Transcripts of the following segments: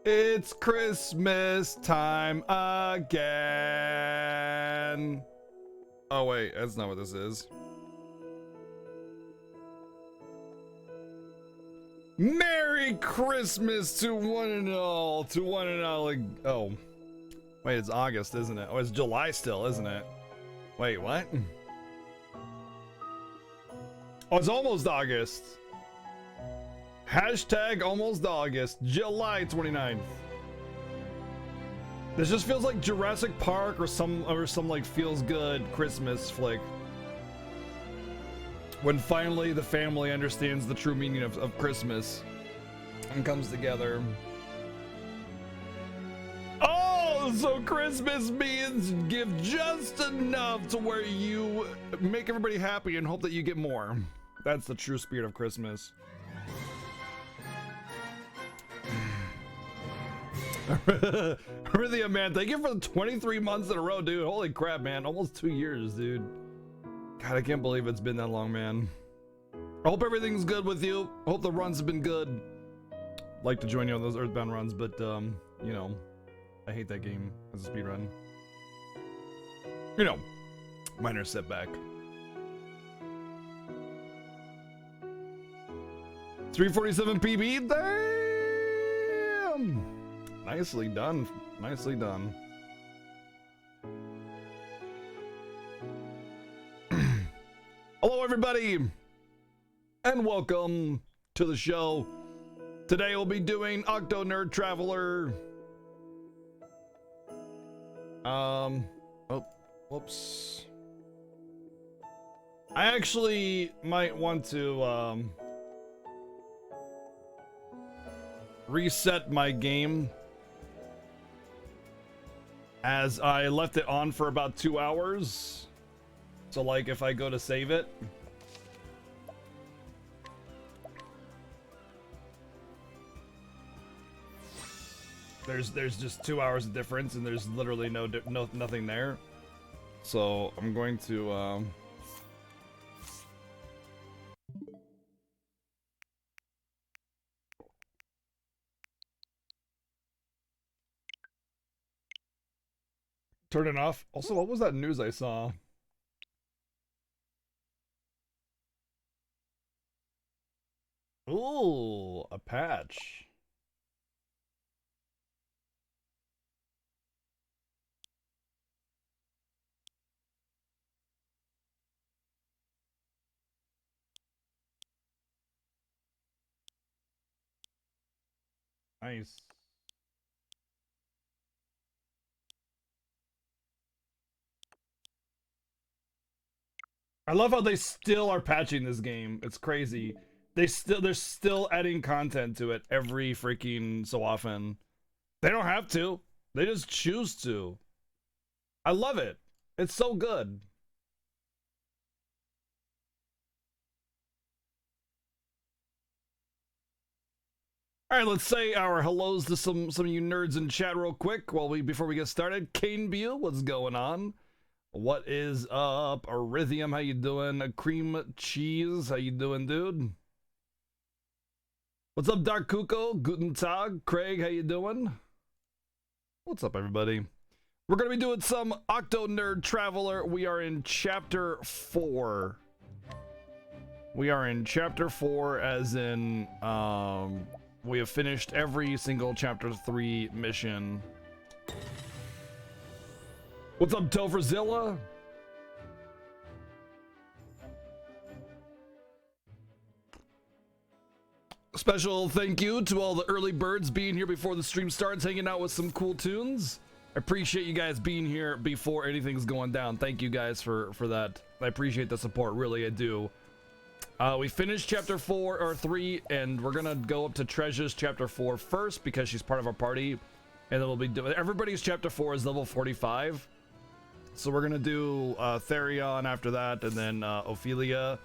It's Christmas time again. Oh wait, that's not what this is. Merry Christmas to one and all, like, oh. Wait, it's August, isn't it? Oh, it's July still, isn't it? Wait, what? Oh, it's almost August. Hashtag almost August, July 29th. This just feels like Jurassic Park or some like feels good Christmas flick. When finally the family understands the true meaning of Christmas and comes together. Oh, so Christmas means give just enough to where you make everybody happy and hope that you get more. That's the true spirit of Christmas. Really, man, thank you for the 23 months in a row, dude. Holy crap, man. Almost 2 years, dude. God, I can't believe it's been that long, man. I hope everything's good with you. I hope the runs have been good. I'd like to join you on those Earthbound runs, but, you know, I hate that game as a speedrun. You know, minor setback. 347 PB, damn! Nicely done. Nicely done. Hello, everybody, and welcome to the show. Today we'll be doing Octopath Traveler. Oh, whoops. I actually might want to reset my game, as I left it on for about 2 hours. So like if I go to save it, there's just 2 hours of difference and there's literally nothing there. So I'm going to turn it off. Also, what was that news I saw? Ooh, a patch. Nice. I love how they still are patching this game. It's crazy. They're still adding content to it every freaking so often. They don't have to. They just choose to. I love it. It's so good. All right, let's say our hellos to some of you nerds in chat real quick before we get started. Kane Bew, what's going on? What is up? Arithium, how you doing? Cream Cheese, how you doing, dude? What's up, Dark Kuko? Guten Tag. Craig, how you doing? What's up, everybody? We're going to be doing some Octopath Traveler. We are in Chapter 4. We are in Chapter 4, as in, we have finished every single Chapter 3 mission. What's up, Topherzilla? Special thank you to all the early birds being here before the stream starts, hanging out with some cool tunes. I appreciate you guys being here before anything's going down. Thank you guys for that. I appreciate the support, really, I do. We finished Chapter 4 or 3, and we're gonna go up to Treasure's Chapter 4 first because she's part of our party, and then we'll be doing everybody's Chapter 4 is level 45. So we're gonna do Therion after that, and then Ophelia,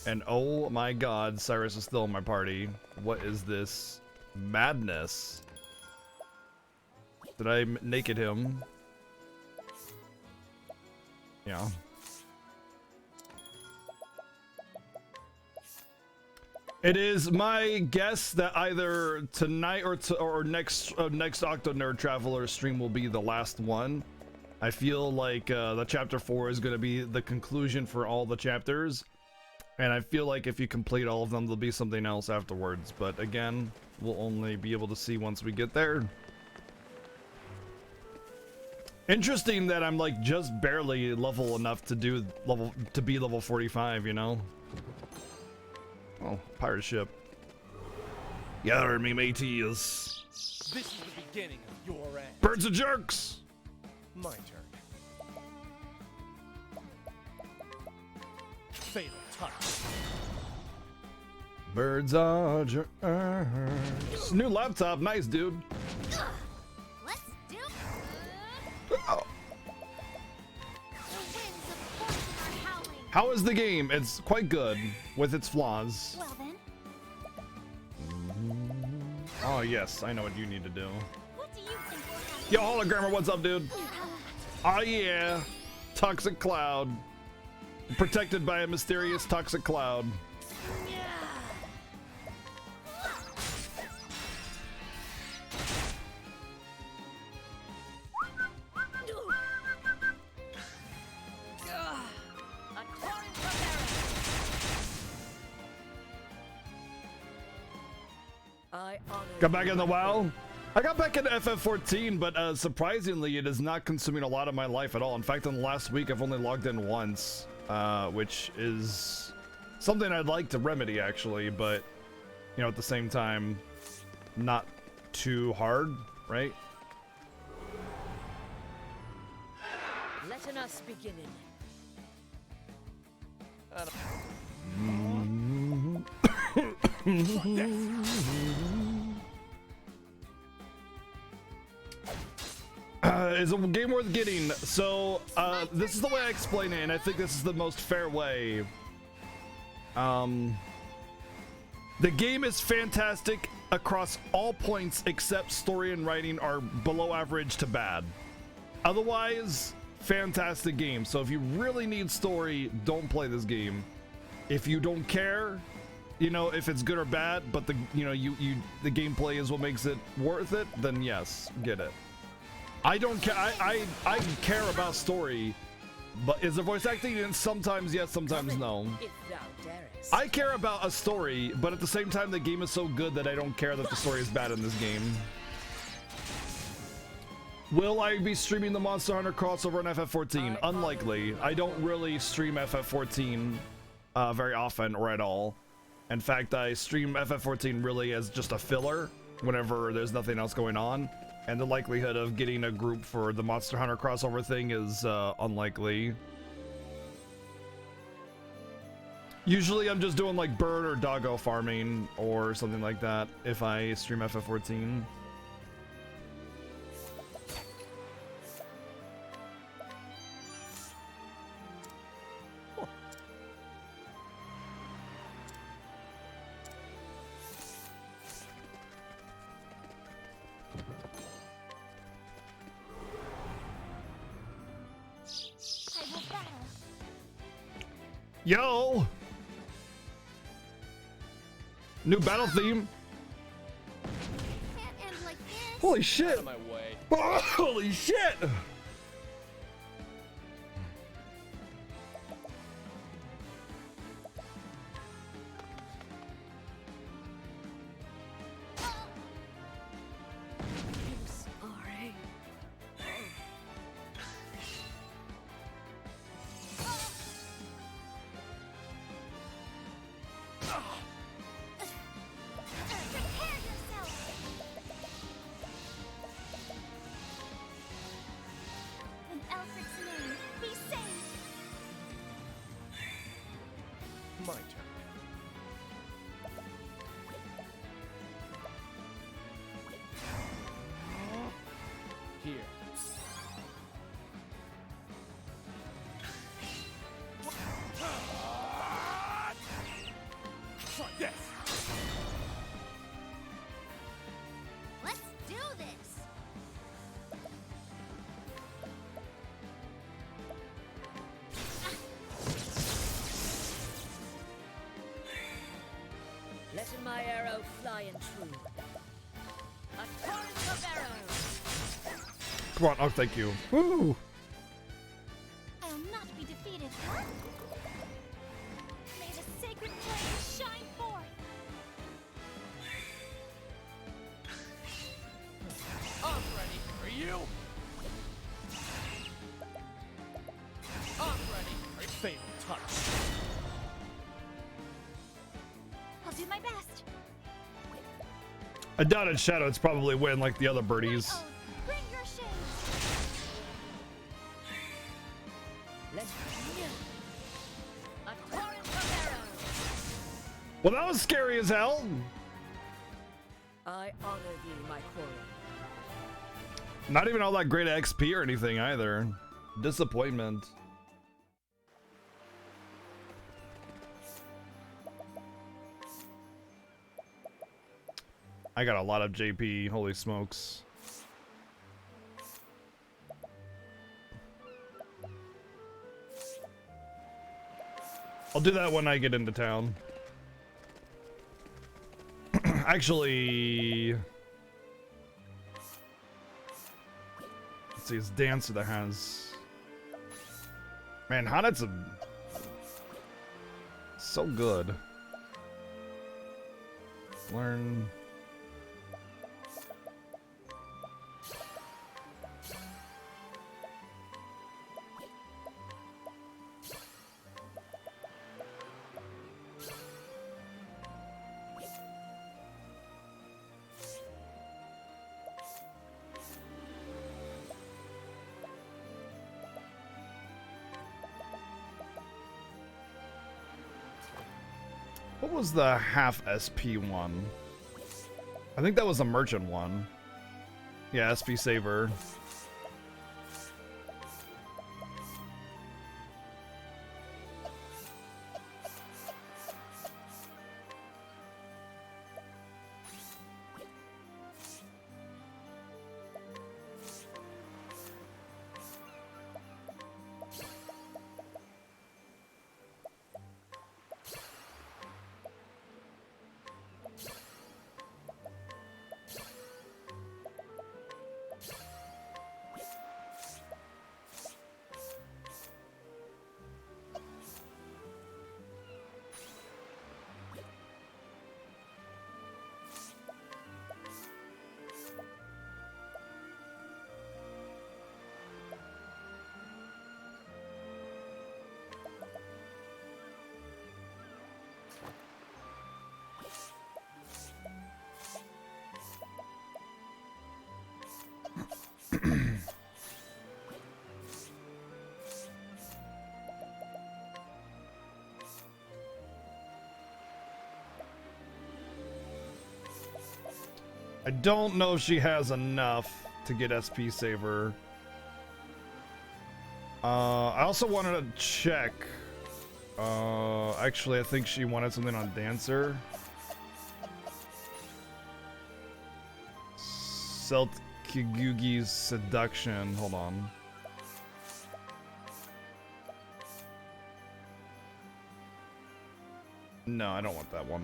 and oh my god, Cyrus is still in my party. What is this madness? Did I naked him? Yeah. It is my guess that either tonight or next Octopath Traveler stream will be the last one. I feel like the chapter 4 is going to be the conclusion for all the chapters, and I feel like if you complete all of them, there'll be something else afterwards. But again, we'll only be able to see once we get there. Interesting that I'm like just barely level enough to be level 45, you know? Oh, pirate ship. Yarr me mateys. This is the beginning of your end. Birds are jerks! My turn. Fatal touch. Birds are jerks. New laptop, nice dude. Let's do Oh. the winds of fortune are howling. How is the game? It's quite good with its flaws. Well then, Oh yes, I know what you need to do. what do you think will happen? Yo, hologrammer, what's up, dude? Oh yeah, toxic cloud, protected by a mysterious toxic cloud. Got back in the WoW? I got back into FF14, but surprisingly, it is not consuming a lot of my life at all. In fact, in the last week, I've only logged in once, which is something I'd like to remedy, actually, but, you know, at the same time, not too hard, right? Letting us begin. Is a game worth getting? So, this is the way I explain it, and I think this is the most fair way. The game is fantastic across all points except story and writing are below average to bad. Otherwise, fantastic game. So if you really need story, don't play this game. If you don't care, you know, if it's good or bad, but the the gameplay is what makes it worth it, then yes, get it. I don't care. I care about story, but is the voice acting? And sometimes yes, sometimes no. If thou darest. I care about a story, but at the same time, the game is so good that I don't care that the story is bad in this game. Will I be streaming the Monster Hunter crossover on FF14? Unlikely. I don't really stream FF14 very often or at all. In fact, I stream FF14 really as just a filler whenever there's nothing else going on. And the likelihood of getting a group for the Monster Hunter crossover thing is unlikely. Usually I'm just doing like bird or doggo farming or something like that if I stream FF14. I will battle. Yo! New battle theme. Can't end like this. Holy shit! Out of my way. Holy shit! Sorry. Prepare yourself. Tried and true. A torrent of arrows. Come on. Oh, thank you. Woo! I'll not be defeated. May the sacred flame shine forth. I'm ready. Are you? I'm ready. Fatal touch. I'll do my best. I doubt in Shadow it's probably win like the other birdies. Oh, bring your shade. Let's begin. A torrent of arrows. Well, that was scary as hell. I honor thee, my quarry. Not even all that great XP or anything either. Disappointment. I got a lot of JP, holy smokes. I'll do that when I get into town. Actually, let's see, it's Dancer that has. Man, Hanet's so good. Learn. What was the half SP one? I think that was a merchant one. Yeah, SP Saver. I don't know if she has enough to get SP Saver. I also wanted to check. Actually, I think she wanted something on Dancer. Selt Kigugi's Seduction. Hold on. No, I don't want that one.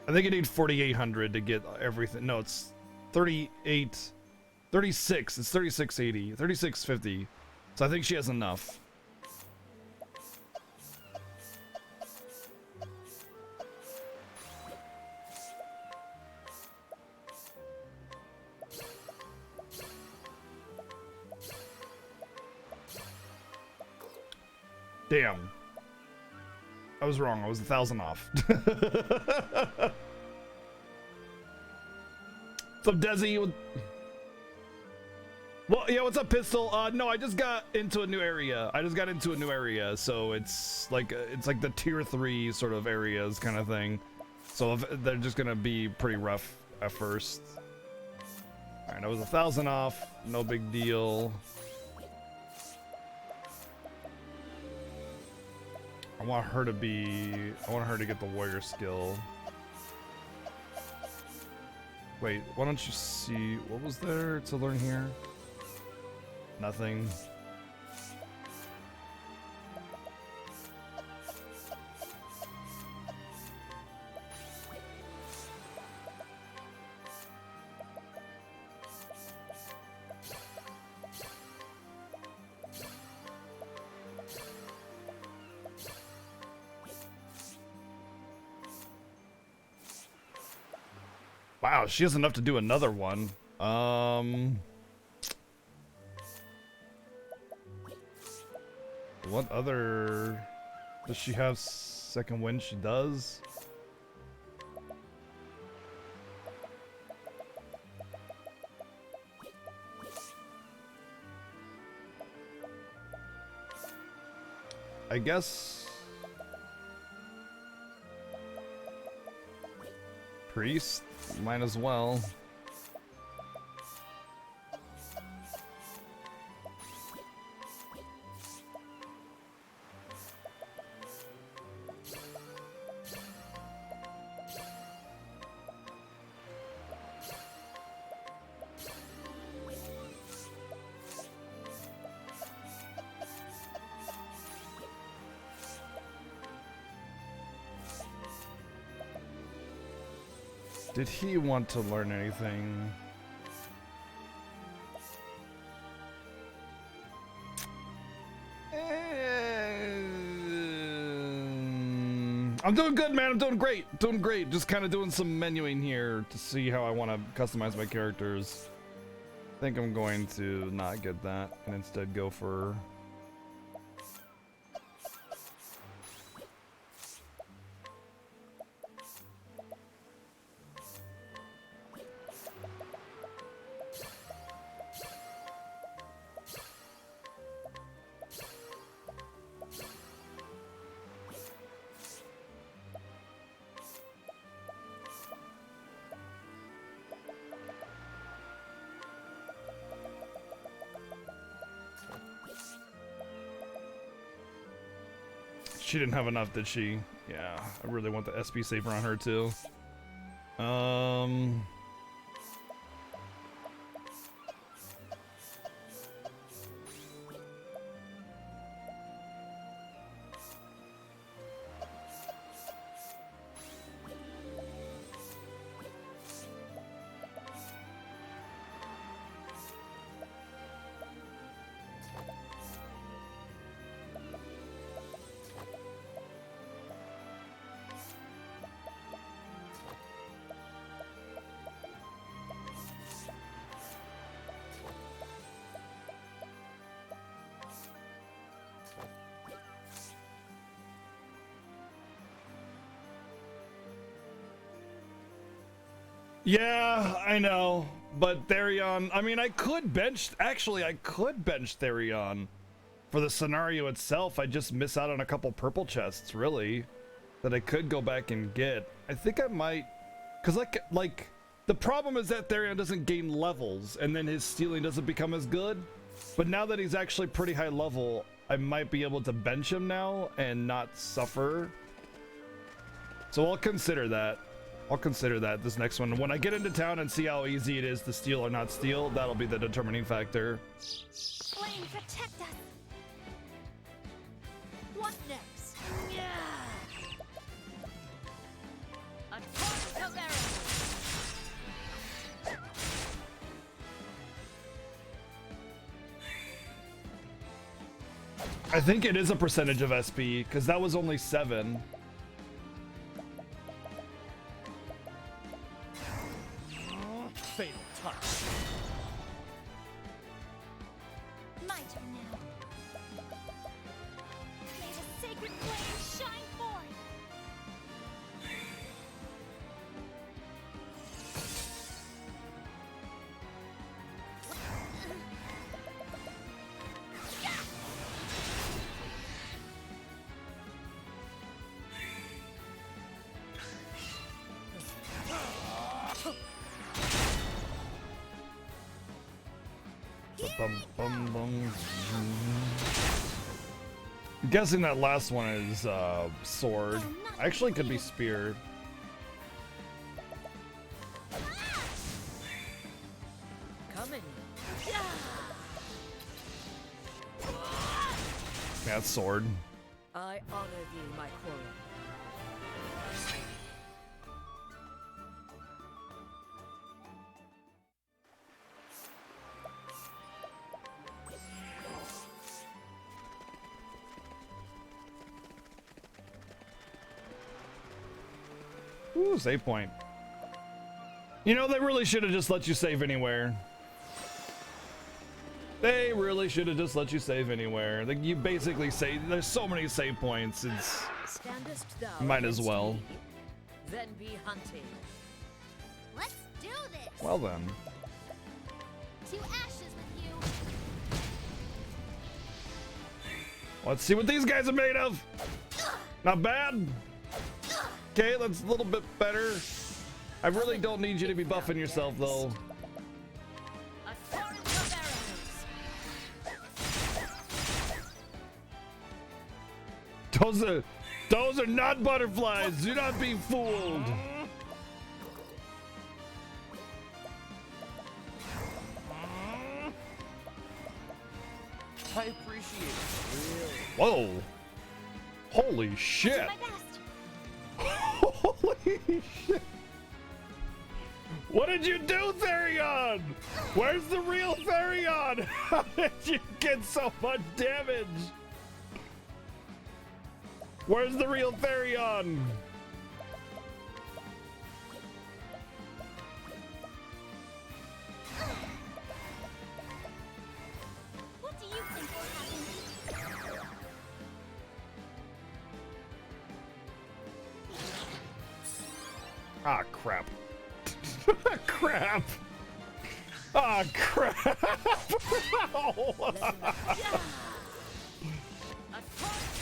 I think you need 4,800 to get everything. No, it's 38, 36. It's 3680, 3650. So I think she has enough. Damn. I was wrong. I was 1,000 off. What's up, Desi? Well, yeah, what's up, Pistol? No, I just got into a new area. So it's like the tier 3 sort of areas kind of thing. So they're just gonna be pretty rough at first. All right, I was 1,000 off. No big deal. I want her to get the warrior skill. Wait, why don't you see what was there to learn here? Nothing. Wow, she has enough to do another one. What other... Does she have second wind? She does. I guess... Priest? Might as well. Did he want to learn anything? I'm doing good, man. I'm doing great. Doing great. Just kind of doing some menuing here to see how I want to customize my characters. I think I'm going to not get that and instead go for... She didn't have enough, did she? Yeah, I really want the SP saver on her too. Yeah, I know, but Therion, I mean, I could bench Therion for the scenario itself. I just miss out on a couple purple chests, really, that I could go back and get. I think I might, because like the problem is that Therion doesn't gain levels, and then his stealing doesn't become as good. But now that he's actually pretty high level, I might be able to bench him now and not suffer. So I'll consider that. I'll consider that this next one. When I get into town and see how easy it is to steal or not steal, that'll be the determining factor. Flame, protect us. What next? Yeah. A torrent of arrows. I think it is a percentage of SP, because that was only 7. Fatal touch. My turn now. May the sacred flame shine forth. Bum, bum, bum. I'm guessing that last one is sword. Actually, could be spear. Coming. Yeah, it's sword. I honor thee, my quarry. Ooh, save point. You know, they really should have just let you save anywhere. They really should have just let you save anywhere. Like, you basically save. There's so many save points. It's Standest thou might as against well. me? Then be hunted. Let's do this. Well then. To ashes with you. Let's see what these guys are made of. Not bad. Okay, that's a little bit better. I really don't need you to be buffing yourself though. A torrent of arrows. Those are not butterflies. Do not be fooled. I appreciate it. Whoa. Holy shit. Do my best. Holy shit. What did you do, Therion? Where's the real Therion? How did you get so much damage? Where's the real Therion? What do you think will happen? Ah, crap. Crap. Ah, crap. Ow. A torrent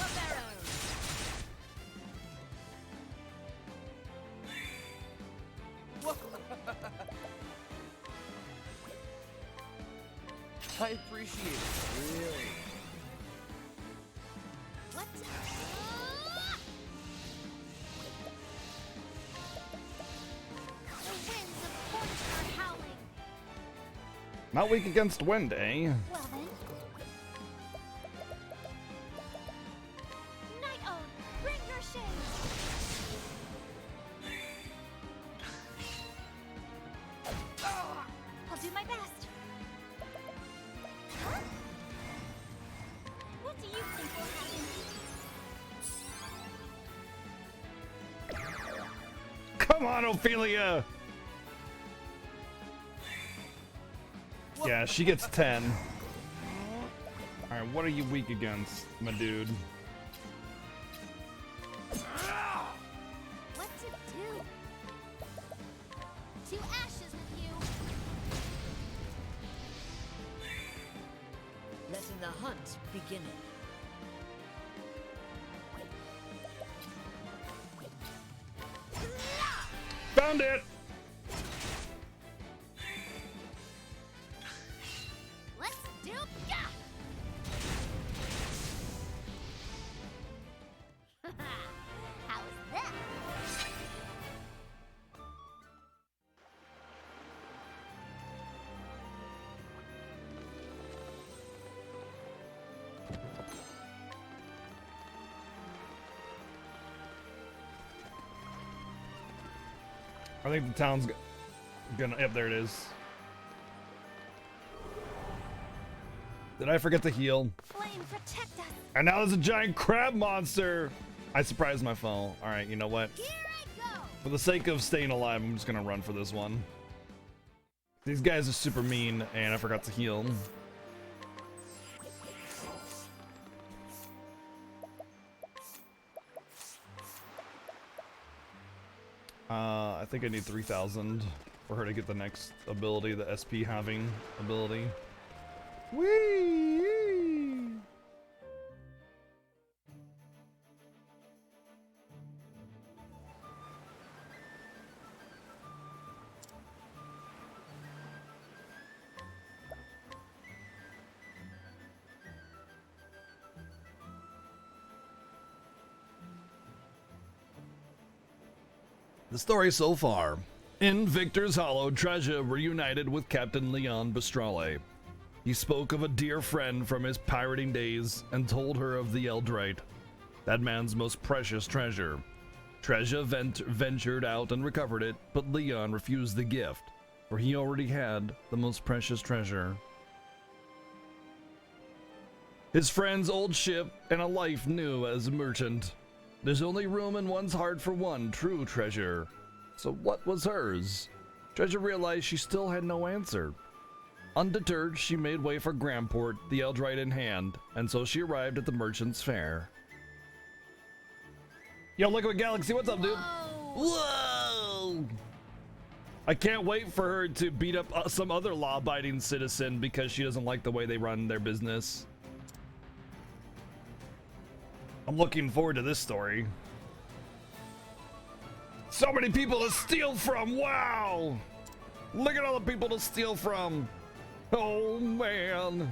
of arrows. I appreciate it. Really. What? The winds of fortune are howling. Not weak against wind, eh? Well then. Night Own, bring your shades. I'll do my best. Huh? What do you think will happen? Come on, Ophelia. Yeah, she gets 10. Alright, what are you weak against, my dude? What to do? To ashes with you. Letting the hunt begin. Found it! Let's do ya! How's that? I think the town's gonna. Yep, there it is. Did I forget to heal? Flame, protect us! And now there's a giant crab monster! I surprised my foe. Alright, you know what? Here I go! For the sake of staying alive, I'm just gonna run for this one. These guys are super mean, and I forgot to heal. I think I need 3,000 for her to get the next ability, the SP having ability. Whee! The story so far. In Victor's Hollow, Treasure reunited with Captain Leon Bistrale. He spoke of a dear friend from his pirating days and told her of the Eldrite, that man's most precious treasure. Treasure ventured out and recovered it, but Leon refused the gift, for he already had the most precious treasure. His friend's old ship and a life new as a merchant. There's only room in one's heart for one true treasure. So what was hers? Treasure realized she still had no answer. Undeterred, she made way for Gramport, the Eldrite in hand, and so she arrived at the Merchant's Fair. Yo, Liquid Galaxy, what's up, dude? Whoa! I can't wait for her to beat up some other law-abiding citizen because she doesn't like the way they run their business. I'm looking forward to this story. So many people to steal from, wow! Look at all the people to steal from. Oh, man.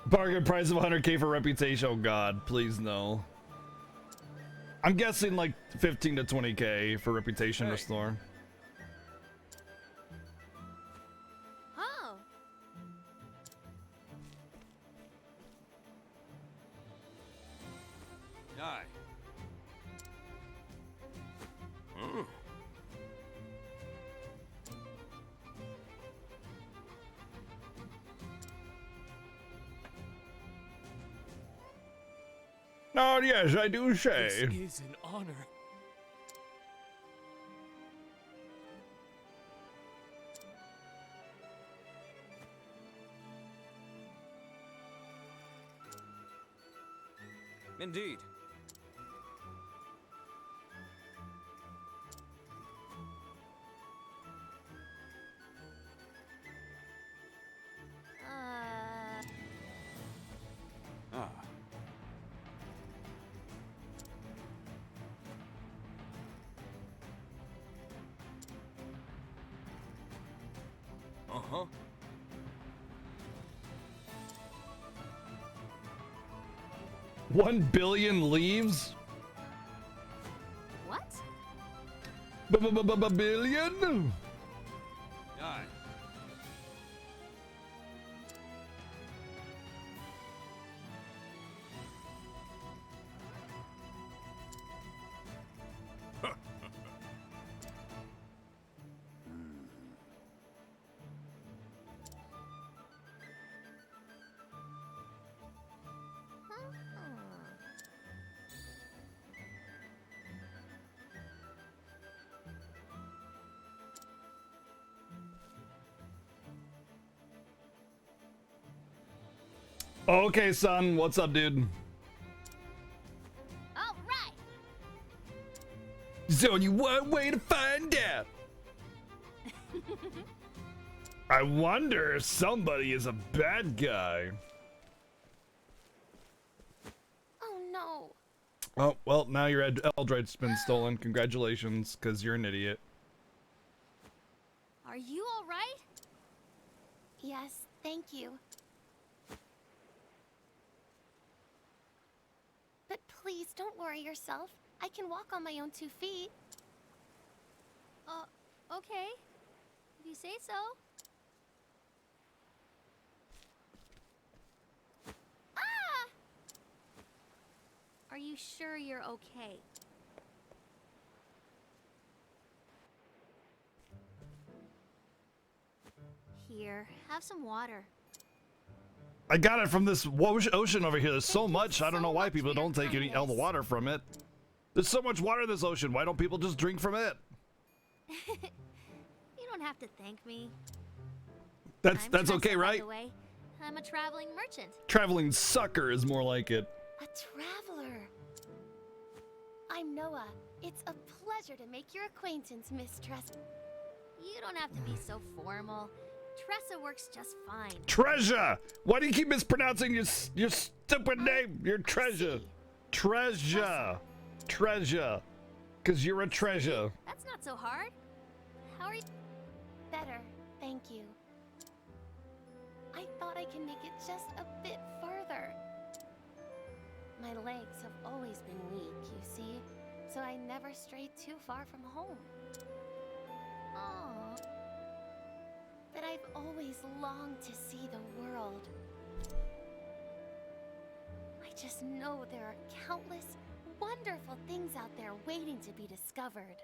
Bargain price of 100K for reputation. Oh god, please no. I'm guessing like 15 to 20K for reputation Hey. restore. Oh. Die. Oh yes, I do say. This is an honor. Indeed. Ah. Uh-huh. $1 billion leaves? What? Billion? Die. Okay, son, what's up, dude? All right. There's only one way to find out. I wonder if somebody is a bad guy. Oh no. Oh, well, now your Eldrite's been stolen. Congratulations, because you're an idiot. Are you all right? Yes, thank you. But please don't worry yourself. I can walk on my own 2 feet. Okay. If you say so. Ah! Are you sure you're okay? Here, have some water. I got it from this ocean over here. There's so Thank you much. I don't so know why much people for your don't take all the kindness. water from it. There's so much water in this ocean. Why don't people just drink from it? You don't have to thank me. That's I'm that's Tressa, okay, by right? the way. I'm a traveling merchant. Traveling sucker is more like it. A traveler. I'm Noah. It's a pleasure to make your acquaintance, Miss Tressa. You don't have to be so formal. Tressa works just fine. Treasure! Why do you keep mispronouncing your stupid name? Your treasure. see. Treasure. Treasure. Cause you're a treasure. That's not so hard. How are you? Better, thank you. I thought I can make it just a bit further. My legs have always been weak, you see, so I never strayed too far from home. Aww. But I've always longed to see the world. I just know there are countless, wonderful things out there waiting to be discovered.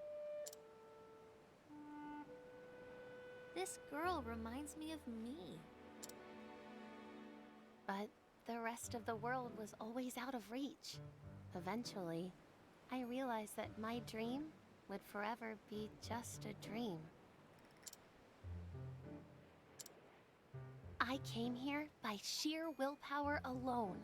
This girl reminds me of me. But the rest of the world was always out of reach. Eventually, I realized that my dream would forever be just a dream. I came here by sheer willpower alone.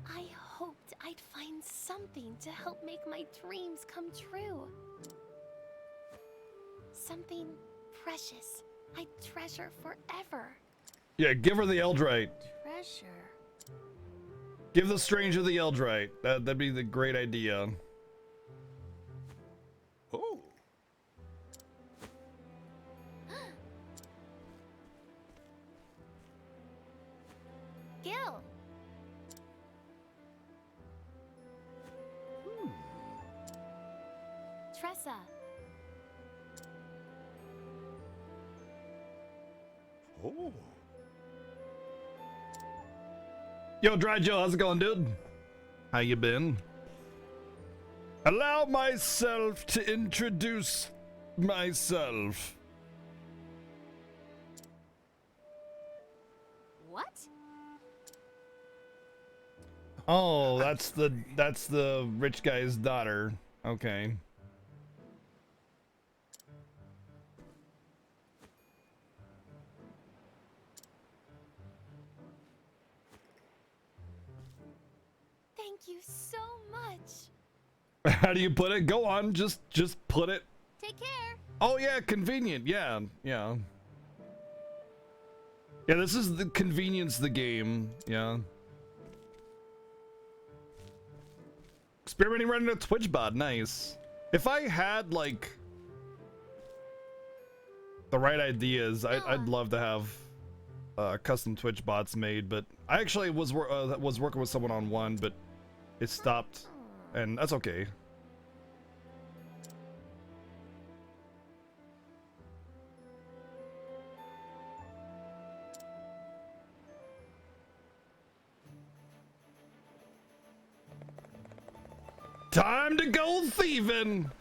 I hoped I'd find something to help make my dreams come true. Something precious I'd treasure forever. Yeah, give her the Eldrite. Treasure? Give the stranger the Eldrite. That'd be the great idea. Oh. Gil! Tressa. Oh. Yo, Dry Joe, how's it going, dude? How you been? Allow myself to introduce myself. What? Oh, that's the rich guy's daughter. Okay. Thank you so much. How do you put it? Go on, just put it. Take care. Oh yeah, convenient. Yeah, yeah. Yeah, this is the convenience of the game. Yeah. Experimenting running a Twitch bot, nice. If I had like the right ideas, I'd love to have custom Twitch bots made. But I actually was working with someone on one, but it stopped, and that's okay. Time to go thieving!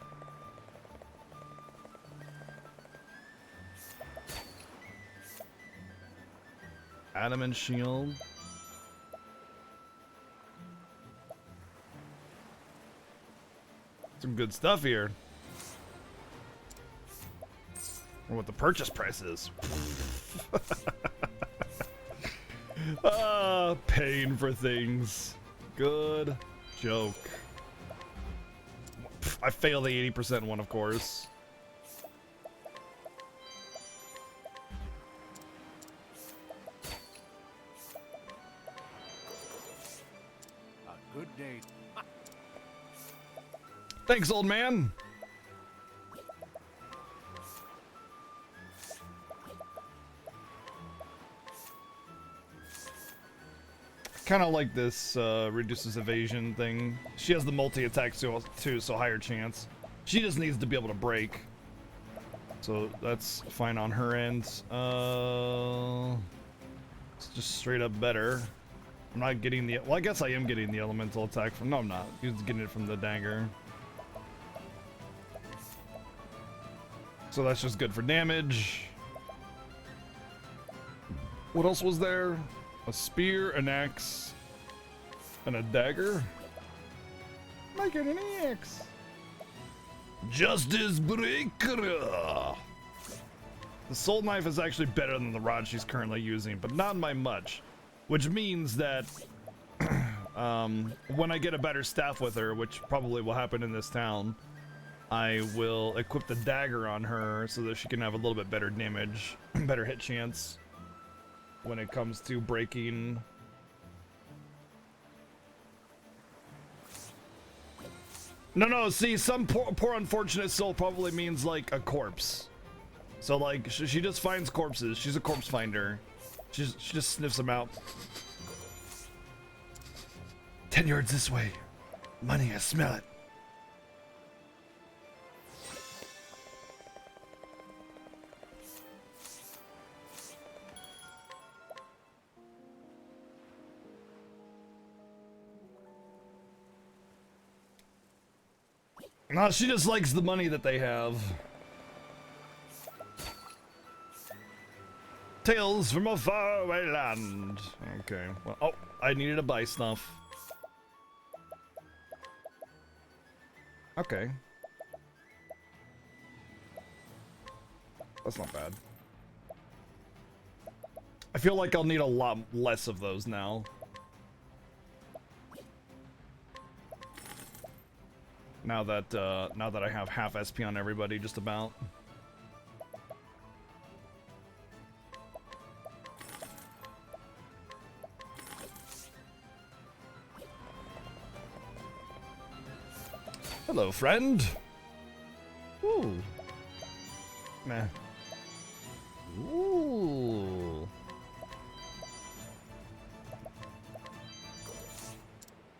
Adamant shield. Some good stuff here. Or what the purchase price is. Paying for things. Good joke. I failed the 80% one, of course. A good day. Thanks, old man. Kind of like this reduces evasion thing. She has the multi-attack too, so higher chance. She just needs to be able to break. So that's fine on her end. It's just straight up better. I'm not getting the... Well, I guess I am getting the elemental attack from... No, I'm not. He's getting it from the dagger. So that's just good for damage. What else was there? A spear, an axe, and a dagger? I get an axe. Justice Breaker. The soul knife is actually better than the rod she's currently using, but not by much. Which means that when I get a better staff with her, which probably will happen in this town, I will equip the dagger on her so that she can have a little bit better damage, better hit chance when it comes to breaking. No, see, some poor unfortunate soul probably means like a corpse. So like she just finds corpses. She's a corpse finder. She just sniffs them out. 10 yards this way. Money, I smell it. No, she just likes the money that they have. Tales from a faraway land. Okay. Well, oh, I needed to buy stuff. Okay. That's not bad. I feel like I'll need a lot less of those now. Now that I have half SP on everybody, just about. Hello, friend. Ooh. Meh. Ooh.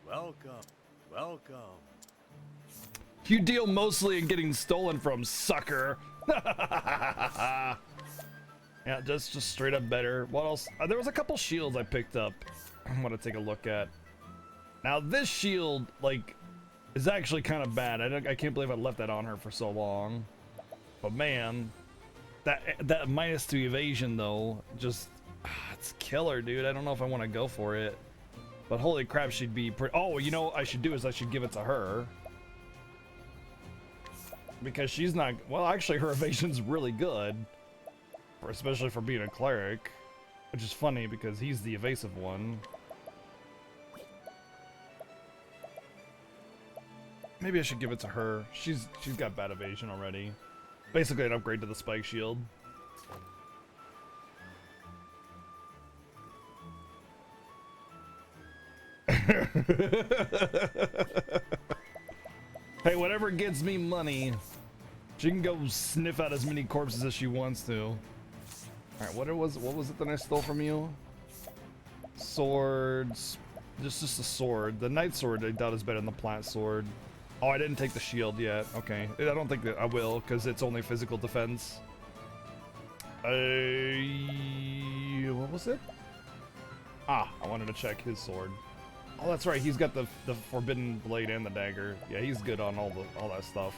Welcome. Welcome. You deal mostly in getting stolen from, sucker. Yeah, just straight up better. What else? There was a couple shields I picked up. I want to take a look at. Now this shield, like, is actually kind of bad. I can't believe I left that on her for so long. But man, that -2 evasion though, just it's killer, dude. I don't know if I want to go for it. But holy crap, she'd be pretty. Oh, you know what I should do is I should give it to her. Because she's not, well, actually her evasion's really good, especially for being a cleric, which is funny because he's the evasive one. Maybe I should give it to her. She's got bad evasion already. Basically an upgrade to the spike shield. Hey, whatever gets me money, she can go sniff out as many corpses as she wants to. All right, what was it that I stole from you? Swords, just a sword. The knight sword I doubt is better than the plat sword. Oh, I didn't take the shield yet. Okay, I don't think that I will because it's only physical defense. What was it? Ah, I wanted to check his sword. Oh, that's right. He's got the forbidden blade and the dagger. Yeah, he's good on all that stuff.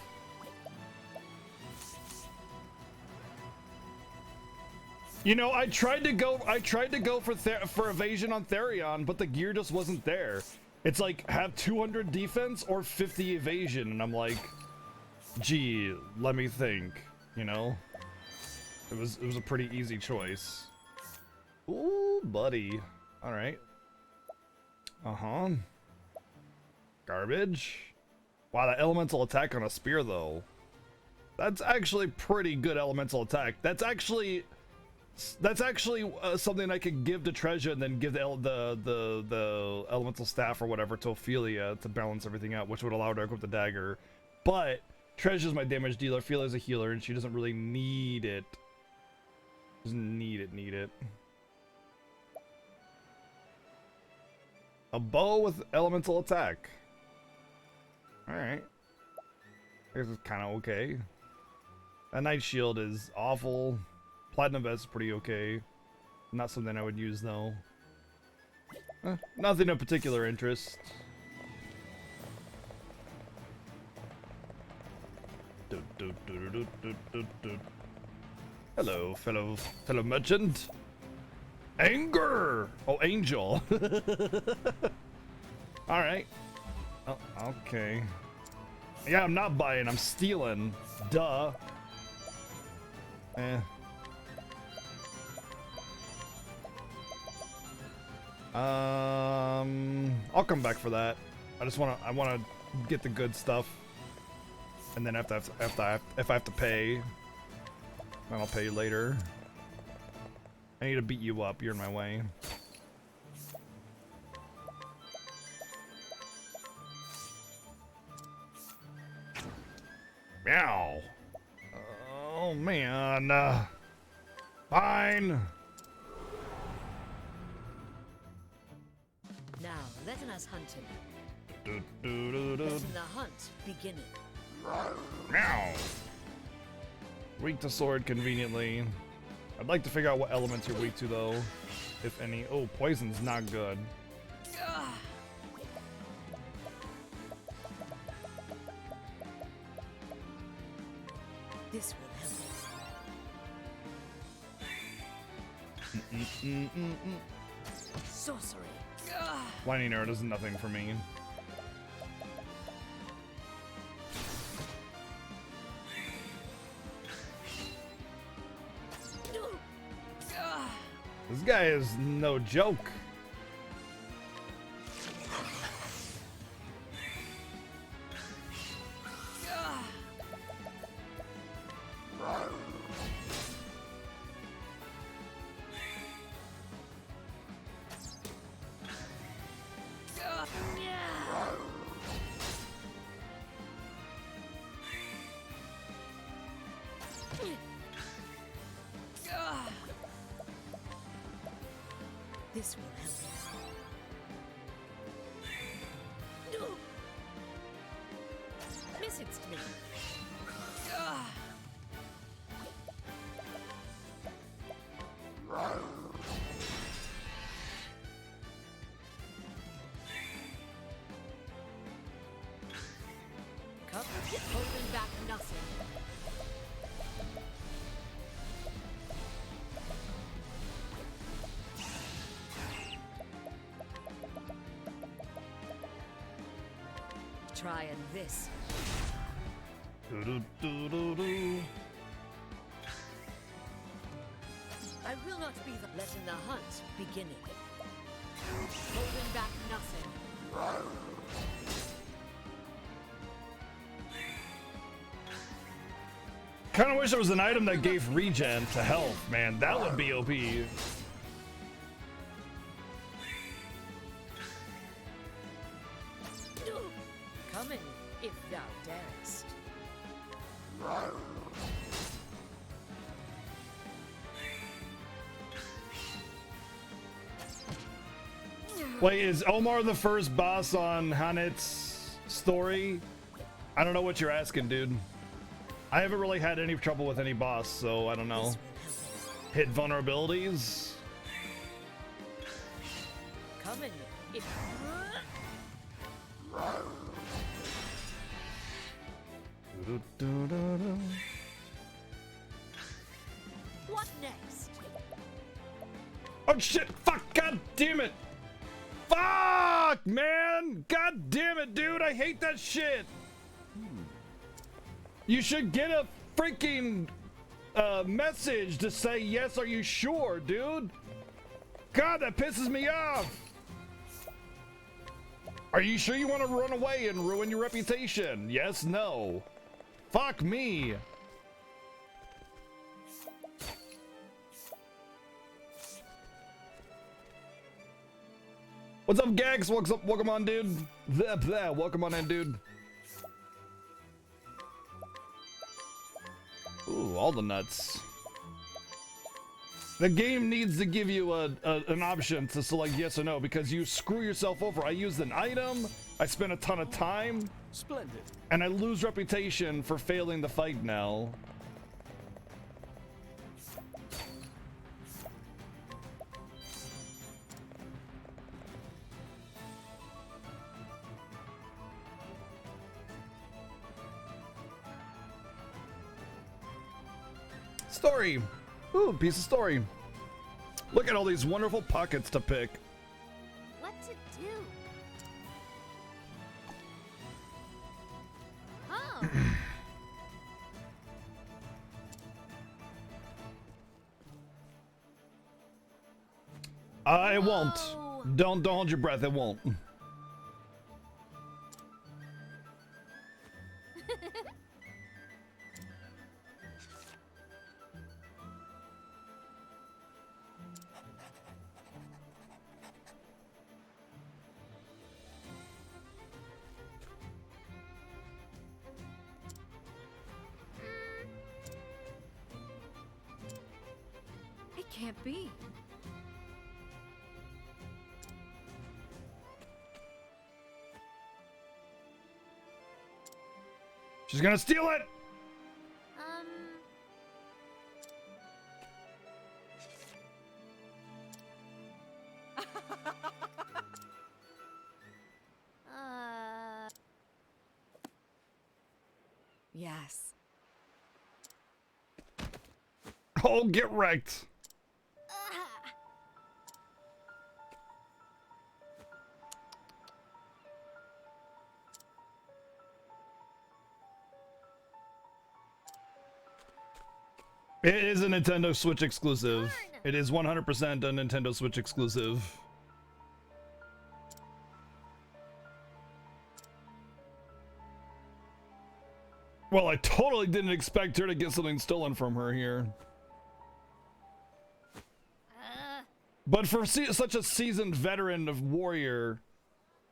You know, I tried to go for evasion on Therion, but the gear just wasn't there. It's like have 200 defense or 50 evasion, and I'm like, gee, let me think. You know, it was a pretty easy choice. Ooh, buddy. All right. Uh-huh. Garbage. Wow, that elemental attack on a spear, though. That's actually pretty good elemental attack. That's actually something I could give to Treasure and then give the elemental staff or whatever to Ophelia to balance everything out, which would allow her to equip the dagger. But Treasure's my damage dealer. Ophelia's a healer, and she doesn't really need it. Doesn't need it. A bow with elemental attack. Alright. I guess it's kind of okay. A knight shield is awful. Platinum vest is pretty okay. Not something I would use though. Nothing of particular interest. Hello, fellow merchant. Anger! Oh, angel. Alright. Oh, okay. Yeah, I'm not buying, I'm stealing. Duh. I'll come back for that. I wanna get the good stuff. And then if I have to pay, then I'll pay you later. I need to beat you up. You're in my way. Meow. Oh man. Fine. Now let us hunt him. Do. Let the hunt begin. Meow. Weak to sword conveniently. I'd like to figure out what elements you're weak to though, if any. Oh, poison's not good. This will help. Sorcery. Lightning arrow does nothing for me. This guy is no joke. This will help. Miss it to me. Cup holding back nothing. Try and this. Do-do-do-do-do. I will not be the letting the hunt beginning. Holding back nothing. Kind of wish there was an item that gave regen to health, man. That would be OP. Come in, if thou darest. Wait, is Omar the first boss on Hanet's story? I don't know what you're asking, dude. I haven't really had any trouble with any boss, so I don't know. Hit vulnerabilities. Come in, if what next? Oh shit! Fuck! God damn it! Fuck, man! God damn it, dude! I hate that shit. You should get a freaking message to say yes. Are you sure, dude? God, that pisses me off. Are you sure you want to run away and ruin your reputation? Yes, no. Fuck me. What's up, Gags? What's up? Welcome on, dude. Blah, blah. Welcome on in, dude. Ooh, all the nuts. The game needs to give you an option to select yes or no because you screw yourself over. I used an item, I spent a ton of time, Splendid. and I lose reputation for failing the fight now. Story. Ooh, piece of story. Look at all these wonderful pockets to pick. What to do? Oh. I won't. Whoa. Don't hold your breath. It won't. It can't be. She's gonna steal it. Yes. Oh, get wrecked. It is a Nintendo Switch exclusive. It is 100% a Nintendo Switch exclusive. Well, I totally didn't expect her to get something stolen from her here. But for such a seasoned veteran of Warrior,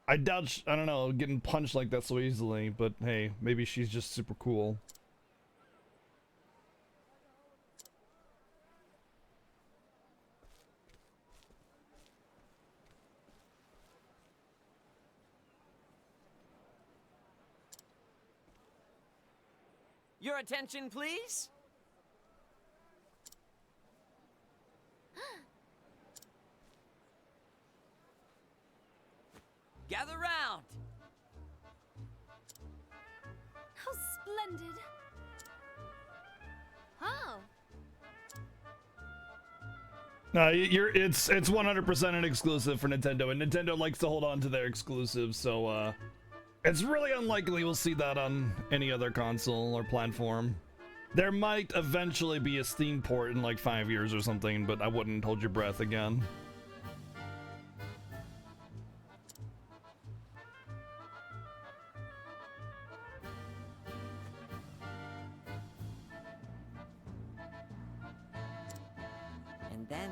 I doubt, I don't know, getting punched like that so easily. But hey, maybe she's just super cool. Your attention, please. Gather round. How splendid. Oh. No, it's 100% an exclusive for Nintendo, and Nintendo likes to hold on to their exclusives, so it's really unlikely we'll see that on any other console or platform. There might eventually be a Steam port in like 5 years or something, but I wouldn't hold your breath again. And then...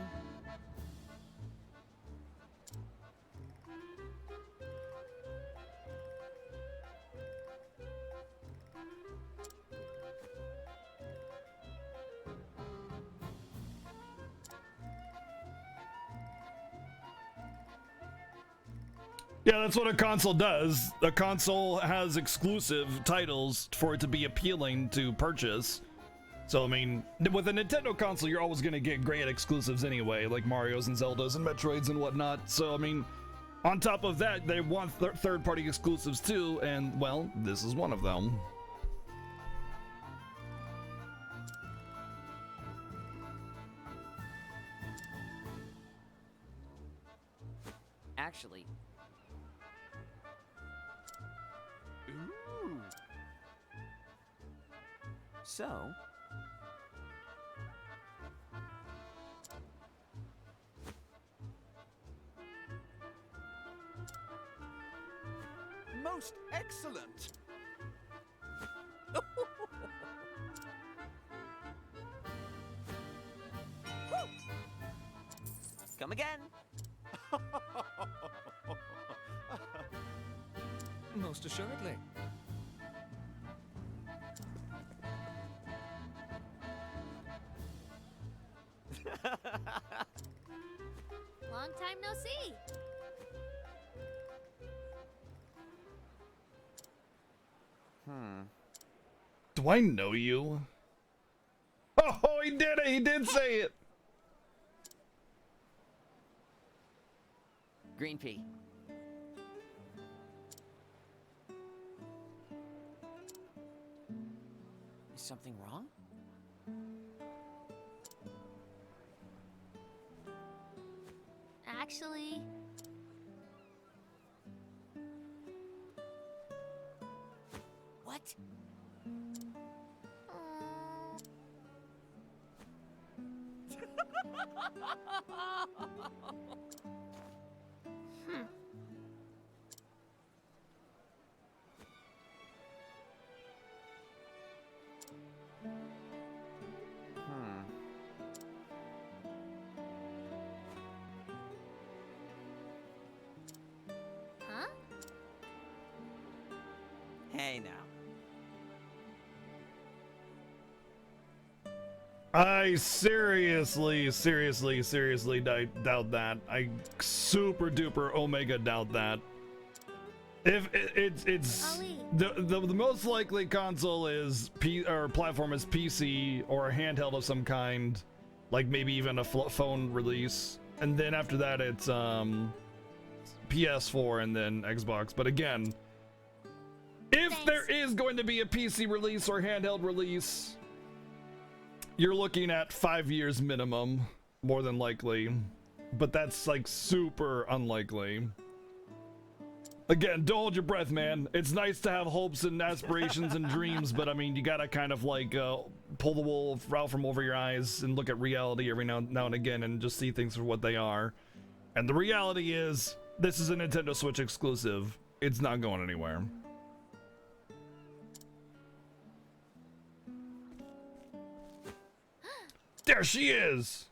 Yeah, that's what a console does. A console has exclusive titles for it to be appealing to purchase. So, I mean, with a Nintendo console, you're always going to get great exclusives anyway, like Mario's and Zelda's and Metroids and whatnot. So, I mean, on top of that, they want third-party exclusives too, and, well, this is one of them. Actually... Ooh. So... Most excellent. Come again. Most assuredly. Long time no see. Do I know you? Oh, he did it! He did say it! Green pea. Is something wrong? Actually, What? huh? Hey now. I seriously doubt that. I super duper omega doubt that. If it's Ali. the most likely console is platform is PC or a handheld of some kind, like maybe even a phone release, and then after that it's PS4 and then Xbox. But again, if Thanks. there is going to be a PC release or handheld release, you're looking at 5 years minimum, more than likely. But that's like super unlikely. Again, don't hold your breath, man. It's nice to have hopes and aspirations and dreams, but I mean, you gotta kind of like pull the wool out from over your eyes and look at reality every now and again and just see things for what they are. And the reality is, this is a Nintendo Switch exclusive. It's not going anywhere. There she is!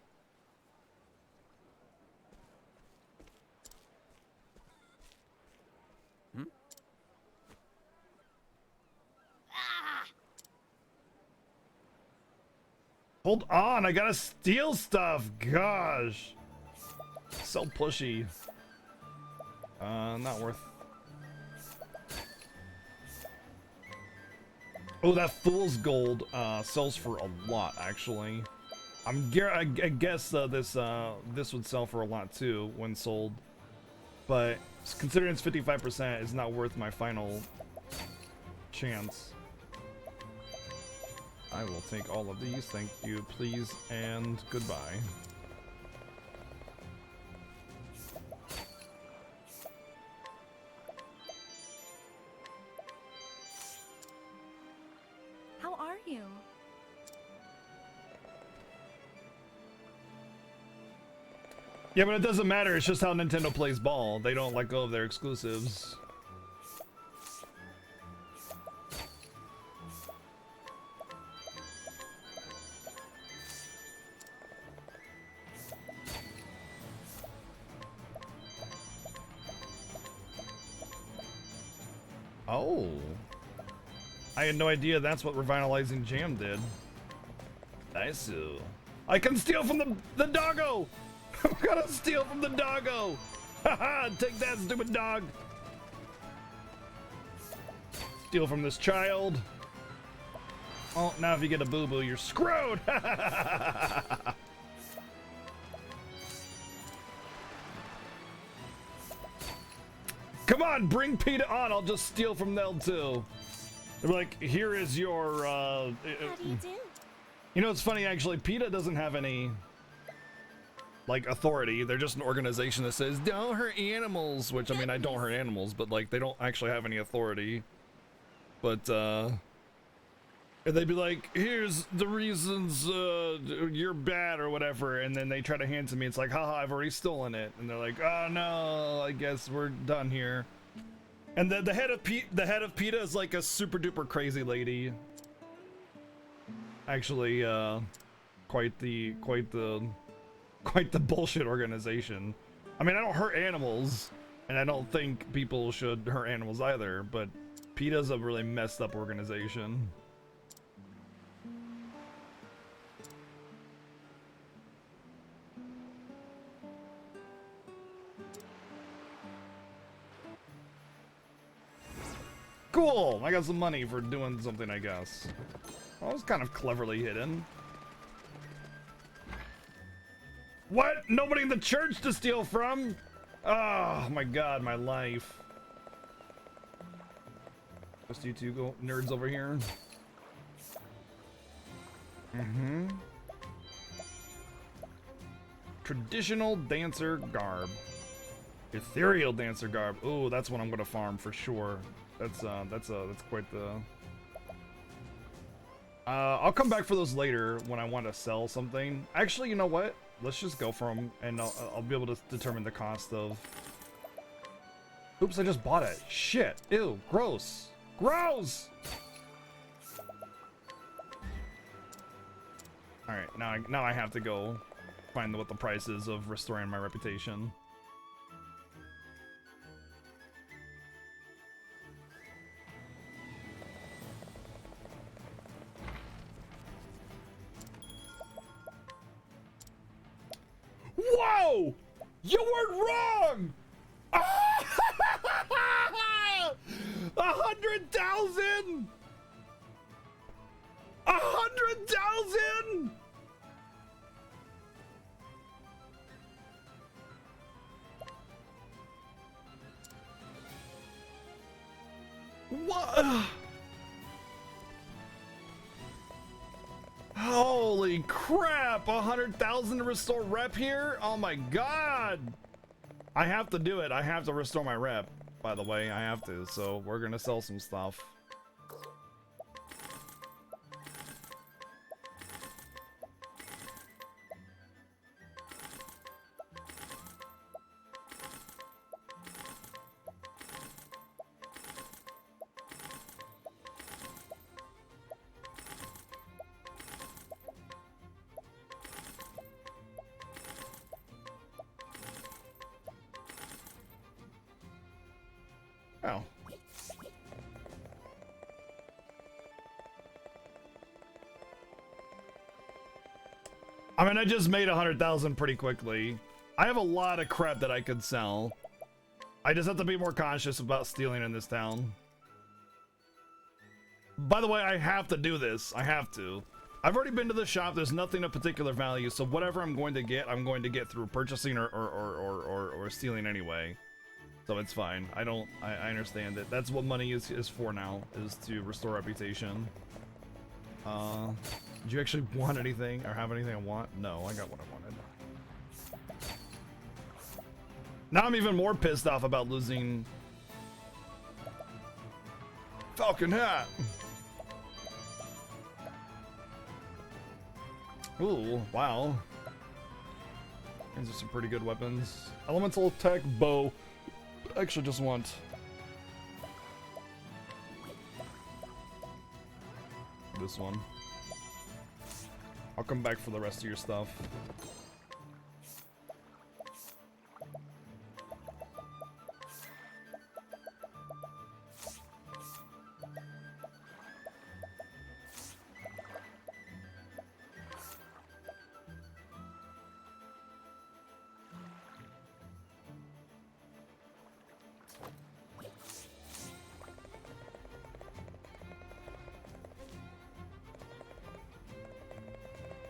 Hold on, I gotta steal stuff. Gosh. So pushy. Not worth. Oh, that fool's gold sells for a lot, actually. I guess this would sell for a lot too when sold, but considering it's 55%, it's not worth my final chance. I will take all of these, thank you, please, and goodbye. How are you? Yeah, but it doesn't matter, it's just how Nintendo plays ball. They don't let go of their exclusives. Oh. I had no idea that's what Revitalizing Jam did. Nice. I can steal from the doggo! I'm gonna steal from the doggo! Haha, take that, stupid dog! Steal from this child. Oh, now if you get a boo-boo, you're screwed! Come on, bring PETA on, I'll just steal from them too. They're like, here is your, How do you do? You know, it's funny, actually, PETA doesn't have any, like, authority. They're just an organization that says, don't hurt animals, which, I mean, I don't hurt animals, but, like, they don't actually have any authority. But, and they'd be like, here's the reasons, you're bad or whatever, and then they try to hand to me, it's like, haha, I've already stolen it. And they're like, oh no, I guess we're done here. And the head of PETA is like a super duper crazy lady. Actually, quite the bullshit organization. I mean, I don't hurt animals, and I don't think people should hurt animals either, but PETA's a really messed up organization. Cool! I got some money for doing something, I guess. Well, that was kind of cleverly hidden. What? Nobody in the church to steal from? Oh my god, my life. Just you two go nerds over here. Mm-hmm. Traditional dancer garb. Ethereal dancer garb. Ooh, that's what I'm gonna farm for sure. That's quite the. I'll come back for those later when I want to sell something. Actually, you know what? Let's just go for them, and I'll be able to determine the cost of. Oops, I just bought it. Shit. Ew. Gross. Gross. All right. Now I have to go find what the price is of restoring my reputation. Whoa! You weren't wrong! 100,000! 100,000! What? Holy crap! 100,000 to restore rep here? Oh my god! I have to do it. I have to restore my rep. By the way, I have to. So we're gonna sell some stuff. Oh. I mean, I just made 100,000 pretty quickly. I have a lot of crap that I could sell. I just have to be more conscious about stealing in this town. By the way, I have to do this. I have to. I've already been to the shop. There's nothing of particular value, so whatever I'm going to get through purchasing or stealing anyway. So it's fine. I understand it. That's what money is for now, is to restore reputation. Did you actually want anything or have anything I want? No, I got what I wanted. Now I'm even more pissed off about losing Falcon Hat. Ooh, wow. These are some pretty good weapons. Elemental attack bow. Actually just want this one. I'll come back for the rest of your stuff.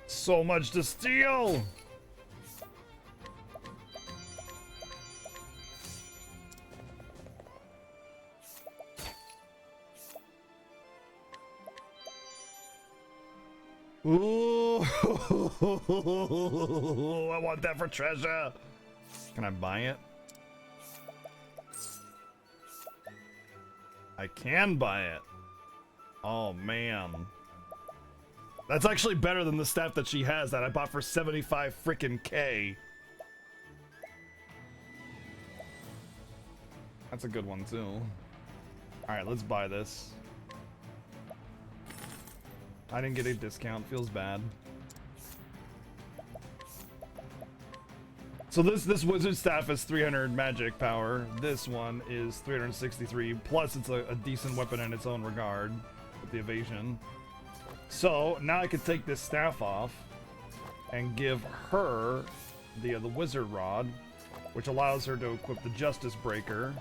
So much to steal! Ooh! I want that for treasure! Can I buy it? I can buy it. Oh man. That's actually better than the staff that she has that I bought for 75 frickin' K. That's a good one too. Alright, let's buy this. I didn't get a discount, feels bad. So this wizard staff is 300 magic power. This one is 363, plus it's a decent weapon in its own regard with the evasion. So now I can take this staff off and give her the wizard rod, which allows her to equip the justice breaker.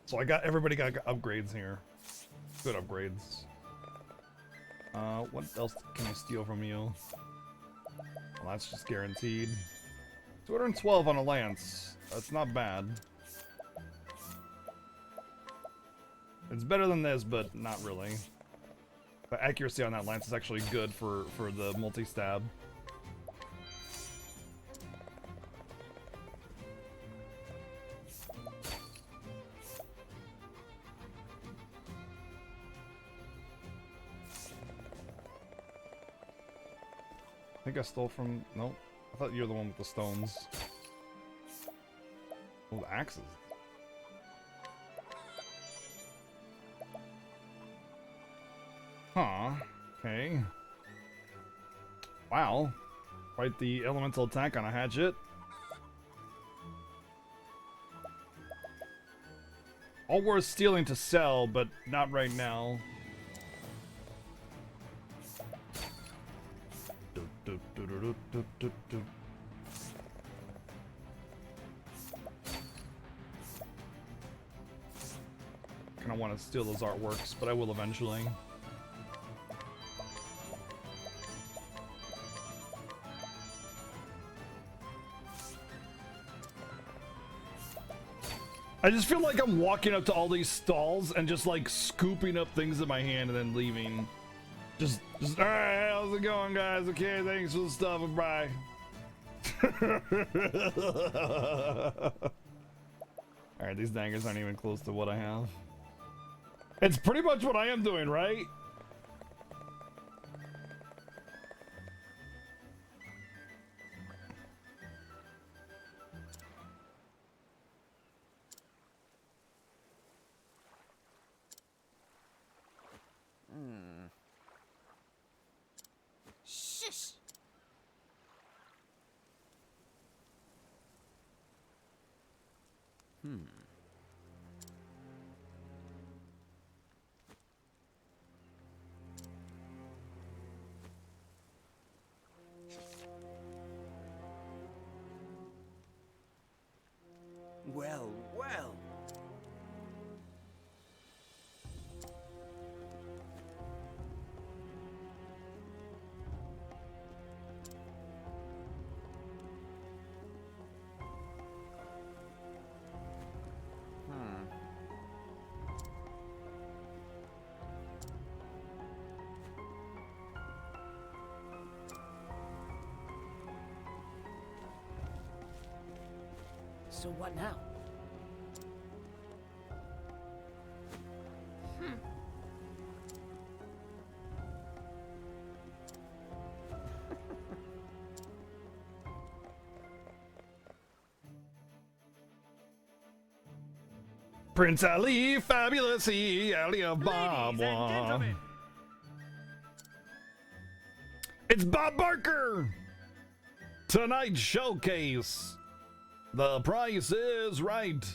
So everybody got upgrades here. Good upgrades. What else can I steal from you? Well, that's just guaranteed. 212 on a lance. That's not bad. It's better than this, but not really. The accuracy on that lance is actually good for the multi-stab. I think I stole from... Nope. I thought you were the one with the stones. Oh, the axes. Huh. Okay. Wow. Quite the elemental attack on a hatchet. All worth stealing to sell, but not right now. Kinda want to steal those artworks, but I will eventually. I just feel like I'm walking up to all these stalls and just like scooping up things in my hand and then leaving. Just all right, how's it going, guys? Okay, thanks for the stuff, and bye. All right, these dangers aren't even close to what I have. It's pretty much what I am doing, right? Shush! Well, well. So what now? Prince Ali, fabulous Ali of Bob. It's Bob Barker! Tonight's showcase. The price is right.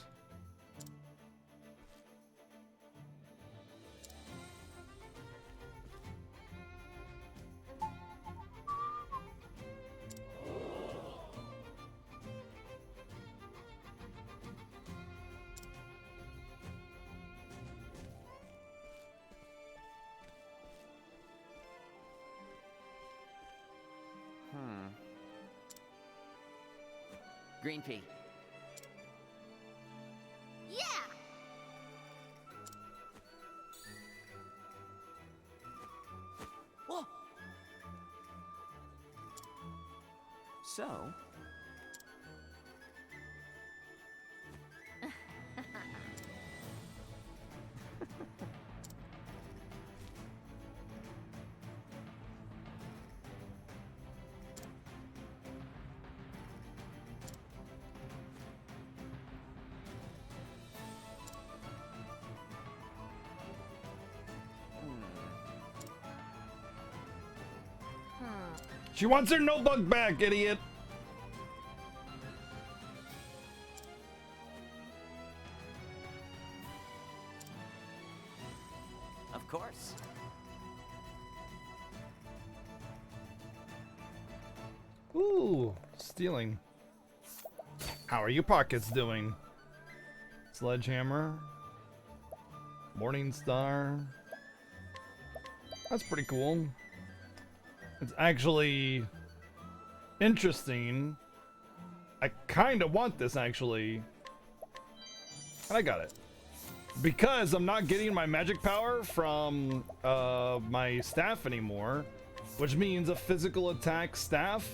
Green pea. Yeah! Whoa. So, She wants her notebook back, idiot. of course. Ooh, stealing. How are your pockets doing? Sledgehammer. Morning Star. That's pretty cool. It's actually interesting. I kind of want this, actually. And I got it. Because I'm not getting my magic power from my staff anymore, which means a physical attack staff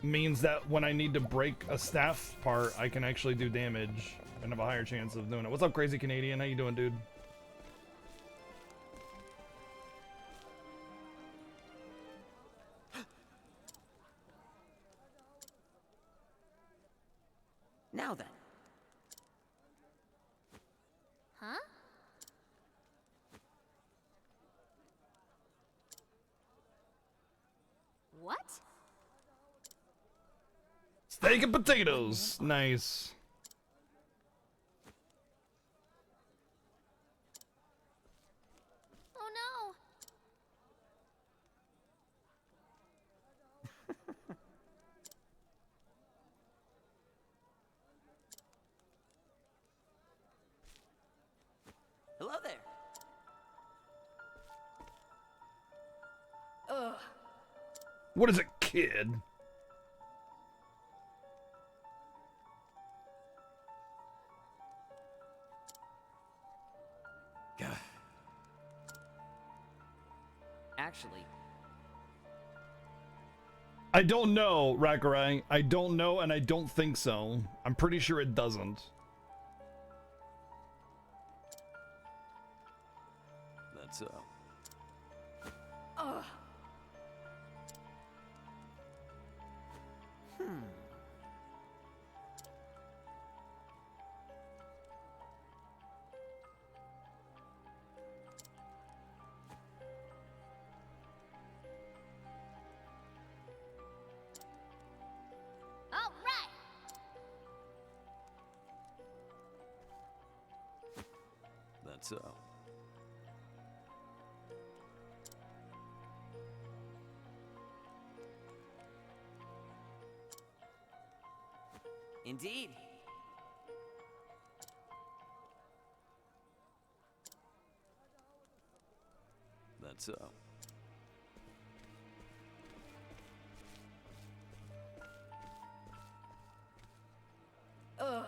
means that when I need to break a staff part, I can actually do damage and have a higher chance of doing it. What's up, Crazy Canadian? How you doing, dude? Now then. Huh? What? Steak and potatoes. Nice. Oh no! Hello there. Ugh. What is it, kid? Actually, I don't know, Rakarai. I don't know, and I don't think so. I'm pretty sure it doesn't. that's so. All right. That's so. Indeed. That's so. Ugh.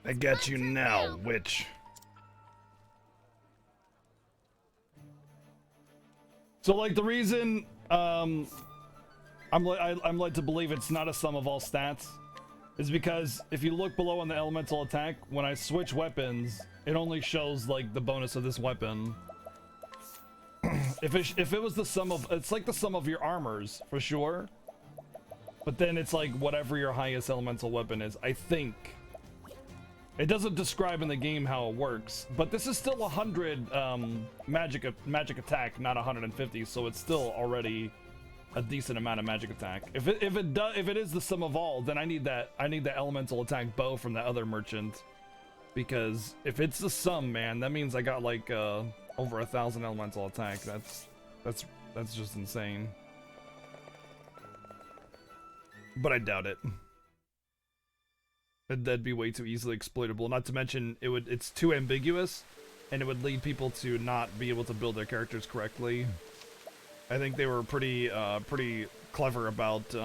I got you now, witch. So, like, the reason I'm led to believe it's not a sum of all stats is because if you look below on the elemental attack, when I switch weapons, it only shows like the bonus of this weapon. If it was the sum of, it's like the sum of your armors for sure, but then it's like whatever your highest elemental weapon is. I think it doesn't describe in the game how it works, but this is still 100 magic attack, not 150, so it's still already a decent amount of magic attack. If it is the sum of all, then I need that elemental attack bow from that other merchant, because if it's the sum, man, that means I got like over 1,000 elemental attack. That's just insane. But I doubt it. That'd be way too easily exploitable. Not to mention it's too ambiguous, and it would lead people to not be able to build their characters correctly. I think they were pretty clever about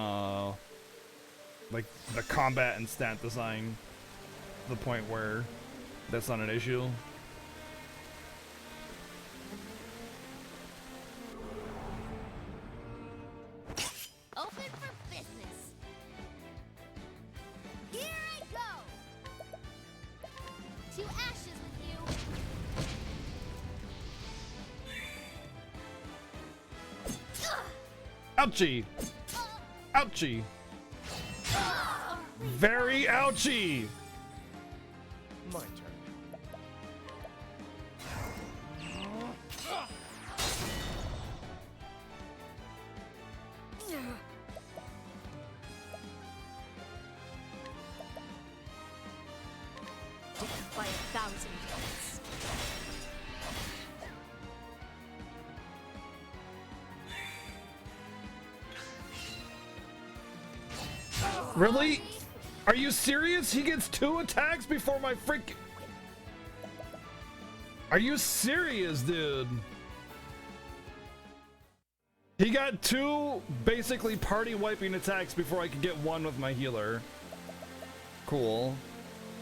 like the combat and stat design to the point where that's not an issue. Open for business. Here I go. To ashes with you. Ouchie! Ouchie! Very ouchie! My turn. Death by 1,000 cuts. Really? Are you serious? He gets 2 attacks before my freaking... Are you serious, dude? He got 2 basically party wiping attacks before I could get 1 with my healer. Cool.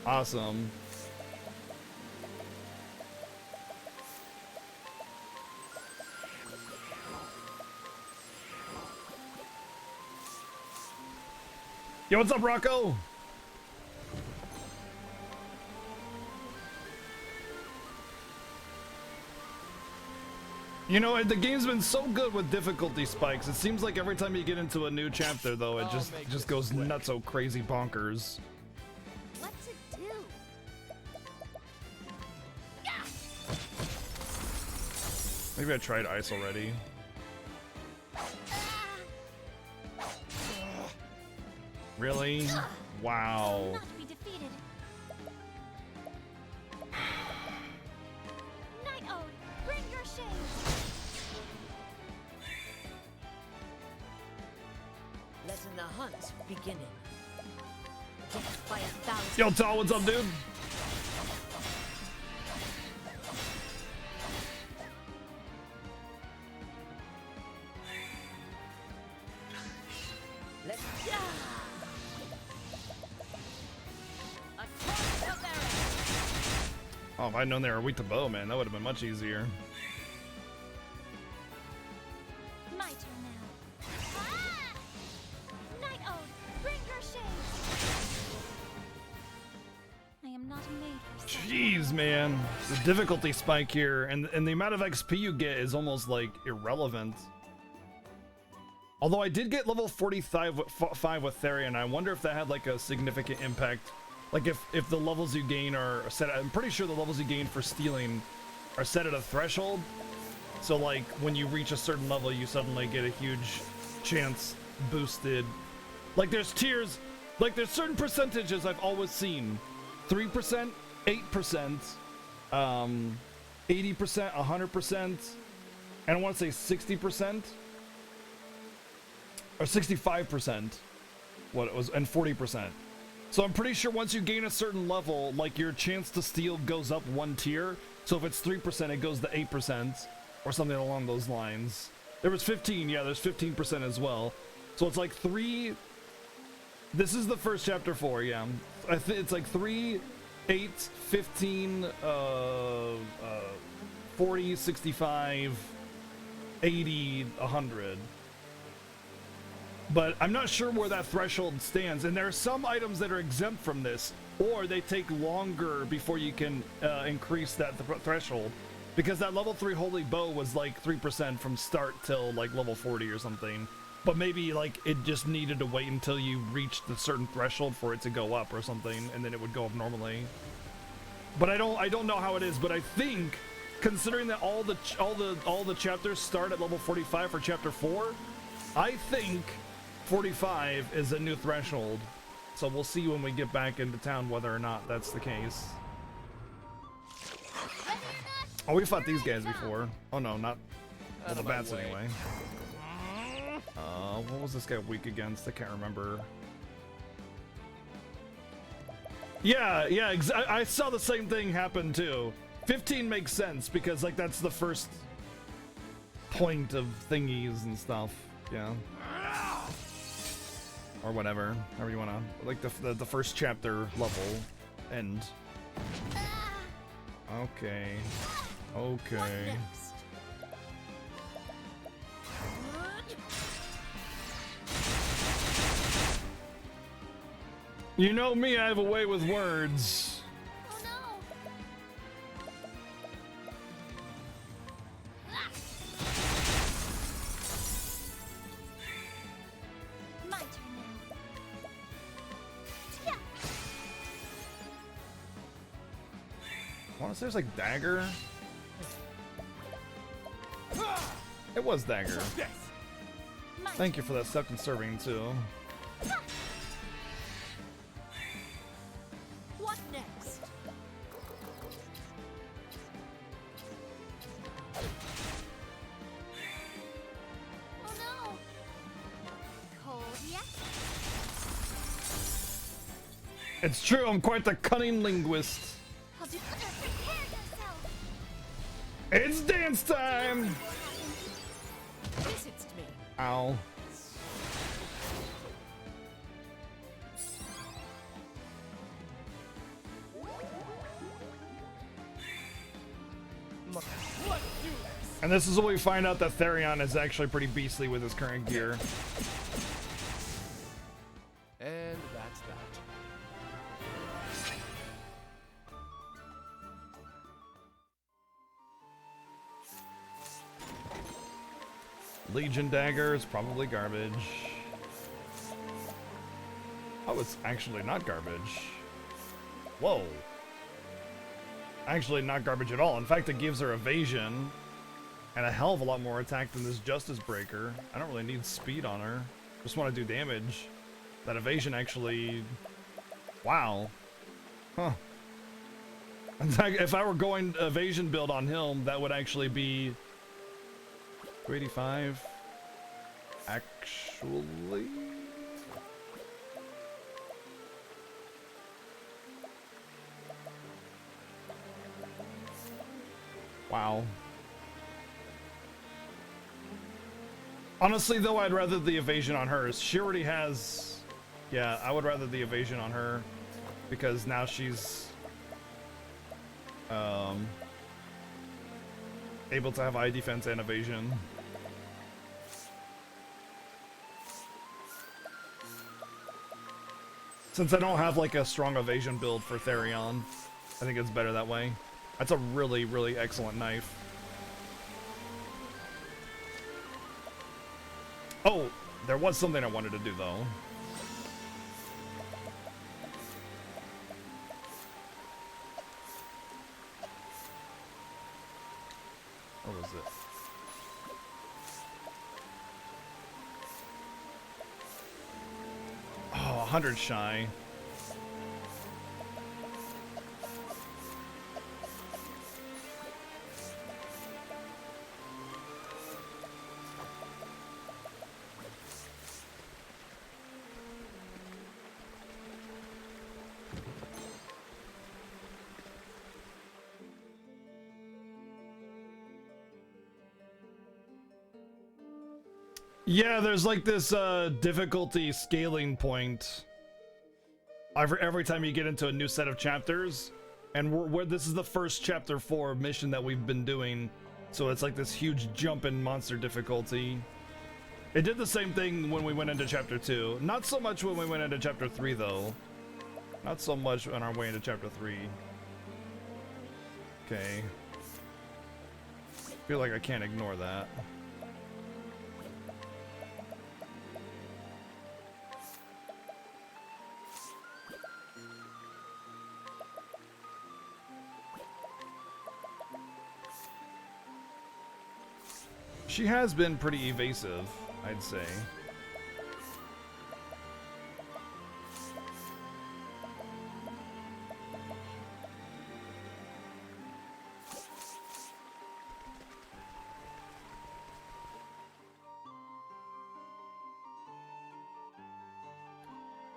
Awesome. Yo, what's up, Rocco? You know, the game's been so good with difficulty spikes. It seems like every time you get into a new chapter, though, it just goes nuts, so crazy bonkers. What to do? Maybe I tried ice already. Really? Wow. Not be defeated. Night Ode, bring your shade. Letting the hunt beginning. Death by 1,000. Yo, Tal, what's up, dude? if I'd known they were weak to bow, man, that would have been much easier. My turn now. Ah! Night Ode, bring your shades. I am not made for such. Jeez, man. The difficulty spike here, and the amount of XP you get is almost, like, irrelevant. Although I did get level 45 with Therion, I wonder if that had, like, a significant impact. Like, if the levels you gain are set... I'm pretty sure the levels you gain for stealing are set at a threshold. So, like, when you reach a certain level, you suddenly get a huge chance boosted. Like, there's tiers... Like, there's certain percentages I've always seen. 3%, 8%, 80%, 100%, and I want to say 60%, or 65%, what it was, and 40%. So I'm pretty sure once you gain a certain level, like, your chance to steal goes up one tier. So if it's 3%, it goes to 8%, or something along those lines. There was 15, yeah, there's 15% as well. So it's like 3... This is the first chapter 4, yeah. It's like 3, 8, 15, 40, 65, 80, 100. But I'm not sure where that threshold stands. And there are some items that are exempt from this, or they take longer before you can increase that threshold. Because that level 3 Holy Bow was like 3% from start till like level 40 or something. But maybe, like, it just needed to wait until you reached a certain threshold for it to go up or something, and then it would go up normally. But I don't know how it is, but I think, considering that all the chapters start at level 45 for chapter 4, I think 45 is a new threshold. So we'll see when we get back into town whether or not that's the case. Oh, we fought these guys before. Oh no, not well, the bats anyway. What was this guy weak against? I can't remember. Yeah, I saw the same thing happen too. 15 makes sense because, like, that's the first point of thingies and stuff. Yeah. Or whatever, however you wanna, like the first chapter level end. Okay. Okay. You know me, I have a way with words. Oh no! My turn now. Yeah. I want to say there's like dagger. It was dagger. Thank you for that self-conserving too. What next? Oh no! Cold yet? It's true, I'm quite the cunning linguist. I'll do prepare yourself! It's dance time! Visits me. Ow. And this is where we find out that Therion is actually pretty beastly with his current gear. And that's that. Legion dagger is probably garbage. Oh, it's actually not garbage. Whoa. Actually not garbage at all. In fact, it gives her evasion and a hell of a lot more attack than this Justice Breaker. I don't really need speed on her. Just want to do damage. That evasion actually... Wow. Huh. In fact, if I were going evasion build on him, that would actually be... 285. Actually... Wow. Honestly, though, I'd rather the evasion on hers. She already has... Yeah, I would rather the evasion on her. Because now she's... Able to have eye defense and evasion. Since I don't have like a strong evasion build for Therion, I think it's better that way. That's a really, really excellent knife. Oh, there was something I wanted to do though. What was it? Oh, 100 shy. Yeah, there's like this difficulty scaling point every time you get into a new set of chapters, and this is the first chapter 4 mission that we've been doing, so it's like this huge jump in monster difficulty. It did the same thing when we went into chapter 2. Not so much when we went into chapter 3 though. Not so much on our way into chapter 3. Okay. Feel like I can't ignore that. She has been pretty evasive, I'd say.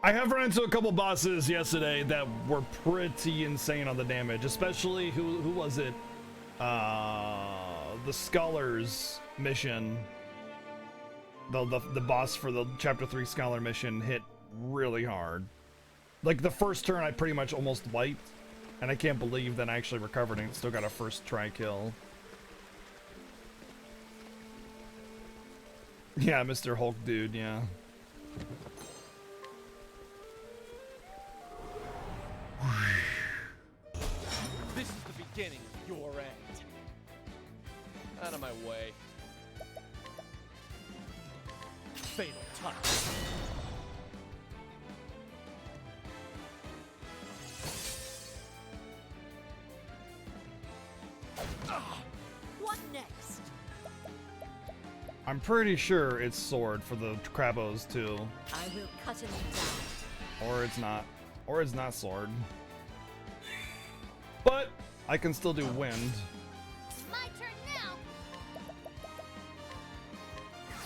I have run into a couple bosses yesterday that were pretty insane on the damage, especially who was it? The Scholars mission. The boss for the chapter 3 Scholar mission hit really hard. Like the first turn I pretty much almost wiped, and I can't believe that I actually recovered and still got a first try kill. Yeah, Mr. Hulk dude, yeah. This is the beginning of your end. Out of my way. Fatal touch. What next? I'm pretty sure it's sword for the Krabos too. I will cut him down. Or it's not. Or it's not sword. But I can still do wind. It's my turn now.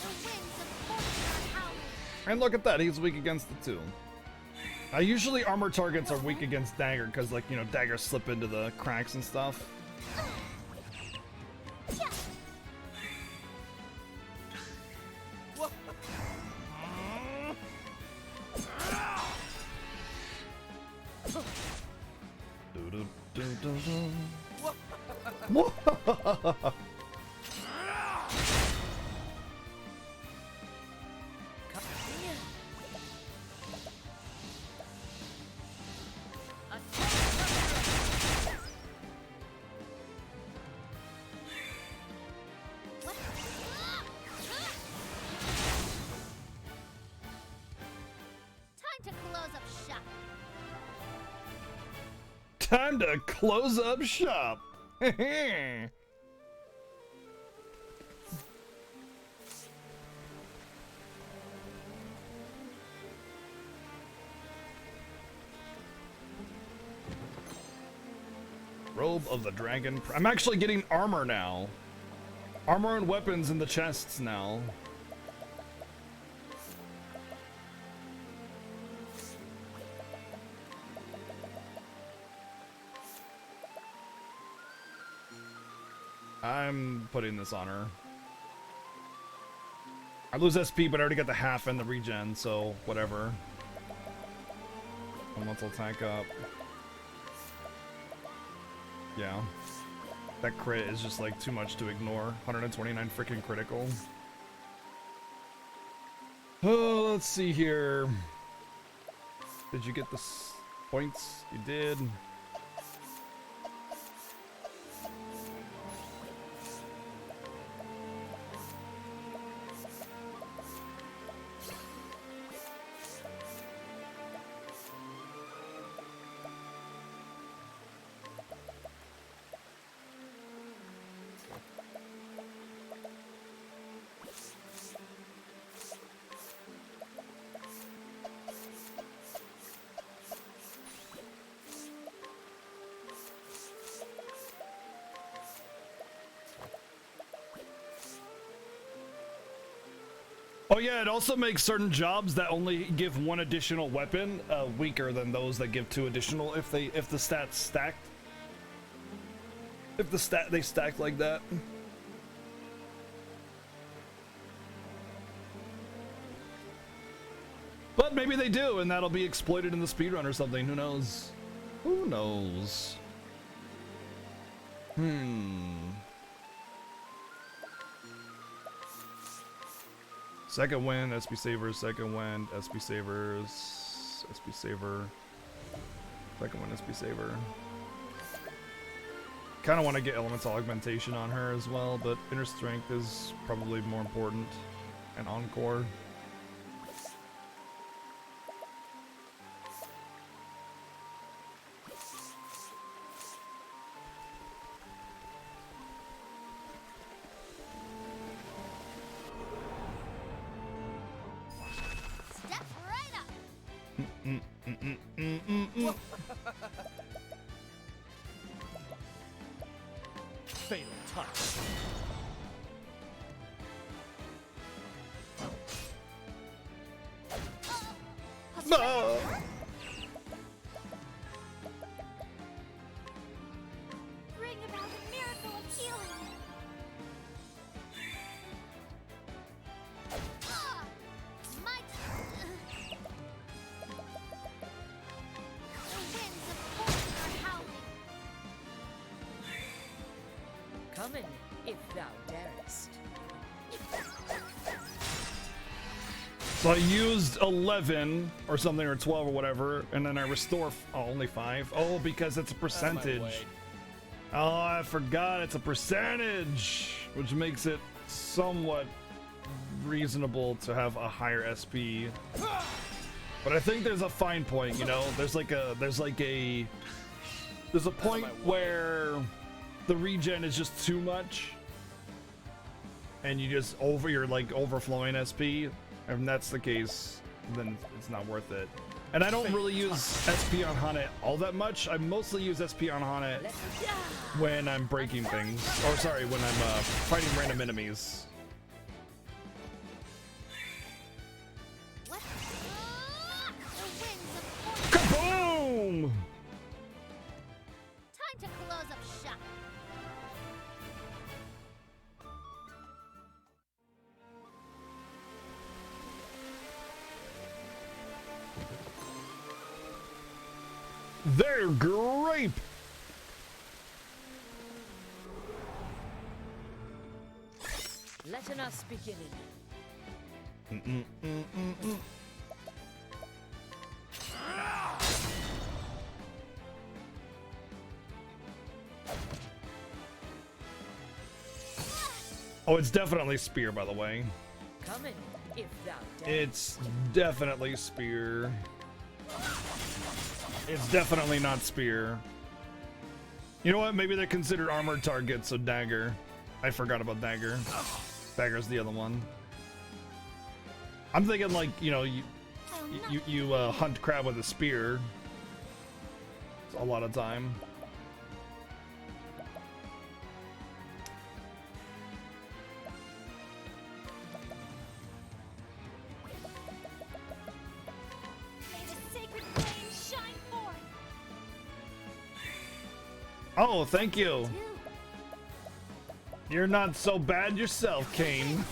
The winds of fortune are howling. And look at that, he's weak against the two. Usually armor targets are weak against dagger because, like, you know, daggers slip into the cracks and stuff. Time to close up shop. Robe of the Dragon. I'm actually getting armor now. Armor and weapons in the chests now. I'm putting this on her. I lose SP, but I already got the half and the regen, so whatever. Elemental attack up. Yeah. That crit is just like too much to ignore. 129 freaking critical. Oh, let's see here. Did you get the points? You did. Oh yeah, it also makes certain jobs that only give one additional weapon weaker than those that give 2 additional if the stats stacked. If they stack like that. But maybe they do, and that'll be exploited in the speedrun or something. Who knows? Who knows? Second win, SP Savers, second win, SP Savers, SP Saver. Second one, SP Saver. Kind of want to get Elemental Augmentation on her as well, but Inner Strength is probably more important. And Encore. Step right up. Fatal touch. No! Bring about a miracle of healing. My the winds of fortune are howling. Come in, if thou darest. So I used 11 or something, or 12 or whatever, and then I restore only 5. Oh, because it's a percentage. Oh, I forgot it's a percentage, which makes it somewhat reasonable to have a higher SP. But I think there's a fine point, you know. There's a point where the regen is just too much, and you're like overflowing SP. If that's the case, then it's not worth it. And I don't really use SP on Hana all that much. I mostly use SP on Hana when I'm breaking things. Or sorry, when I'm fighting random enemies. What? The winds of fortune. Kaboom! Time to close up shop. They're great! Let us begin. Oh, it's definitely spear, by the way. Come in, if thou darest. It's definitely spear. It's definitely not spear. You know what? Maybe they're considered armored targets, so dagger. I forgot about dagger. Dagger's the other one. I'm thinking like, you know, you hunt crab with a spear. It's a lot of time. May the sacred flame shine forth. Oh, thank you. Two. You're not so bad yourself, Kane.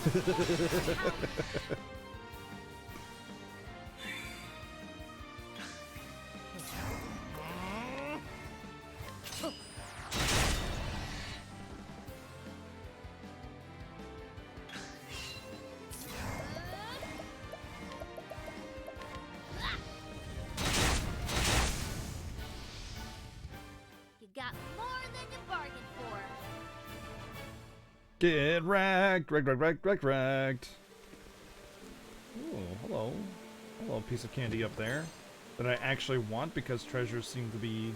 Get wrecked, wrecked. Ooh, hello. Hello, piece of candy up there that I actually want because treasures seem to be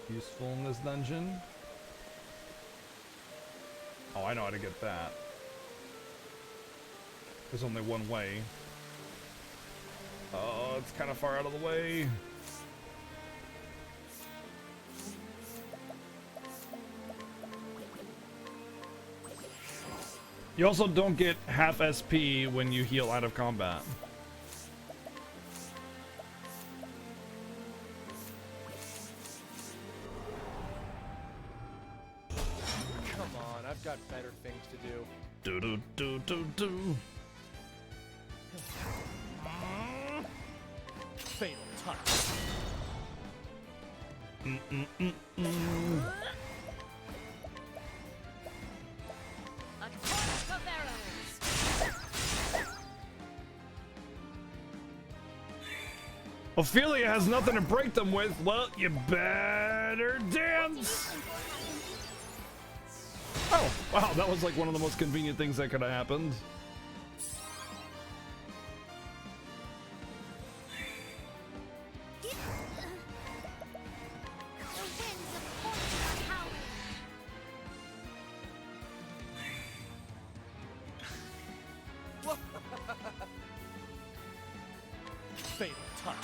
useful in this dungeon. Oh, I know how to get that. There's only one way. Oh, it's kind of far out of the way. You also don't get half SP when you heal out of combat. Come on, I've got better things to do. Do. Fatal touch. Ophelia has nothing to break them with. Well, you better dance. Oh, wow, that was like one of the most convenient things that could have happened. Fatal touch.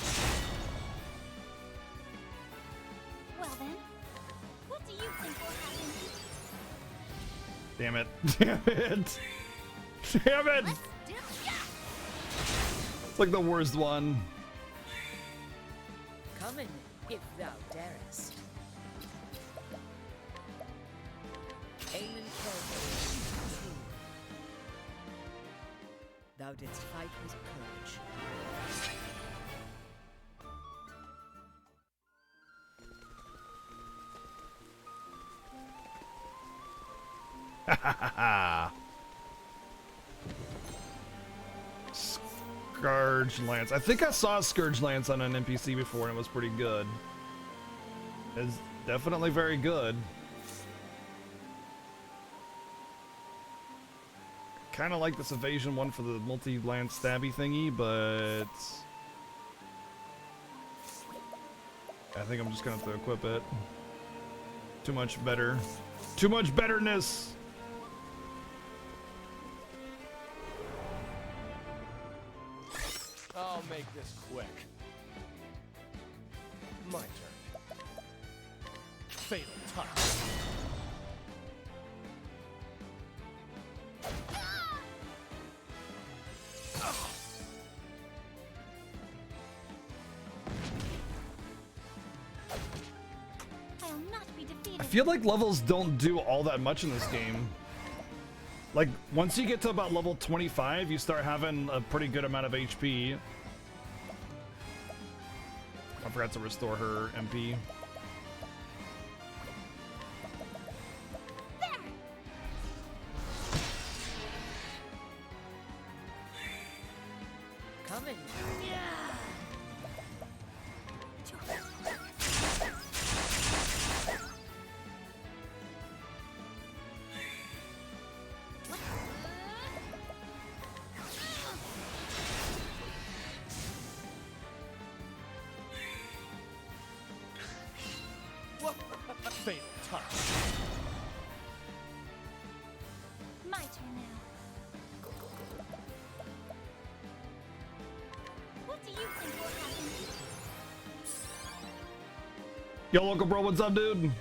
Well then, what do you think will happen? Damn it. Damn it. Damn it. Let's do ya! It's like the worst one. Come in, if thou darest. Aim and kill. Thou didst fight with courage. Scourge Lance. I think I saw Scourge Lance on an NPC before and it was pretty good. It's definitely very good. Kind of like this evasion one for the multi-lance stabby thingy, but I think I'm just gonna have to equip it. Too much better. Too much betterness. I'll make this quick. My turn. Fatal touch. I'll not be defeated. I feel like levels don't do all that much in this game. Like, once you get to about level 25, you start having a pretty good amount of HP. I forgot to restore her MP. Come in. Fatal touch. My turn now. What do you think will happen? Yo, local bro, what's up, dude?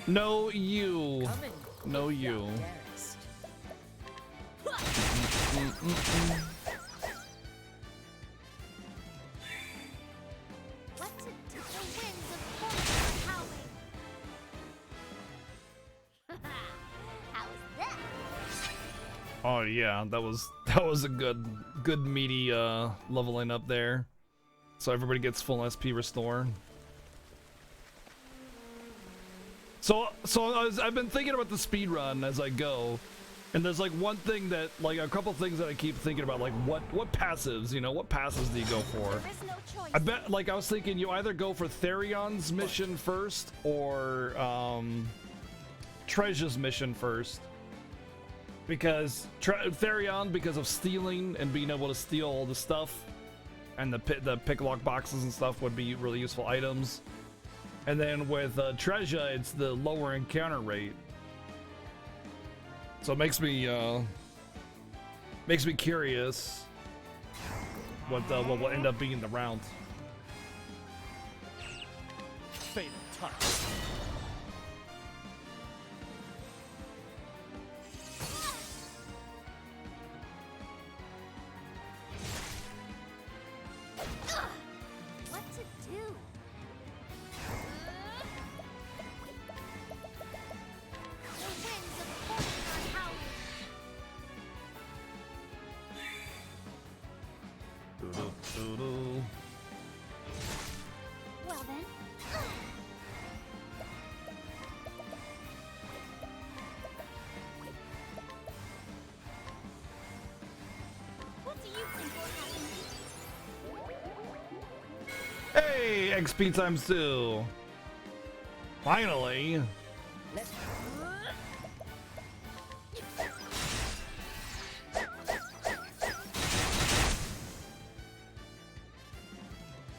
No, you. Come in. No, if thou you. darest. What to do? The winds of fortune are howling. How is that? Oh yeah, that was a good meaty leveling up there. So everybody gets full SP restore. So I've been thinking about the speed run as I go, and there's like one thing that, like a couple things that I keep thinking about, like what passives, you know, what passives do you go for? There is no choice. I bet, like I was thinking, you either go for Therion's mission first or Treasure's mission first. because Therion, because of stealing and being able to steal all the stuff, and the pick lock boxes and stuff would be really useful items. And then with Treasure, it's the lower encounter rate. So it makes me curious what will end up being the round. Fatal touch. What to do? The winds of fortune are howling. Well then. What do you think will happen? Hey, XP times 2. Finally.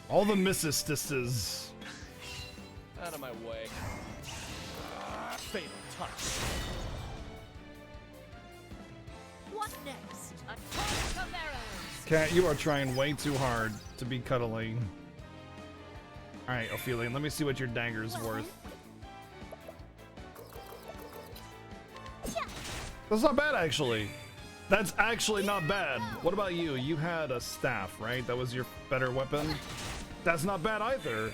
All the misses. Out of my way. Fatal touch. What next? A torrent of arrows. Cat, you are trying way too hard to be cuddling. Alright, Ophelia, let me see what your dagger's worth. That's not bad, actually. That's actually not bad. What about you? You had a staff, right? That was your better weapon? That's not bad either.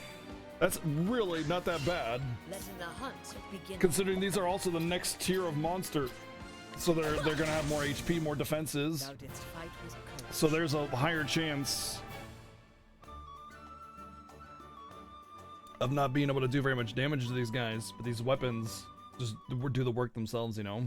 That's really not that bad. Letting the hunt begin. Considering these are also the next tier of monster. So they're gonna have more HP, more defenses. Thou didst fight with courage. So there's a higher chance of not being able to do very much damage to these guys, but these weapons just do the work themselves, you know?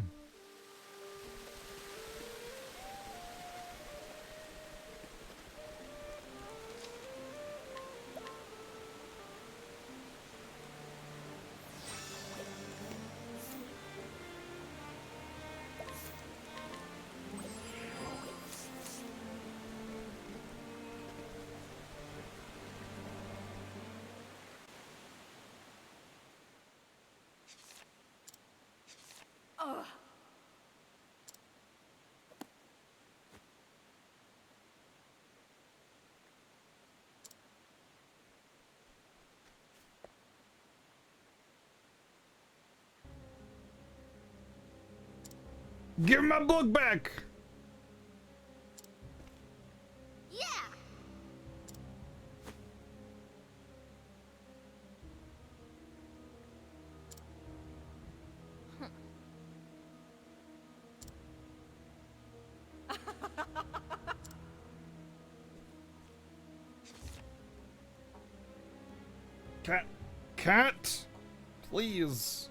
Give my book back! Yeah. Cat, please.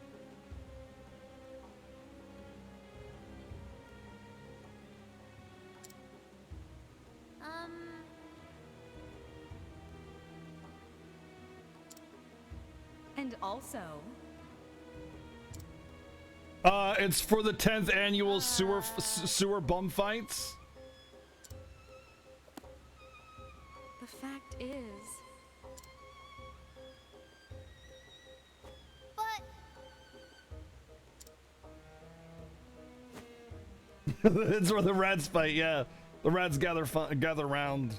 And also, It's for the 10th annual sewer bum fights. the fact is, But It's where the rats fight. Yeah, the rats gather round.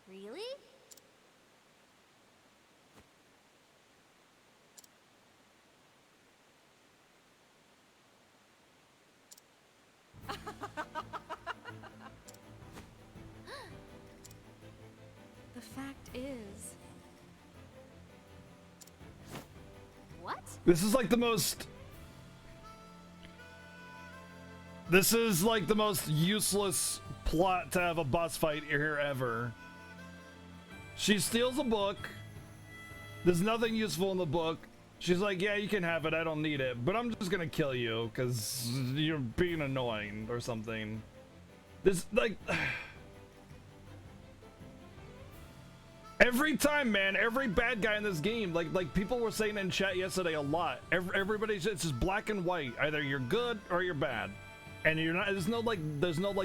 really? the fact is, What? This is like the most. This is like the most useless plot to have a boss fight here ever. She steals a book. There's nothing useful in the book. She's like, yeah, you can have it. I don't need it. But I'm just gonna kill you because you're being annoying or something. This, like, Every time, man, every bad guy in this game, like people were saying in chat yesterday a lot. Everybody's it's just black and white. Either you're good or you're bad, and you're not. There's no like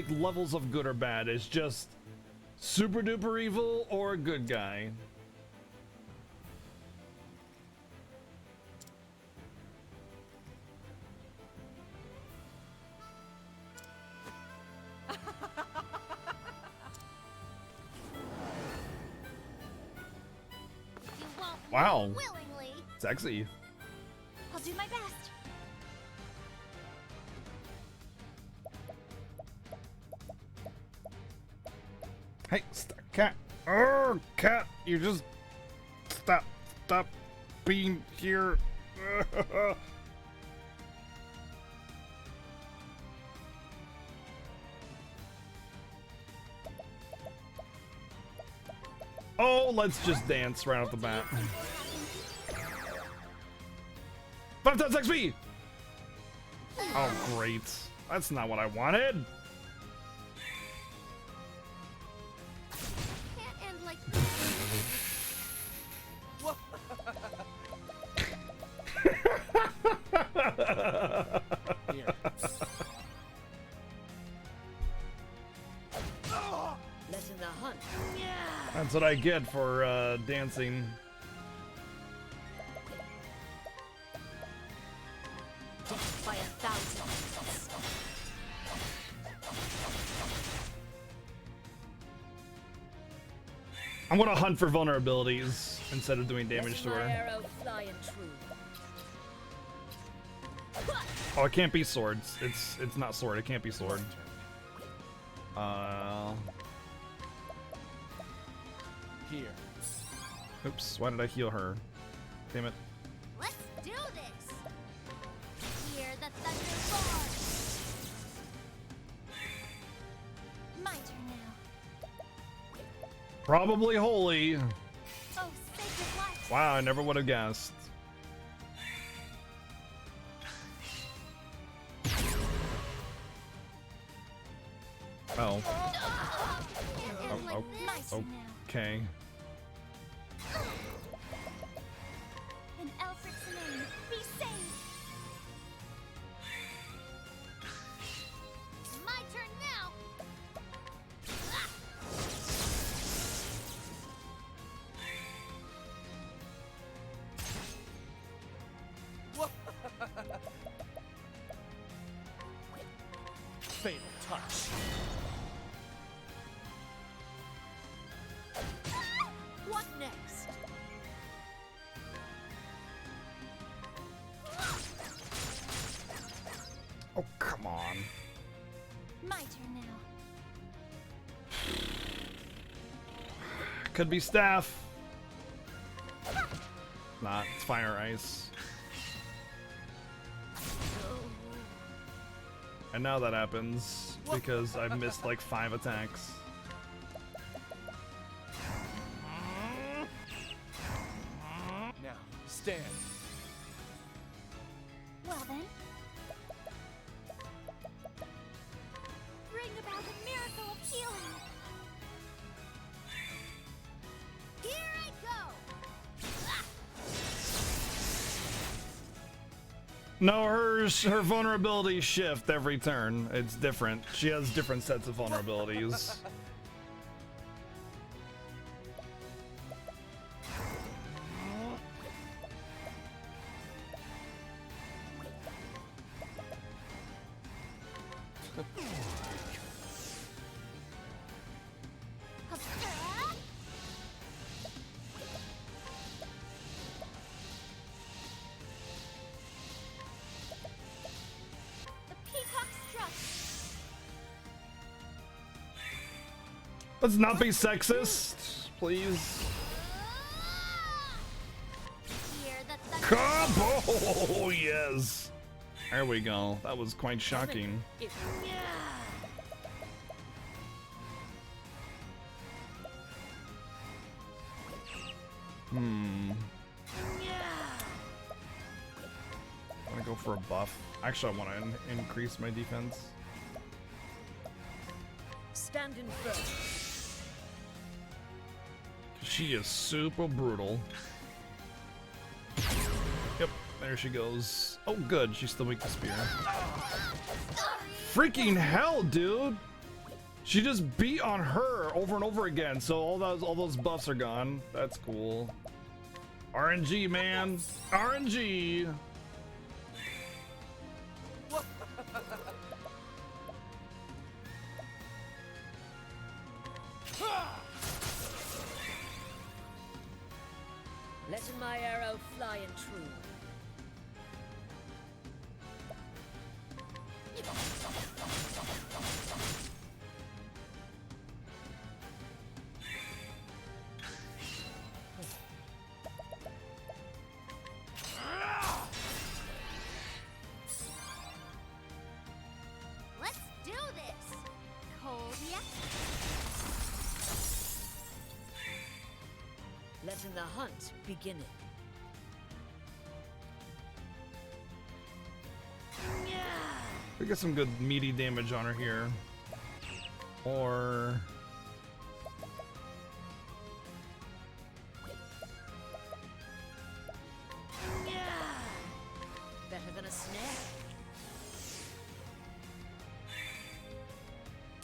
levels of good or bad. It's just super duper evil or a good guy. You won't Wow. leave willingly. Sexy. I'll do my best. Hey, cat. Oh, cat, you just stop being here. Oh, let's just dance right off the bat. 5 times XP! Oh, great. That's not what I wanted. Can't end like this. Here. Lessen the hunt. That's what I get for dancing. Death by 1,000. I'm gonna hunt for vulnerabilities instead of doing damage to Let my her. arrow flying true. Oh, it can't be swords. It's not sword. It can't be sword. Here. Oops. Why did I heal her? Damn it. Let's do this. Hear the thunder roar. My turn now. Probably holy. Oh, sacred light. Wow, I never would have guessed. Oh, Can't end like this. My turn now. okay. In Elfric's name, be saved. My turn now. Ah! Fatal touch. What next? Oh, come on. My turn now. Could be staff. Not. It's fire ice. And now that happens because I missed like 5 attacks. Now, stand. Well then. Bring about the miracle of healing. Here I go. Ah! No, her vulnerabilities shift every turn. It's different. She has different sets of vulnerabilities. Ah! The peacock struck. Let's not be sexist, please. Hear the thunder. Combo! Oh, yes. There we go. That was quite shocking. If I'm gonna go for a buff. Actually, I want to increase my defense. stand in firm. She is super brutal. Yep, there she goes. Oh, good. She's still weak to spear. Freaking hell, dude! She just beat on her over and over again, so all those buffs are gone. That's cool. RNG, man. RNG. Letting my arrow fly and true. Let's do this! Cold, yeah? Letting the hunt begin. We get some good meaty damage on her here. Or... Better than a snare.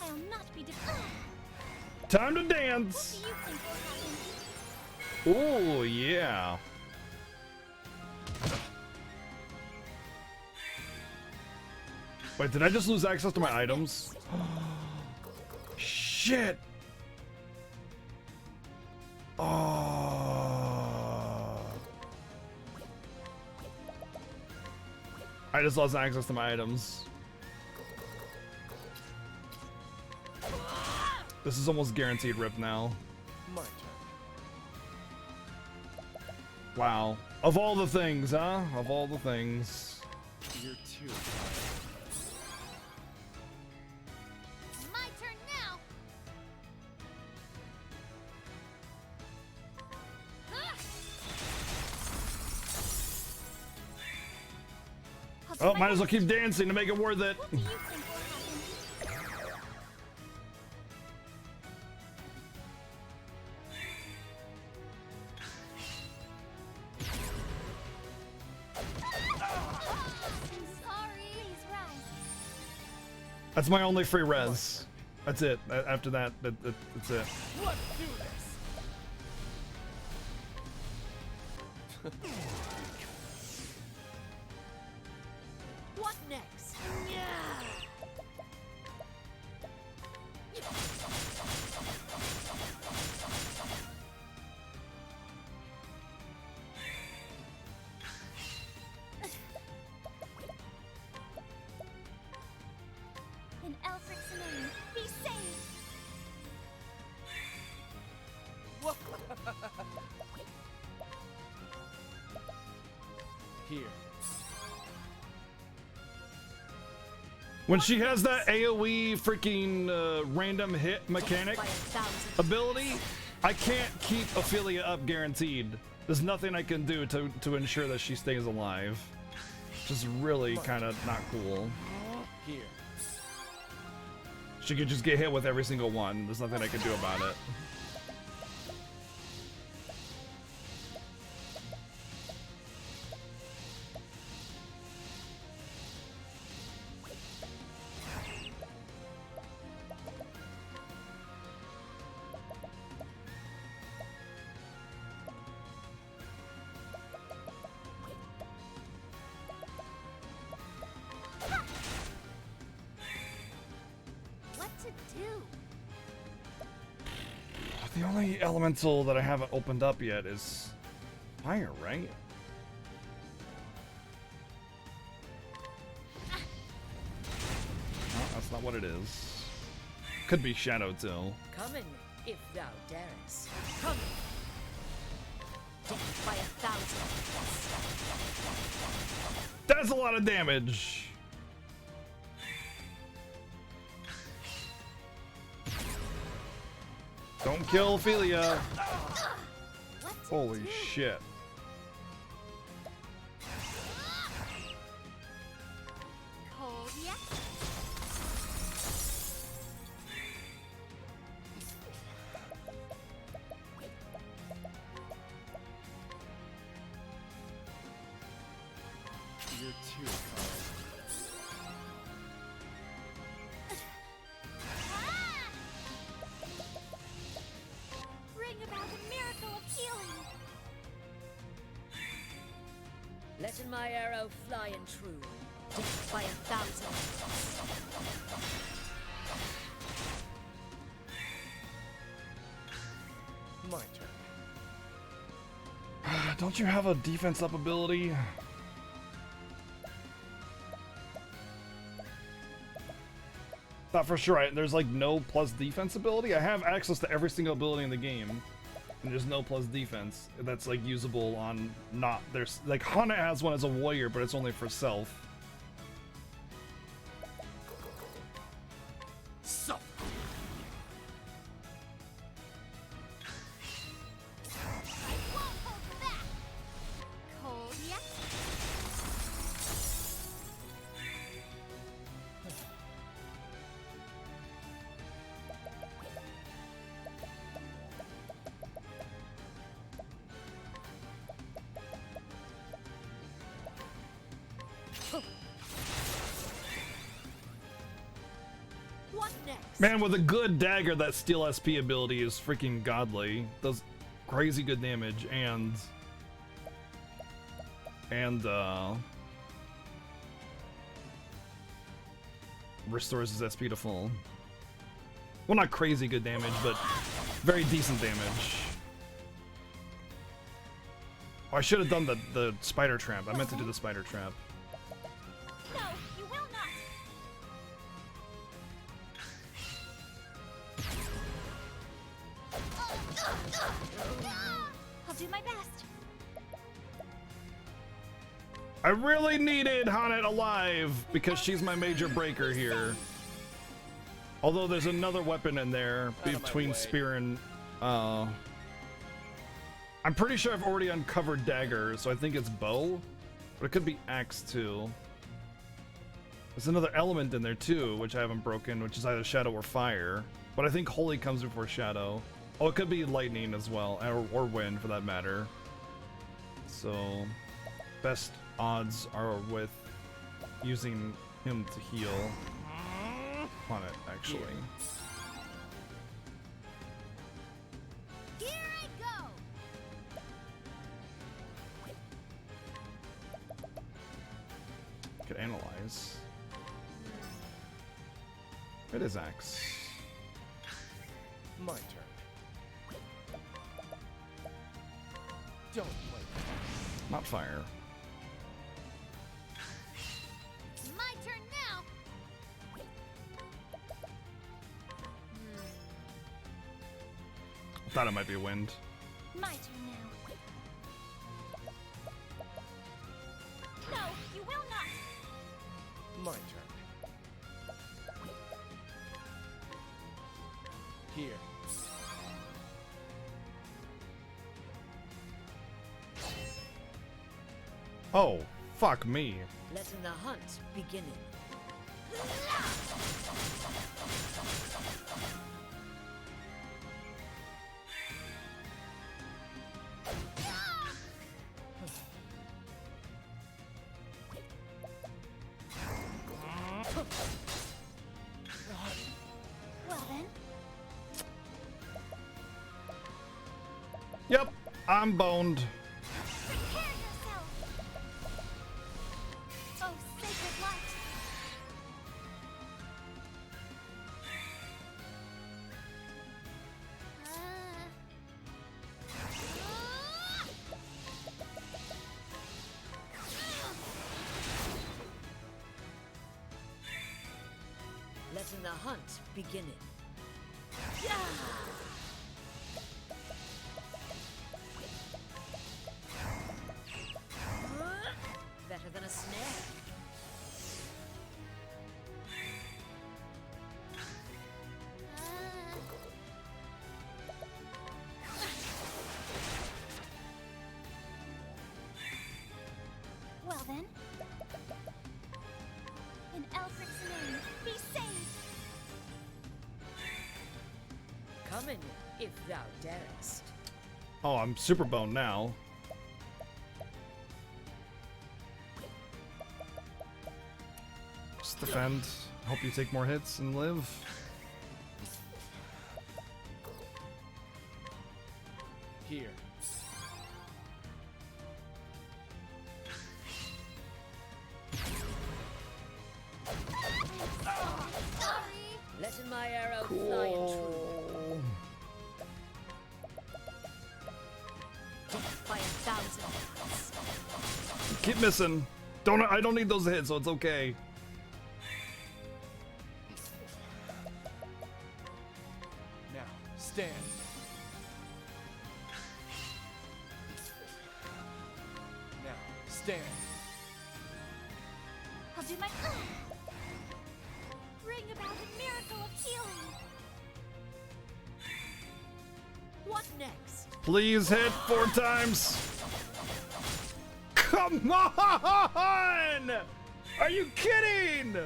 I'll not be defeated. time to What do dance! you think will happen? Oh, yeah. Wait, did I just lose access to my items? Shit! Oh. I just lost access to my items. This is almost guaranteed rip now. My turn. Wow. Of all the things, huh? Of all the things. You're too. My turn now! Oh, might as well keep dancing to make it worth it. What do you think will happen? I'm sorry. Please rise. That's my only free res. That's it. After that, that's it. Let's do this. What next? In Elfric's name, be saved! Here. When she has that AoE freaking random hit mechanic By 1,000. ability, I can't keep Ophelia up guaranteed. There's nothing I can do to ensure that she stays alive. Just really kind of not cool. Here. She could just get hit with every single one. There's nothing I can do about it. What to do? The only elemental that I haven't opened up yet is fire, right? No, that's not what it is. Could be shadow too. Coming, if thou darest. Coming. Death by 1,000. That's a lot of damage. Don't kill Ophelia. What to Holy do? shit. Cold, yeah? something about a miracle of healing. Letting my arrow fly and true, death by 1,000. My turn. Don't you have a defense up ability? Not for sure. There's like no plus defense ability. I have access to every single ability in the game, and there's no plus defense that's like usable on not. There's like Hana has one as a warrior, but it's only for self. So. I won't hold back. Cold yet? What next? Man, with a good dagger, that Steel SP ability is freaking godly. Does crazy good damage and restores his SP to full. Well, not crazy good damage, but very decent damage. Oh, I should have done the spider trap. I meant to do the spider trap. No, you will not. I'll do my best. I really needed Hanet alive because she's my major breaker here. Although there's another weapon in there Out of my between way. spear and I'm pretty sure I've already uncovered dagger, so I think it's bow, but it could be axe too. There's another element in there too, which I haven't broken, which is either shadow or fire. But I think holy comes before shadow. Oh, it could be lightning as well, or wind for that matter. So, best odds are with using him to heal on it, actually. Here I go. Could analyze. It is axe. My turn. Don't play. Not fire. My turn now. Thought it might be wind. My turn now. No, you will not. My turn. Here. Oh, fuck me. Letting the hunt begin. Well then, Yep, I'm boned. prepare yourself. Oh, sacred light. Letting the hunt begin. Better than a snare. Well then, in Elfric's name, be saved. Come in, if thou darest. Oh, I'm super boned now. Just defend. Hope you take more hits and live. Here. Letting my arrow fly and true. Death by 1,000. Keep missing. I don't need those hits, so it's okay. Now, stand. Now, stand. I'll do my bring about a miracle of healing. What next? Please hit 4 times. Come on! Are you kidding?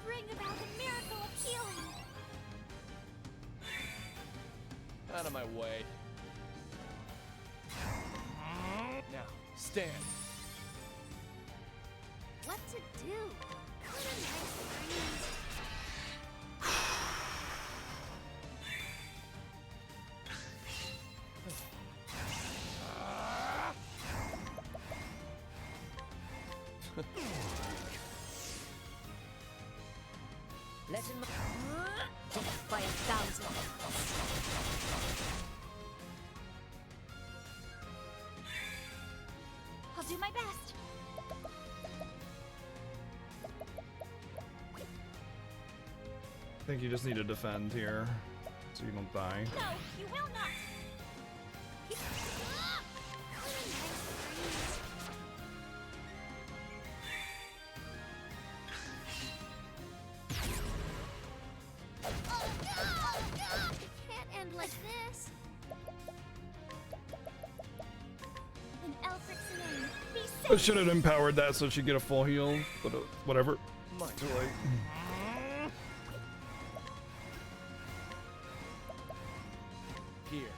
Bring about a miracle of healing. Out of my way. Now, stand. What to do? What a nice breeze. Letting my death by 1,000. I'll do my best. I think you just need to defend here, so you don't die. No, you will not. What a nice breeze. Oh no! It can't end like this. In Elfric's name, be I safe. should have empowered that so she'd get a full heal, but whatever. Too late. Here.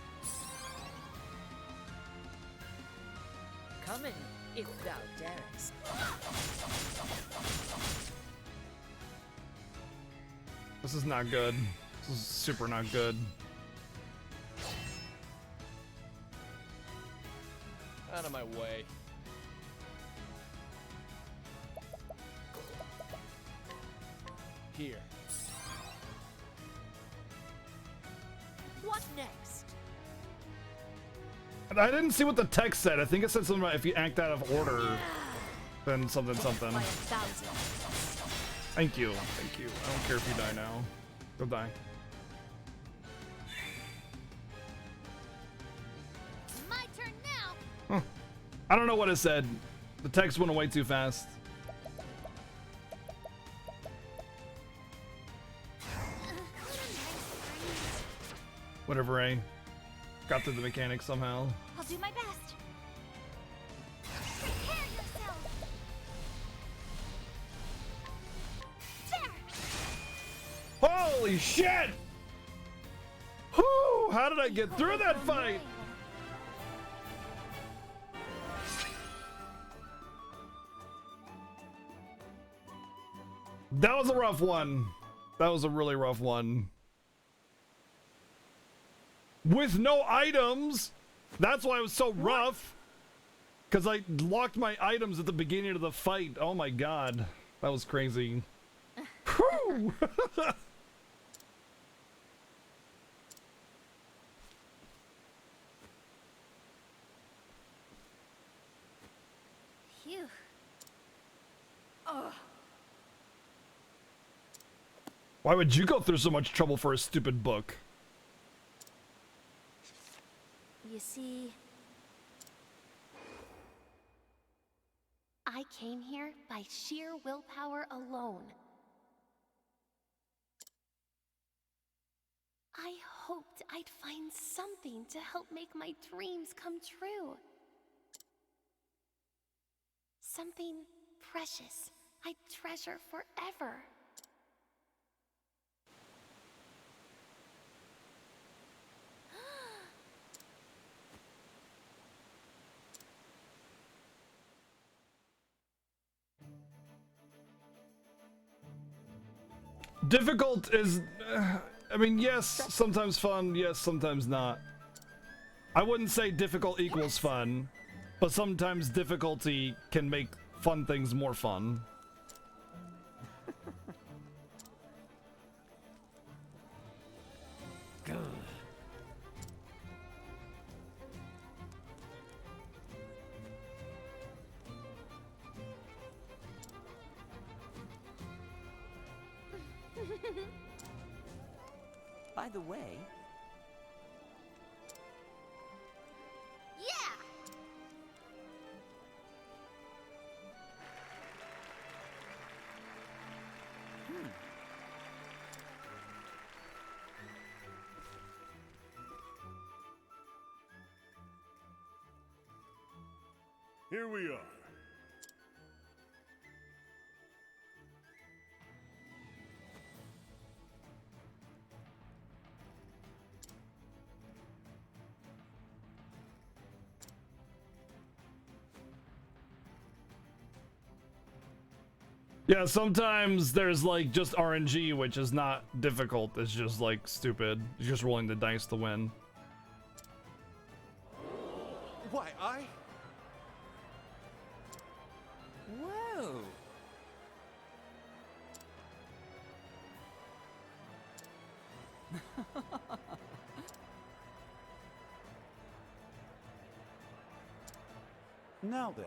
Come in, if thou darest. This is not good. This is super not good. Out of my way. Here. What next? I didn't see what the text said. I think it said something about if you act out of order, then something something. By 1,000. Thank you. Thank you. I don't care if you die now. Go die. My turn now. I don't know what it said. The text went away too fast. Whatever, eh? Got through the mechanics somehow. I'll do my best. Prepare yourself. There. Holy shit! Whoo! How did I get through that fight? That was a rough one. That was a really rough one. With no items. That's why it was so rough. Because I locked my items at the beginning of the fight. Oh my god. That was crazy. Whew. Phew. Why would you go through so much trouble for a stupid book? You see, I came here by sheer willpower alone. I hoped I'd find something to help make my dreams come true. Something precious I'd treasure forever. Difficult is, I mean, yes, sometimes fun, yes, sometimes not. I wouldn't say difficult equals fun, but sometimes difficulty can make fun things more fun. By the way, Yeah! Here we are. Yeah, sometimes there's like just RNG, which is not difficult. It's just like stupid. You're just rolling the dice to win. Why, I? whoa! Now then.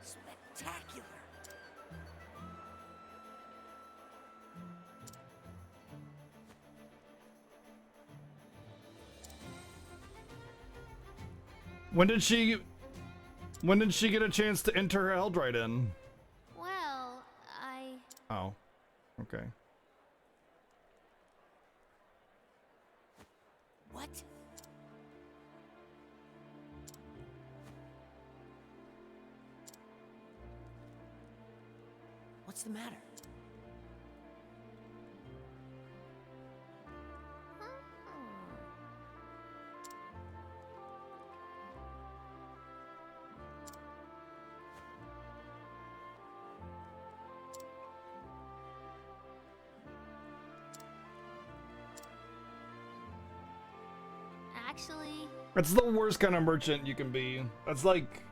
Spectacular! When did she get a chance to enter her Eldrite in? Well, Oh, okay. What? What's the matter? actually, That's the worst kind of merchant you can be. That's like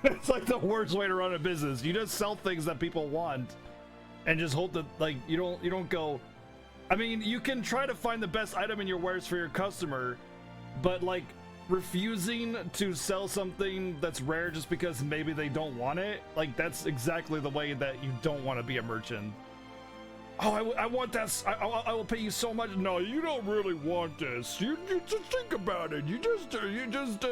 it's like the worst way to run a business. You just sell things that people want and just hope that like you don't go. I mean, you can try to find the best item in your wares for your customer, but like refusing to sell something that's rare just because maybe they don't want it, like that's exactly the way that you don't want to be a merchant. Oh, I want that. I will pay you so much. No, you don't really want this. You just think about it. You just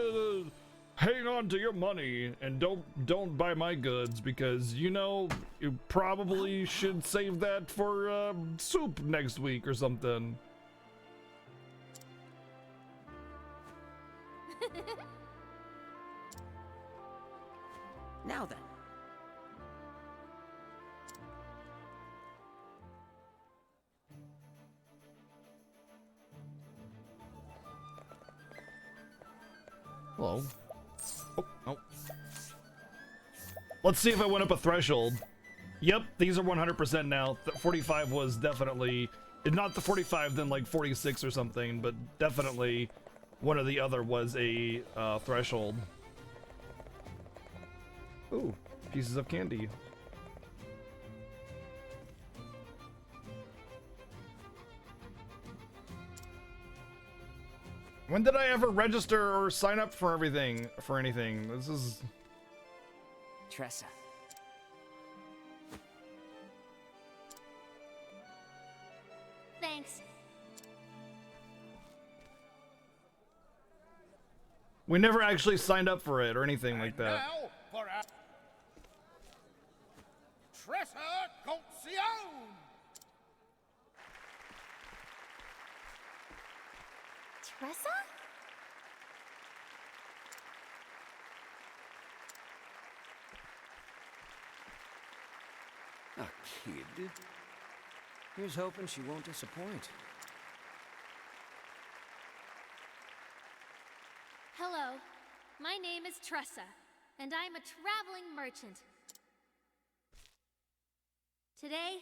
hang on to your money and don't buy my goods because you know you probably should save that for soup next week or something. Now then. Hello. Oh, no. Let's see if I went up a threshold. Yep, these are 100% now. 45 was definitely, if not the 45, then like 46 or something, but definitely one or the other was a threshold. Ooh, pieces of candy. When did I ever register or sign up for everything, for anything? This is... Tressa. thanks. We never actually signed up for it or anything like that. Now for a Tressa Concion! Tressa? A kid? Here's hoping she won't disappoint. Tressa, and I'm a traveling merchant. Today,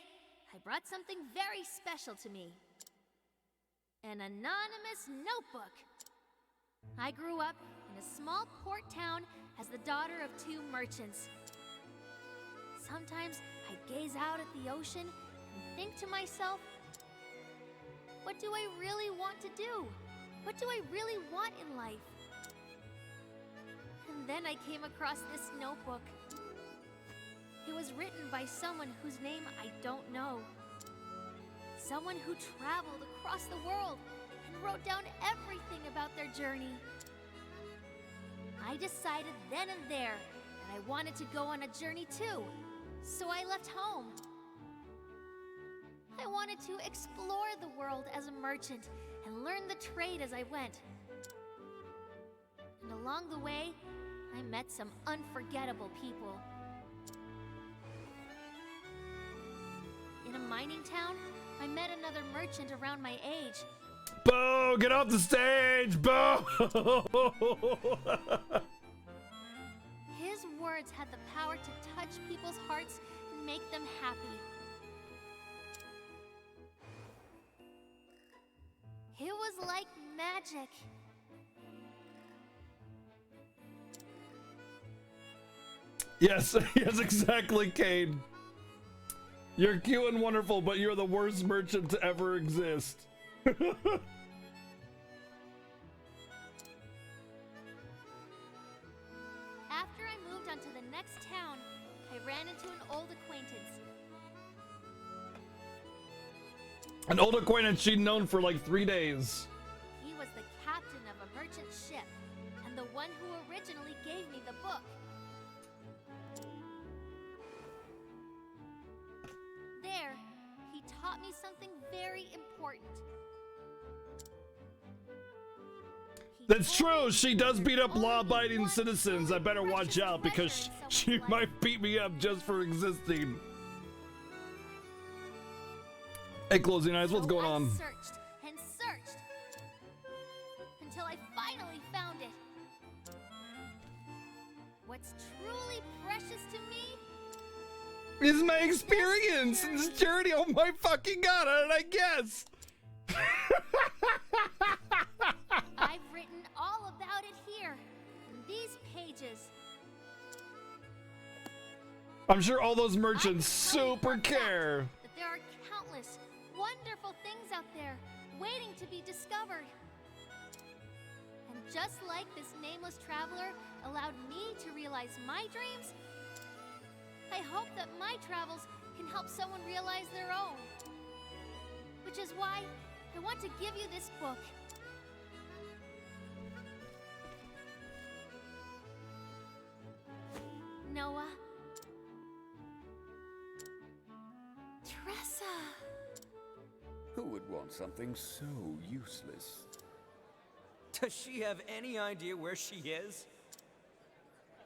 I brought something very special to me. An anonymous notebook. I grew up in a small port town as the daughter of 2 merchants. Sometimes I'd gaze out at the ocean and think to myself, what do I really want to do? What do I really want in life? And then I came across this notebook. It was written by someone whose name I don't know. Someone who traveled across the world and wrote down everything about their journey. I decided then and there that I wanted to go on a journey too, so I left home. I wanted to explore the world as a merchant and learn the trade as I went. And along the way, I met some unforgettable people. In a mining town, I met another merchant around my age. Boo! Get off the stage! Boo! His words had the power to touch people's hearts and make them happy. It was like magic. Yes, yes, exactly, Cade. You're cute and wonderful, but you're the worst merchant to ever exist. After I moved on to the next town, I ran into an old acquaintance. An old acquaintance she'd known for like 3 days. He was the captain of a merchant ship, and the one who originally gave me the book. There, he taught me something very important. That's true. She does beat up law-abiding citizens. I better watch out because she might beat me up just for existing. Hey, Closing Eyes, what's going on? I searched and searched until I finally found it. What's truly precious to me Is my experience in this journey. Oh my fucking god, how did I guess? I've written all about it here in these pages. I'm sure all those merchants super care. That there are countless wonderful things out there waiting to be discovered. And just like this nameless traveler allowed me to realize my dreams, I hope that my travels can help someone realize their own. Which is why I want to give you this book. Noah. Tressa. Who would want something so useless? Does she have any idea where she is?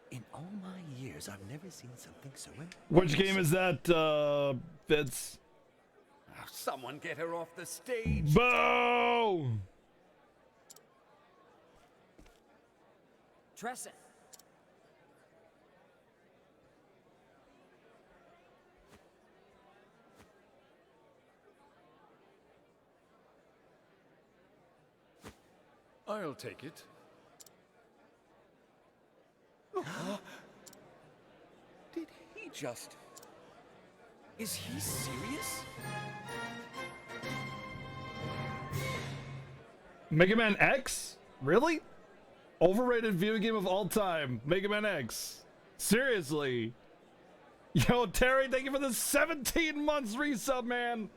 In all my years, I've never seen something so Which game is that, Fitz? Someone get her off the stage. Boo! Tressa. I'll take it. Did he just... Is he serious? Mega Man X? Really? Overrated video game of all time. Mega Man X. Seriously. Yo, Terry, thank you for the 17 months resub, man.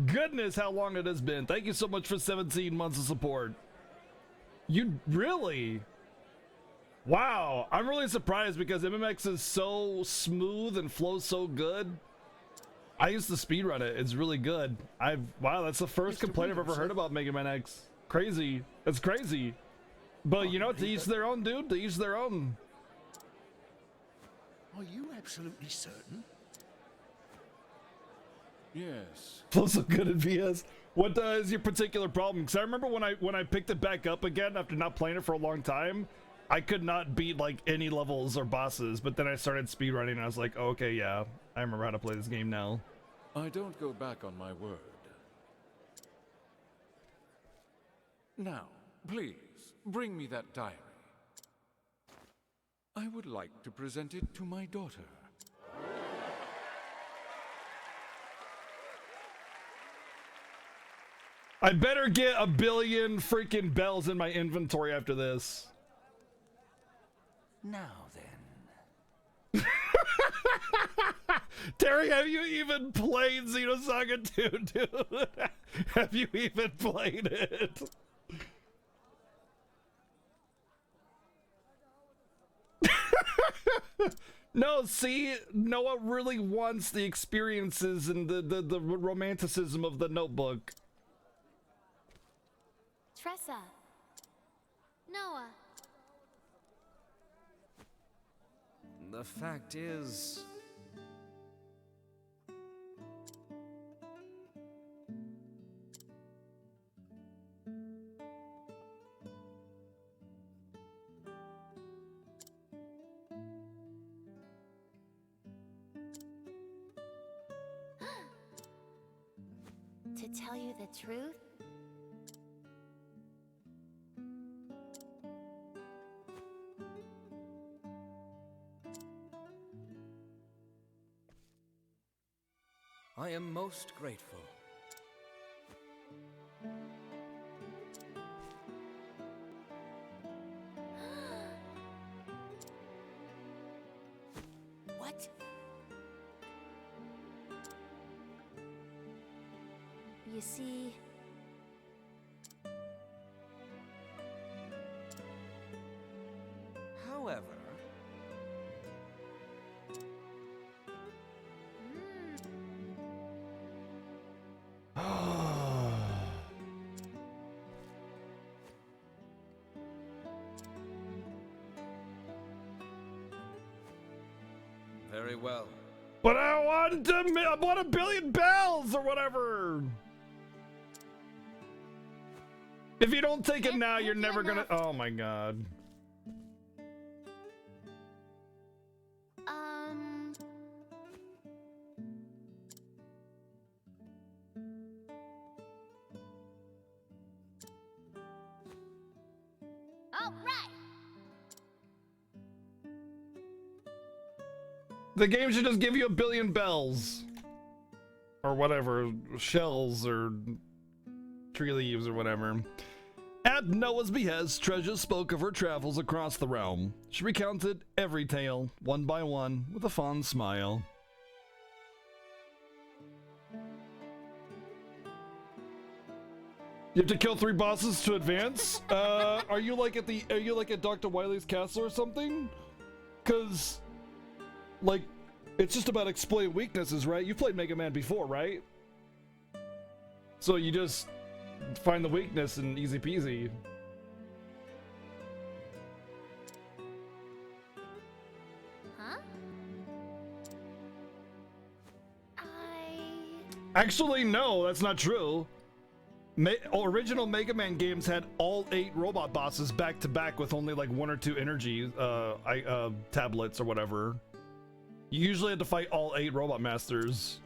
Goodness, how long it has been. Thank you so much for 17 months of support. You really? Wow, I'm really surprised because MMX is so smooth and flows so good. I used to speedrun it. It's really good. Wow, that's the first complaint I've ever heard about Mega Man X. Crazy. That's crazy. But you know, to each their own, dude. To each their own. Are you absolutely certain? Yes. Flows so good in VS. What is your particular problem? Because I remember when I picked it back up again after not playing it for a long time, I could not beat like any levels or bosses, but then I started speedrunning and I was like, oh, okay, yeah, I remember how to play this game now. I don't go back on my word. Now, please, bring me that diary. I would like to present it to my daughter. I better get 1 billion freaking bells in my inventory after this. Now then. Terry, have you even played Xenosaga 2, dude? Have you even played it? No, see, Noah really wants the experiences and the romanticism of the Notebook. Tressa. Noah. The fact is... To tell you the truth, I am most grateful. what? You see, However, very well. But I want 1 billion bells or whatever. If you don't take it now, you're never gonna. Oh my god. all right. The game should just give you 1 billion bells. Or whatever. Shells or tree leaves or whatever. At Noah's behest, Treasure spoke of her travels across the realm. She recounted every tale, one by one, with a fond smile. You have to kill 3 bosses to advance? Are you like at Dr. Wily's castle or something? Cause like it's just about exploiting weaknesses, right? You've played Mega Man before, right? So you just find the weakness and easy peasy. Huh? Actually, no, that's not true. Original Mega Man games had all 8 robot bosses back to back with only like 1 or 2 energy tablets or whatever. You usually had to fight all 8 robot masters.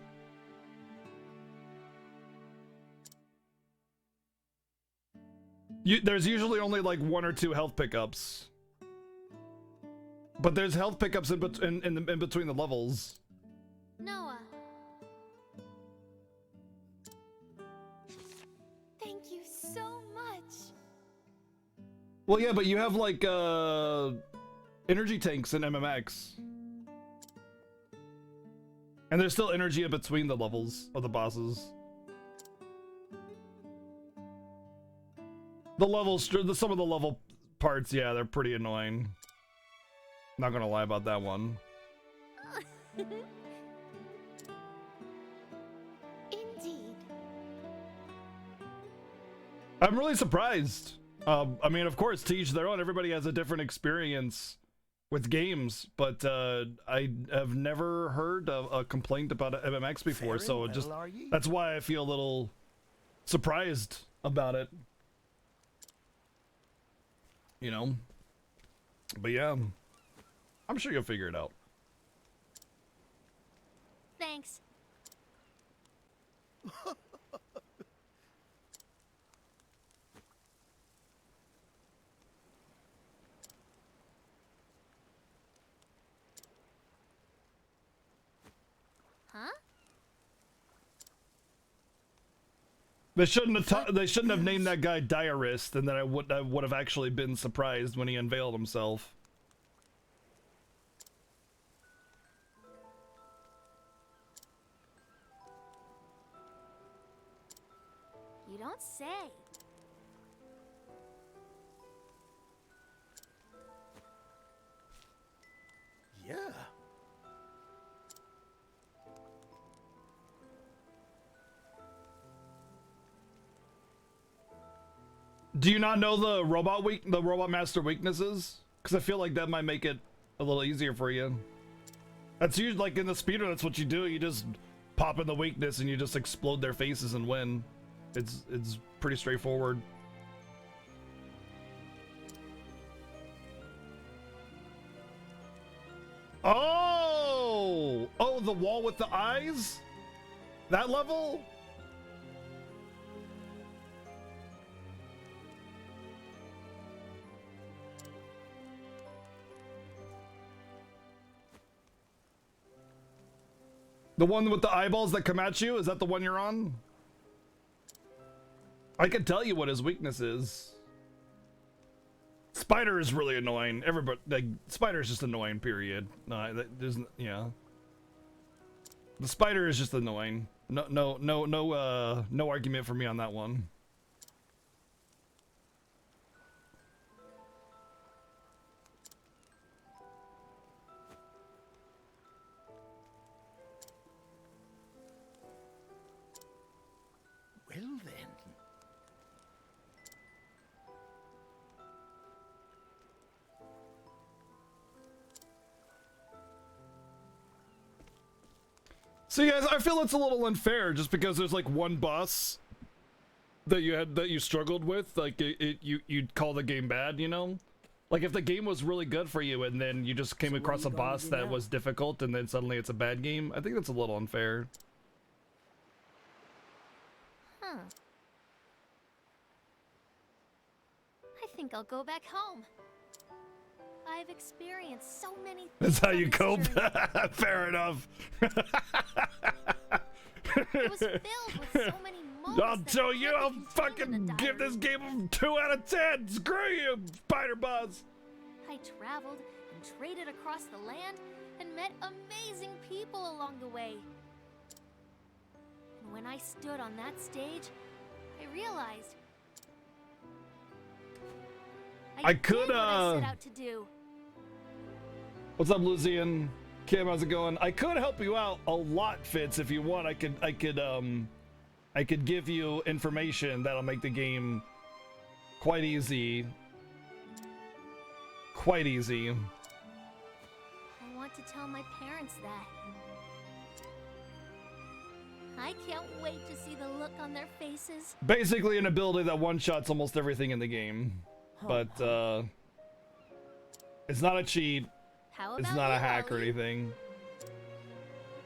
There's usually only like 1 or 2 health pickups. But there's health pickups in between the levels. Noah. Thank you so much. Well, yeah, but you have like energy tanks in MMX. And there's still energy in between the levels of the bosses. The levels, some of the level parts, yeah, they're pretty annoying. Not gonna lie about that one. Indeed. I'm really surprised. I mean, of course, to each their own. Everybody has a different experience with games, but I have never heard a complaint about MMX before, so just that's why I feel a little surprised about it. You know? But yeah, I'm sure you'll figure it out. Thanks. Huh? They shouldn't have named that guy Diarist, and then I would have actually been surprised when he unveiled himself. You don't say. Yeah. Do you not know the robot master weaknesses? Because I feel like that might make it a little easier for you. That's usually like in the speedrun. That's what you do. You just pop in the weakness and you just explode their faces and win. It's pretty straightforward. Oh, the wall with the eyes? That level? The one with the eyeballs that come at you? Is that the one you're on? I can tell you what his weakness is. Spider is really annoying. Everybody, like, Spider is just annoying, period. No, there's, yeah. The Spider is just annoying. No argument for me on that one. Well then. See, guys, I feel it's a little unfair just because there's like one boss that you struggled with. Like you'd call the game bad, you know? Like if the game was really good for you and then you just came across a boss that was difficult and then suddenly it's a bad game, I think that's a little unfair. Huh. I think I'll go back home. I've experienced so many things. That's how on you this cope. journey. Fair enough. It was filled with so many moments. I'll that tell you, can't be I'll contained in fucking a give diary. this game a 2 out of 10. Screw you, Spider Boss. I traveled and traded across the land and met amazing people along the way. And when I stood on that stage, I realized I did could, what I set out to do. What's up, Lucian? Kim, how's it going? I could help you out a lot, Fitz, if you want. I could give you information that'll make the game quite easy. Quite easy. I want to tell my parents that. I can't wait to see the look on their faces. Basically an ability that one-shots almost everything in the game. But, it's not a cheat. How It's about not a you, hack or Ollie? anything.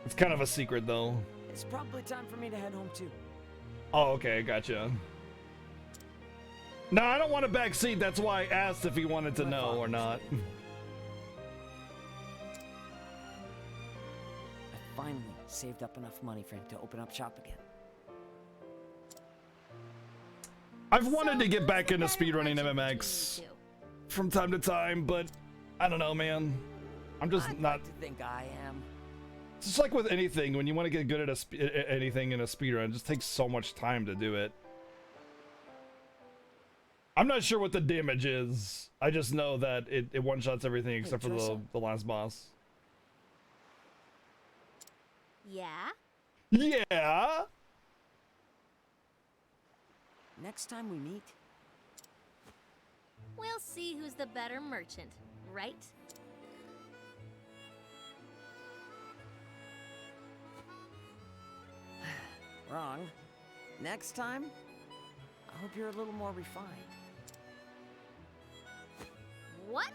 It's kind of a secret, though. It's probably time for me to head home too. Oh, okay, gotcha. No, I don't want a back seat. That's why I asked if he wanted to know or not. I finally saved up enough money for him to open up shop again. I've wanted So to get who's back the into better speedrunning merchant MMX between you from time to time, but I don't know, man. I'm just I'd not. like to think I am. It's just like with anything, when you want to get good at anything in a speedrun, it just takes so much time to do it. I'm not sure what the damage is. I just know that it one-shots everything except for the last boss. Yeah? Yeah? Next time we meet, We'll see who's the better merchant, right? wrong. Next time, I hope you're a little more refined. What?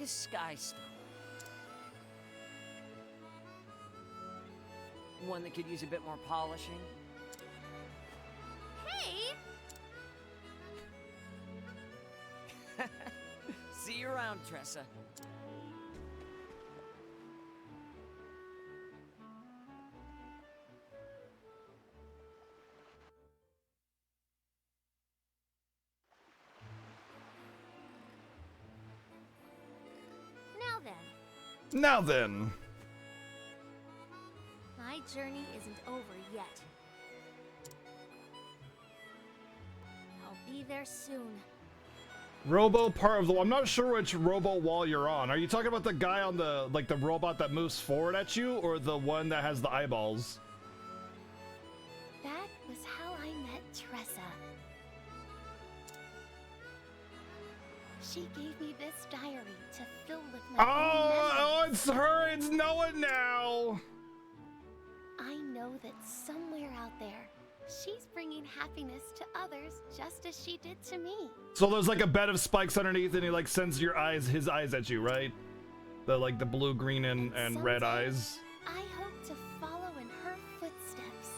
a sky stone. One that could use a bit more polishing. Hey! See you around, Tressa. Now then, Now then. my journey isn't over yet. I'll be there soon. Robo part of the. I'm not sure which robo wall you're on. Are you talking about the guy on the the robot that moves forward at you, or the one that has the eyeballs? That was how I met Tressa. She gave me this diary to fill with my own memories. It's her. It's Noah now. I know that somewhere out there, she's bringing happiness to others just as she did to me. So there's like a bed of spikes underneath, and he like sends his eyes at you, right? The the blue, green, and red Someday, eyes. I hope to follow in her footsteps.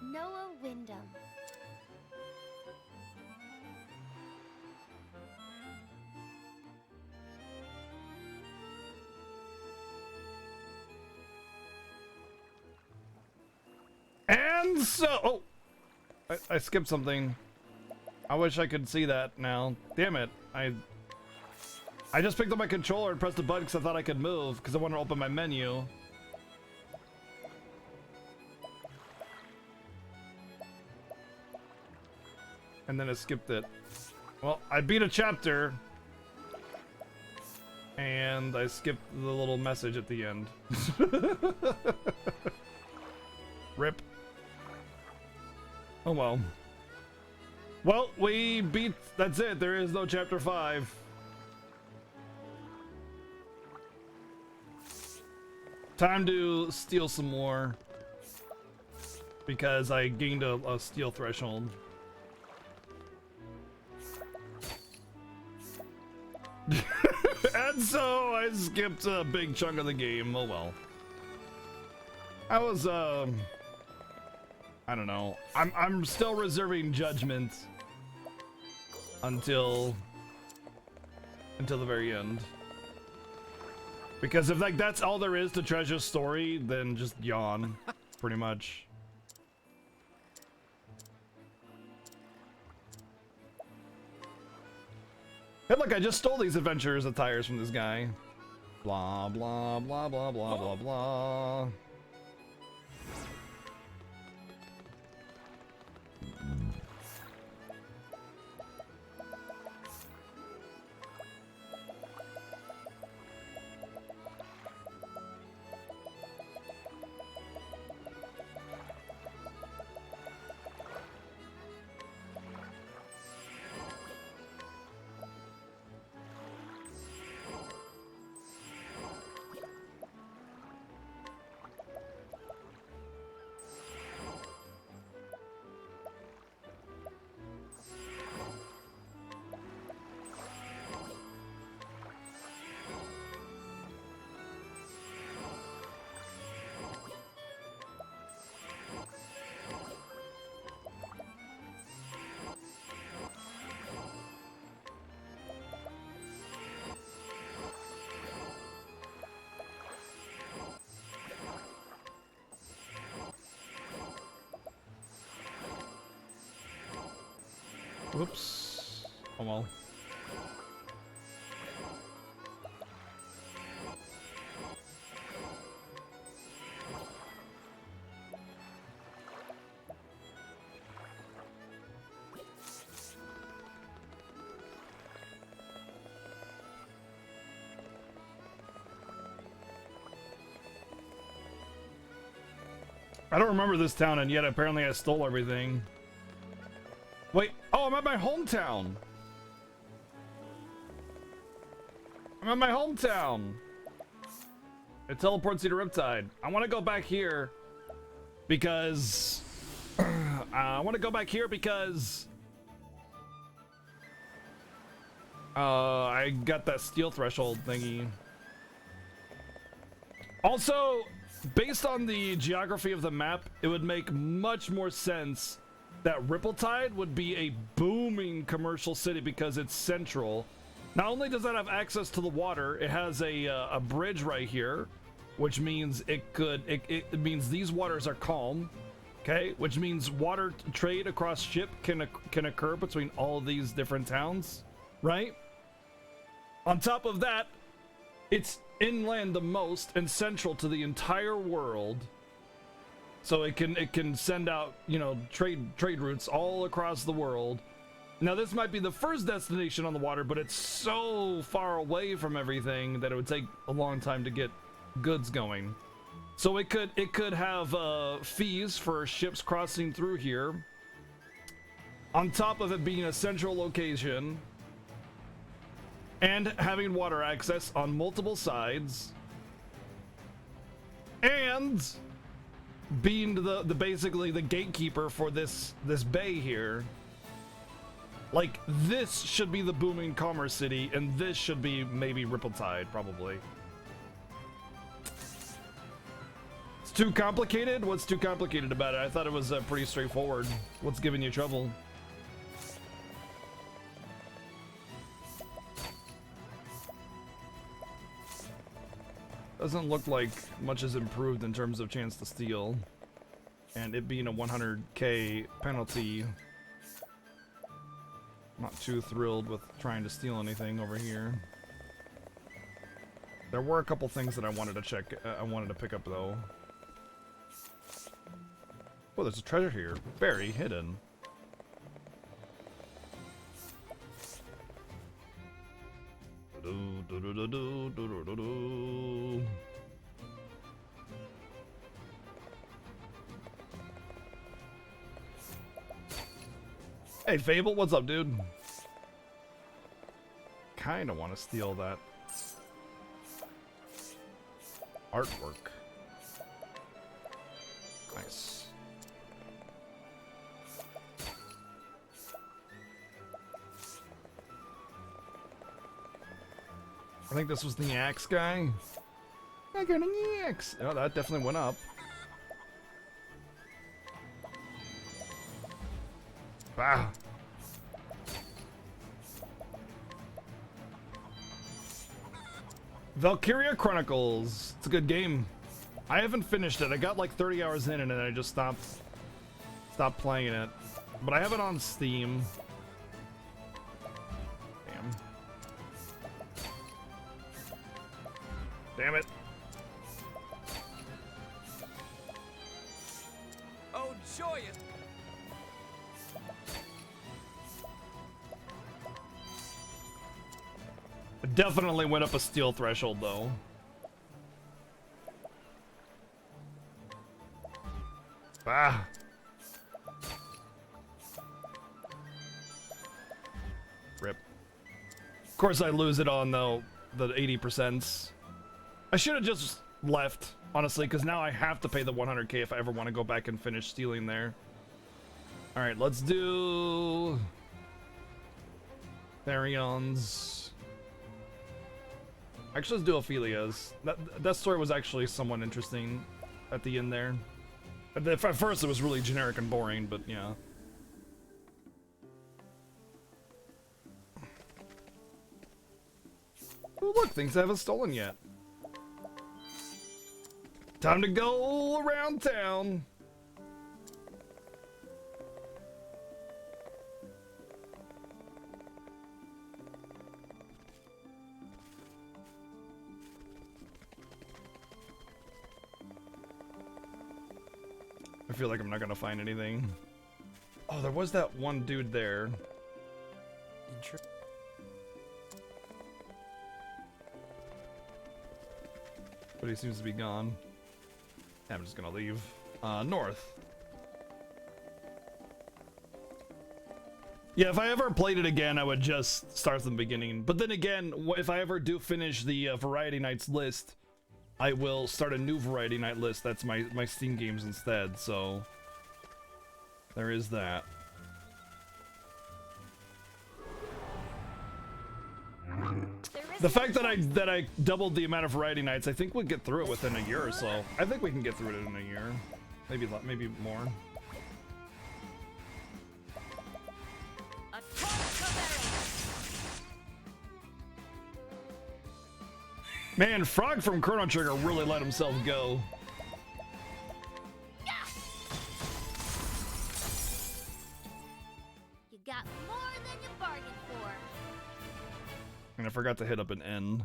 Noah Wyndham. And so, I skipped something. I wish I could see that now. Damn it! I just picked up my controller and pressed the button because I thought I could move because I wanted to open my menu. And then I skipped it. Well, I beat a chapter. And I skipped the little message at the end. Rip. Oh well. Well, we beat. That's it. There is no chapter 5. Time to steal some more. Because I gained a steal threshold. And so I skipped a big chunk of the game. Oh well. I was I don't know. I'm still reserving judgment until the very end. Because if that's all there is to Treasure's story, then just yawn, pretty much. Hey, look, I just stole these adventures attires from this guy. Blah blah blah blah blah blah blah. Whoops. Oh well. I don't remember this town, and yet apparently I stole everything. Wait, oh, I'm at my hometown. I'm at my hometown. It teleports you to Riptide. I want to go back here because I got that steel threshold thingy. Also, based on the geography of the map, it would make much more sense that Rippletide would be a booming commercial city because it's central. Not only does that have access to the water, it has a bridge right here, which means it means these waters are calm. Okay, which means water trade across ship can occur between all these different towns, right? On top of that, it's inland the most and central to the entire world, so it can send out, you know, trade routes all across the world. Now this might be the first destination on the water, but it's so far away from everything that it would take a long time to get goods going. So it could have fees for ships crossing through here, on top of it being a central location and having water access on multiple sides, and being the basically the gatekeeper for this bay here. Like, this should be the booming commerce city, and this should be maybe Rippletide, probably. It's too complicated? What's too complicated about it? I thought it was pretty straightforward. What's giving you trouble? Doesn't look like much has improved in terms of chance to steal. And it being a 100k penalty, not too thrilled with trying to steal anything over here. There were a couple things that I wanted to check, I wanted to pick up though. Oh, there's a treasure here, very hidden. Hey Fable, what's up, dude? Kinda want to steal that artwork. Nice. I think this was the axe guy. I got an axe. Oh, that definitely went up. Ah. Valkyria Chronicles. It's a good game. I haven't finished it. I got like 30 hours in and then I just stopped playing it. But I have it on Steam. Damn. Damn it. Oh, joyous! It definitely went up a steel threshold though. Ah. Rip. Of course I lose it on though the 80%. I should have just left, honestly, because now I have to pay the 100k if I ever want to go back and finish stealing there. Alright, let's do Therion's. Actually, let's do Ophelia's. That story was actually somewhat interesting at the end there. At first it was really generic and boring, but yeah. Oh look, things I haven't stolen yet. Time to go around town. I feel like I'm not gonna find anything. Oh, there was that one dude there. But he seems to be gone. I'm just gonna leave. North. Yeah, if I ever played it again, I would just start from the beginning. But then again, if I ever do finish the Variety Nights list, I will start a new Variety Night list. That's my Steam games instead, so there is that. The fact that I doubled the amount of variety nights, I think we'll get through it within a year or so. I think we can get through it in a year, maybe more. Man, Frog from Chrono Trigger really let himself go. You got more than you bargained for. And I forgot to hit up an N.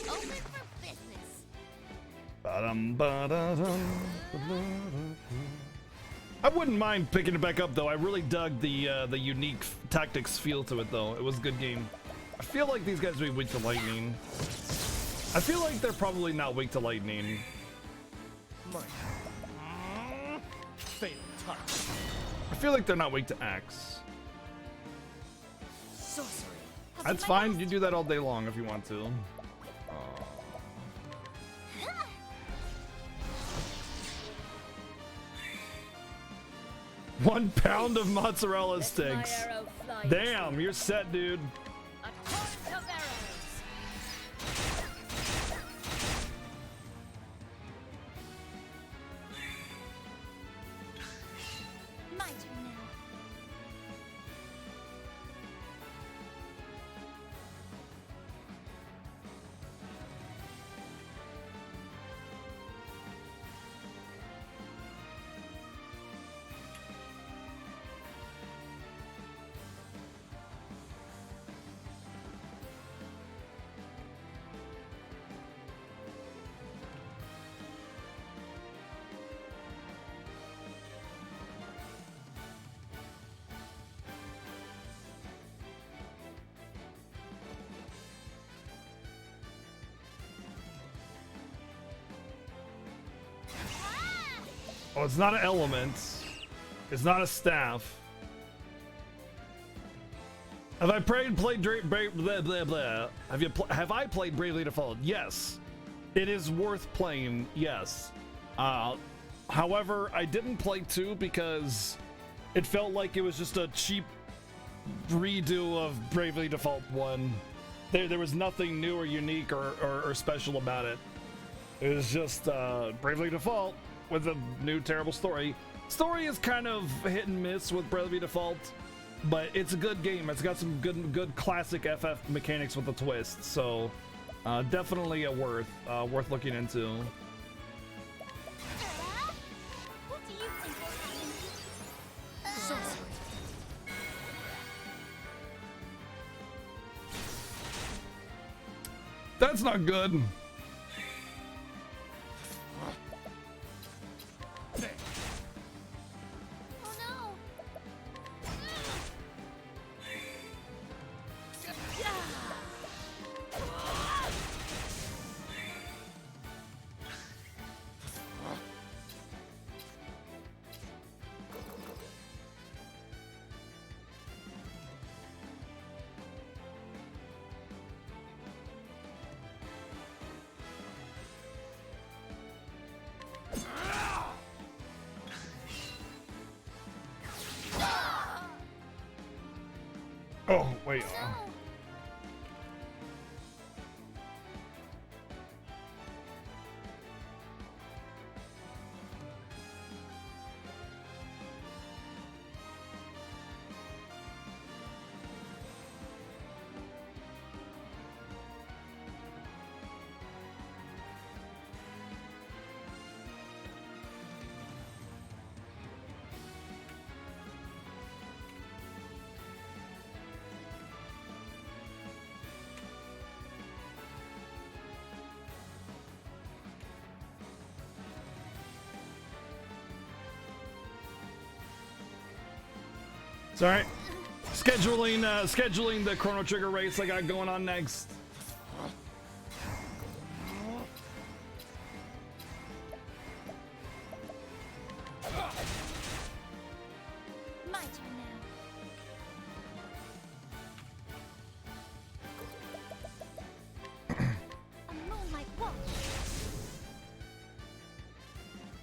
Open for business. I wouldn't mind picking it back up though. I really dug the unique tactics feel to it though. It was a good game. I feel like these guys would be weak to lightning. I feel like they're probably not weak to lightning. Fatal touch. I feel like they're not weak to axe. Sorcery. That's fine. You do that all day long if you want to. 1 pound of mozzarella sticks. Damn, you're set, dude. A torrent of arrows. My turn now. Oh, it's not an element. It's not a staff. Have I played blah blah blah? Have I played Bravely Default? Yes. It is worth playing. Yes. However, I didn't play 2 because it felt like it was just a cheap redo of Bravely Default 1. There was nothing new or unique or special about it. It was just Bravely Default with a new terrible story. Story is kind of hit and miss with Bravely Default, but it's a good game. It's got some good classic FF mechanics with a twist. So definitely a worth looking into. What do you think will happen? Sorcery. That's not good. Oh no! Oh wait. It's all right. Scheduling the Chrono Trigger race I got going on next.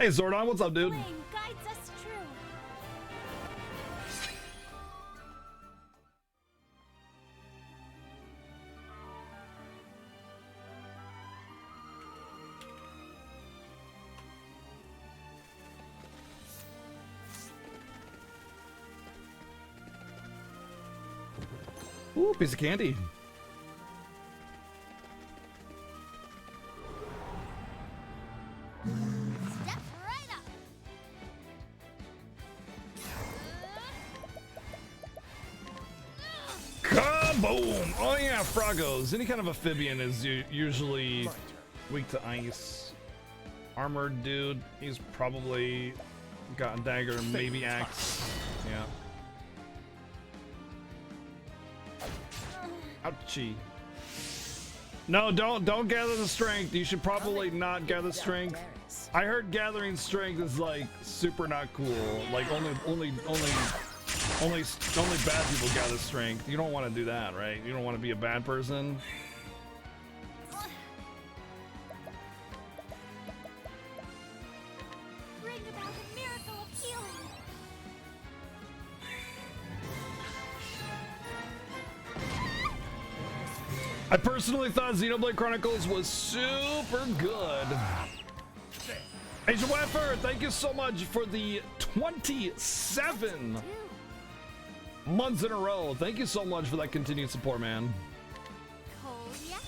Hey Zordon, what's up, dude? Flame guides us true. Ooh, piece of candy. Step right up. Kaboom! Oh yeah, Frogos. Any kind of amphibian is usually weak to ice. Armored dude, he's probably got a dagger, maybe axe. Yeah. Ouchie. No, don't gather the strength. You should probably not gather strength. I heard gathering strength is like super not cool. Like only bad people gather strength. You don't want to do that, right? You don't want to be a bad person. Bring about a miracle of healing. I personally thought Xenoblade Chronicles was super good. Asian Waffer, thank you so much for the 27 months in a row. Thank you so much for that continued support, man. Cold yet?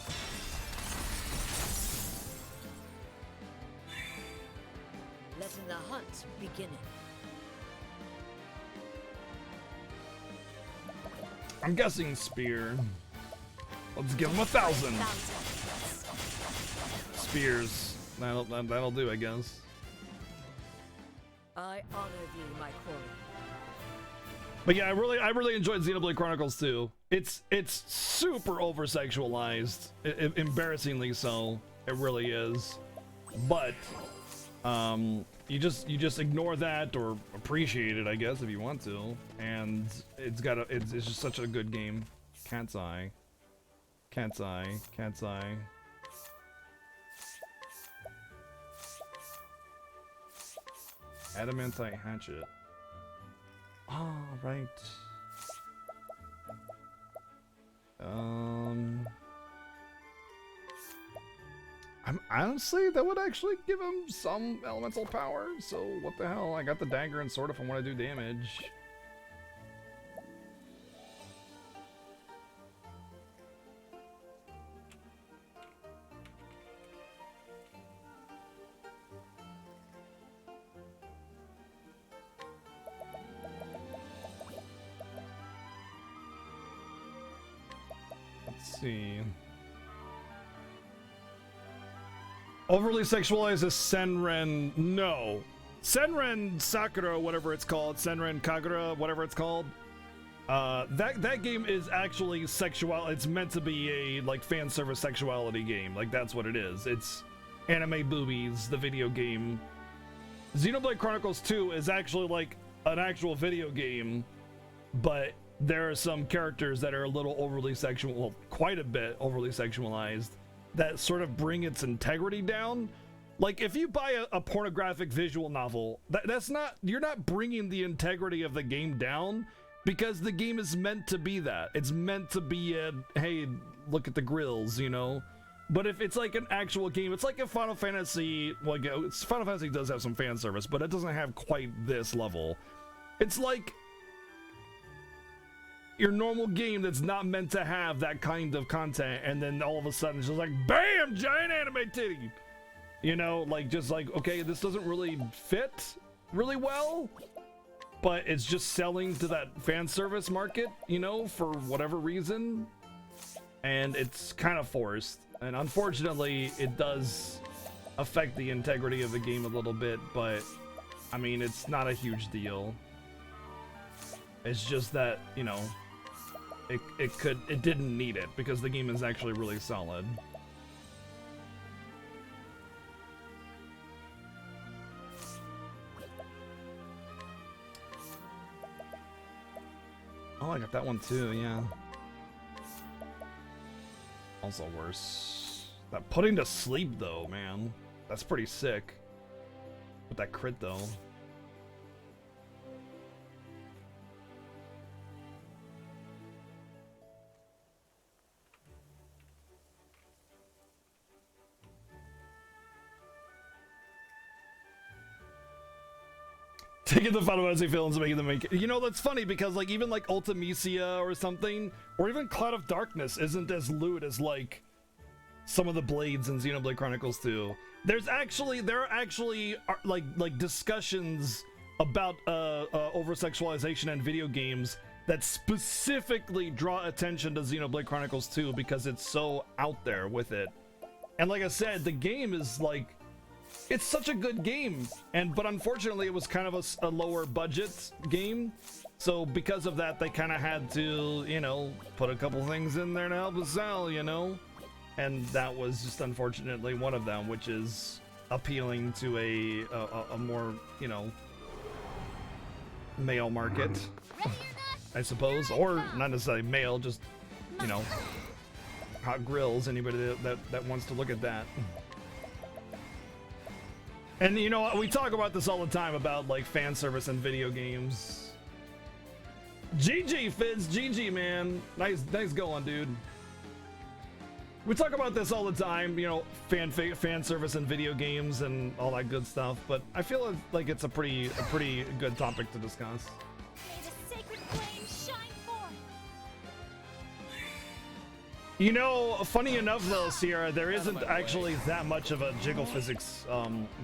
Letting the hunt begin. I'm guessing spear. Let's give him 1,000 spears. That'll do, I guess. I honor thee, my quarry. But yeah, I really enjoyed Xenoblade Chronicles 2. It's super over sexualized, embarrassingly so. It really is. But you just ignore that or appreciate it, I guess, if you want to. And it's just such a good game. Cat's eye. Cat's eye. Cat's eye. Adamantite hatchet. Oh, right. Honestly, that would actually give him some elemental power. So what the hell? I got the dagger and sword if I want to do damage. Let's see. Overly sexualized as Senren. No. Senren Sakura, whatever it's called. Senren Kagura, whatever it's called. That game is actually sexual. It's meant to be a like fan service sexuality game. Like that's what it is. It's anime boobies, the video game. Xenoblade Chronicles 2 is actually like an actual video game, but there are some characters that are a little overly sexual, well, quite a bit overly sexualized, that sort of bring its integrity down. Like if you buy a pornographic visual novel, that's not, you're not bringing the integrity of the game down, because the game is meant to be that. It's meant to be a, hey, look at the grills, you know? But if it's like an actual game, it's like if Final Fantasy, well, Final Fantasy does have some fan service, but it doesn't have quite this level. It's like your normal game that's not meant to have that kind of content, and then all of a sudden it's just like, BAM! Giant anime titty! You know, like, just like, okay, this doesn't really fit really well, but it's just selling to that fan service market, you know, for whatever reason, and it's kind of forced. And unfortunately, it does affect the integrity of the game a little bit, but I mean, it's not a huge deal. It's just that, you know, it didn't need it, because the game is actually really solid. Oh, I got that one too, yeah. Also worse. That putting to sleep though, man. That's pretty sick. with that crit though. Taking the Final Fantasy films and making them make, you know, that's funny because like even like Ultimisia or something, or even Cloud of Darkness isn't as lewd as like some of the blades in Xenoblade Chronicles 2. There are actually like discussions about over-sexualization in video games that specifically draw attention to Xenoblade Chronicles 2 because it's so out there with it. And like I said, the game is like, it's such a good game, but unfortunately it was kind of a lower budget game, so because of that they kind of had to, you know, put a couple things in there to help us sell, you know, and that was just unfortunately one of them, which is appealing to a more, you know, male market, I suppose, or not necessarily male, just, you know, hot grills, anybody that wants to look at that. And you know, we talk about this all the time about like fan service in video games. GG Fizz, GG man, nice going, dude. We talk about this all the time, you know, fan service in video games and all that good stuff. But I feel like it's a pretty good topic to discuss. May the sacred flame shine forth. You know, funny enough though, Sierra, there isn't actually that much of a jiggle physics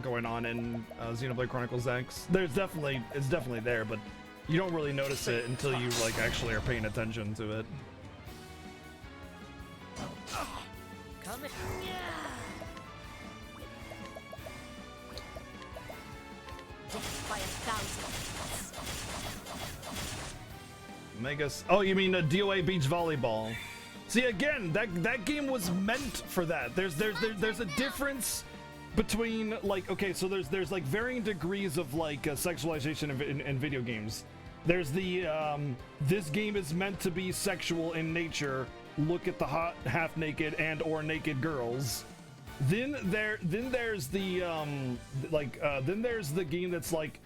going on in Xenoblade Chronicles X. It's definitely there, but you don't really notice it until you like actually are paying attention to it. Come in. Death by 1,000. Megas. Oh, you mean DOA Beach Volleyball? See, again, that game was meant for that. There's a difference between like, okay, so there's like varying degrees of like sexualization in video games. There's the this game is meant to be sexual in nature. Look at the hot half naked and or naked girls. Then there's the then there's the game that's like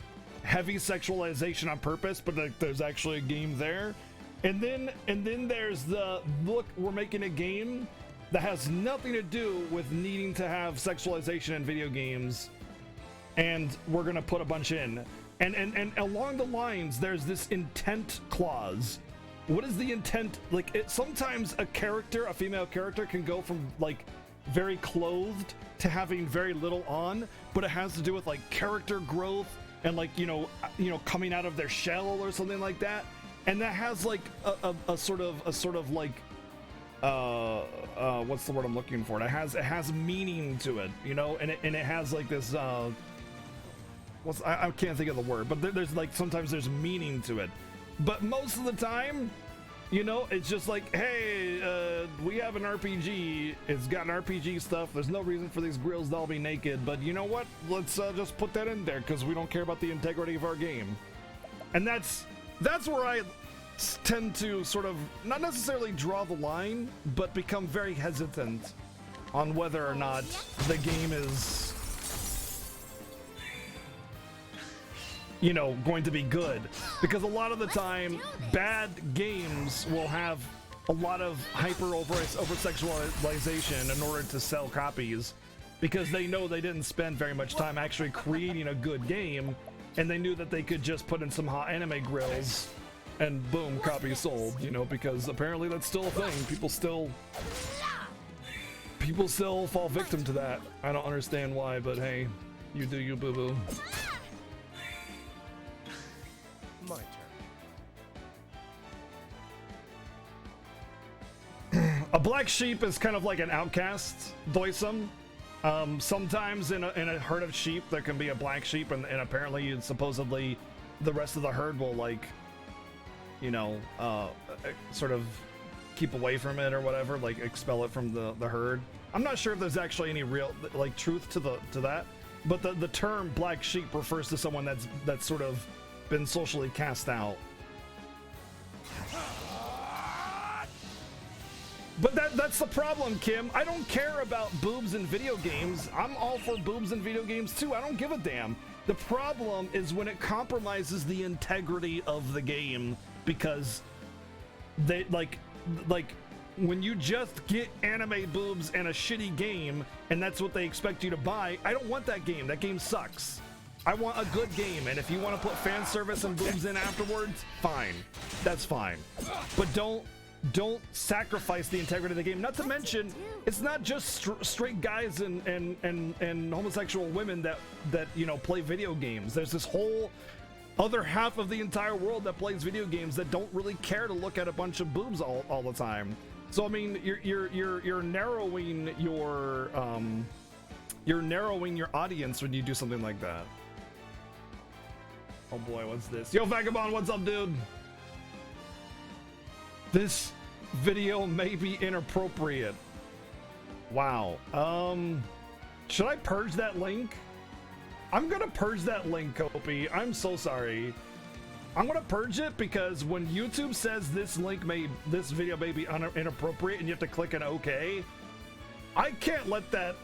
heavy sexualization on purpose, but like, there's actually a game there. And then there's the look, we're making a game that has nothing to do with needing to have sexualization in video games, and we're gonna put a bunch in. And along the lines, there's this intent clause. What is the intent? Like, sometimes a female character can go from like very clothed to having very little on, but it has to do with like character growth and like, you know, coming out of their shell or something like that. And that has like a sort of like what's the word I'm looking for? It has meaning to it, you know, and it has like this I can't think of the word, but there's like sometimes there's meaning to it. But most of the time, you know, it's just like, hey, we have an RPG. It's got an RPG stuff. There's no reason for these grills to all be naked, but you know what? Let's just put that in there because we don't care about the integrity of our game. And that's where I tend to sort of not necessarily draw the line, but become very hesitant on whether or not the game is, you know, going to be good. Because a lot of the time, bad games will have a lot of over-sexualization in order to sell copies, because they know they didn't spend very much time actually creating a good game, and they knew that they could just put in some hot anime grills and boom, copy sold, you know, because apparently that's still a thing. People still fall victim to that. I don't understand why, but hey, you do you, boo-boo. My turn. A black sheep is kind of like an outcast, Doisum. Sometimes in a herd of sheep there can be a black sheep, and apparently supposedly the rest of the herd will, like, you know, sort of keep away from it or whatever, like expel it from the herd. I'm not sure if there's actually any real like truth to that, but the term black sheep refers to someone that's sort of been socially cast out. But that's the problem, Kim. I don't care about boobs in video games. I'm all for boobs in video games too. I don't give a damn. The problem is when it compromises the integrity of the game, because they like when you just get anime boobs and a shitty game and that's what they expect you to buy. I don't want that game. That game sucks. I want a good game, and if you want to put fan service and boobs in afterwards, fine. That's fine. But don't sacrifice the integrity of the game. Not to mention, it's not just straight guys and homosexual women that you know play video games. There's this whole other half of the entire world that plays video games that don't really care to look at a bunch of boobs all the time. So I mean, you're narrowing your audience when you do something like that. Oh boy, what's this? Yo, Vagabond, what's up, dude? This video may be inappropriate. Wow. Should I purge that link? I'm gonna purge that link, Kopi. I'm so sorry. I'm gonna purge it because when YouTube says this video may be inappropriate and you have to click an OK, I can't let that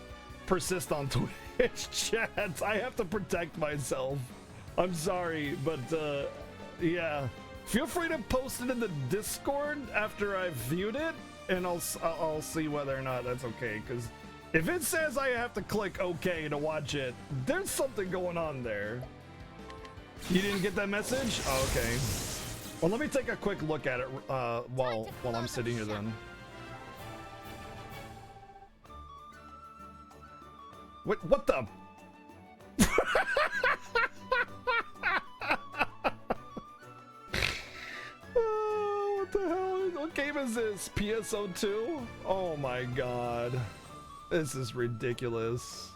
persist on Twitch chat. I have to protect myself. I'm sorry, but yeah. Feel free to post it in the Discord after I've viewed it, and I'll see whether or not that's okay. Because if it says I have to click OK to watch it, there's something going on there. You didn't get that message? Oh, okay. Well, let me take a quick look at it while I'm sitting here then. What the? What the hell? What game is this? PSO2? Oh my god. This is ridiculous.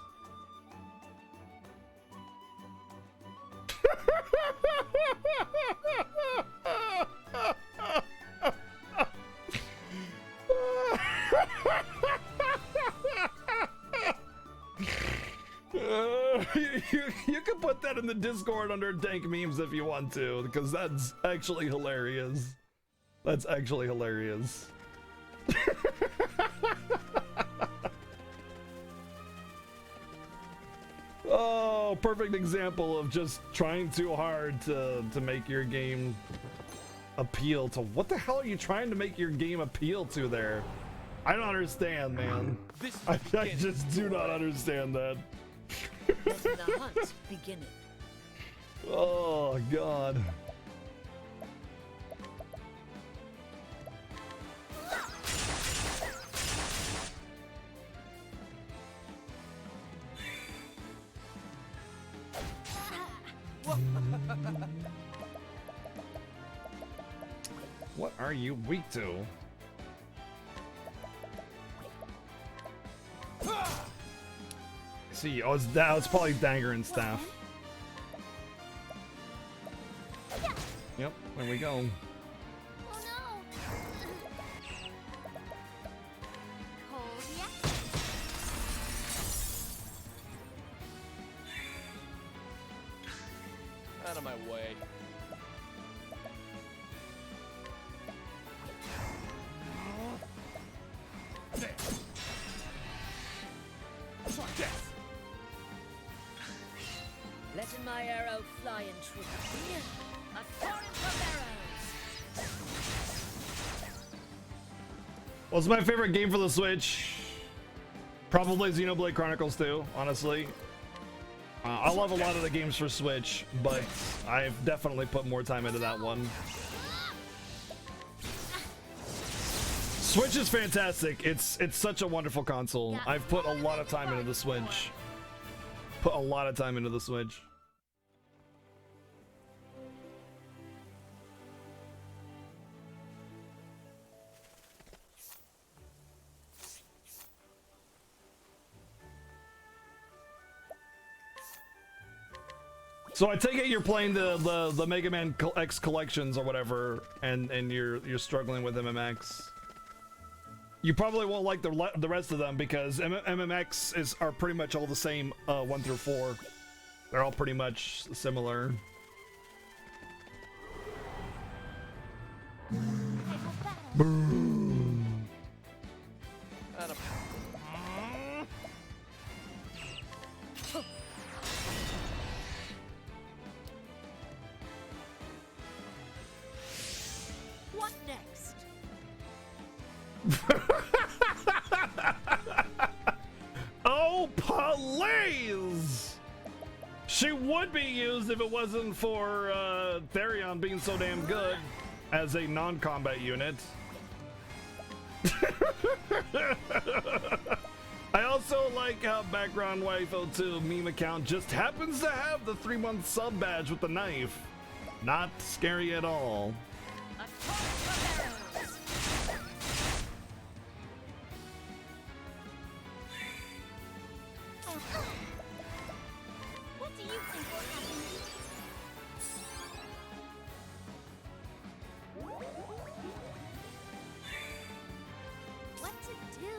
You can put that in the Discord under dank memes if you want to, because that's actually hilarious. That's actually hilarious. Oh, perfect example of just trying too hard to make your game appeal to. What the hell are you trying to make your game appeal to there? I don't understand, man. I just do not understand that. Let the hunt beginning. Oh god. What are you weak to? See, oh, it's probably dagger and staff. Yep, there we go. Oh no! Cold yet? Out of my way. Letting my arrow fly in truth. A torrent of arrows. What's my favorite game for the Switch? Probably Xenoblade Chronicles 2, honestly. I love a lot of the games for Switch, but I've definitely put more time into that one. Switch is fantastic. It's such a wonderful console. I've put a lot of time into the Switch. Put a lot of time into the Switch. So I take it you're playing the Mega Man X collections or whatever, and you're struggling with MMX. You probably won't like the rest of them because MMX are pretty much all the same 1 through 4. They're all pretty much similar. Boom. Nice! She would be used if it wasn't for Therion being so damn good as a non-combat unit. I also like how Background Wife 02 meme account just happens to have the 3-month sub badge with the knife. Not scary at all. What do you think will happen? What to do?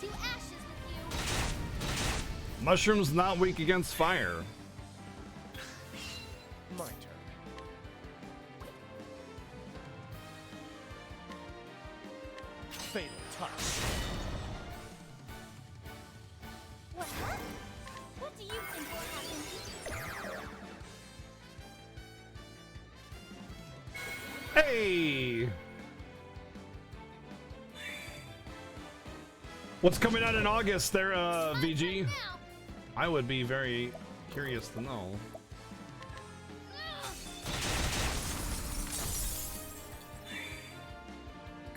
To ashes with you! Mushroom's not weak against fire. My turn. Fatal touch. What? What do you think will happen? Hey! What's coming out in August there, VG? Now! I would be very curious to know.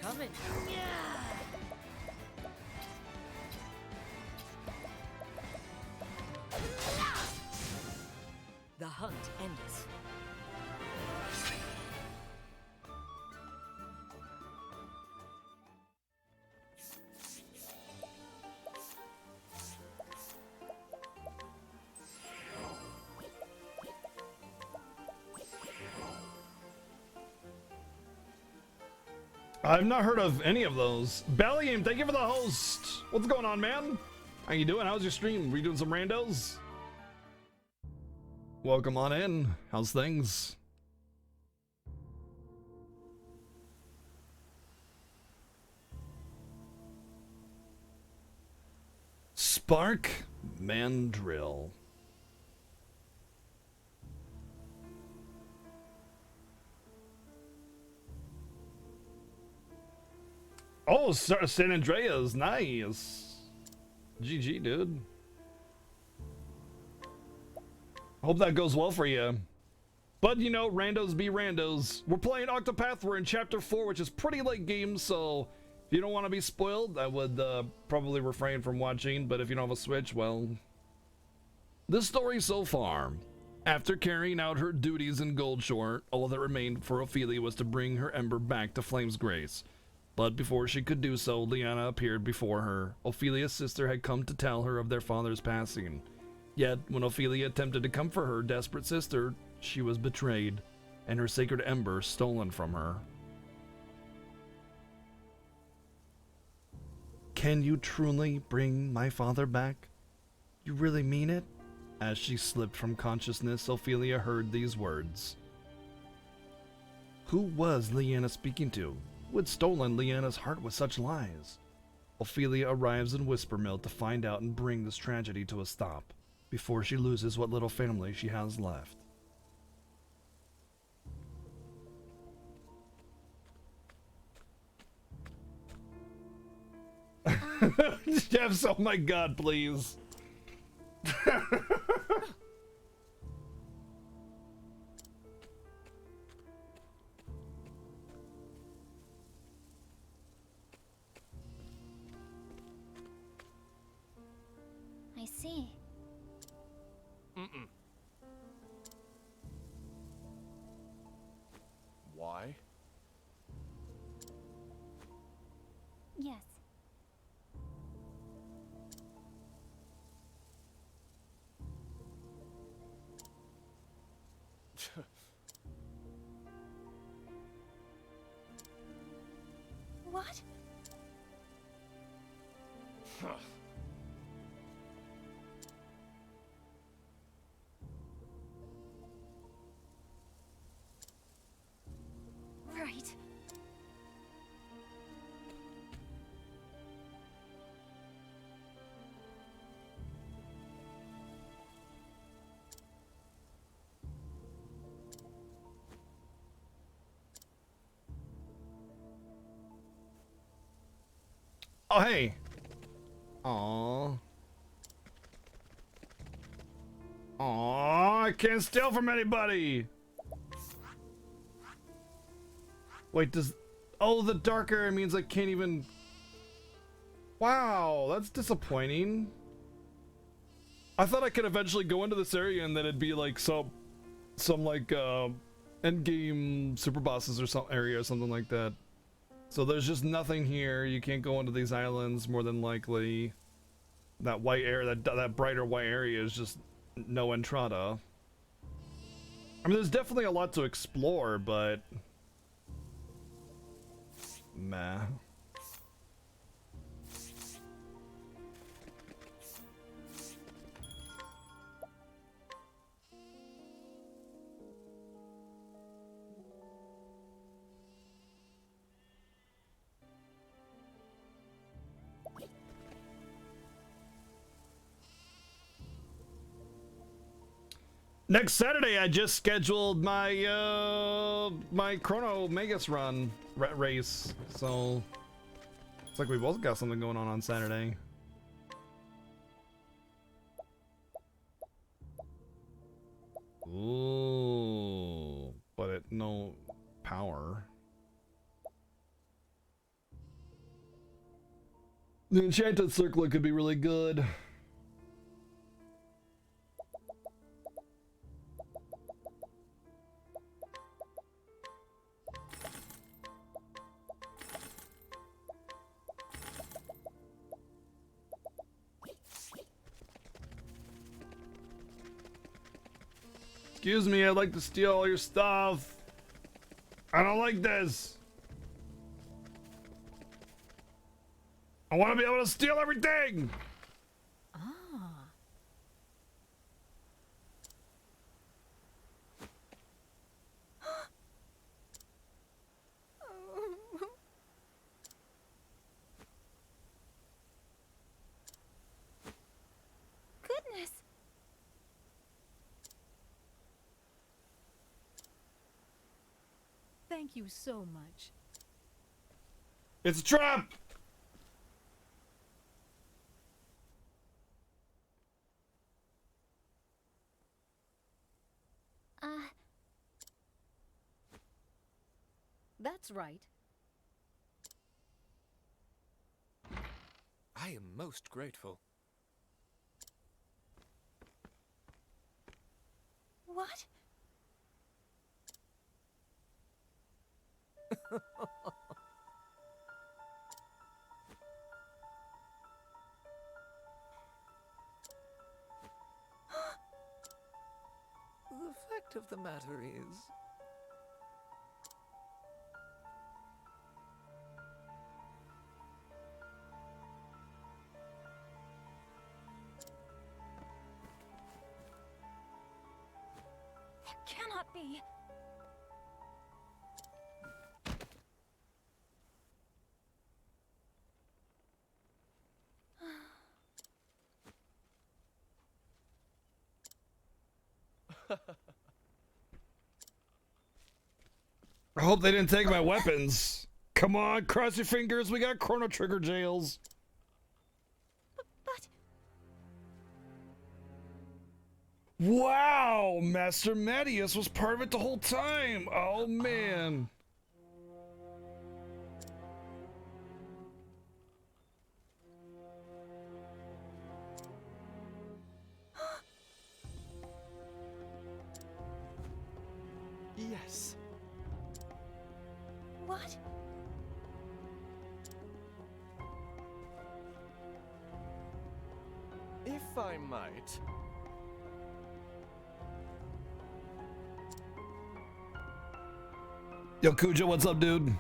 Coming. The hunt endeth. I've not heard of any of those. Ballium, thank you for the host. What's going on, man? How you doing? How's your stream? Were you doing some randos? Welcome on in. How's things? Spark Mandrill. Oh, San Andreas, nice. GG, dude. Hope that goes well for you. But, you know, randos be randos. We're playing Octopath. We're in Chapter 4, which is pretty late game, so if you don't want to be spoiled, I would probably refrain from watching. But if you don't have a Switch, well... The story so far. After carrying out her duties in Goldshore, all that remained for Ophelia was to bring her ember back to Flame's Grace. But before she could do so, Liana appeared before her. Ophelia's sister had come to tell her of their father's passing. Yet, when Ophelia attempted to comfort her desperate sister, she was betrayed, and her sacred ember stolen from her. Can you truly bring my father back? You really mean it? As she slipped from consciousness, Ophelia heard these words. Who was Liana speaking to? Who had stolen Liana's heart with such lies? Ophelia arrives in Whispermill to find out and bring this tragedy to a stop, before she loses what little family she has left. Jeff's, oh my god, please. I see. Mm-mm. Why? Yes. What? Right. Oh, hey. Aww. Aww, I can't steal from anybody! Wait, does... Oh, the dark area means I can't even... Wow, that's disappointing. I thought I could eventually go into this area and then it'd be like some like endgame super bosses or some area or something like that. So there's just nothing here. You can't go into these islands more than likely. That white area, that brighter white area is just no entrada. I mean, there's definitely a lot to explore, but meh. Next Saturday, I just scheduled my my Chrono Magus run race, so it's like we both got something going on Saturday. Ooh, but it no power. The Enchanted Circlet could be really good. Excuse me, I'd like to steal all your stuff. I don't like this. I want to be able to steal everything. Ah. Goodness. Thank you so much. It's a trap. That's right. I am most grateful. What? The fact of the matter is, That cannot be. I hope they didn't take my weapons. Come on, cross your fingers. We got Chrono Trigger jails. But Wow, Master Medius was part of it the whole time. Oh man. yes. what? If I might. Yo, Kuja, what's up, dude?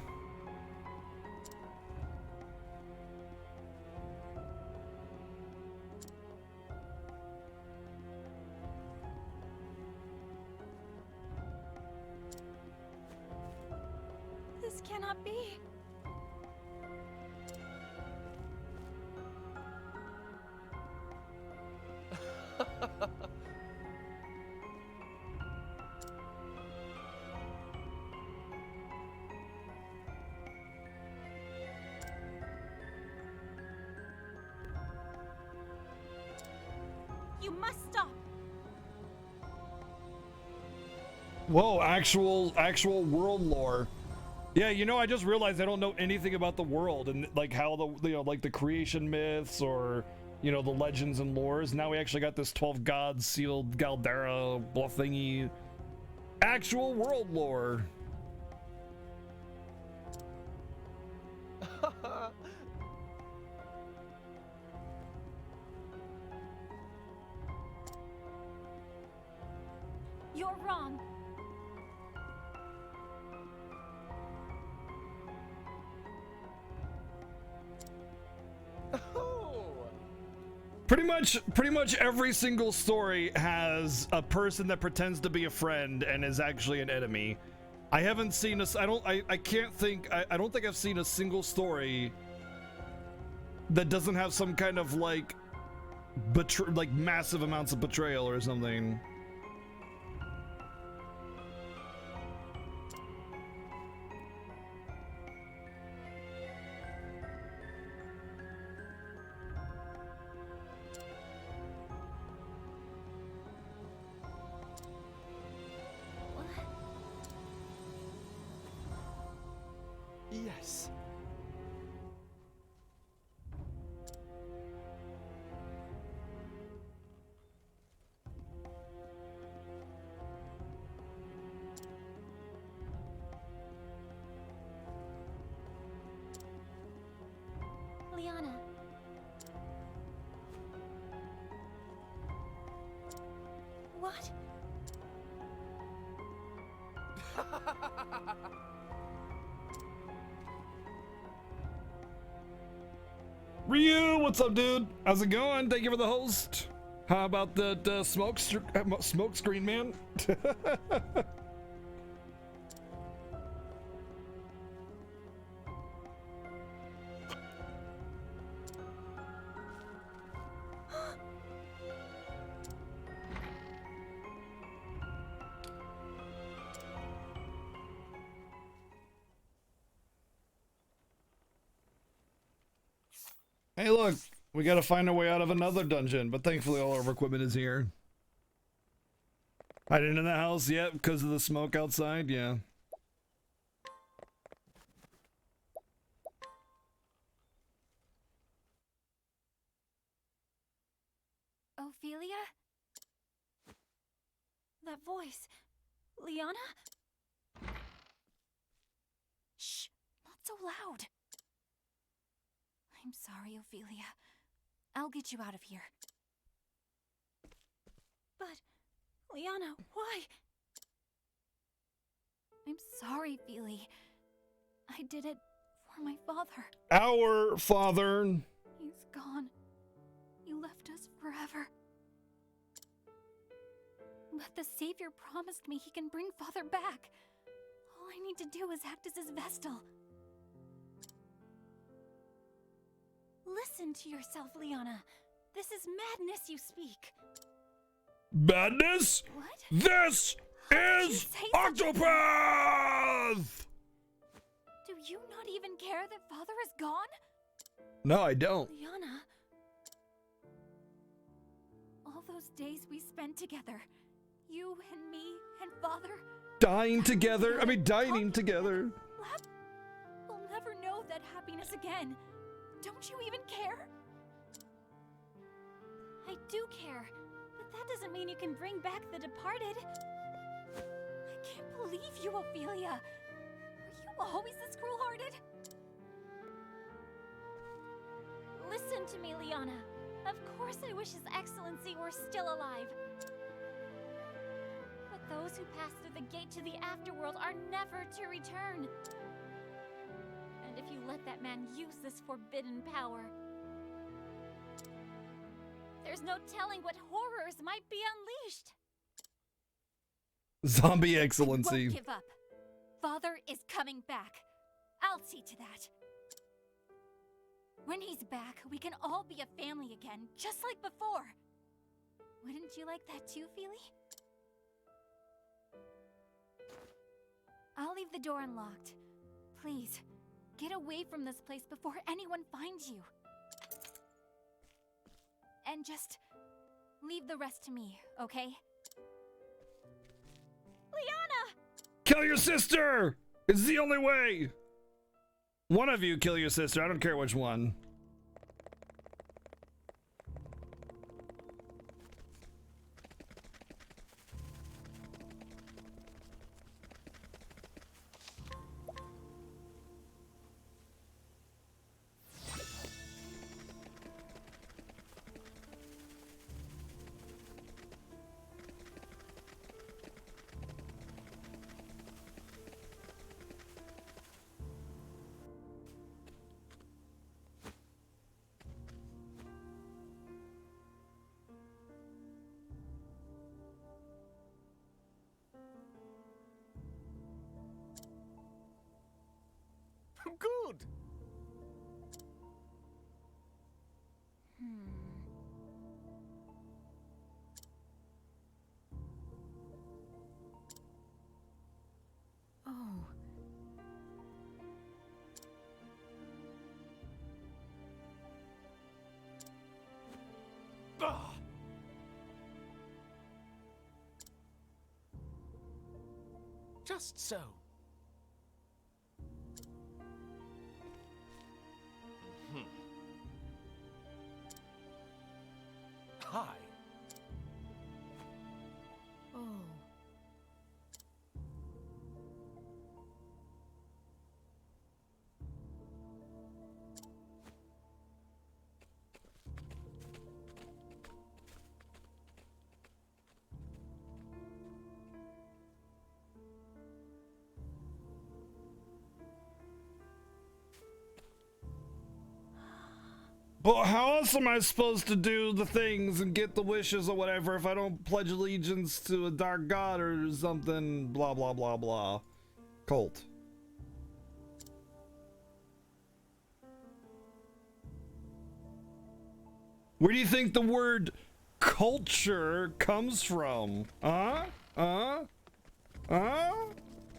This cannot be. You must stop. Whoa, actual world lore. Yeah, you know, I just realized I don't know anything about the world and like how the, you know, like the creation myths or, you know, the legends and lores. Now we actually got this 12 gods sealed Galdera blah thingy. Actual world lore. You're wrong. Pretty much every single story has a person that pretends to be a friend and is actually an enemy. I haven't seen a, I can't think, I don't think I've seen a single story that doesn't have some kind of like like massive amounts of betrayal or something. Yes. Liana. What? Ryu, what's up, dude? How's it going? Thank you for the host. How about the smoke screen, man? Hey, look, we gotta find our way out of another dungeon, but thankfully all our equipment is here. Hiding in the house yet because of the smoke outside, yeah. Ophelia? That voice. Liana? Shh, not so loud. I'm sorry, Ophelia. I'll get you out of here. But, Liana, why? I'm sorry, Feely. I did it for my father. Our father. He's gone. He left us forever. But the Savior promised me he can bring Father back. All I need to do is act as his Vestal. Listen to yourself, Liana. This is madness you speak. Madness? What? This is Octopath! Do you not even care that Father is gone? No, I don't. Liana. All those days we spent together. You and me and Father. Dying together? I mean, dining together. We'll never know that happiness again. Don't you even care? I do care, but that doesn't mean you can bring back the departed. I can't believe you, Ophelia. Were you always this cruel-hearted? Listen to me, Liana. Of course I wish His Excellency were still alive. But those who pass through the gate to the afterworld are never to return. And if you let that man use this forbidden power, there's no telling what horrors might be unleashed. Zombie excellency. Won't give up. Father is coming back. I'll see to that. When he's back, we can all be a family again, just like before. Wouldn't you like that too, Feely? I'll leave the door unlocked. Please, get away from this place before anyone finds you. And just Leave the rest to me, okay? Liana! Kill your sister! It's the only way! One of you kill your sister, I don't care which one. Good. Oh. Ah. Just so. Hi. Oh. But how else am I supposed to do the things and get the wishes or whatever if I don't pledge allegiance to a dark god or something? Blah, blah, blah, blah. Cult. Where do you think the word culture comes from?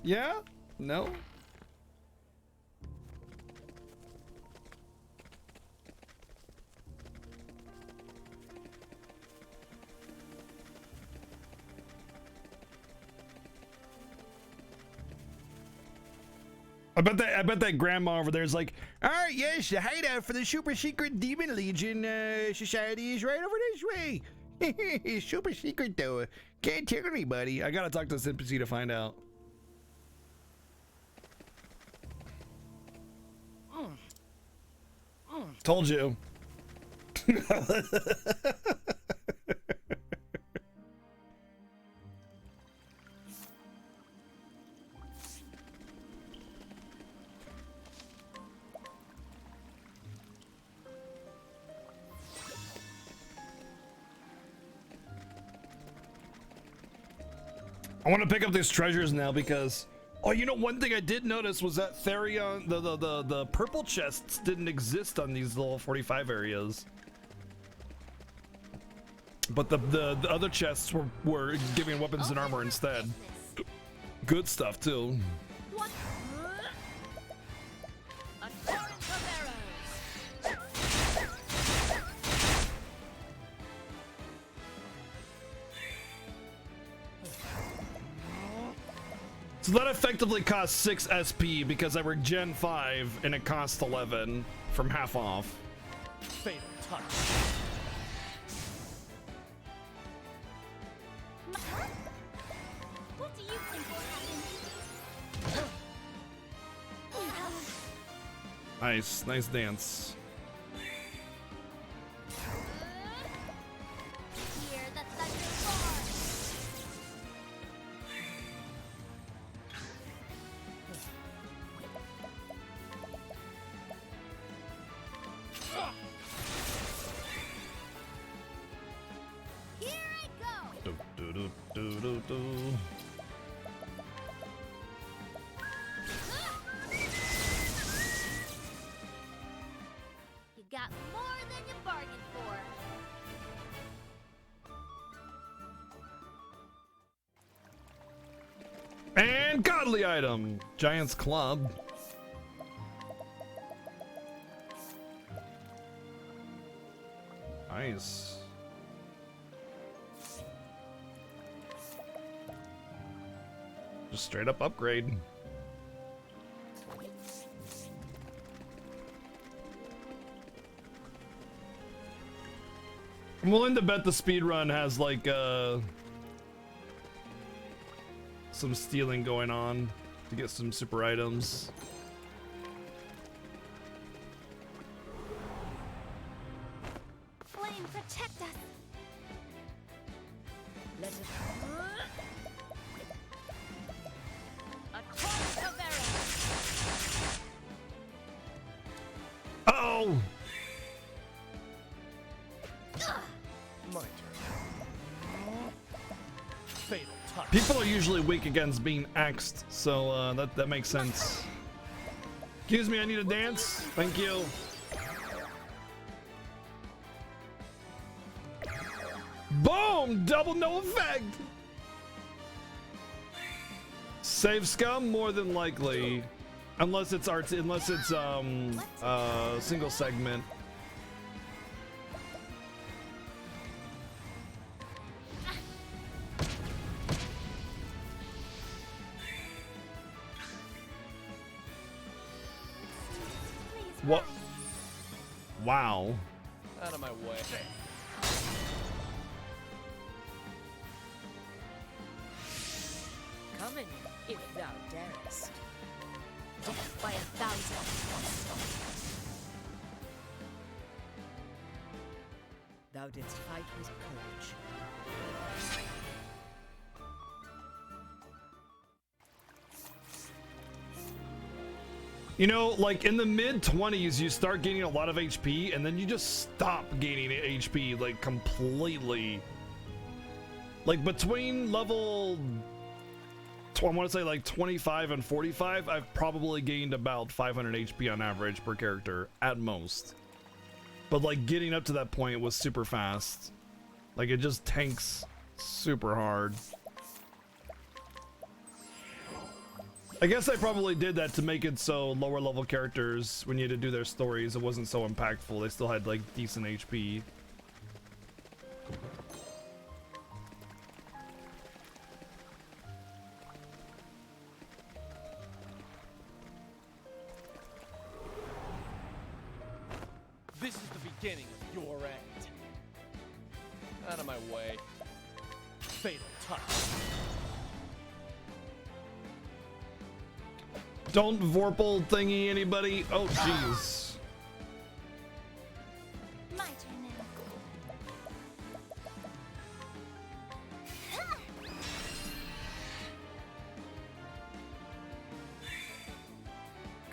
Yeah? No? I bet that grandma over there is like, all right, yes, the hideout for the super secret demon legion society is right over this way. It's super secret though. Can't tell anybody. I gotta talk to Sympathy to find out. Told you. I want to pick up these treasures now because, oh, you know, one thing I did notice was that Therion, the purple chests didn't exist on these little 45 areas. But the other chests were giving weapons and armor instead. Good stuff too. So that effectively costs 6 SP because I were Gen 5 and it costs 11 from half off. Fatal touch. What do you think will happen? Nice, nice dance. Hear the thunder roar. Here I go. Do, do, do, do, do. You got more than you bargained for. And godly item, Giant's Club. Nice. Just straight up upgrade. I'm willing to bet the speedrun has like some stealing going on to get some super items. Flame, protect us! Let it... A torrent of arrows! Oh! My turn. Fatal touch. People are usually weak against being axed, so that makes sense. Excuse me, I need a dance. Thank you. Boom! Double no effect. Save scum more than likely, unless it's single segment. What? Wow. Out of my way. Come in, if thou darest. Death by 1,000. Thou didst fight with courage. You know, like in the mid-20s, you start gaining a lot of HP, and then you just stop gaining HP, like completely. Like between level, I want to say like 25 and 45, I've probably gained about 500 HP on average per character, at most. But like getting up to that point was super fast. Like it just tanks super hard. I guess I probably did that to make it so lower level characters, when you had to do their stories, it wasn't so impactful. They still had like decent HP. This is the beginning of your end. Out of my way. Fatal touch. Don't Vorpal thingy anybody. Oh, jeez. My turn now.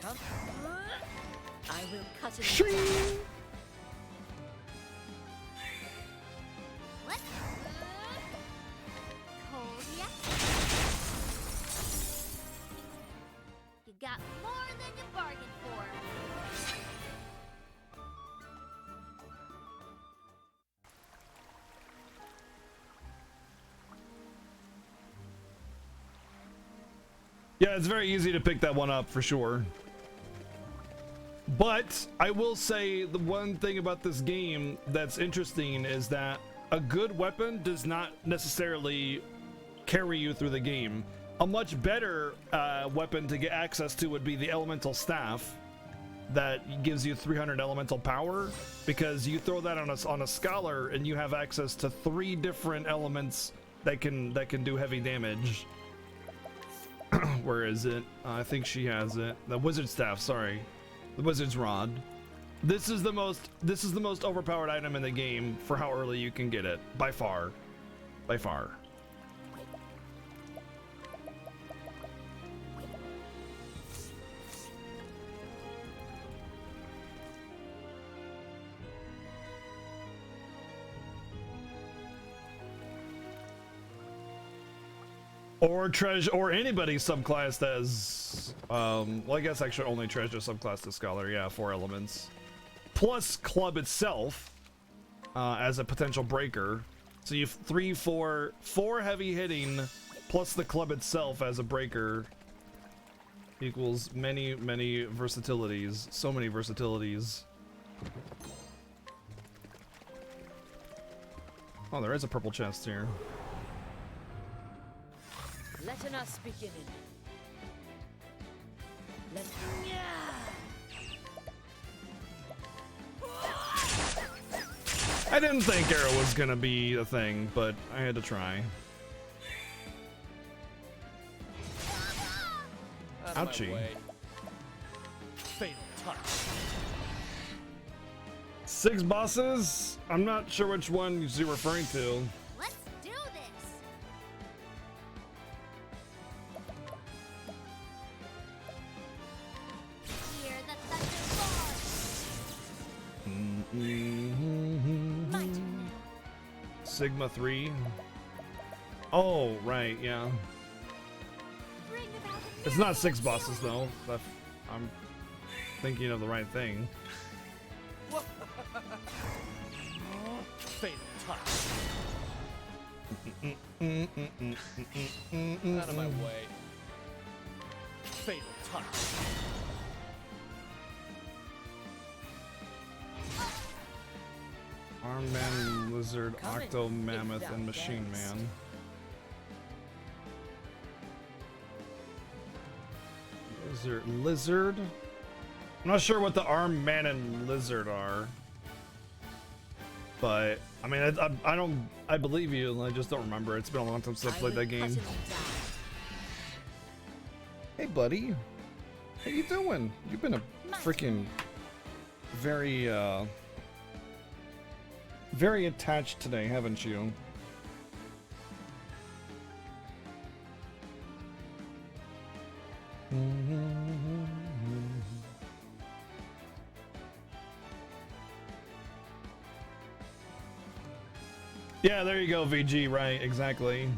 Come. I will cut it. Shing. What? Cold yet? You got more than you bargained for. Yeah, it's very easy to pick that one up for sure. But I will say the one thing about this game that's interesting is that a good weapon does not necessarily carry you through the game. A much better weapon to get access to would be the elemental staff that gives you 300 elemental power, because you throw that on a scholar and you have access to 3 different elements that can do heavy damage. Where is it? I think she has it. The wizard staff, sorry. The wizard's rod. This is the most overpowered item in the game for how early you can get it, by far. By far. Or treasure, or anybody subclassed as, well, I guess actually only treasure subclassed as scholar. Yeah, 4 elements, plus club itself as a potential breaker. So you have 3, 4 heavy hitting, plus the club itself as a breaker equals many versatilities. So many versatilities. Oh, there is a purple chest here. Letting us begin. Let I didn't think arrow was gonna be a thing, but I had to try. Out of my Ouchie. way. Fatal touch. 6 bosses? I'm not sure which one you're referring to. Let's do this. Hear the thunder roar. My turn now. Sigma 3. Oh, right, yeah. Bring about the It's not 6 bosses though. I'm thinking of the right thing. Fatal touch. Out of my way. Fatal touch. Arm Man, Lizard, Come in, Octo if Mammoth, thou and Machine darest. Man. Lizard? I'm not sure what the Arm Man and Lizard are. But, I mean, I believe you, I just don't remember. It's been a long time since I played that game. Hey, buddy. How you doing? You've been a freaking very, very attached today, haven't you? Yeah, there you go, VG, right, exactly.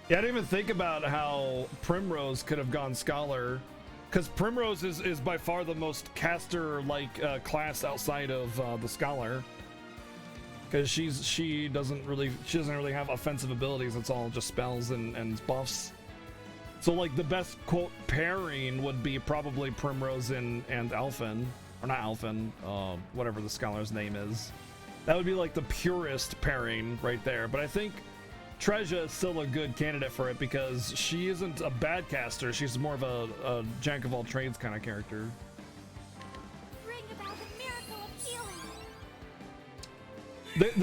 Yeah, I didn't even think about how Primrose could have gone Scholar, because Primrose is by far the most caster-like class outside of the Scholar. Because she doesn't really have offensive abilities. It's all just spells and buffs. So like the best quote pairing would be probably Primrose and Alphen, or not Alphen, whatever the Scholar's name is. That would be like the purest pairing right there. But I think Treasure is still a good candidate for it because she isn't a bad caster. She's more of a jack of all trades kind of character. bring about the miracle of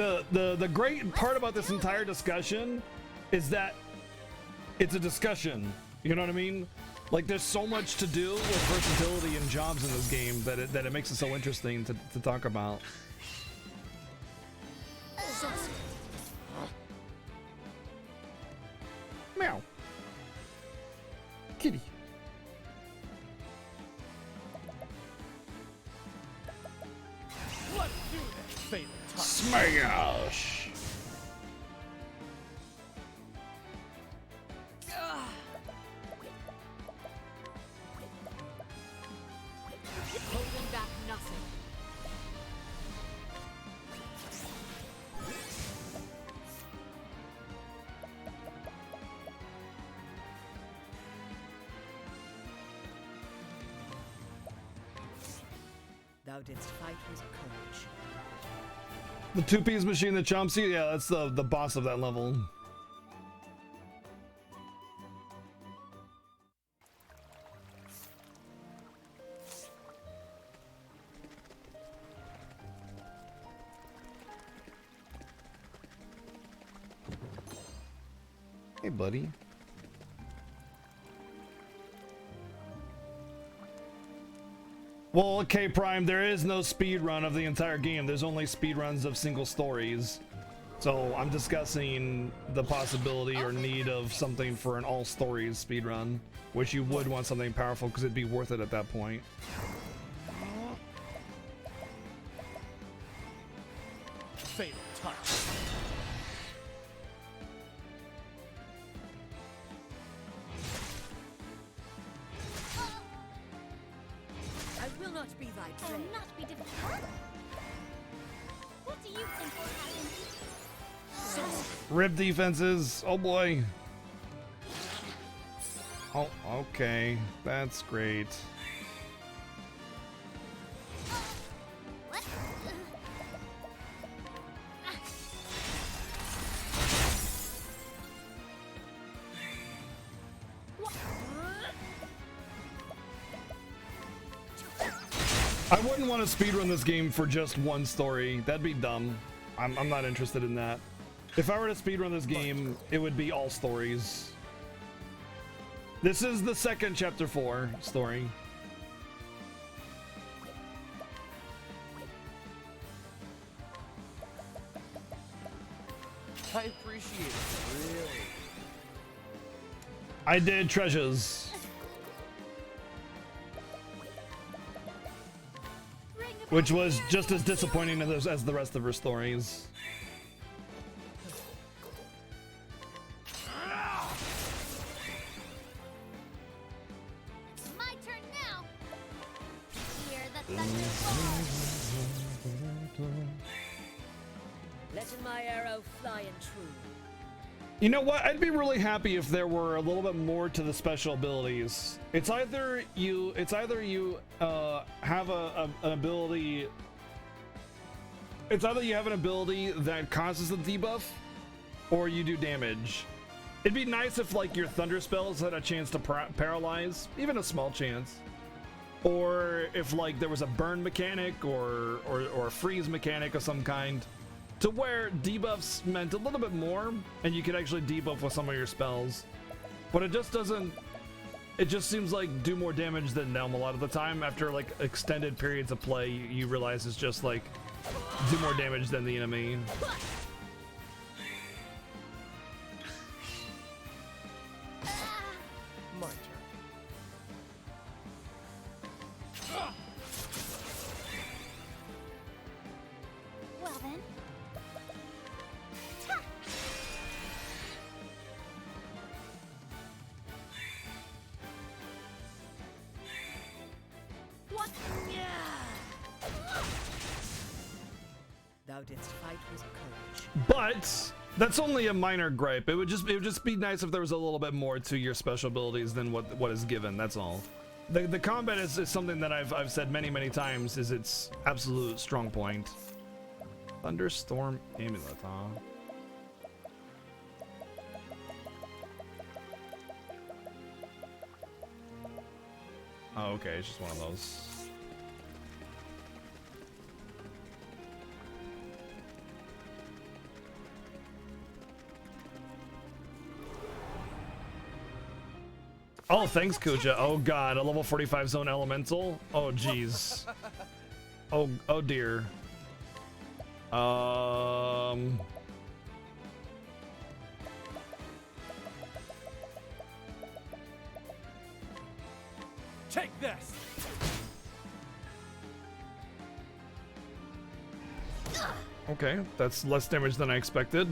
healing. The great part about this entire discussion is that it's a discussion. You know what I mean? Like there's so much to do with versatility and jobs in this game that it makes it so interesting to talk about. Meow. Kitty. Let's do this. Fatal touch. Smash! holding back nothing. Thou didst fight with courage. The two-piece machine that chomps you? Yeah, that's the boss of that level. Hey, buddy. Well, okay, Prime, there is no speed run of the entire game. There's only speed runs of single stories. So I'm discussing the possibility or need of something for an all stories speed run, which you would want something powerful because it'd be worth it at that point. Fatal touch. I will not be thy I prey. will not be defeated. What do you think will happen? Rib defenses. Oh boy. Oh, okay. That's great. What? I wouldn't want to speedrun this game for just one story. That'd be dumb. I'm not interested in that. If I were to speedrun this game, it would be all stories. This is the second chapter 4 story. I appreciate it, really. I did treasures. Which was just as disappointing as the rest of her stories. It's my turn now. Hear the thunder roll. Letting my arrow fly and true. You know what? I'd be really happy if there were a little bit more to the special abilities. It's either you have an ability. It's either you have an ability that causes a debuff, or you do damage. It'd be nice if like your thunder spells had a chance to paralyze, even a small chance, or if like there was a burn mechanic or a freeze mechanic of some kind, to where debuffs meant a little bit more and you could actually debuff with some of your spells. But it just doesn't, it just seems like do more damage than Nelm a lot of the time. After like extended periods of play, you realize it's just like do more damage than the enemy. My turn. Well then. What? Thou didst fight with courage. But that's only a minor gripe. It would just be nice if there was a little bit more to your special abilities than what is given. That's all. The combat is something that I've said many times is its absolute strong point. Thunderstorm amulet, huh? Oh, okay, it's just one of those. Oh, thanks, Kuja. Oh god, a level 45 zone elemental. Oh jeez. Oh dear. Take this. Okay, that's less damage than I expected.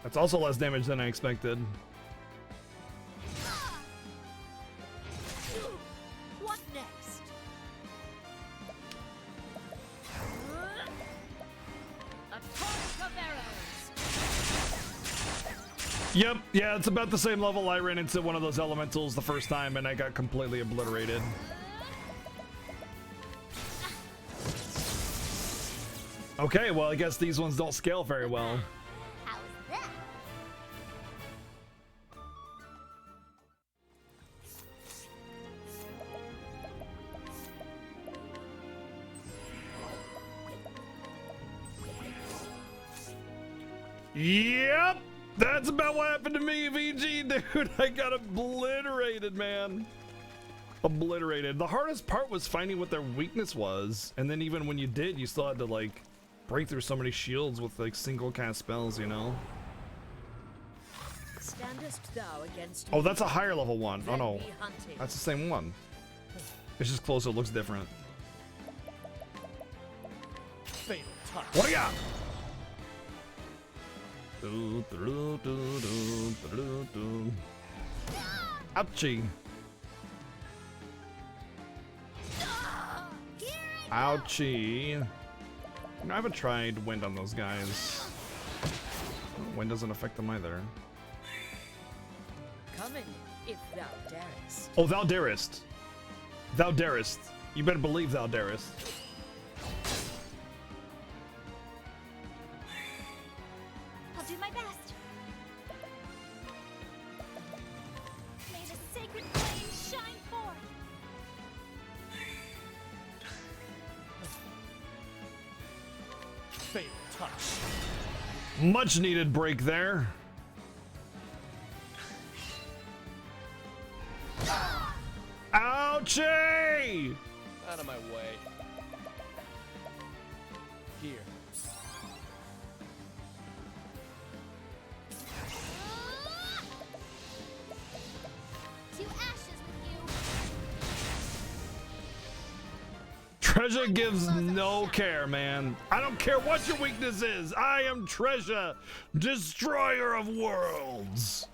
That's also less damage than I expected. What next? A torrent of arrows. Yep, yeah, it's about the same level. I ran into one of those elementals the first time and I got completely obliterated. Okay, well, I guess these ones don't scale very well. How's that? Yep, that's about what happened to me, VG, dude. I got obliterated, man. Obliterated. The hardest part was finding what their weakness was, and then even when you did, you still had to like break through so many shields with like single cast spells, you know. Standest thou against Oh, me? that's a higher level one. Oh Then no, be hunting. that's the same one. It's just closer, it looks different. Fatal touch. What do you got? Ouchie. Ouchie. You know, I haven't tried wind on those guys. Wind doesn't affect them either. Coming, if thou darest. Oh, thou darest. Thou darest. You better believe thou darest. I'll do my best. May the sacred flame shine forth. Fatal touch. Much needed break there. Ouchie! Out of my way. Here. To ashes with you. Treasure gives no care, man. I don't care what your weakness is. I am Treasure, destroyer of worlds.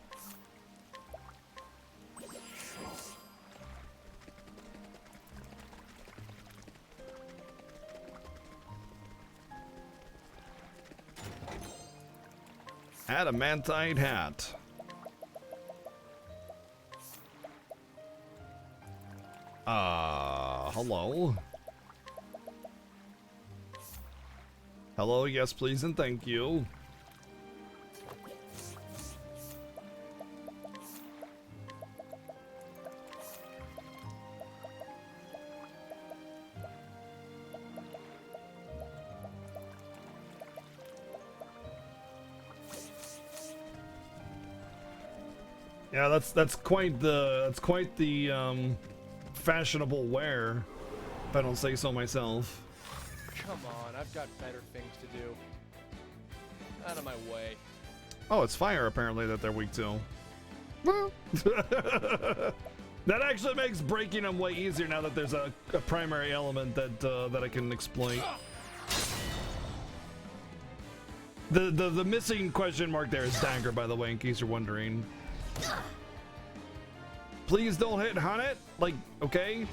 Adamantite hat. Hello. Hello, yes, please, and thank you. Yeah, that's quite the fashionable wear, if I don't say so myself. Come on, I've got better things to do. Out of my way. Oh, it's fire apparently that they're weak to. That actually makes breaking them way easier now that there's a primary element that I can exploit. The missing question mark there is dagger, by the way, in case you're wondering. Please don't hit Hanet. Like, okay?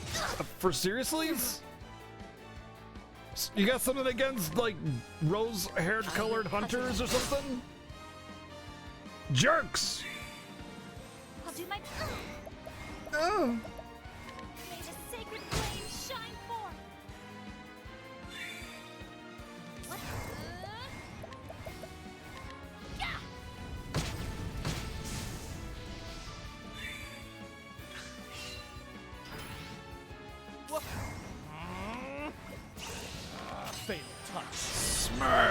For seriously? You got something against, like, rose-haired colored hunters or something? Jerks! I'll do my best. Oh. May the sacred flame shine forth. What? Yeah. What? Fatal touch. Smash!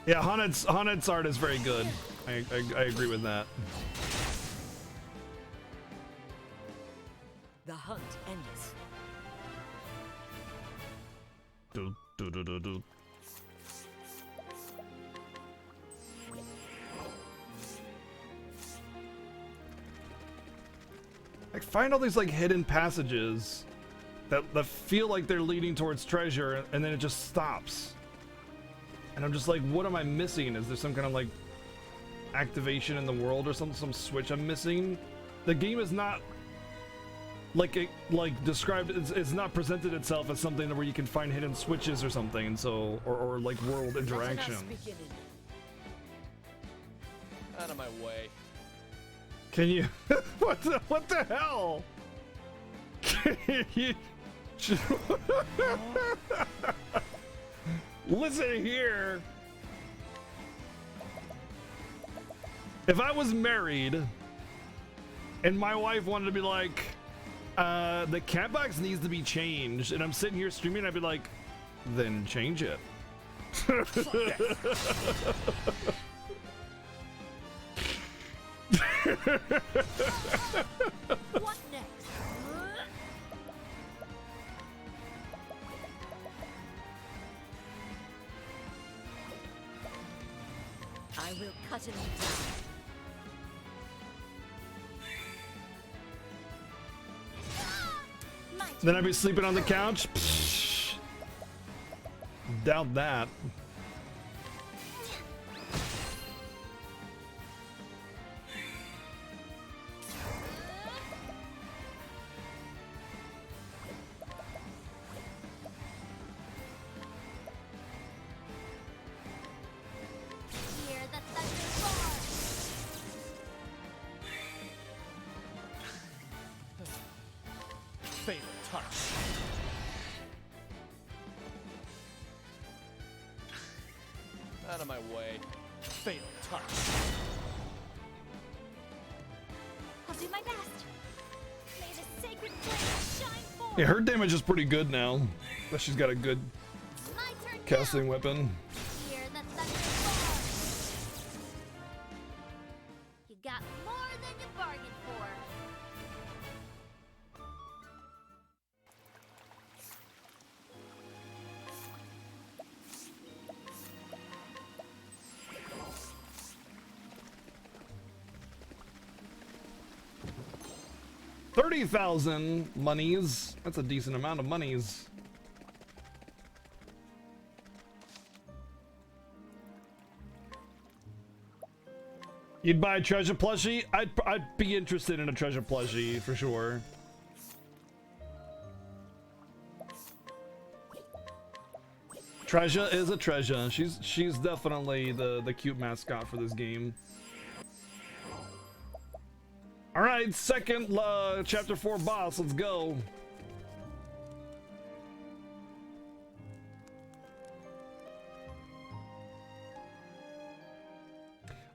Yeah, Hanet's art is very good. I agree with that. The hunt ends. Do, do, do, do, do. I find all these like hidden passages that feel like they're leading towards treasure, and then it just stops. And I'm just like, what am I missing? Is there some kind of like activation in the world or some switch I'm missing? The game is not like described. It's not presented itself as something where you can find hidden switches or something, and so or like world interaction. Out of my way. Can you? what the hell? Can you? Listen here. If I was married and my wife wanted to be like, the cat box needs to be changed, and I'm sitting here streaming, I'd be like, then change it. What next? I will cut him down. Then I'd be sleeping on the couch. Psh, doubt that. Hear the thunder roar. Fatal touch. Out of my way. Fatal touch. I'll do my best. May the sacred Yeah, her damage is pretty good now. But she's got a good My turn casting now. weapon. Hear the thunder roar. You got more than you bargained for. $30,000 monies. That's a decent amount of monies. You'd buy a treasure plushie? I'd be interested in a treasure plushie for sure. Treasure is a treasure. She's definitely the cute mascot for this game. All right, second chapter 4 boss. Let's go.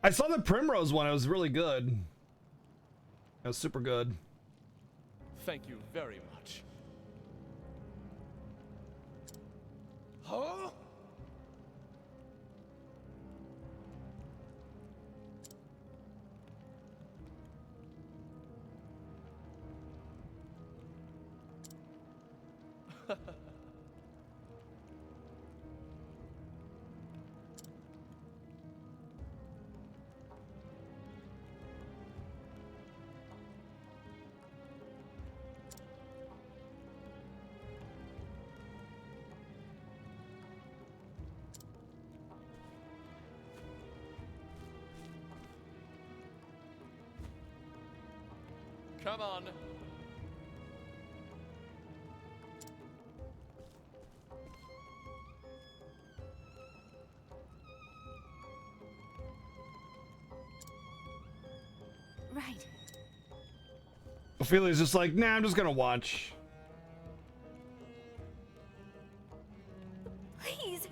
I saw the Primrose one. It was really good. It was super good. Thank you very much. Huh? Come on. Right. Ophelia's just like, nah, I'm just gonna watch. Please.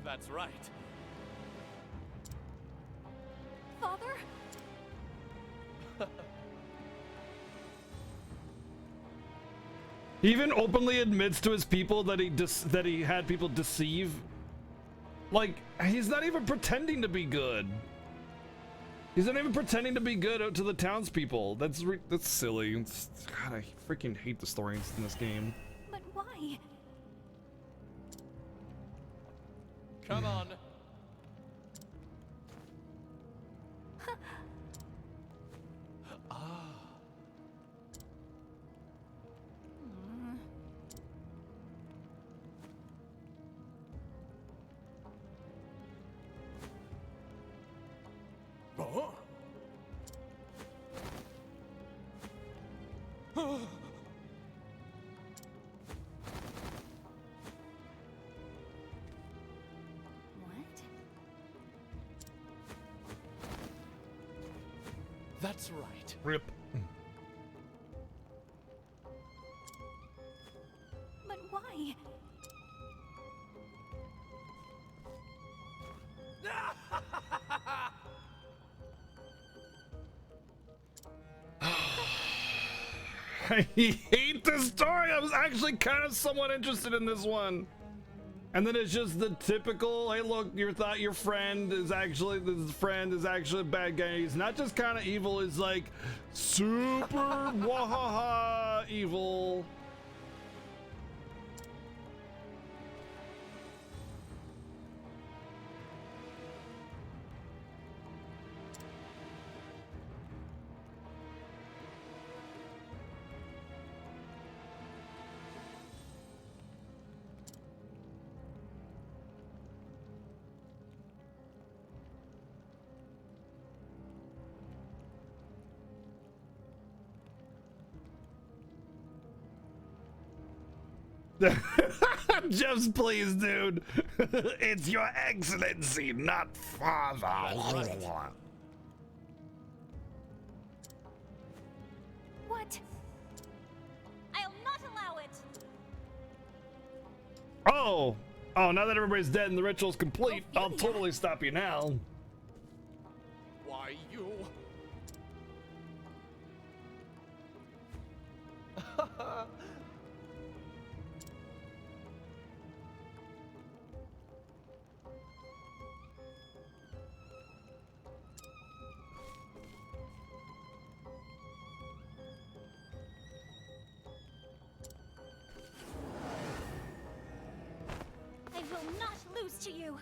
That's right. Father? He even openly admits to his people that he had people deceive. Like, he's not even pretending to be good. He's not even pretending to be good to the townspeople. That's silly. God, I freaking hate the story in this game. But why? Come on. What? That's right. Rip. But why? I hate this story. I was actually kind of somewhat interested in this one. And then it's just the typical, hey look, you thought your friend is actually, this friend is actually a bad guy. He's not just kind of evil, he's like super wahaha evil. Jeff's please, dude. It's your excellency, not father. What? I'll not allow it. Oh, Oh, now that everybody's dead and the ritual's complete, I'll totally stop you now. Why, you... I will not lose to you.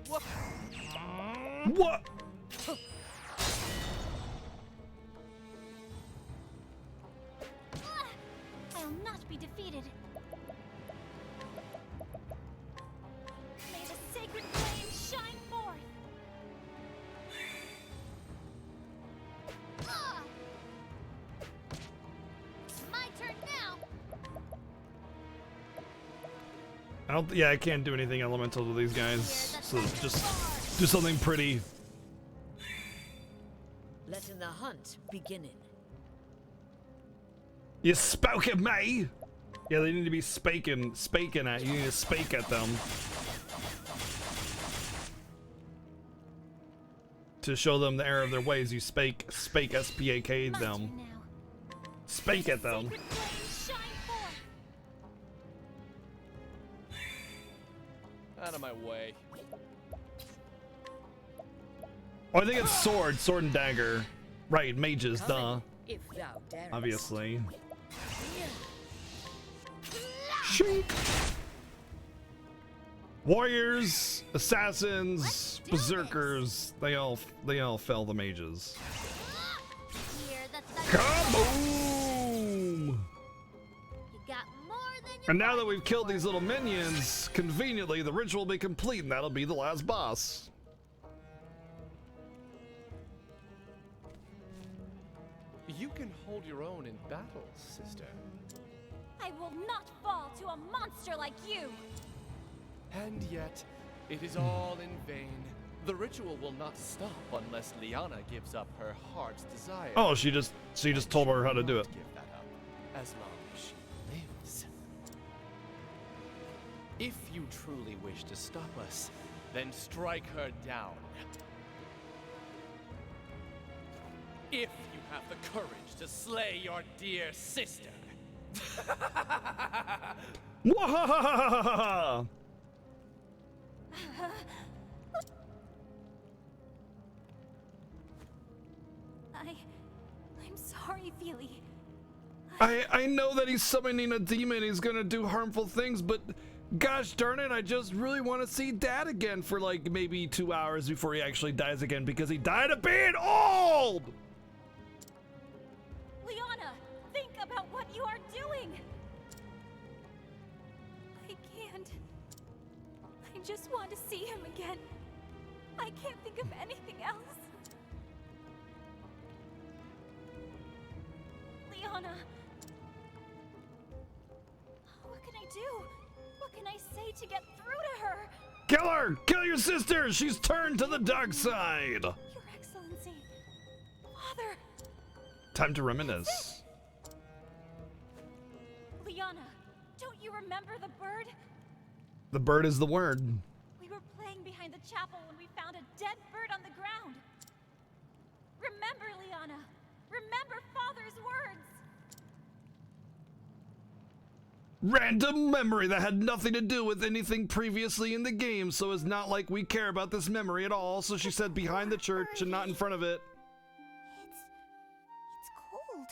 What? What? I'll not be defeated. May the sacred flame shine forth. It's my turn now. Yeah, I can't do anything elemental to these guys. So just do something pretty. Letting the hunt beginning. You spoke at me. Yeah, they need to be spaking at you. You need to spake at them. To show them the error of their ways, you spake S-P-A-K them. Spake at them. Sacred flame shine forth. Out of my way. Oh, I think it's sword and dagger. Right, mages, duh. If thou darest. Obviously. Shink. Warriors, assassins, berserkers, they all fell the mages. Hear the thunder. Kaboom! You got more than you And now that bargained we've killed for. these little minions, conveniently the ritual will be complete and that'll be the last boss. You can hold your own in battle, sister. I will not fall to a monster like you. And yet, it is all in vain. The ritual will not stop unless Liana gives up her heart's desire. Oh, she just told her how to do it. Give that up, as long as she lives. If you truly wish to stop us, then strike her down. If you have the courage to slay your dear sister. Wahahahaha! I'm sorry, Feely. I know that he's summoning a demon, he's gonna do harmful things, but gosh darn it, I just really want to see Dad again for like maybe 2 hours before he actually dies again because he died of being old! Liana, think about what you are doing. I can't. I just want to see him again. I can't think of anything else. Liana. What can I do? What can I say to get through to her? Kill her! Kill your sister! She's turned to the dark side! Your Excellency. Father. Time to reminisce. Liana, don't you remember the bird? The bird is the word. We were playing behind the chapel when we found a dead bird on the ground. Remember, Liana. Remember Father's words. Random memory that had nothing to do with anything previously in the game, so it's not like we care about this memory at all. So she said behind the church and not in front of it. It's cold.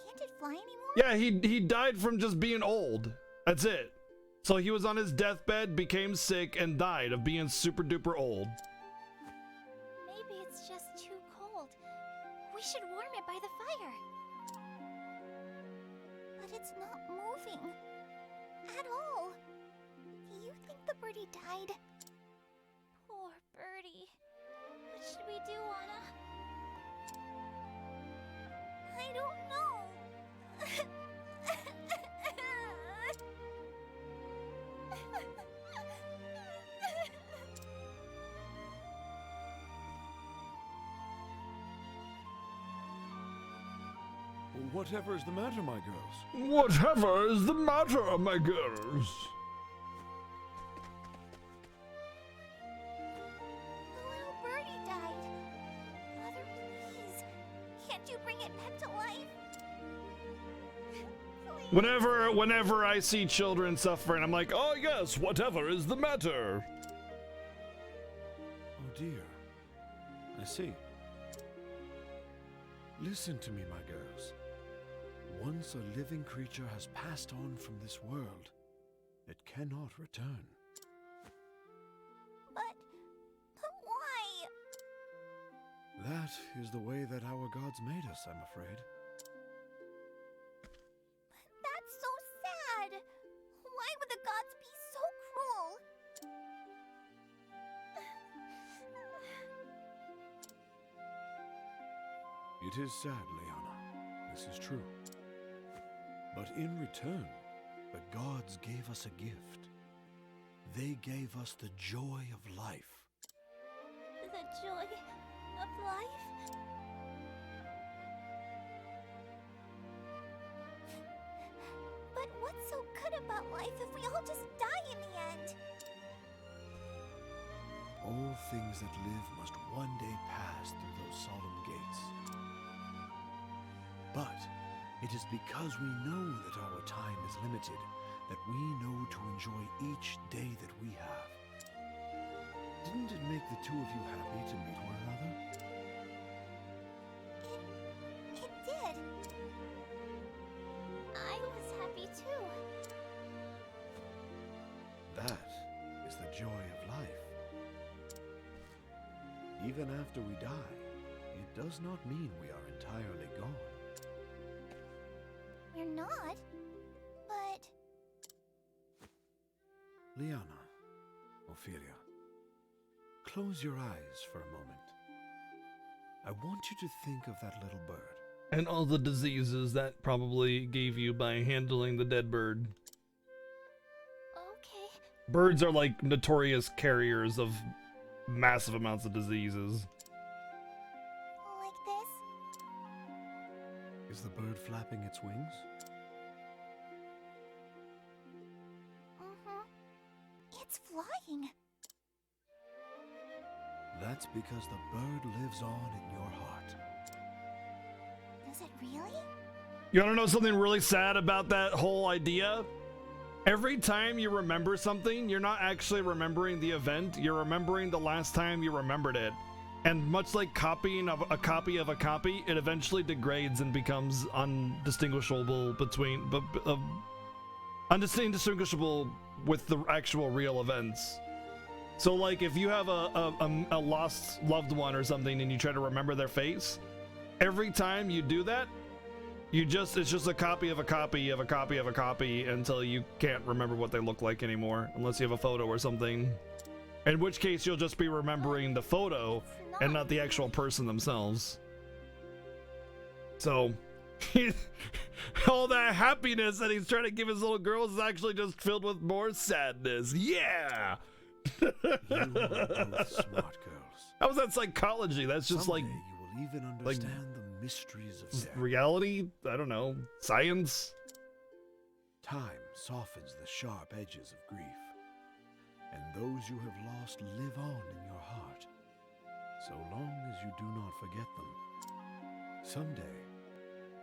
Can't it fly anymore? Yeah, he died from just being old. That's it. So he was on his deathbed, became sick, and died of being super duper old. Maybe it's just too cold. We should warm it by the fire. But it's not moving. At all. Do you think the birdie died? Poor birdie. What should we do, Anna? I don't know. Whatever is the matter, my girls? Whatever is the matter, my girls? Whenever I see children suffering, I'm like, oh yes, whatever is the matter? Oh dear. I see. Listen to me, my girls. Once a living creature has passed on from this world, it cannot return. But why? That is the way that our gods made us, I'm afraid. That's so sad. Why would the gods be so cruel? It is sad, Liana. This is true. But in return, the gods gave us a gift. They gave us the joy of life. The joy of life? But what's so good about life if we all just die in the end? All things that live must one day pass through those solemn gates. But it is because we know that our time is limited that we know to enjoy each day that we have. Didn't it make the two of you happy to meet one another? It did. I was happy too. That is the joy of life. Even after we die, it does not mean we are entirely gone. We're not, but... Liana, Ophelia, close your eyes for a moment. I want you to think of that little bird. And all the diseases that probably gave you by handling the dead bird. Okay. Birds are like notorious carriers of massive amounts of diseases. Like this? Is the bird flapping its wings? Mm-hmm. It's flying. That's because the bird lives on in your heart. Does it really? You want to know something really sad about that whole idea? Every time you remember something, you're not actually remembering the event, you're remembering the last time you remembered it. And much like copying of a copy of a copy, it eventually degrades and becomes undistinguishable between, undistinguishable with the actual real events. So like if you have a lost loved one or something and you try to remember their face, every time you do that, it's just a copy of a copy of a copy of a copy until you can't remember what they look like anymore, unless you have a photo or something. In which case you'll just be remembering the photo and not the actual person themselves. So all that happiness that he's trying to give his little girls is actually just filled with more sadness. Yeah. You are both smart girls. How is that psychology? That's just Someday like you will even understand the mysteries of death. reality? I don't know. Science? Time softens the sharp edges of grief, and those you have lost live on in your heart, so long as you do not forget them. Someday,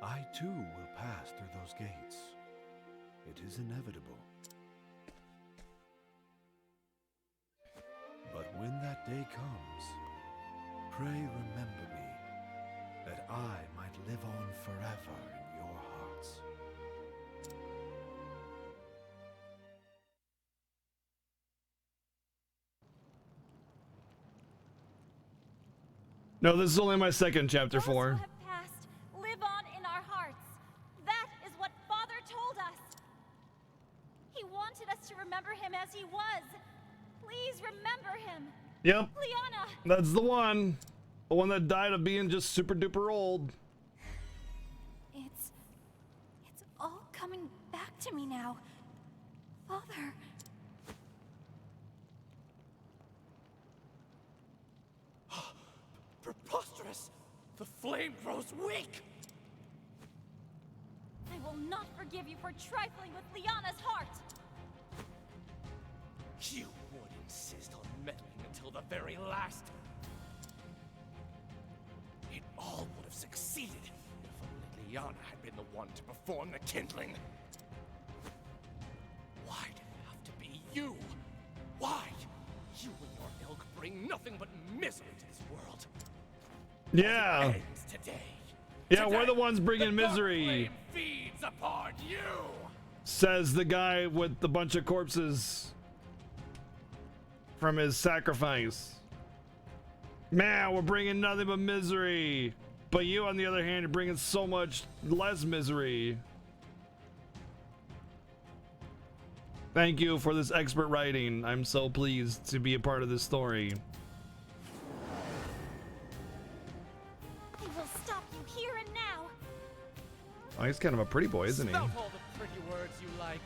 I too will pass through those gates. It is inevitable. But when that day comes, pray remember me, that I might live on forever in your hearts. No, this is only my second chapter Those who 4. have passed live on in our hearts. That is what Father told us. He wanted us to remember him as he was. Please remember him. Yep, Liana! that's the one. The one that died of being just super duper old. It's all coming back to me now. Father. Preposterous! The flame grows weak! I will not forgive you for trifling with Liana's heart. You would insist on meddling until the very last. It all would have succeeded if only Liana had been the one to perform the kindling. bring nothing but misery to this world. Yeah. It ends today. Yeah, we're Today, the ones bringing the dark misery. flame feeds upon you. Says the guy with the bunch of corpses from his sacrifice. Man, we're bringing nothing but misery. But you, on the other hand, are bringing so much less misery. Thank you for this expert writing. I'm so pleased to be a part of this story. I will stop you here and now. Oh, he's kind of a pretty boy, isn't he? Stop all the pretty words you like.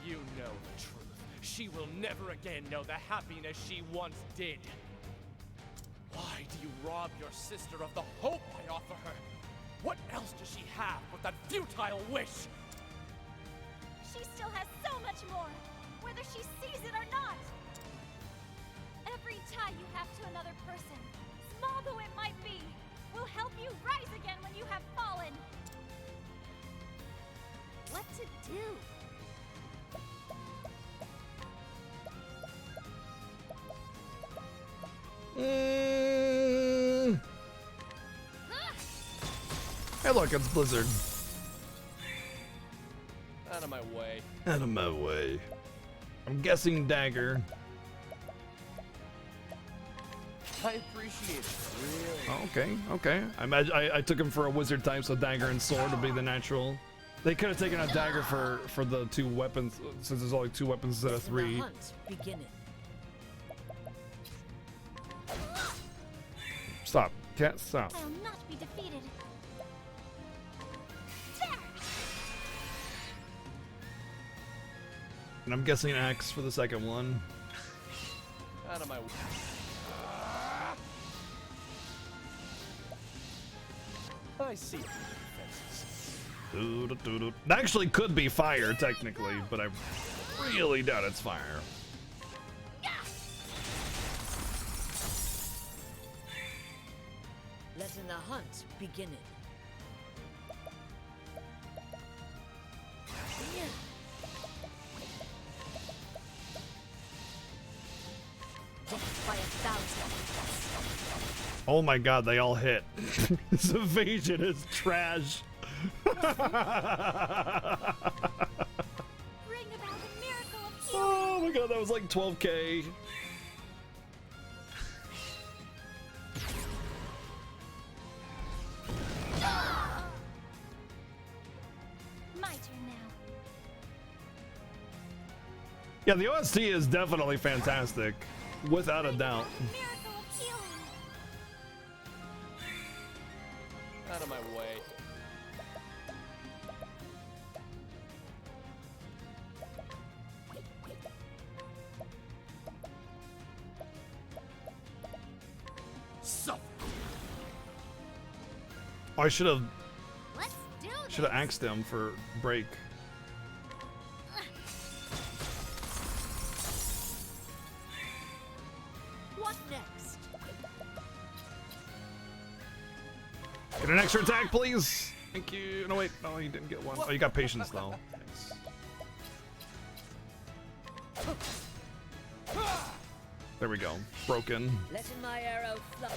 You know the truth. She will never again know the happiness she once did. Why do you rob your sister of the hope I offer her? What else does she have but that futile wish? She still has so much more, whether she sees it or not. Every tie you have to another person, small though it might be, will help you rise again when you have fallen. What to do? Hey, look, it's Blizzard. Out of my way. Out of my way. I'm guessing dagger. I appreciate it. Really. Oh, okay, okay. I imagine I took him for a wizard type, so dagger and sword would be the natural. They could have taken a dagger for the two weapons, since there's only two weapons instead of three. The hunt's beginning. Stop. Can't stop. I will not be defeated. There! And I'm guessing axe for the second one. Out of my way. I see your defenses. That actually could be fire, technically, but I really doubt it's fire. Letting the hunt beginning. Death by 1,000. Oh my god, they all hit. This evasion is trash. Bring about the miracle of healing. Oh my god, that was like 12k. My turn now. Yeah, the OST is definitely fantastic, without a doubt. Miracle of healing. Out of my way. Suffer. I should have Let's do this. axed him for break. What next? Get an extra attack, please. Thank you. No, wait. No, you didn't get one. Oh, you got patience, though. Nice. There we go. Broken. Letting my arrow fly.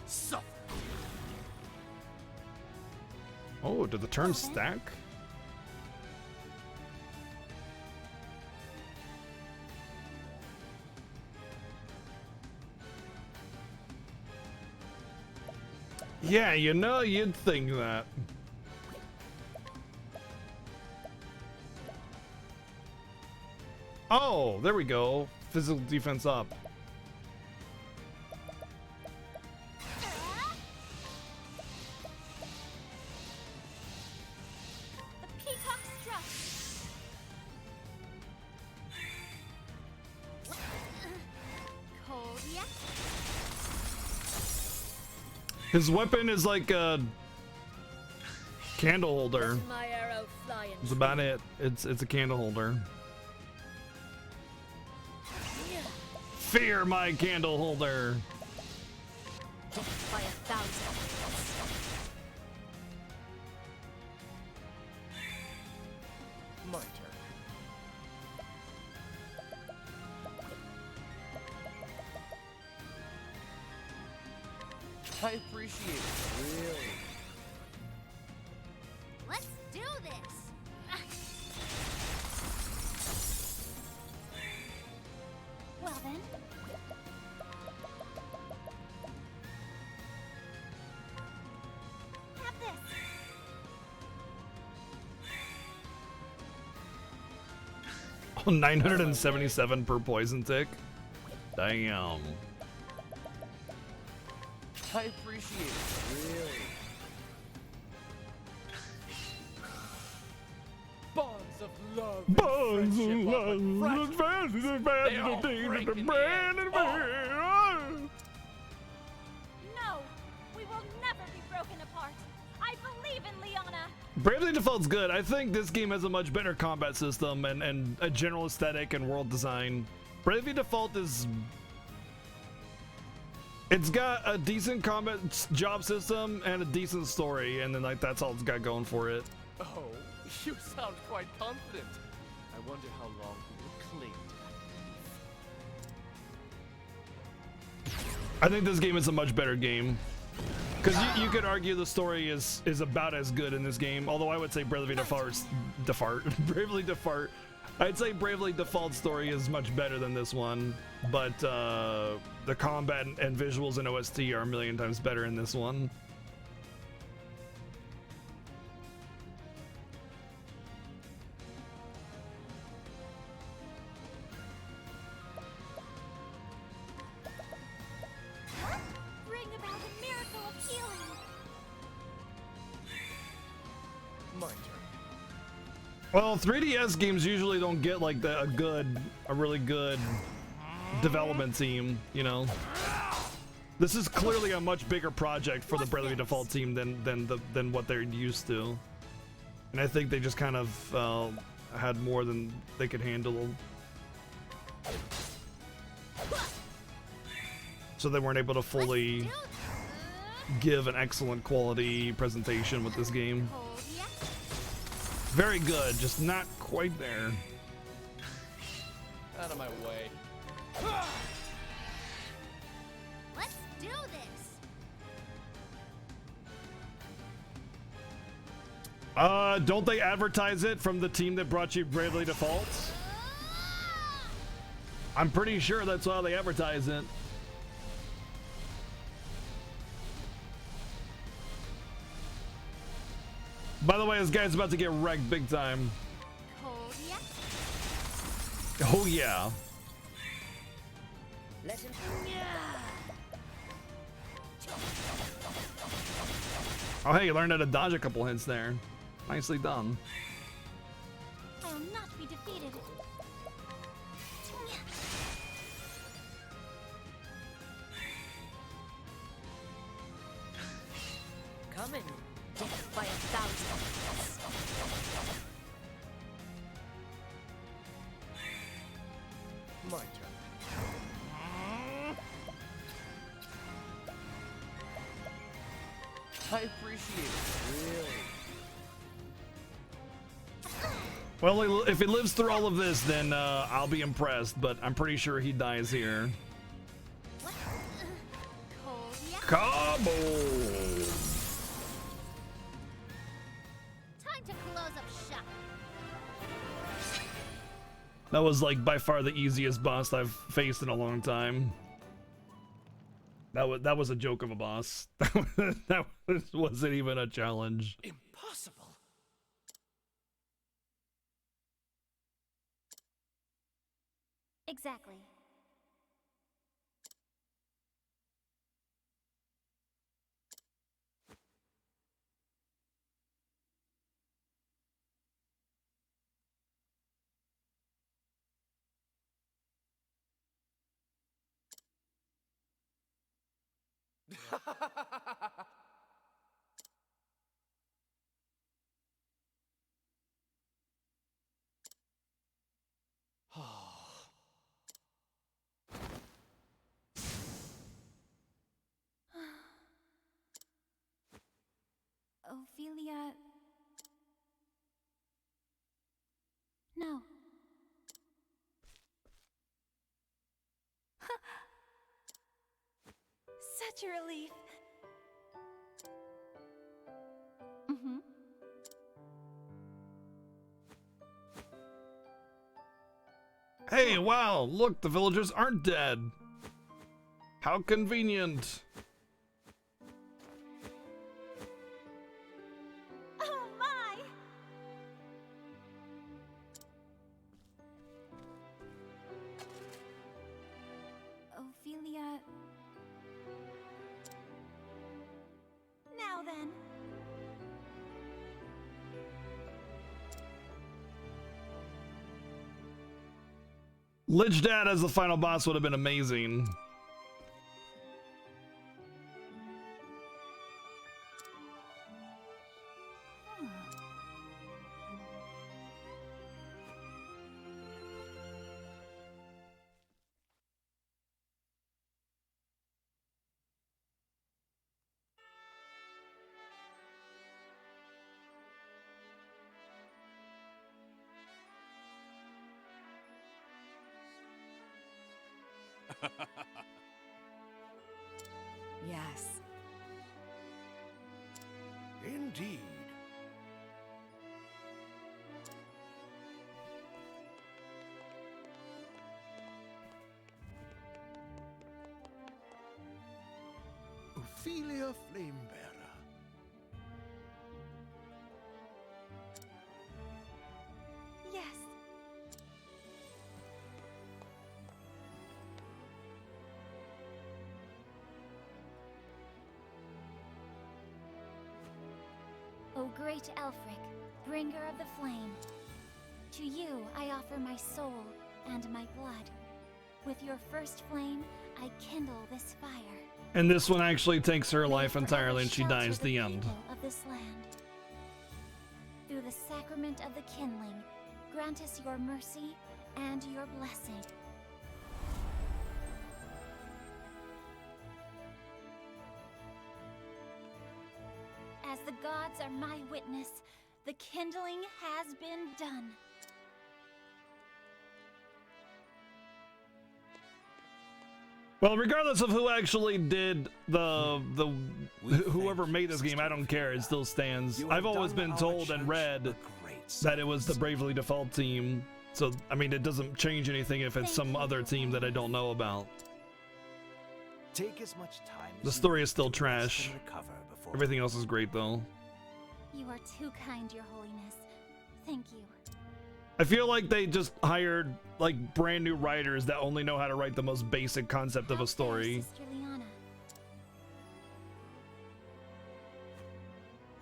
Suffer. Oh, did the turn stack? Yeah, you know, you'd think that. Oh, there we go. Physical defense up. The peacock struck. Cold yet? His weapon is like a candle holder. Letting my arrow fly and That's about it. It's a candle holder. Fear my candle holder. death by 1,000. I appreciate it. Really. Let's do this! Well then. Have this. Oh, 977 per poison tick. Damn. I appreciate it. Really. Bonds of love. Bonds and of friendship are love, fragile. They all break in the end. No, we will never be broken apart. I believe in Liana. Bravely Default's good. I think this game has a much better combat system and a general aesthetic and world design. Bravely Default is... It's got a decent combat job system and a decent story, and then like that's all it's got going for it. Oh, you sound quite confident. I wonder how long you will cling to that belief. I think this game is a much better game. Because you could argue the story is about as good in this game, although I would say Bravely Default's Bravely Default. I'd say Bravely Default's story is much better than this one, but the combat and visuals and OST are a million times better in this one. Bring about a miracle of healing. My turn. Well, 3DS games usually don't get like a really good development team, you know. This is clearly a much bigger project for the Bravely Default team than what they're used to, and I think they just kind of had more than they could handle, so they weren't able to fully give an excellent quality presentation with this game. Very good, just not quite there. Out of my way. Let's do this! Don't they advertise it from the team that brought you Bravely Default? I'm pretty sure that's how they advertise it. By the way, this guy's about to get wrecked big time. Cold yet? Oh yeah. Let him. Oh hey, you learned how to dodge a couple hints there. Nicely done. I will not be defeated. Coming. Death by 1,000. My turn. I appreciate it. Really. Well, if he lives through all of this, then I'll be impressed, but I'm pretty sure he dies here. Cold yet? Combo! Time to close up shop. That was like by far the easiest boss I've faced in a long time. That was a joke of a boss. That wasn't even a challenge. Impossible. Exactly. Ophelia. No. Such a relief. Hey, wow, look, the villagers aren't dead. How convenient. Oh my! Ophelia. Now then. Lich Dad as the final boss would have been amazing. Yes. Indeed. Ophelia Flamebearer. Yes. O great Elfric, bringer of the flame, to you I offer my soul and my blood. With your first flame, I kindle this fire. And this one actually takes her May life it entirely and she forever dies shelter the end. people of this land. Through the sacrament of the kindling, grant us your mercy and your blessing. As the gods are my witness, the kindling has been done. Well, regardless of who actually did whoever made this game, I don't care. It still stands. I've always been told and read that it was the Bravely Default team. So, I mean, it doesn't change anything if it's some other team that I don't know about. Take as much time The as story you is still need to rest trash. and recover before Everything else is great, though. You are too kind, Your Holiness. Thank you. I feel like they just hired, like, brand new writers that only know how to write the most basic concept of How a story. fares Sister Liana?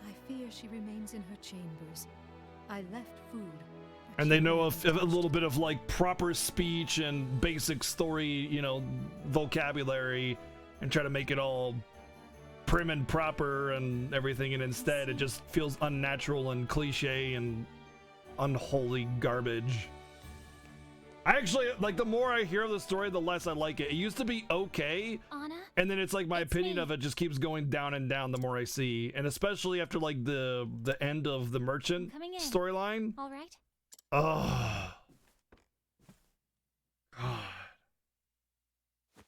I fear she remains in her chambers. I left food. but And she they know will a be little bit of, like, proper speech and basic story, you know, vocabulary, and try to make it all prim and proper and everything, and instead it just feels unnatural and cliche and unholy garbage. I actually, like, the more I hear of the story, the less I like it. It used to be okay, Anna? and then it's like my It's opinion me. of it just keeps going down and down the more I see, and especially after, like, the end of the merchant Coming in. storyline. All right. Oh God. It's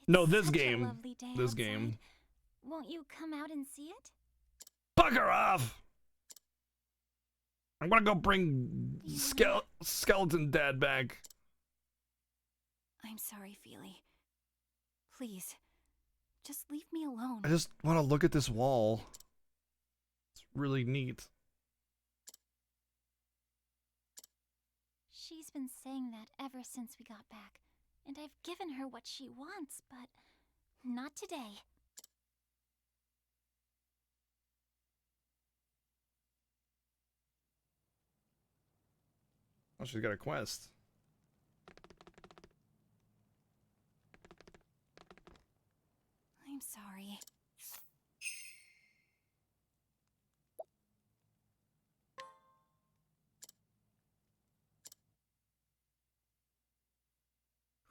No, this such a game. lovely day This outside. game. Won't you come out and see it? Bugger off! I'm gonna go bring skeleton dad back. I'm sorry, Feely. Please, just leave me alone. I just want to look at this wall. It's really neat. She's been saying that ever since we got back, and I've given her what she wants, but not today. Oh, she's got a quest. I'm sorry.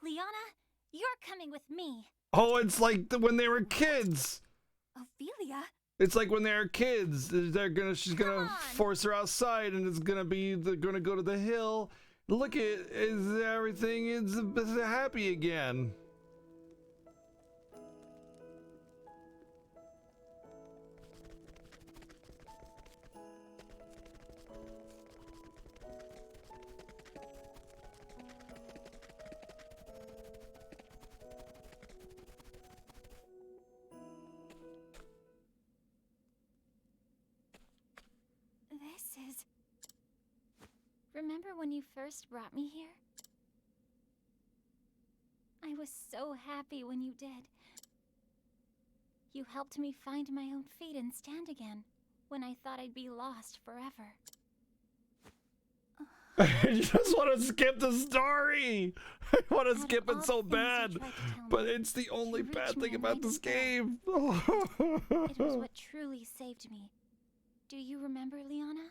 Liana, you're coming with me. Oh, it's like when they were kids. Ophelia? It's like when they were kids. She's Come gonna on. force her outside, and it's gonna be they're gonna go to the hill. Look at everything is happy again. remember when you first brought me here? I was so happy when you did. You helped me find my own feet and stand again, when I thought I'd be lost forever. I just want to skip the story. I want to skip it so bad, but it's the only bad thing about this game. It was what truly saved me. Do you remember, Liana?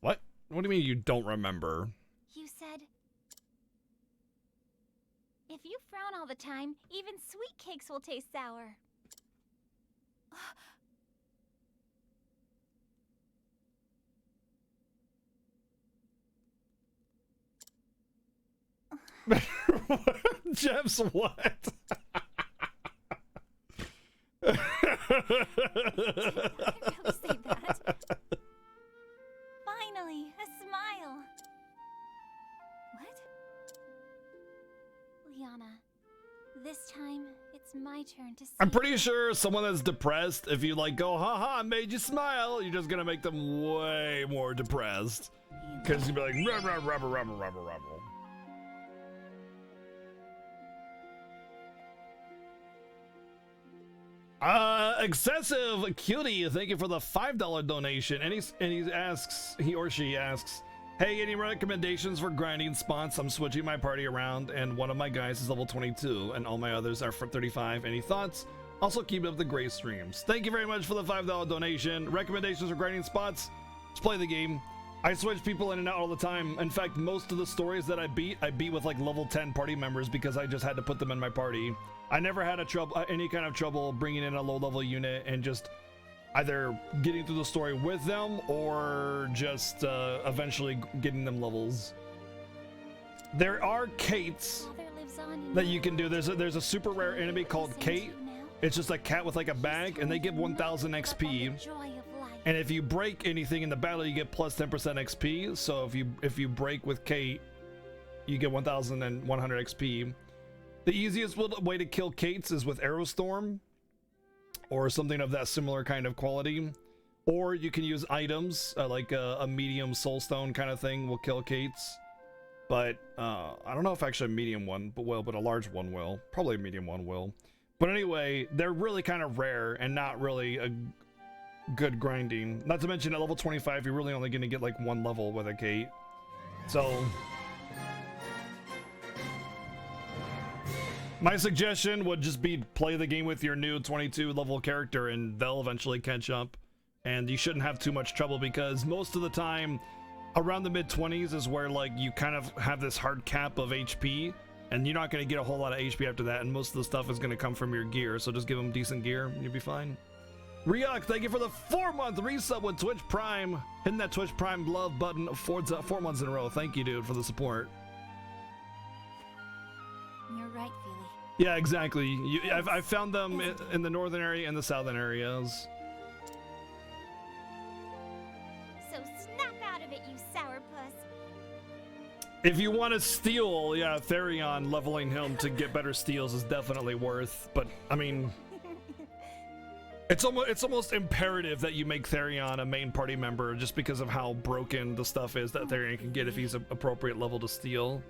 What? What do you mean you don't remember? You said, if you frown all the time, even sweet cakes will taste sour. Jeff's what? Did I really say that? Finally, a smile. What? Liana, this time it's my turn to see. I'm pretty sure someone that's depressed, if you like go, haha, I made you smile, you're just gonna make them way more depressed. Because you'd be like, rubber, rubber, rubber, rubber, rubber. Excessive cutie, thank you for the $5 donation. And he or she asks, hey, any recommendations for grinding spots? I'm switching my party around, and one of my guys is level 22, and all my others are for 35. Any thoughts? Also, keep up the great streams. Thank you very much for the $5 donation. Recommendations for grinding spots? Just play the game. I switch people in and out all the time. In fact, most of the stories that I beat with like level 10 party members because I just had to put them in my party. I never had any kind of trouble bringing in a low-level unit and just either getting through the story with them or just eventually getting them levels. There are Kates that you can do. There's a super rare enemy called Kate. It's just a cat with like a bag, and they give 1,000 XP. And if you break anything in the battle, you get plus 10% XP. So if you break with Kate, you get 1,100 XP. The easiest way to kill Kates is with Aerostorm or something of that similar kind of quality. Or you can use items like a medium soulstone kind of thing will kill Kates. But I don't know if actually a medium one but a large one will. Probably a medium one will. But anyway, they're really kind of rare and not really a good grinding. Not to mention at level 25, you're really only going to get like one level with a Kate. So my suggestion would just be play the game with your new 22 level character and they'll eventually catch up. And you shouldn't have too much trouble because most of the time around the mid-20s is where like you kind of have this hard cap of HP and you're not going to get a whole lot of HP after that, and most of the stuff is going to come from your gear, so just give them decent gear and you'll be fine. Ryuk, thank you for the 4-month resub with Twitch Prime. Hitting that Twitch Prime love button 4 months in a row. Thank you, dude, for the support. You're right, Feely. Yeah, exactly. I found them in the northern area and the southern areas. So snap out of it, you sourpuss. If you want to steal, yeah, Therion, leveling him to get better steals is definitely worth. But I mean, it's almost imperative that you make Therion a main party member just because of how broken the stuff is that Therion can get if he's an appropriate level to steal.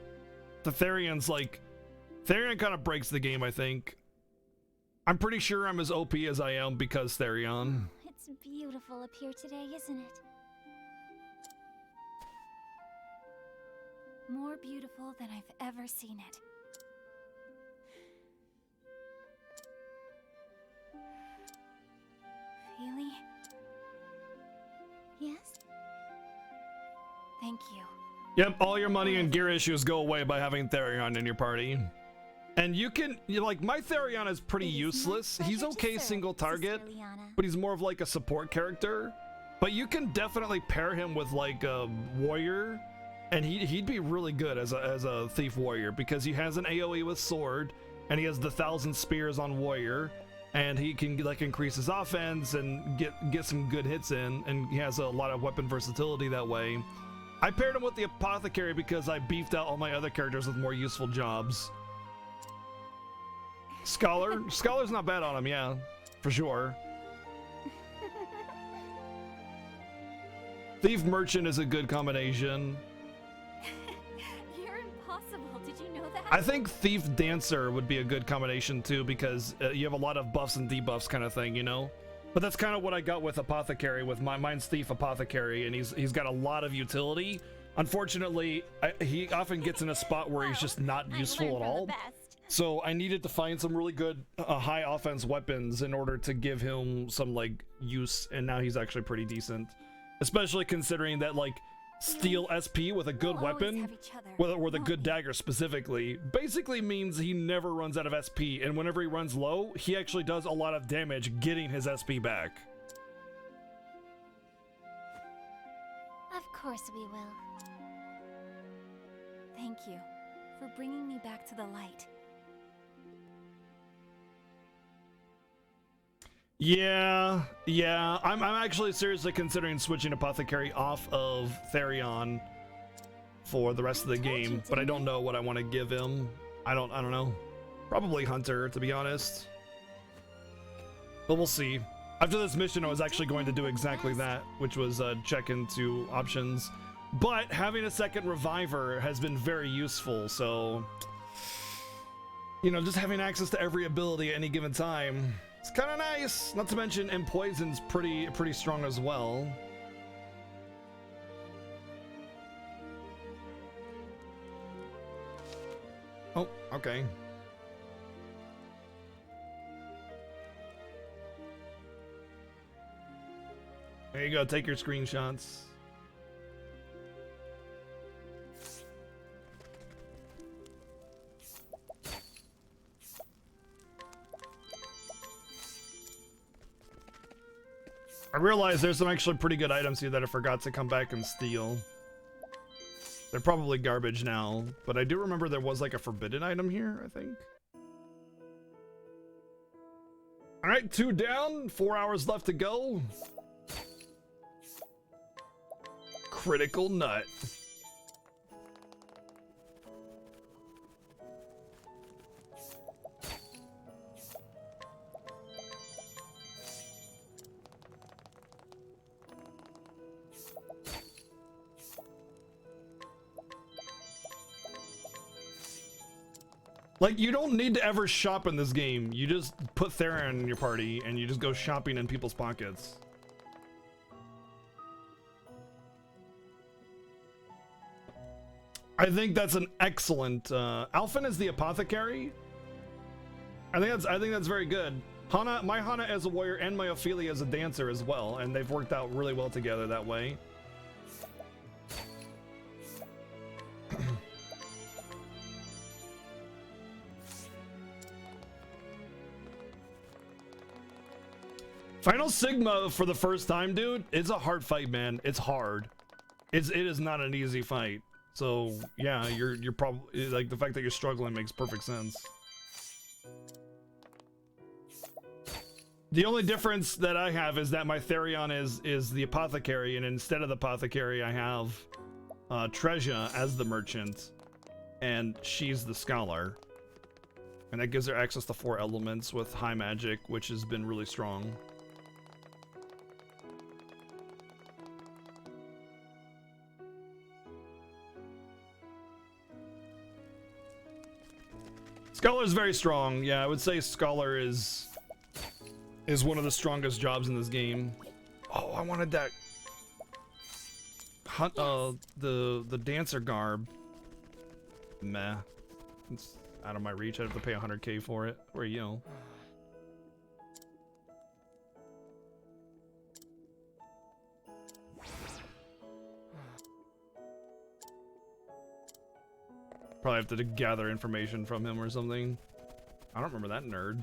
The Therion's like, Therion kind of breaks the game, I think. I'm pretty sure I'm as OP as I am because Therion. It's beautiful up here today, isn't it? More beautiful than I've ever seen it. Feely? Yes? Thank you. Yep, all your money and gear issues go away by having Therion in your party. And you can, like, my Therion is pretty useless. He's okay single target, but he's more of like a support character. But you can definitely pair him with like a warrior, and he'd be really good as a thief warrior because he has an AoE with sword, and he has the 1,000 spears on warrior, and he can like increase his offense and get some good hits in, and he has a lot of weapon versatility that way. I paired him with the apothecary because I beefed out all my other characters with more useful jobs. Scholar's not bad on him, yeah, for sure. Thief Merchant is a good combination. You're impossible. Did you know that? I think Thief Dancer would be a good combination too, because you have a lot of buffs and debuffs kind of thing, you know? But that's kind of what I got with Apothecary, with mine's Thief Apothecary, and he's got a lot of utility. Unfortunately, he often gets in a spot where he's just not useful at all. So I needed to find some really good high offense weapons in order to give him some like use, and now he's actually pretty decent. Especially considering that like Steel SP with a good weapon, with a good dagger specifically, basically means he never runs out of SP, and whenever he runs low, he actually does a lot of damage getting his SP back. Of course we will. Thank you for bringing me back to the light. Yeah, I'm actually seriously considering switching Apothecary off of Therion for the rest of the game, but I don't know what I want to give him. I don't know. Probably Hunter, to be honest. But we'll see. After this mission, I was actually going to do exactly that, which was check into options. But having a second reviver has been very useful, so you know, just having access to every ability at any given time, it's kind of nice. Not to mention, Empoison's pretty strong as well. Oh, okay. There you go. Take your screenshots. I realize there's some actually pretty good items here that I forgot to come back and steal. They're probably garbage now, but I do remember there was like a forbidden item here, I think. All right, 2 down, 4 hours left to go. Critical nut. Like, you don't need to ever shop in this game. You just put Theron in your party and you just go shopping in people's pockets. I think that's an excellent Alphen is the apothecary. I think that's very good. My Hana as a warrior and my Ophelia as a dancer as well, and they've worked out really well together that way. Final Sigma for the first time, dude. It's a hard fight, man. It's hard. It is not an easy fight. So yeah, you're probably like, the fact that you're struggling makes perfect sense. The only difference that I have is that my Therion is the apothecary, and instead of the apothecary, I have Treasure as the merchant, and she's the scholar, and that gives her access to 4 elements with high magic, which has been really strong. Scholar is very strong. Yeah, I would say Scholar is one of the strongest jobs in this game. Oh, I wanted that hunt, the dancer garb. Meh. It's out of my reach. I'd have to pay 100k for it. Or, you know. Probably have to gather information from him or something. I don't remember that nerd.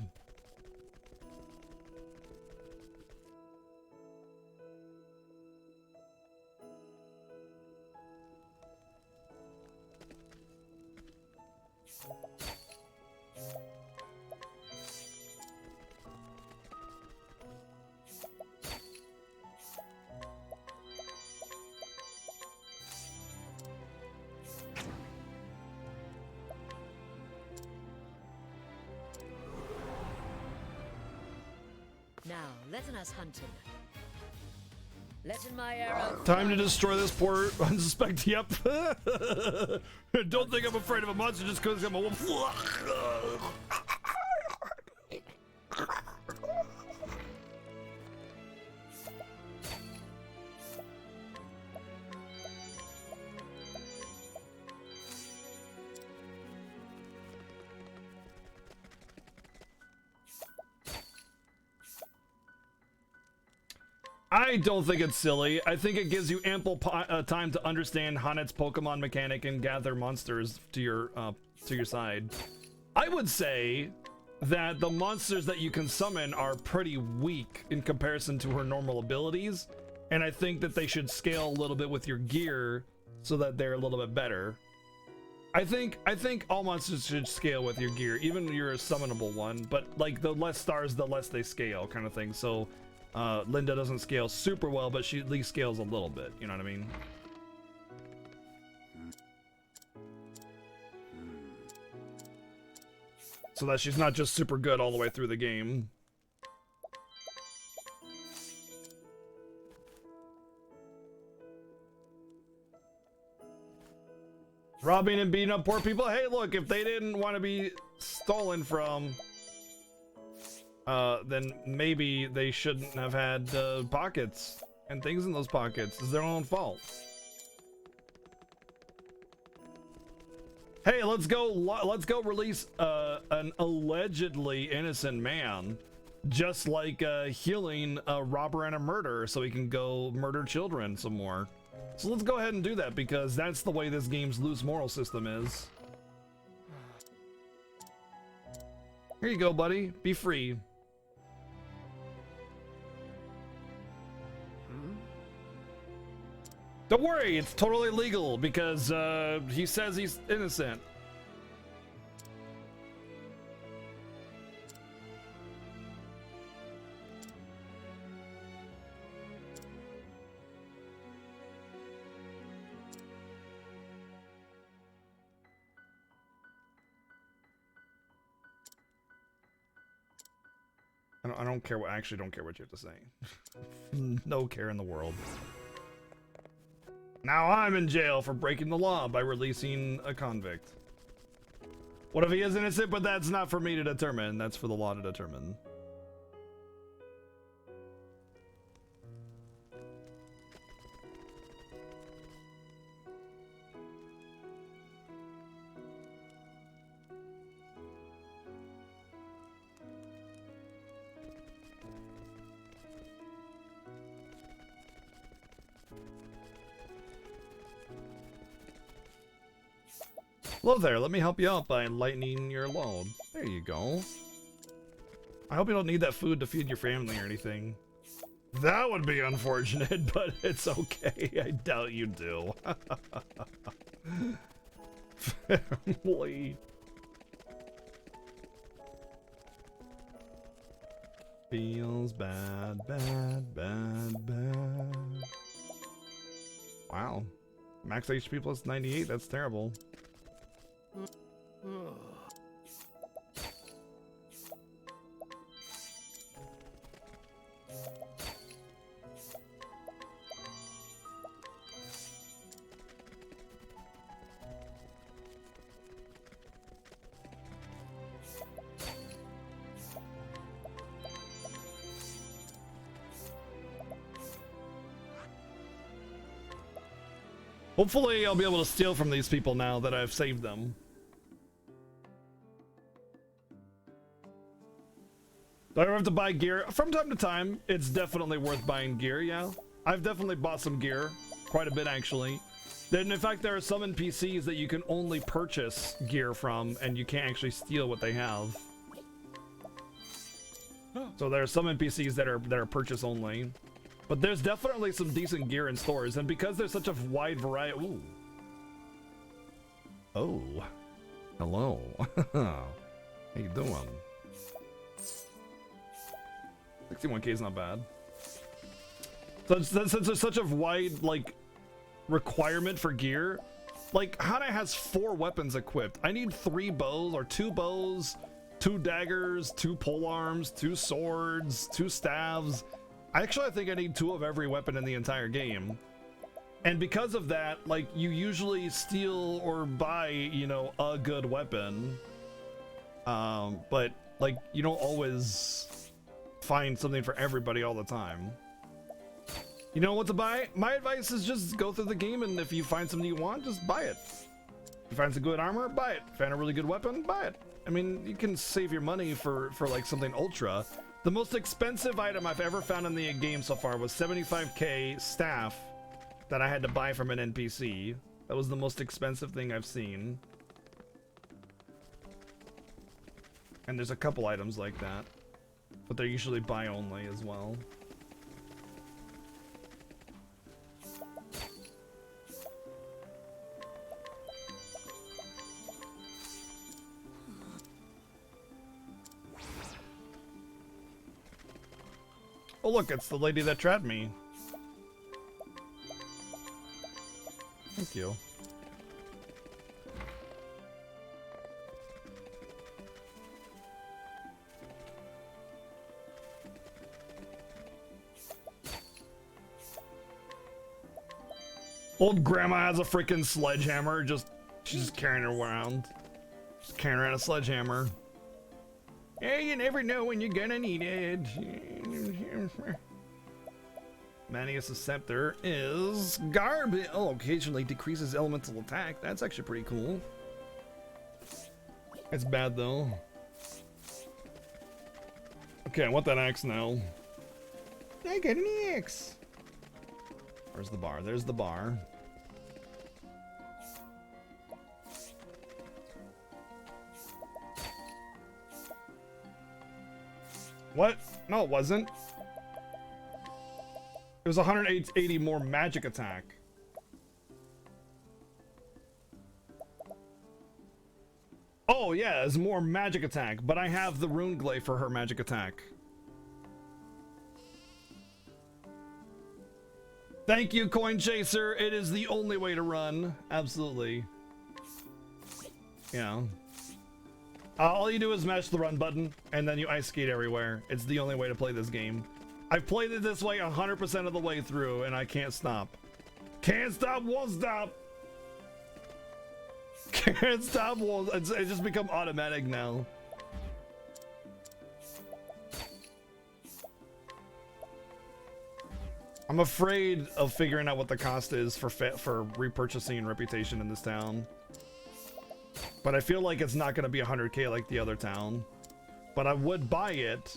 letting us hunt him. Letting my arrow. Time to destroy this poor unsuspect. Yep. Don't think I'm afraid of a monster just because I'm a wolf. I don't think it's silly. I think it gives you ample time to understand Hanet's Pokemon mechanic and gather monsters to your side. I would say that the monsters that you can summon are pretty weak in comparison to her normal abilities, and I think that they should scale a little bit with your gear so that they're a little bit better. I think all monsters should scale with your gear, even your summonable one, but like the less stars, the less they scale kind of thing. So Linda doesn't scale super well, but she at least scales a little bit, you know what I mean? So that she's not just super good all the way through the game. Robbing and beating up poor people. Hey, look, if they didn't want to be stolen from, then maybe they shouldn't have had pockets and things in those pockets. It's their own fault. Hey, let's go release an allegedly innocent man, just like healing a robber and a murderer, so he can go murder children some more. So let's go ahead and do that, because that's the way this game's loose moral system is. Here you go, buddy. Be free. Don't worry, it's totally legal because he says he's innocent. I don't care what, I actually don't care what you have to say. No care in the world. Now I'm in jail for breaking the law by releasing a convict. What if he is innocent? But that's not for me to determine. That's for the law to determine. Hello there, let me help you out by lightening your load. There you go. I hope you don't need that food to feed your family or anything. That would be unfortunate, but it's okay. I doubt you do. Family. Feels bad, bad, bad, bad. Wow. Max HP plus 98, that's terrible. Hopefully I'll be able to steal from these people now that I've saved them. Do I ever have to buy gear? From time to time, it's definitely worth buying gear, yeah. I've definitely bought some gear, quite a bit actually. Then in fact, there are some NPCs that you can only purchase gear from, and you can't actually steal what they have. So there are some NPCs that are purchase only. But there's definitely some decent gear in stores, and because there's such a wide variety. Ooh. Oh. Hello. How you doing? 61k is not bad. So since there's such a wide like requirement for gear, like Hana has 4 weapons equipped. I need 3 bows or 2 bows, 2 daggers, 2 polearms, 2 swords, 2 staves. I think I need 2 of every weapon in the entire game. And because of that, like, you usually steal or buy, you know, a good weapon. But, like, you don't always find something for everybody all the time. You know what to buy? My advice is just go through the game, and if you find something you want, just buy it. If you find some good armor, buy it. Find a really good weapon, buy it. I mean, you can save your money for like something ultra. The most expensive item I've ever found in the game so far was 75k staff that I had to buy from an NPC. That was the most expensive thing I've seen. And there's a couple items like that, but they're usually buy only as well. Oh look, it's the lady that trapped me. Thank you. Old grandma has a freaking sledgehammer, she's just carrying it around. Just carrying around a sledgehammer. Hey, you never know when you're gonna need it. Manius' scepter is garbage. Oh, occasionally decreases elemental attack. That's actually pretty cool. It's bad though. Okay, I want that axe now. I got an axe. Where's the bar? There's the bar. What? No, it wasn't. It was 180 more magic attack. Oh yeah, it's more magic attack, but I have the rune glaive for her magic attack. Thank you, Coin Chaser. It is the only way to run. Absolutely. Yeah. All you do is mash the run button, and then you ice skate everywhere. It's the only way to play this game. I've played it this way 100% of the way through, and I can't stop. Can't stop, won't stop. Can't stop, won't. It's just become automatic now. I'm afraid of figuring out what the cost is for repurchasing reputation in this town. But I feel like it's not going to be 100k like the other town. But I would buy it.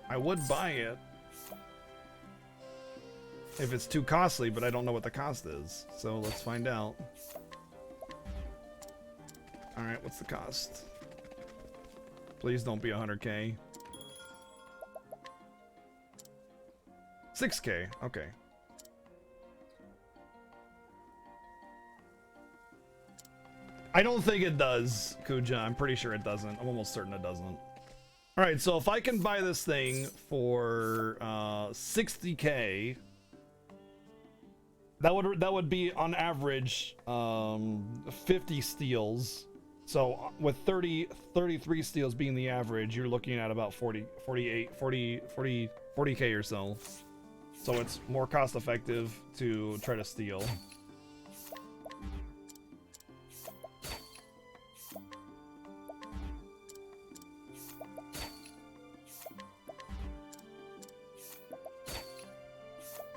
I would buy it. If it's too costly, but I don't know what the cost is. So let's find out. Alright, what's the cost? Please don't be 100k. 6k, okay. I don't think it does, Kuja. I'm pretty sure it doesn't. I'm almost certain it doesn't. All right, so if I can buy this thing for 60k, that would be on average 50 steals. So with 33 steals being the average, you're looking at about 40k or so. So it's more cost effective to try to steal.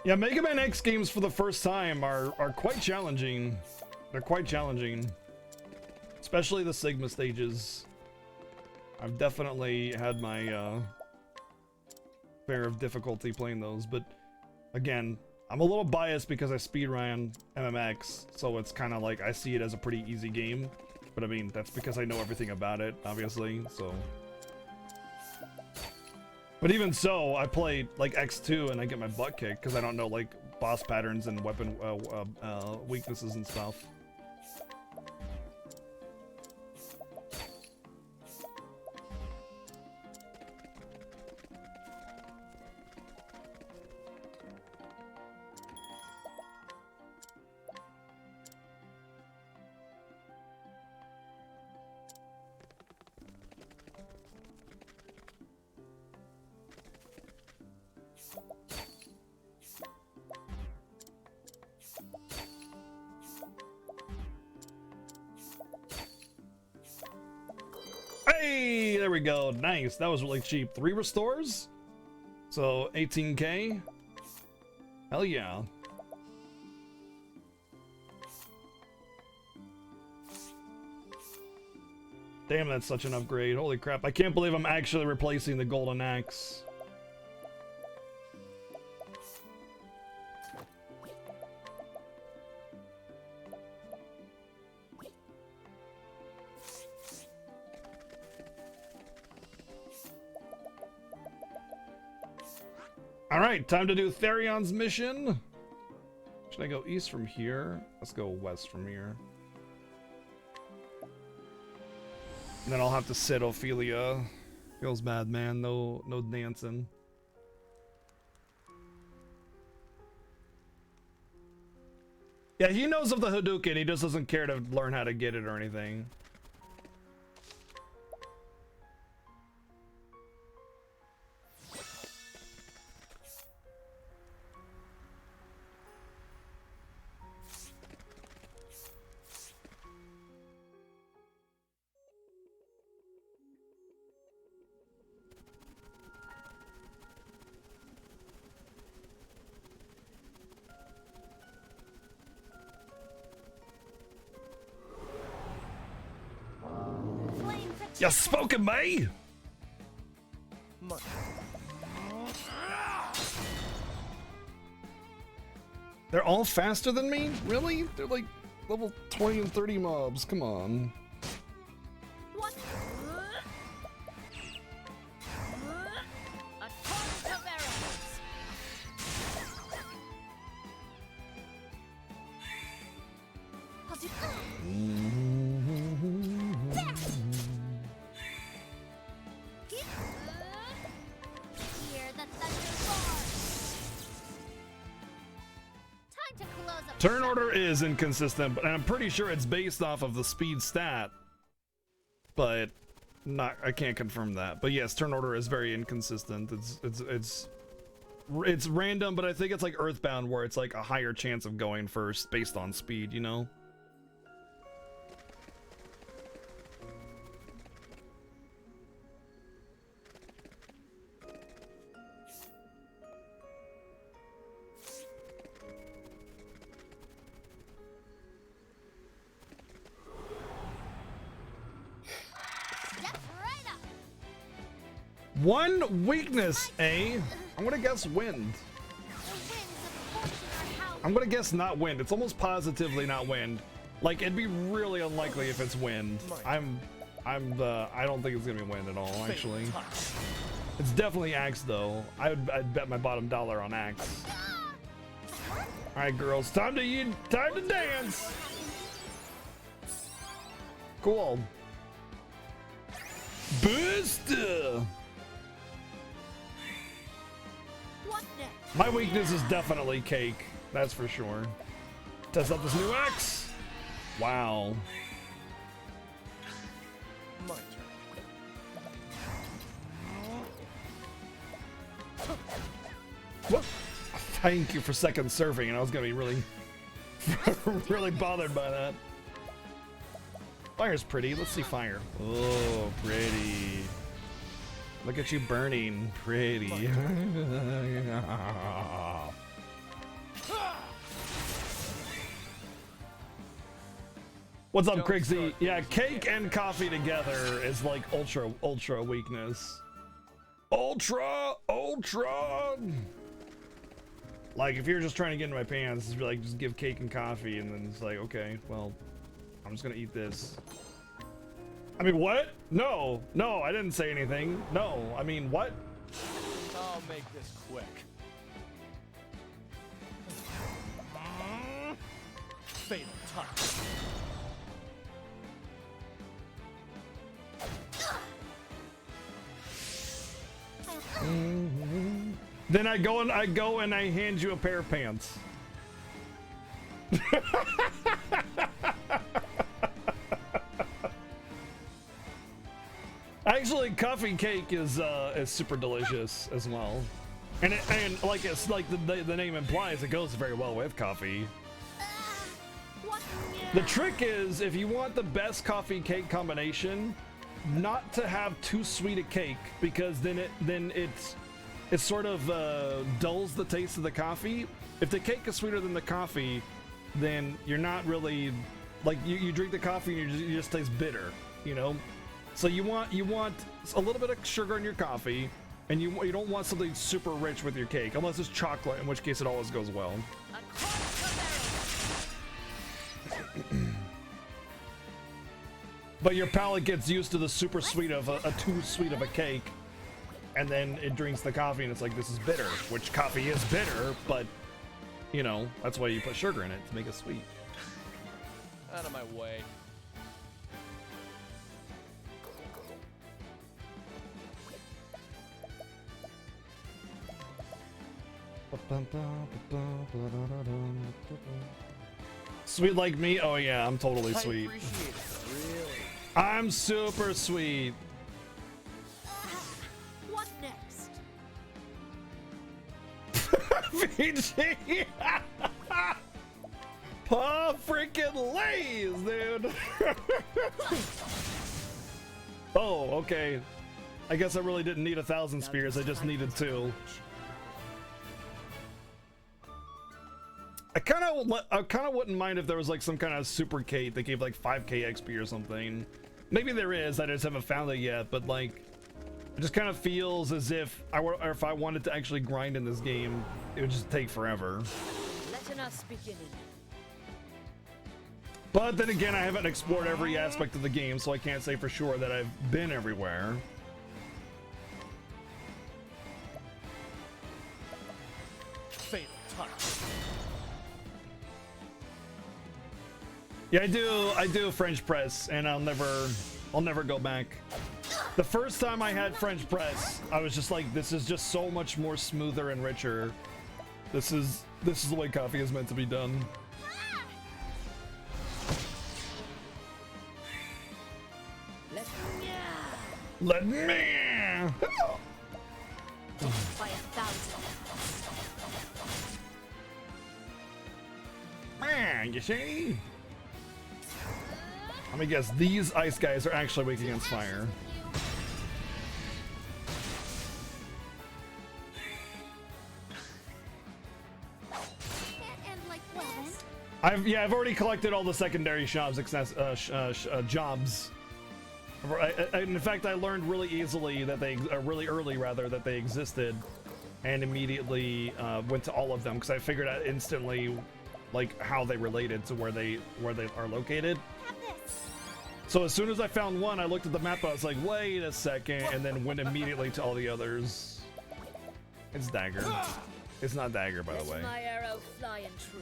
Yeah, Mega Man X games for the first time are quite challenging. They're quite challenging. Especially the Sigma stages. I've definitely had my fair of difficulty playing those, but again, I'm a little biased because I speedrun MMX, so it's kind of like I see it as a pretty easy game. But I mean, that's because I know everything about it, obviously, so... But even so, I play like X2 and I get my butt kicked because I don't know like boss patterns and weapon weaknesses and stuff. Hey, there we go. Nice. That was really cheap. 3 restores? So 18k. Hell yeah. Damn, that's such an upgrade. Holy crap. I can't believe I'm actually replacing the golden axe. All right, time to do Therion's mission. Should I go east from here? Let's go west from here. And then I'll have to sit Ophelia. Feels bad, man. No dancing. Yeah, he knows of the Hadouken. He just doesn't care to learn how to get it or anything. You spoken me? They're all faster than me? Really? They're like level 20 and 30 mobs. Come on. What? A torrent of arrows. I'll do. Hear the thunder roar. Time to close up. Turn order is inconsistent, but I'm pretty sure it's based off of the speed stat. But I can't confirm that. But yes, turn order is very inconsistent. It's random, but I think it's like Earthbound where it's like a higher chance of going first based on speed, you know? Step right up. One weakness, eh? I'm gonna guess wind. The winds of fortune are howling. I'm gonna guess not wind. It's almost positively not wind. Like, it'd be really unlikely if it's wind. I don't think it's gonna be wind at all, actually. It's definitely axe, though. I'd bet my bottom dollar on axe. All right, girls, time to dance. Cool. Boost. What next? My weakness is definitely cake. That's for sure. Test out this new axe. Wow. My turn. What? Thank you for second serving, and I was gonna be really, really bothered by that. Fire's pretty. Let's see fire. Oh, pretty. Look at you burning. Pretty. What's up, Crixie? Yeah, cake and coffee together is like ultra weakness. Ultra. Like, if you're just trying to get into my pants, it's like, just give cake and coffee, and then it's like, okay, well, I'm just gonna eat this. I mean, what? No, I didn't say anything. No, I mean, what? I'll make this quick. Fatal touch. Then I go and I hand you a pair of pants. Actually, coffee cake is super delicious as well, and like it's like the name implies, it goes very well with coffee. What? The trick is, if you want the best coffee cake combination, not to have too sweet a cake, because then it sort of dulls the taste of the coffee. If the cake is sweeter than the coffee, then you're not really like you drink the coffee and you just taste bitter, you know. So you want a little bit of sugar in your coffee, and you don't want something super rich with your cake, unless it's chocolate, in which case it always goes well. But your palate gets used to the super sweet of a too sweet of a cake, and then it drinks the coffee and it's like, this is bitter, which coffee is bitter, but you know, that's why you put sugar in it, to make it sweet. Out of my way. Sweet like me? Oh yeah, I'm totally sweet. I appreciate it, really. I'm super sweet. What next? VG! Paw freaking lays, dude! Oh, okay. I guess I really didn't need 1,000 spears, I just needed 2. I kind of wouldn't mind if there was like some kind of super Kate that gave like 5k XP or something. Maybe there is, I just haven't found it yet, but like, it just kind of feels as if if I wanted to actually grind in this game, it would just take forever. Letting us begin. But then again, I haven't explored every aspect of the game, so I can't say for sure that I've been everywhere. Fatal touch. Yeah, I do French press, and I'll never go back. The first time I had French press, I was just like, this is just so much more smoother and richer. This is the way coffee is meant to be done. Let me by 1,000. Man, you see? Let me guess, these ice guys are actually weak against fire. I've already collected all the secondary jobs. In fact, I learned really easily that really early rather, that they existed, and immediately went to all of them because I figured out instantly, like, how they related to where they are located. So as soon as I found one, I looked at the map. I was like, wait a second, and then went immediately to all the others. It's dagger. It's not dagger, by the way. My arrow flying true.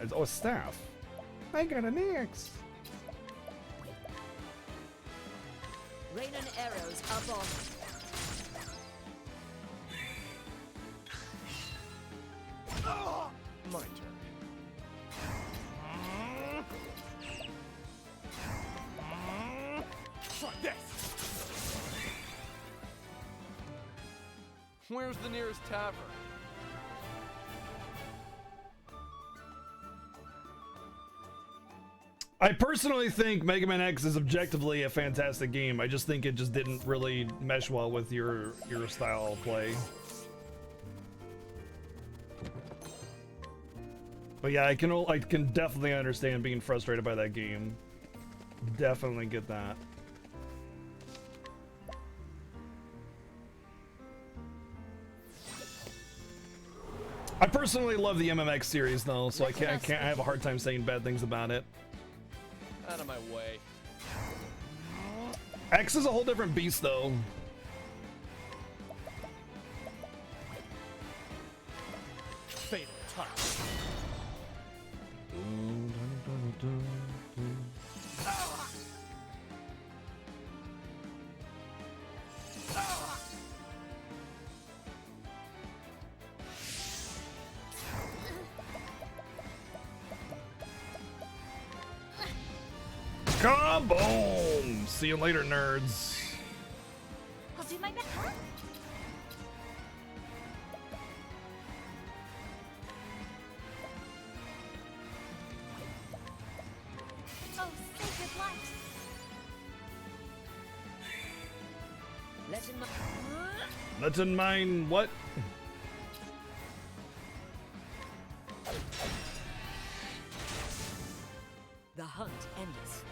It's a staff. I got an axe. Rain and arrows up on My turn. Try this. Where's the nearest tavern? I personally think Mega Man X is objectively a fantastic game. I just think it just didn't really mesh well with your style of play. But yeah, I can definitely understand being frustrated by that game. Definitely get that. I personally love the MMX series though, so I have a hard time saying bad things about it. Out of my way. X is a whole different beast though. Fatal touch. Kaboom! See you later, nerds. I'll do my best. Oh, sacred light. Let's in mine what? The hunt endeth.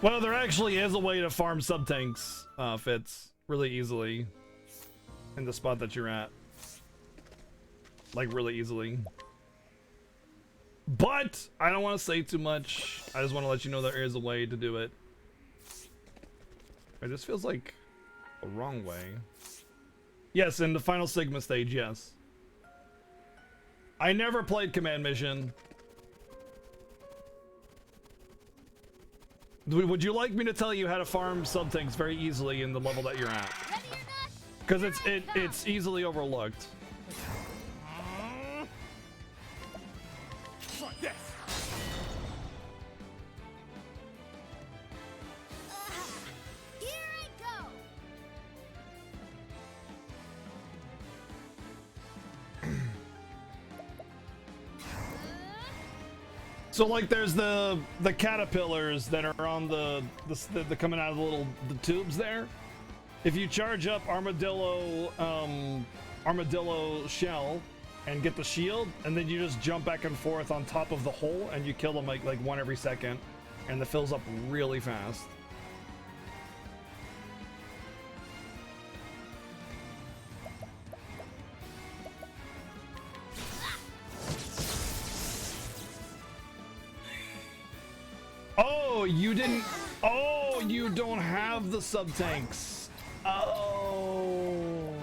Well, there actually is a way to farm sub-tanks, Fitz, really easily. In the spot that you're at. Like, really easily. But, I don't want to say too much. I just want to let you know there is a way to do it. It just feels like a wrong way. Yes, in the final Sigma stage, yes. I never played Command Mission. Would you like me to tell you how to farm sub-tanks very easily in the level that you're at? Because it's easily overlooked. Yes. Here I go. So like there's the caterpillars that are on the coming out of the tubes there. If you charge up armadillo shell and get the shield, and then you just jump back and forth on top of the hole and you kill them like one every second, and it fills up really fast. Oh, you didn't. Oh, you don't have the sub tanks. Oh.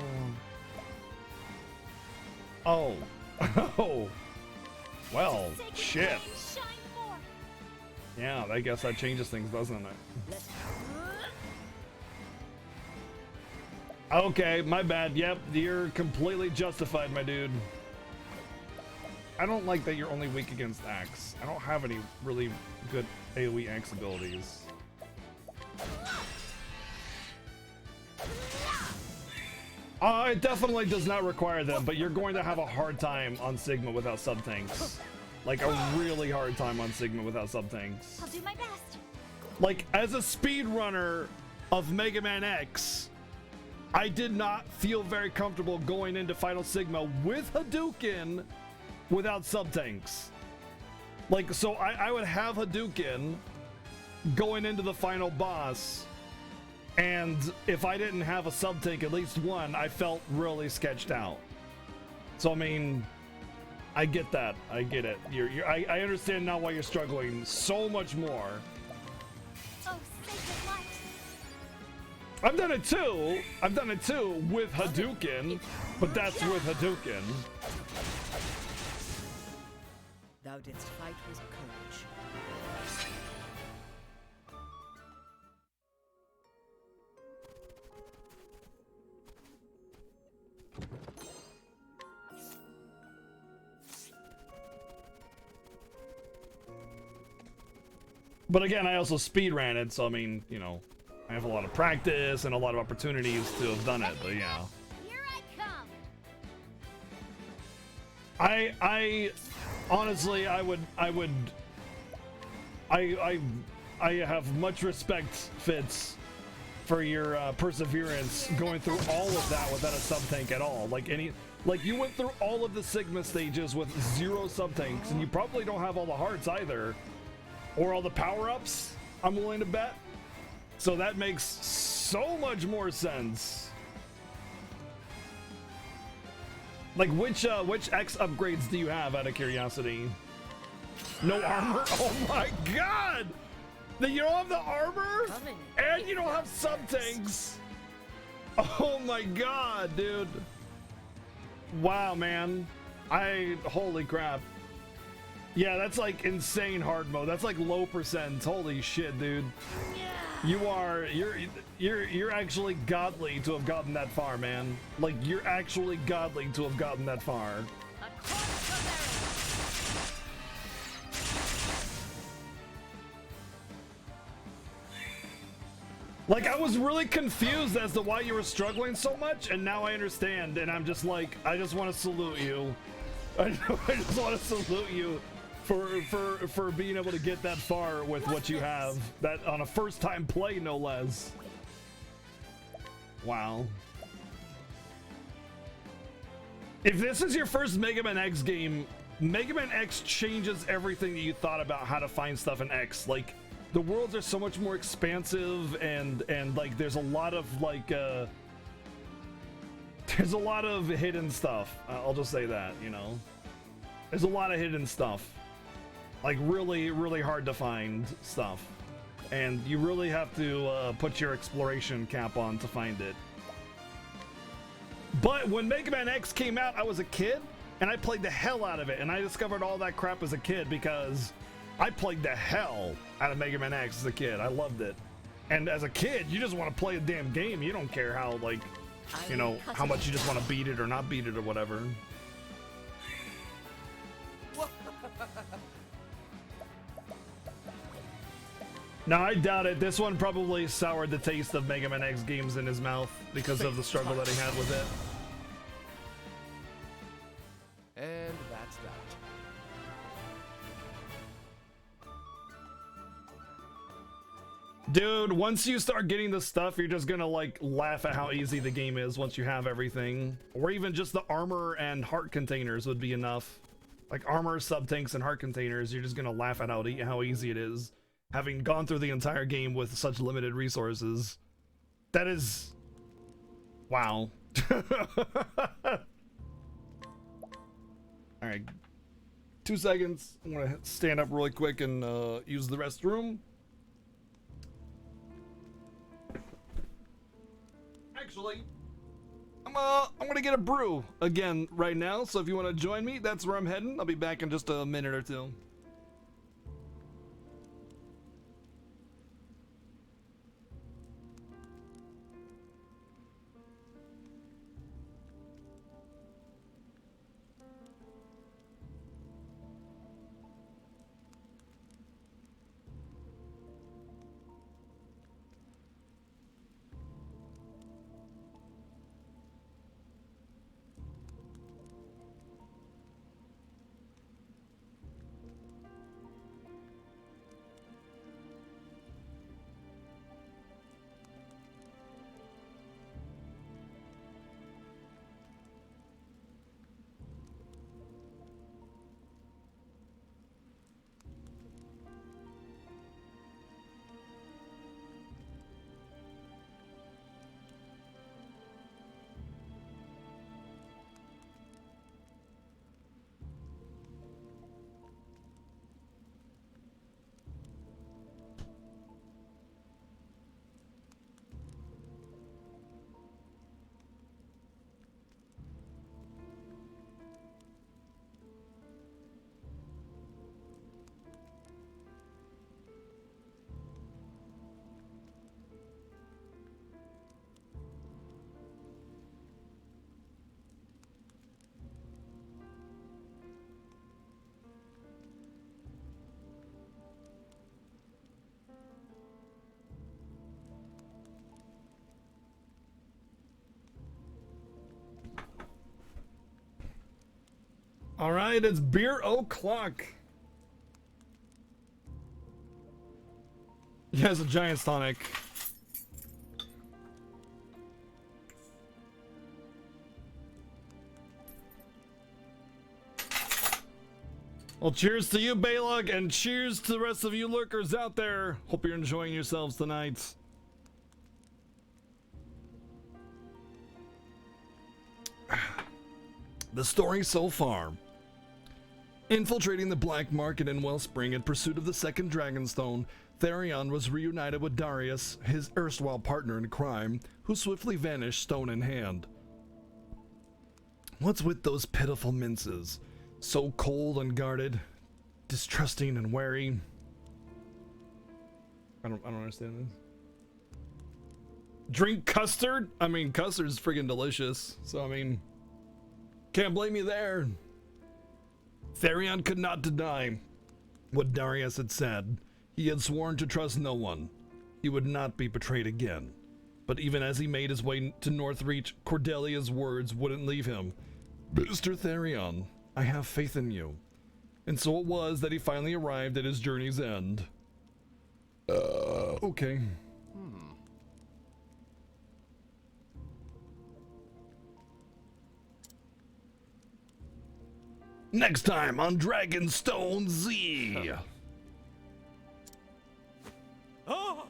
Oh. Oh. Well, shit. Yeah, I guess that changes things, doesn't it? Okay, my bad. Yep, you're completely justified, my dude. I don't like that you're only weak against Axe. I don't have any really good AoE Axe abilities. It definitely does not require them, but you're going to have a hard time on Sigma without sub-tanks. Like, a really hard time on Sigma without sub-tanks. I'll do my best. Like, as a speedrunner of Mega Man X, I did not feel very comfortable going into Final Sigma with Hadouken without sub-tanks. Like, so I would have Hadouken going into the final boss, and if I didn't have a sub-tank, at least one, I felt really sketched out. So, I mean, I get that. I get it. I understand now why you're struggling so much more. Oh, sacred light. I've done it too. I've done it too with Hadouken, but that's with Hadouken. Thou didst fight with courage. But again, I also speed ran it, so I mean, you know, I have a lot of practice and a lot of opportunities to have done it, but yeah. Here I come. I honestly, I have much respect, Fitz, for your perseverance going through all of that without a sub-tank at all. Like you went through all of the Sigma stages with 0 sub-tanks, and you probably don't have all the hearts either. Or all the power-ups, I'm willing to bet. So that makes so much more sense. Like, which X upgrades do you have, out of curiosity? No armor? Oh my god! Then you don't have the armor? And you don't have sub-tanks? Oh my god, dude. Wow, man. Holy crap. Yeah, that's like insane hard mode. That's like low percent. Holy shit, dude. You're actually godly to have gotten that far, man. Like, you're actually godly to have gotten that far. Like, I was really confused as to why you were struggling so much, and now I understand, and I'm just like, I just want to salute you. I just want to salute you for being able to get that far with what you have, that on a first time play, no less. Wow. If this is your first Mega Man X game, Mega Man X changes everything that you thought about how to find stuff in X. Like, the worlds are so much more expansive, and like there's a lot of like there's a lot of hidden stuff. I'll just say that, you know. There's a lot of hidden stuff. Like really, really hard to find stuff. And you really have to put your exploration cap on to find it. But when Mega Man X came out, I was a kid, and I played the hell out of it. And I discovered all that crap as a kid because I played the hell out of Mega Man X as a kid. I loved it. And as a kid, you just want to play a damn game. You don't care how, like, you know, how much you just want to beat it or not beat it or whatever. No, I doubt it. This one probably soured the taste of Mega Man X games in his mouth because of the struggle that he had with it. And that's that. Dude, once you start getting the stuff, you're just gonna like laugh at how easy the game is once you have everything. Or even just the armor and heart containers would be enough. Like armor, sub-tanks, and heart containers, you're just gonna laugh at how easy it is. Having gone through the entire game with such limited resources. That is... wow. Alright. 2 seconds. I'm gonna stand up really quick and use the restroom. Actually, I'm gonna get a brew again right now, so if you want to join me, that's where I'm heading. I'll be back in just a minute or two. All right, it's beer o'clock. He has a giant tonic. Well, cheers to you, Baylog, and cheers to the rest of you lurkers out there. Hope you're enjoying yourselves tonight. The story so far. Infiltrating the black market in Wellspring in pursuit of the second Dragonstone, Therion was reunited with Darius, his erstwhile partner in crime, who swiftly vanished stone in hand. What's with those pitiful minces? So cold and guarded, distrusting and wary. I don't understand this. Drink custard? I mean, custard's friggin' delicious, so I mean, can't blame you there. Therion could not deny what Darius had said. He had sworn to trust no one. He would not be betrayed again. But even as he made his way to Northreach, Cordelia's words wouldn't leave him. Mr. Therion, I have faith in you. And so it was that he finally arrived at his journey's end. Okay. Next time on Dragonstone Z. Oh!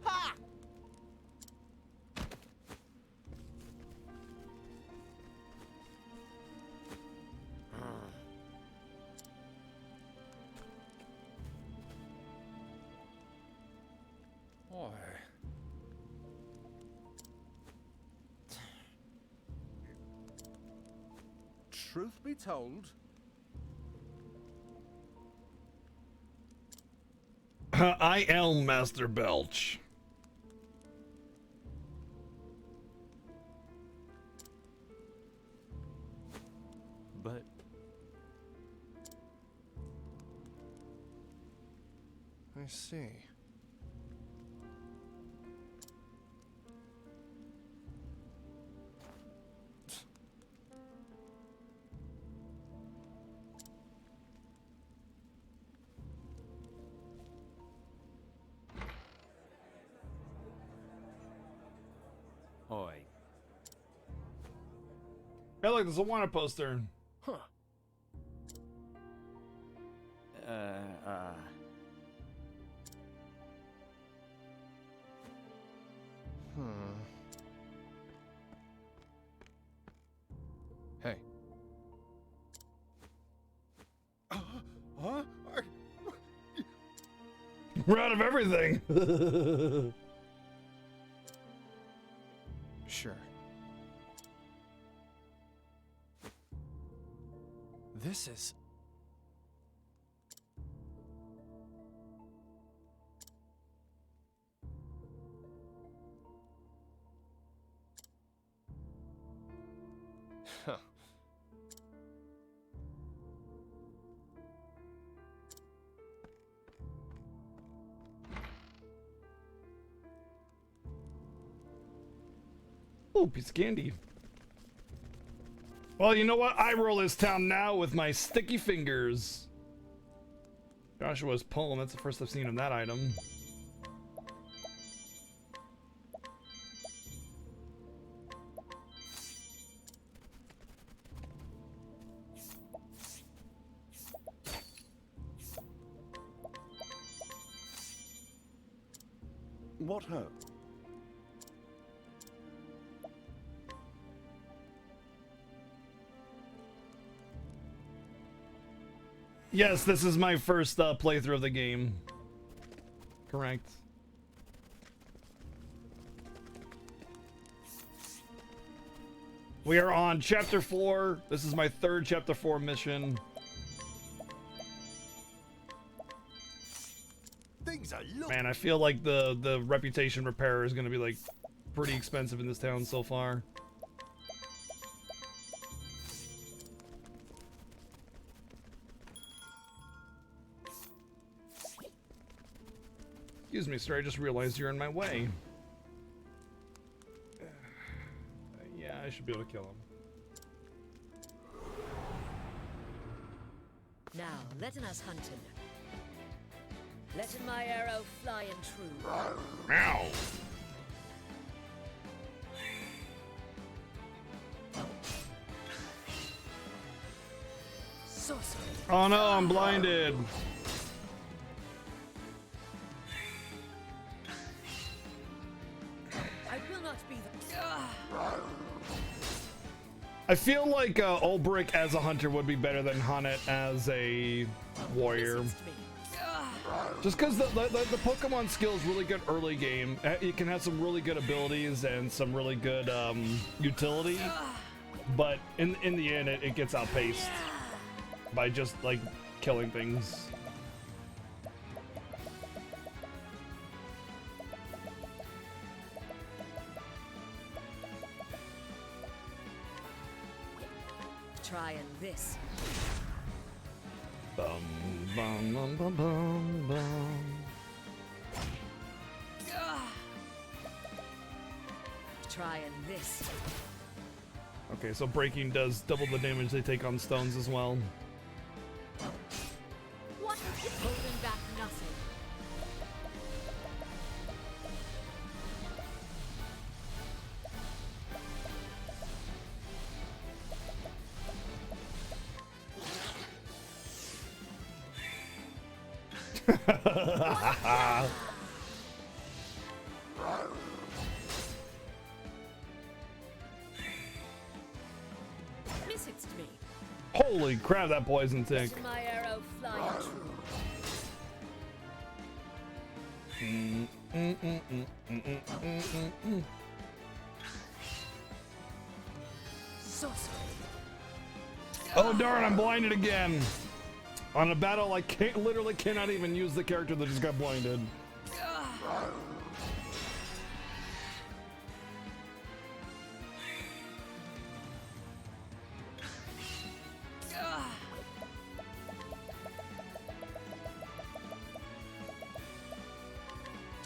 Ha! Boy. Truth be told, I am Master Belch. But I see. Oi. Hey, look, there's a Awana poster. Huh. Hey. huh? We're out of everything. Sure. This is... Huh. Oh, piece of candy. Well, you know what? I roll this town now with my sticky fingers. Joshua's poem. That's the first I've seen of that item. What ho? Yes, this is my first playthrough of the game. Correct. We are on chapter 4. This is my third chapter 4 mission. Things are Man, I feel like the reputation repair is going to be like pretty expensive in this town so far. Excuse me, sir. I just realized you're in my way. Yeah, I should be able to kill him. Now, letting us hunting. Letting my arrow fly and true. Ow! Sorcery. Oh no, I'm blinded. I will not be the... I feel like Ulbrich as a hunter would be better than Hunnet as a warrior. Listens to me. Just because the Pokemon skill is really good early game. It can have some really good abilities and some really good utility. But in the end, it gets outpaced by just like killing things. Trying this. Bum, bum, bum, bum, bum, bum. Trying this. Okay, so breaking does double the damage they take on stones as well. What? Holding back nothing. Miss it to me. Holy crap, that poison tick. Let my arrow fly true. Sorcery. Oh darn, I'm blinded again. On a battle, I literally cannot even use the character that just got blinded.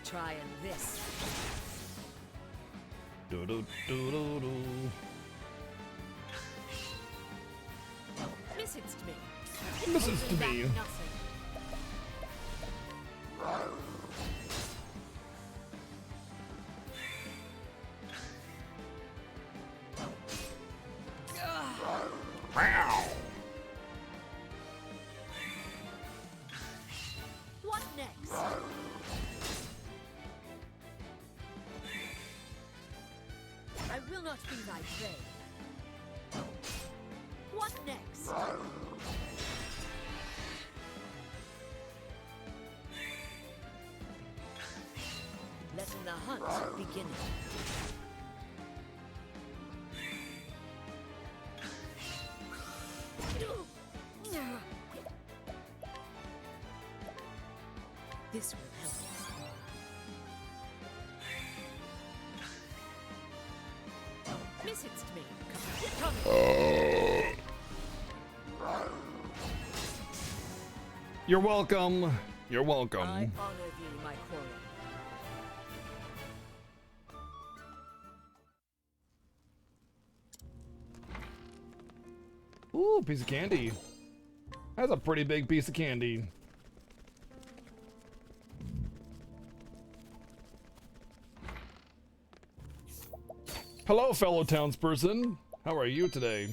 Trying this. Do do do do do. Miss it to me. Misses to Back me. nothing. Wow. What next? I will not be thy prey. What next? Letting the hunt begin. This will help us. Miss it to me. Come. You're welcome. You're I welcome. honor thee, my quarry. Ooh, piece of candy. That's a pretty big piece of candy. Hello, fellow townsperson. How are you today?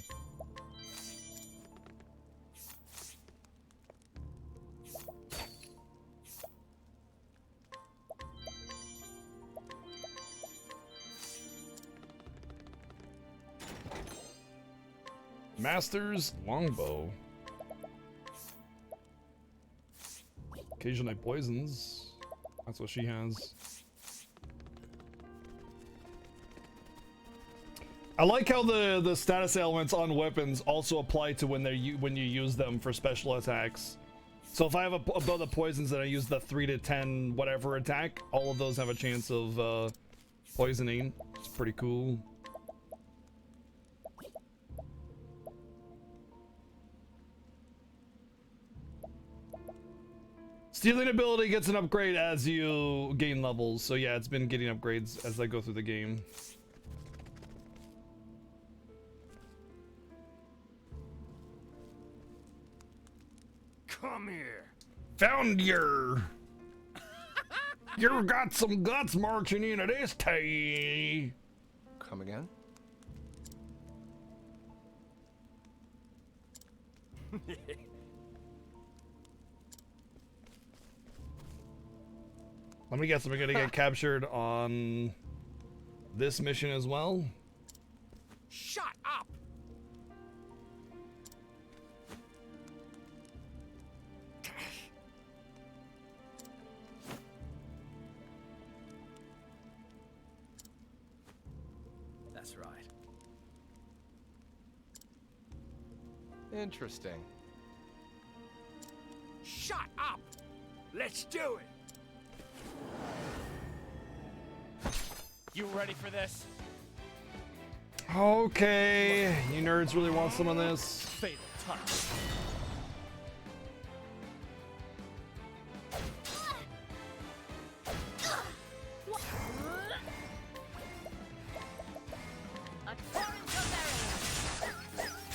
Master's longbow. Occasionally poisons. That's what she has. I like how the status elements on weapons also apply to when when you use them for special attacks. So if I have above the poisons that I use the 3 to 10 whatever attack, all of those have a chance of poisoning. It's pretty cool. Stealing ability gets an upgrade as you gain levels. So yeah, it's been getting upgrades as I go through the game. Come here. Found your. You got some guts marching into this tea. Come again? Let me guess, am I gonna get captured on this mission as well? Shut up! That's right. Interesting. Shut up! Let's do it! You ready for this? Okay, you nerds really want some of this. Fatal touch. A torrent of arrows.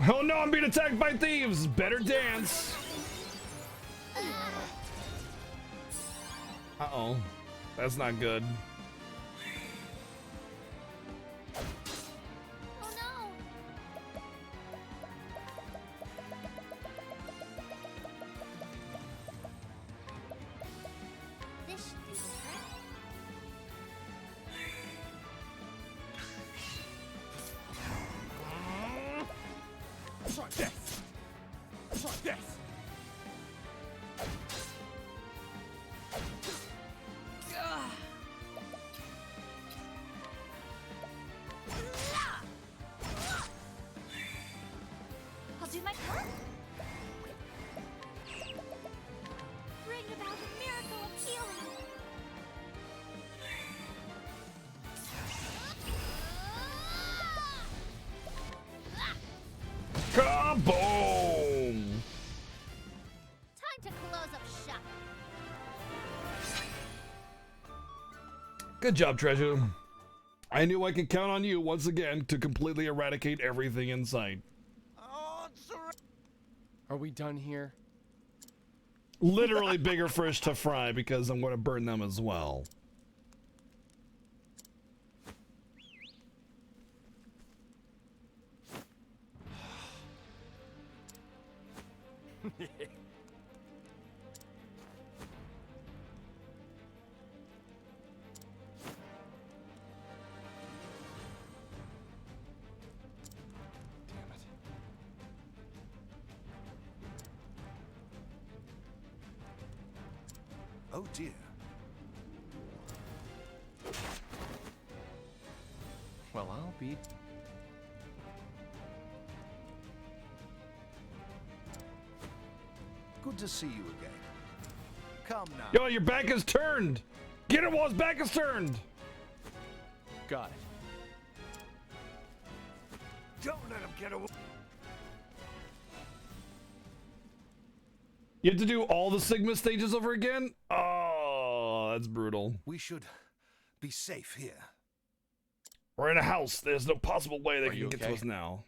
Oh no, I'm being attacked by thieves! Better dance! Uh-oh. That's not good. Oh no! the miracle of healing. Kaboom! Time to close up shop. Good job, Treasure. I knew I could count on you once again to completely eradicate everything in sight. Are we done here? Literally bigger fish to fry because I'm going to burn them as well. Oh dear. Well, I'll be... Good to see you again. Come now. Yo, your back is turned! Get it while his back is turned! Got it. Don't let him get away. You have to do all the Sigma stages over again? Oh, that's brutal. We should be safe here. We're in a house. There's no possible way they Are can you get to okay? us now.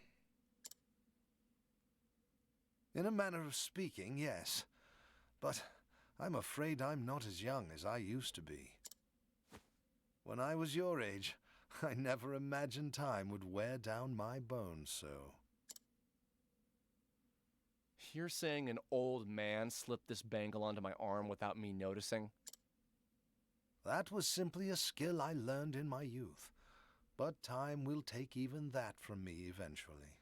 In a manner of speaking, yes. But I'm afraid I'm not as young as I used to be. When I was your age, I never imagined time would wear down my bones so. You're saying an old man slipped this bangle onto my arm without me noticing? That was simply a skill I learned in my youth. But time will take even that from me eventually.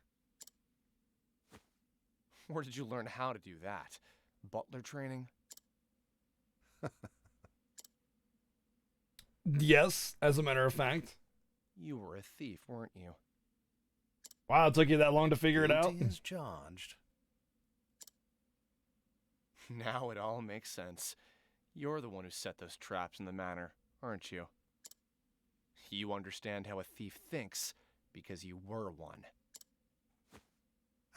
Where did you learn how to do that? Butler training? Yes, as a matter of fact. You were a thief, weren't you? Wow, it took you that long to figure it out? Guilty as charged. Now it all makes sense. You're the one who set those traps in the manor, aren't you? You understand how a thief thinks, because you were one.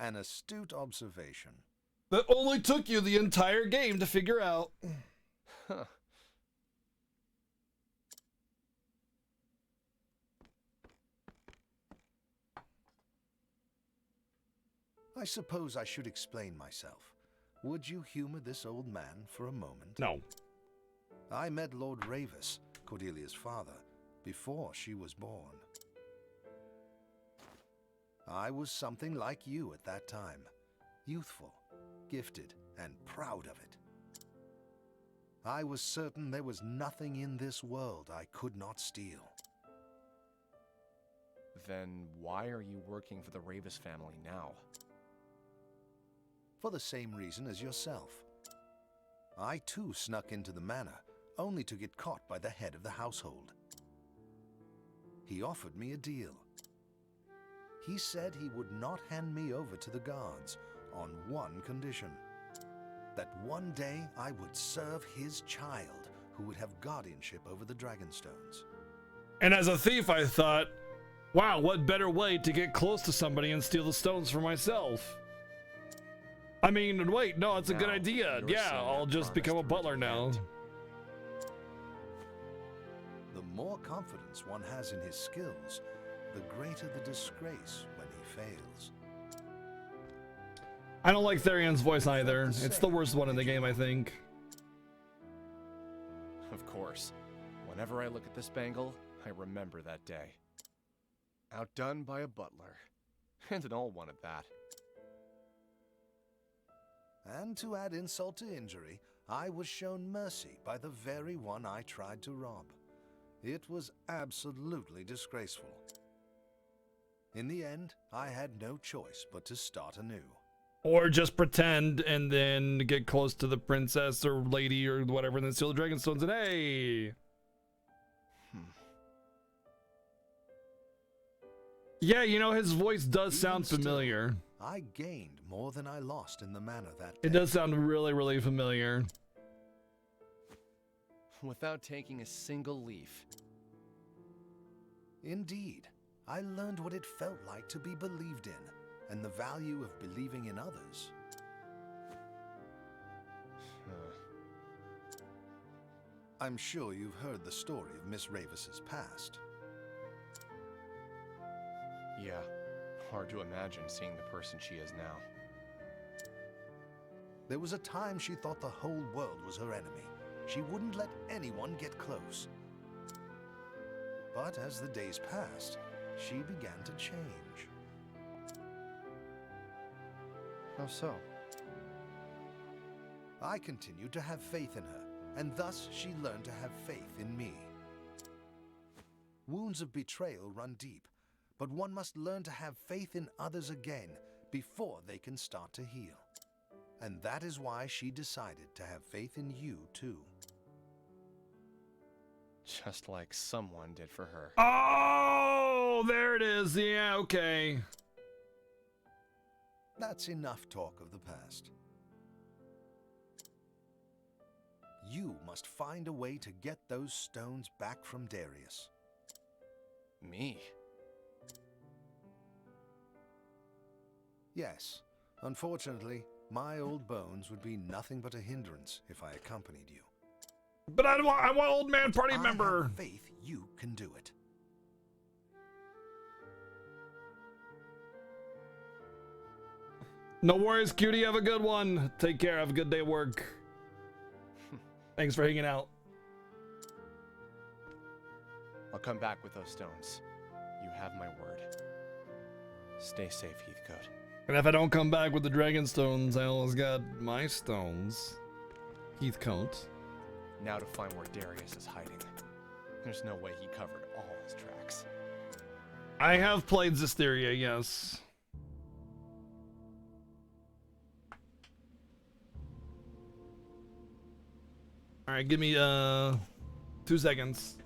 An astute observation. That only took you the entire game to figure out. Huh. I suppose I should explain myself. Would you humor this old man for a moment? No. I met Lord Ravis, Cordelia's father, before she was born. I was something like you at that time. Youthful, gifted, and proud of it. I was certain there was nothing in this world I could not steal. Then why are you working for the Ravis family now? For the same reason as yourself. I too snuck into the manor, only to get caught by the head of the household. He offered me a deal. He said he would not hand me over to the guards on one condition. That one day I would serve his child, who would have guardianship over the Dragonstones. And as a thief, I thought, wow, what better way to get close to somebody and steal the stones for myself? I mean, wait, no, it's a good Now, idea. you're Yeah, saying I'll that just become a promise butler through now. to the end. The more confidence one has in his skills, the greater the disgrace when he fails. I don't like Therion's voice either. It's the worst one in the game, I think. Of course. Whenever I look at this bangle, I remember that day. Outdone by a butler. And an old one at that. And to add insult to injury, I was shown mercy by the very one I tried to rob. It was absolutely disgraceful. In the end, I had no choice but to start anew. Or just pretend and then get close to the princess or lady or whatever and then steal the Dragonstones and hey! Yeah, you know, his voice does sound Even still, familiar. I gained more than I lost in the manor that day. It does sound really, really familiar. without taking a single leaf. Indeed, I learned what it felt like to be believed in, and the value of believing in others. I'm sure you've heard the story of Miss Ravis's past. Yeah, hard to imagine seeing the person she is now. There was a time she thought the whole world was her enemy. She wouldn't let anyone get close. But as the days passed, she began to change. How so? I continued to have faith in her, and thus she learned to have faith in me. Wounds of betrayal run deep, but one must learn to have faith in others again before they can start to heal. And that is why she decided to have faith in you, too. Just like someone did for her. Oh, there it is. Yeah, okay. That's enough talk of the past. You must find a way to get those stones back from Darius. Me? Yes. Unfortunately, my old bones would be nothing but a hindrance if I accompanied you. But I want old man party I member. have faith you can do it. No worries, cutie. Have a good one. Take care. Have a good day at work. Thanks for hanging out. I'll come back with those stones. You have my word. Stay safe, Heathcote. And if I don't come back with the dragon stones, I always got my stones. Heathcote. Now to find where Darius is hiding. There's no way he covered all his tracks. I have played Zisteria, yes. Alright, give me 2 seconds.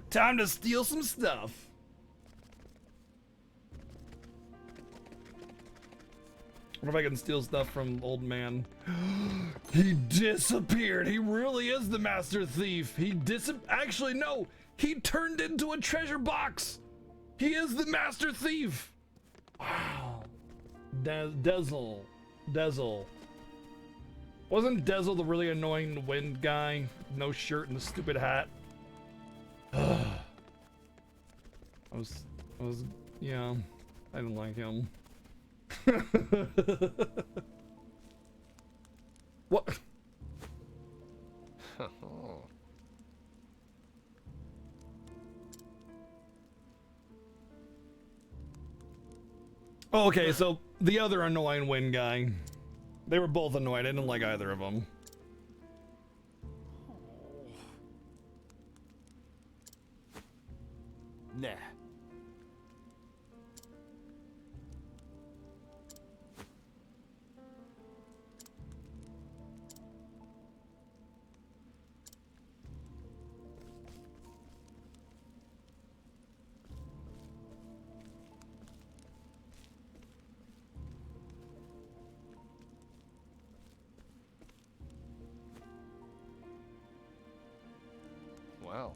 Time to steal some stuff. What if I can steal stuff from old man? He disappeared. He really is the master thief. Actually, no. He turned into a treasure box. He is the master thief. Wow. Dezel. Wasn't Dezel the really annoying wind guy? No shirt and the stupid hat. Yeah, I didn't like him. What? Oh, okay, so the other annoying wind guy. They were both annoyed. I didn't like either of them. Nah. Well.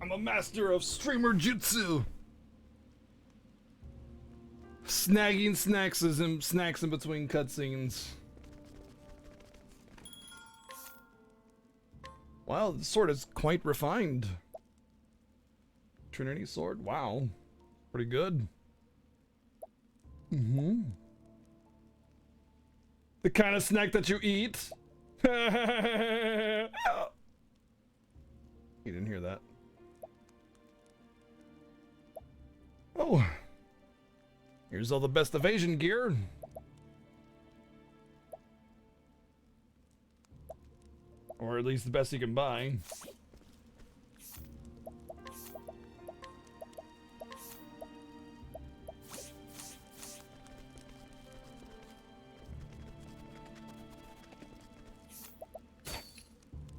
I'm a master of streamer jutsu. Snagging snacks in between cutscenes. Wow, the sword is quite refined. Trinity sword, wow. Pretty good. Mm-hmm. The kind of snack that you eat. You didn't hear that. Oh. Here's all the best evasion gear. Or at least the best you can buy.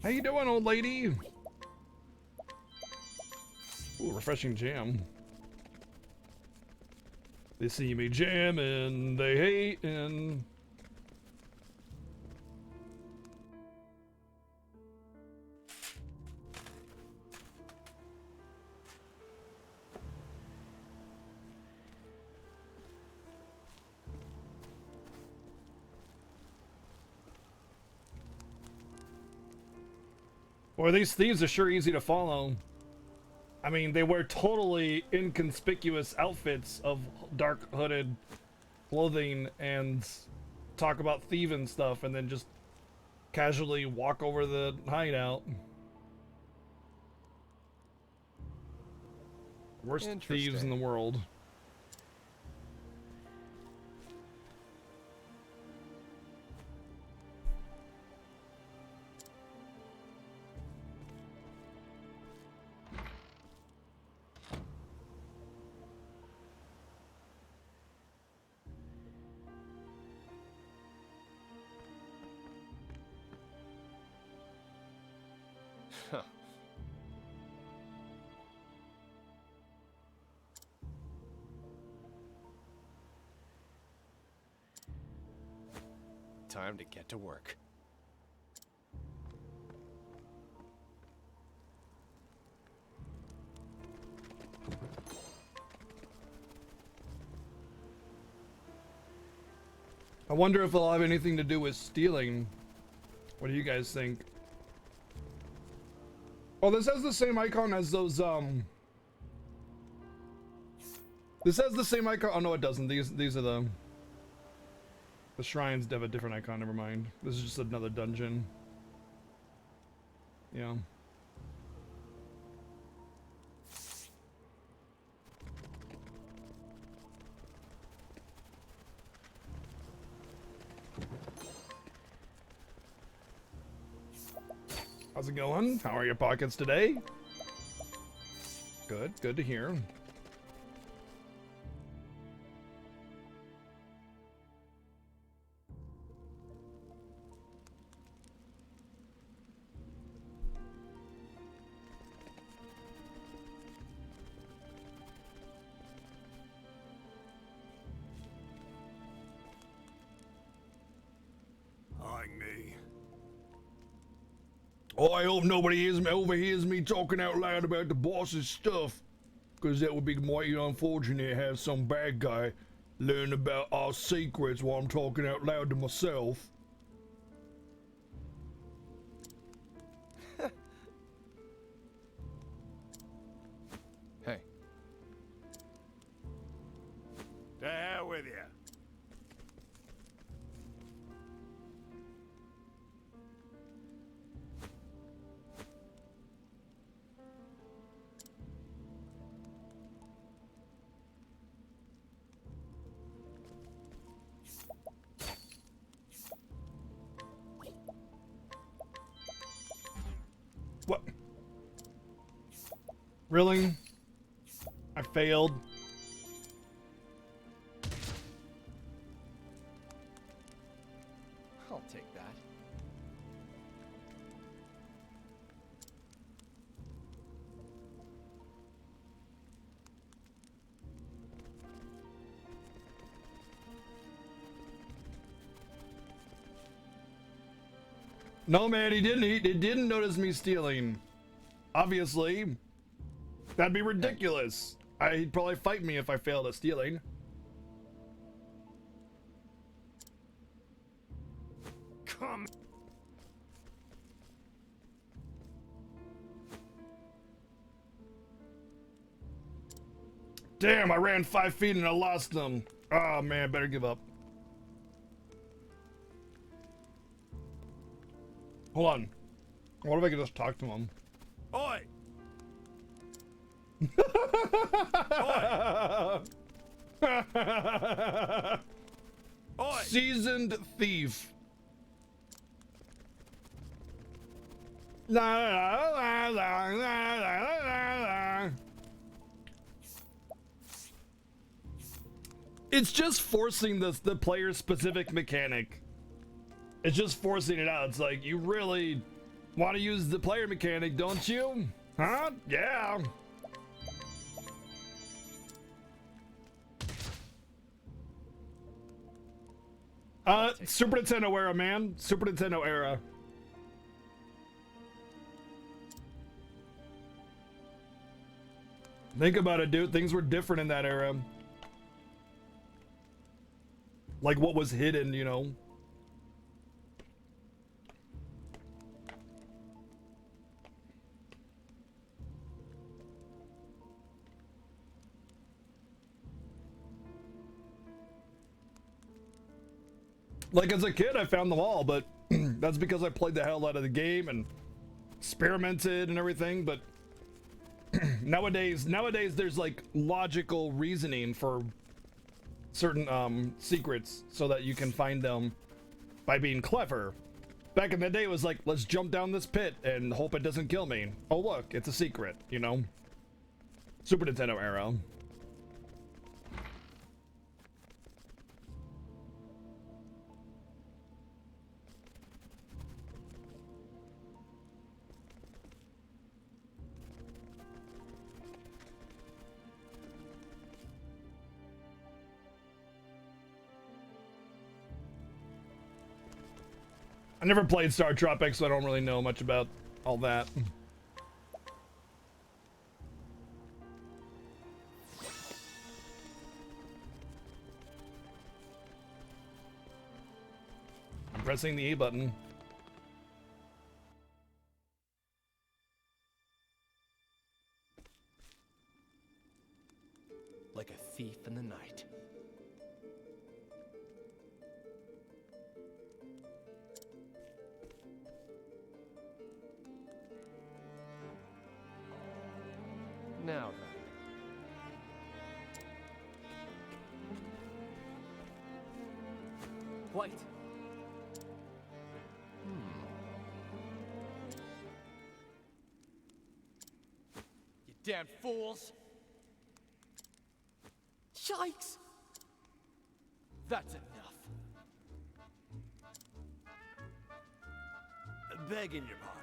How you doing, old lady? Ooh, refreshing jam. They see me jamming, they hating. Boy, these thieves are sure easy to follow. I mean, they wear totally inconspicuous outfits of dark hooded clothing and talk about thieving stuff and then just casually walk over the hideout. Worst thieves in the world. Time to get to work. I wonder if it'll have anything to do with stealing. What do you guys think? Oh, this has the same icon as those, This has the same icon. Oh, no, it doesn't. These are the shrines have a different icon. Never mind. This is just another dungeon. Yeah. How's it going? How are your pockets today? Good. Good to hear. Oh, I hope nobody overhears me talking out loud about the boss's stuff, because that would be mighty unfortunate to have some bad guy learn about our secrets while I'm talking out loud to myself. Hey. To hell with you. What? Really? I failed. I'll take that. No, man, he didn't. He didn't notice me stealing. Obviously. That'd be ridiculous. He'd probably fight me if I failed at stealing. Come. Damn, I ran 5 feet and I lost them. Oh man, better give up. Hold on. What if I could just talk to him? Oi! Oi! Seasoned thief. La, la, la, la, la, la, la. It's just forcing the player specific mechanic. It's just forcing it out. It's like, you really want to use the player mechanic, don't you? Huh? Yeah. Super Nintendo era, man. Super Nintendo era. Think about it, dude. Things were different in that era. Like what was hidden, you know? Like as a kid, I found them all, but that's because I played the hell out of the game and experimented and everything. But nowadays there's like logical reasoning for certain secrets so that you can find them by being clever. Back in the day, it was like, let's jump down this pit and hope it doesn't kill me. Oh look, it's a secret, you know? Super Nintendo era. I never played Star Tropics, so I don't really know much about all that. I'm pressing the E button. Like a thief in the night. Now then. White. You damn fools! Yikes! That's enough. Begging your pardon.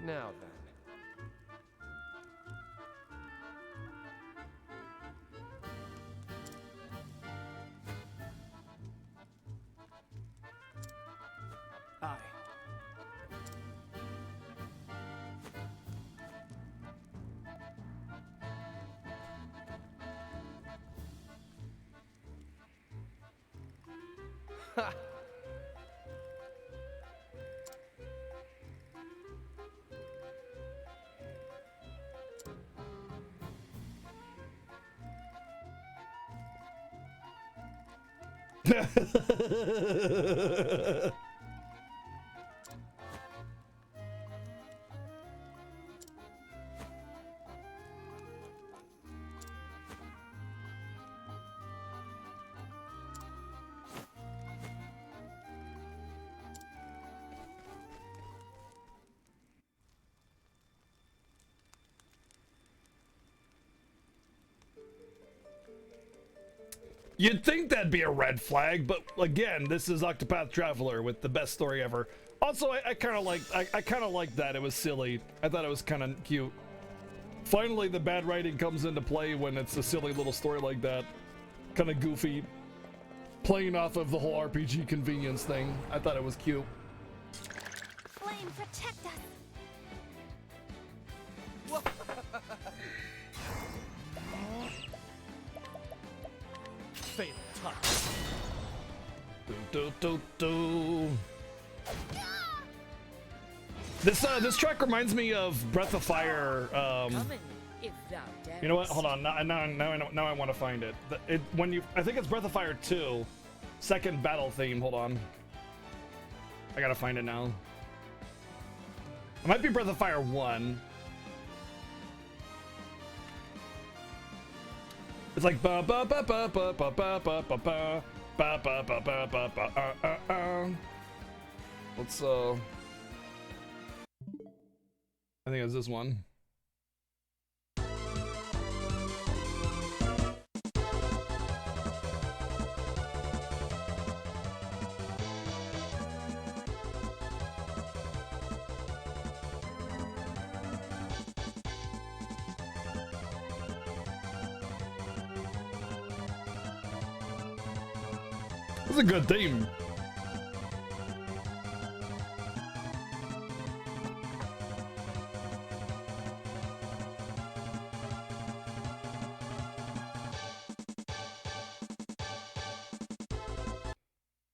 Now then. Aye. Ha! You'd think that'd be a red flag, but again, this is Octopath Traveler with the best story ever. Also, I kind of like that. It was silly. I thought it was kind of cute. Finally, the bad writing comes into play when it's a silly little story like that. Kind of goofy. Playing off of the whole RPG convenience thing. I thought it was cute. Flame, protect us. Fatal touch. This track reminds me of Breath of Fire. If thou darest. You know what? Hold on. Now I want to find it. I think it's Breath of Fire 2, second battle theme. Hold on. I gotta find it now. It might be Breath of Fire 1. It's like ba ba ba ba ba ba ba ba ba ba ba ba ba ba ba ba. Let's I think it's this one. This is a good theme.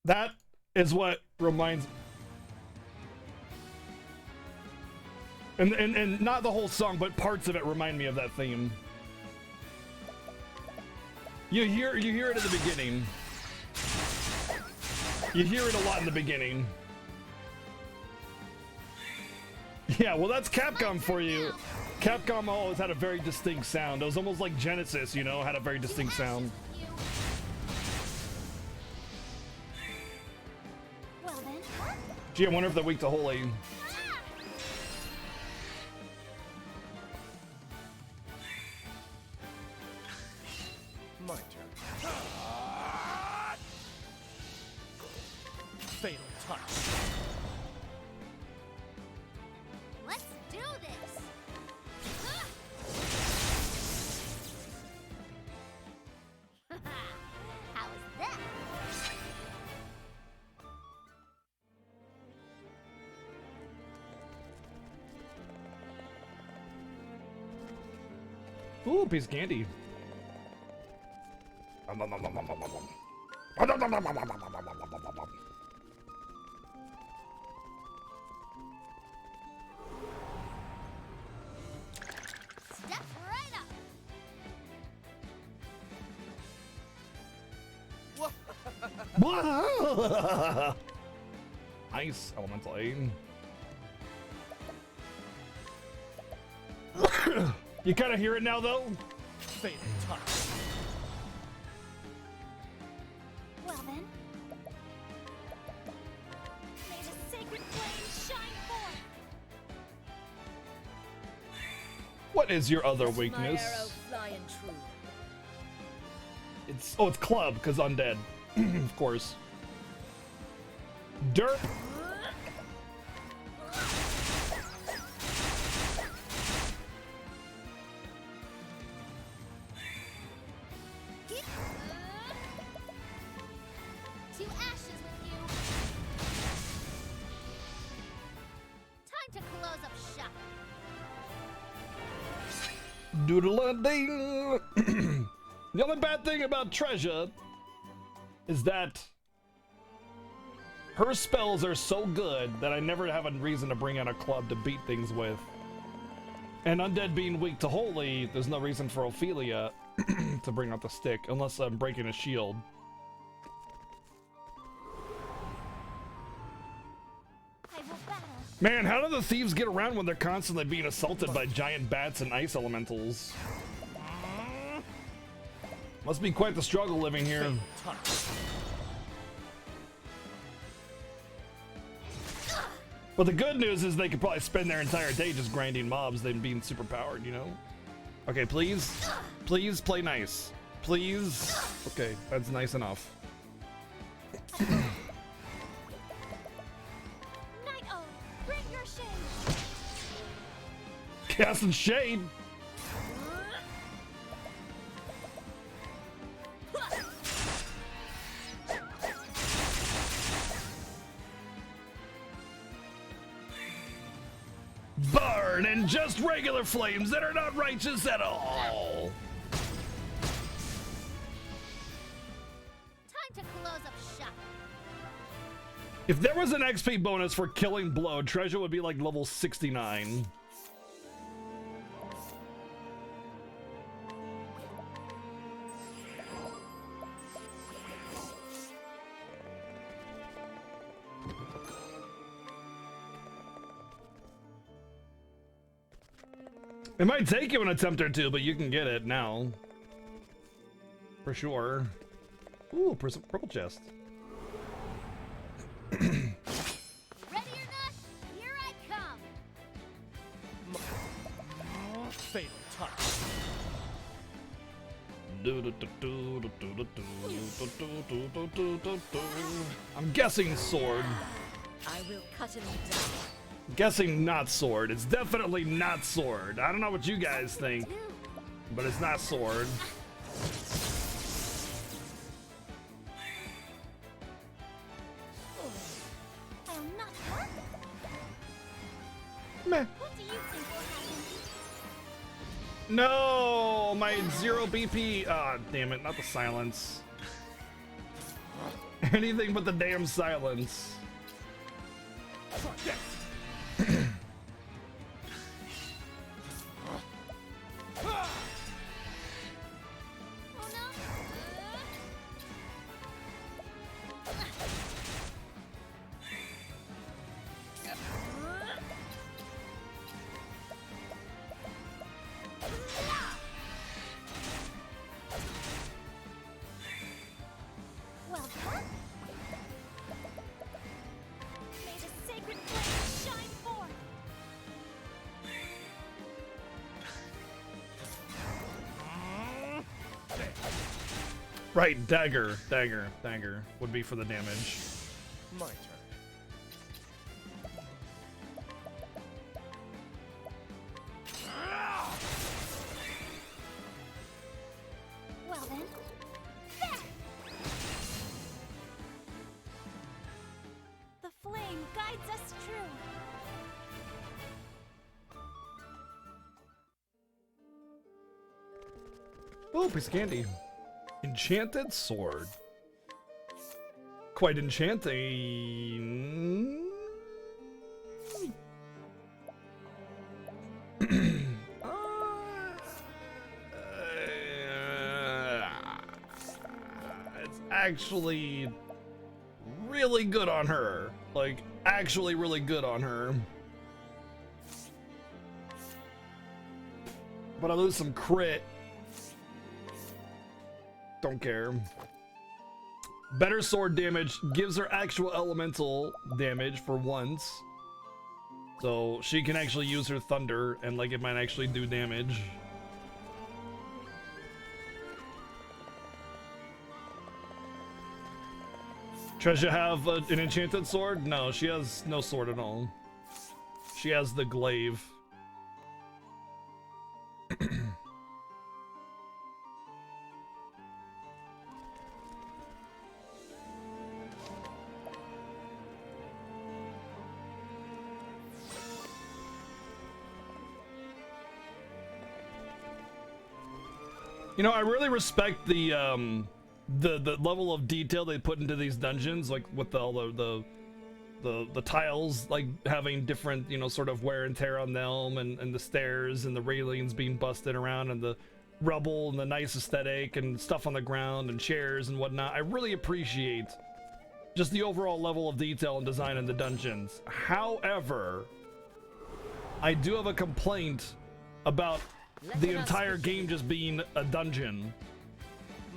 That is what reminds, and not the whole song, but parts of it remind me of that theme. You hear it at the beginning. You hear it a lot in the beginning. Yeah, well, that's Capcom for you. Capcom always had a very distinct sound. It was almost like Genesis, you know, had a very distinct sound. Well then. Gee, I wonder if they're weak to holy. My turn. Fatal touch. Let's do this. How is that? Ooh, piece of candy. Step right up. Nice elemental aim. You kind of hear it now, though. Fatal touch. Well then. May the sacred flame shine forth. What is your other Let my weakness? arrow flying true. It's club, because undead, of course. Derp. To ashes with you. Time to close up shop. Doodle-a-ding. The only bad thing about Treasure is that her spells are so good that I never have a reason to bring out a club to beat things with. And undead being weak to holy, there's no reason for Ophelia to bring out the stick unless I'm breaking a shield. I will battle. Man, how do the thieves get around when they're constantly being assaulted by giant bats and ice elementals? Must be quite the struggle living here. But the good news is they could probably spend their entire day just grinding mobs than being super powered, you know? Okay, please. Please play nice. Please. Okay, that's nice enough. Night Owl, bring your shade. Casting shade. just regular flames that are not righteous at all. Time to close up shop. If there was an XP bonus for killing Blow, Treasure would be like level 69. It might take you an attempt or two, but you can get it now. For sure. Ooh, purple chest. Ready or not, here I come. Fatal touch. I'm guessing sword. I will cut him down. Guessing not sword. It's definitely not sword. I don't know what you guys think, but it's not sword. I'm not hurt. Meh. What do you think will happen? No, my 0 BP. Ah, damn it, not the silence. Anything but the damn silence. Oh no. Well done. May the sacred flame shine forth. Right, dagger would be for the damage. My turn. Well then, there! The flame guides us true. Oh, piece of candy. Enchanted sword. Quite enchanting. It's actually really good on her. Like, actually really good on her. But I lose some crit. Don't care. Better sword damage gives her actual elemental damage for once. So she can actually use her thunder and like it might actually do damage. Treasure have an enchanted sword? No, she has no sword at all. She has the glaive. You know, I really respect the level of detail they put into these dungeons, like with all the tiles, like having different, you know, sort of wear and tear on them, and the stairs and the railings being busted around, and the rubble and the nice aesthetic and stuff on the ground and chairs and whatnot. I really appreciate just the overall level of detail and design in the dungeons. However, I do have a complaint about the entire game just being a dungeon.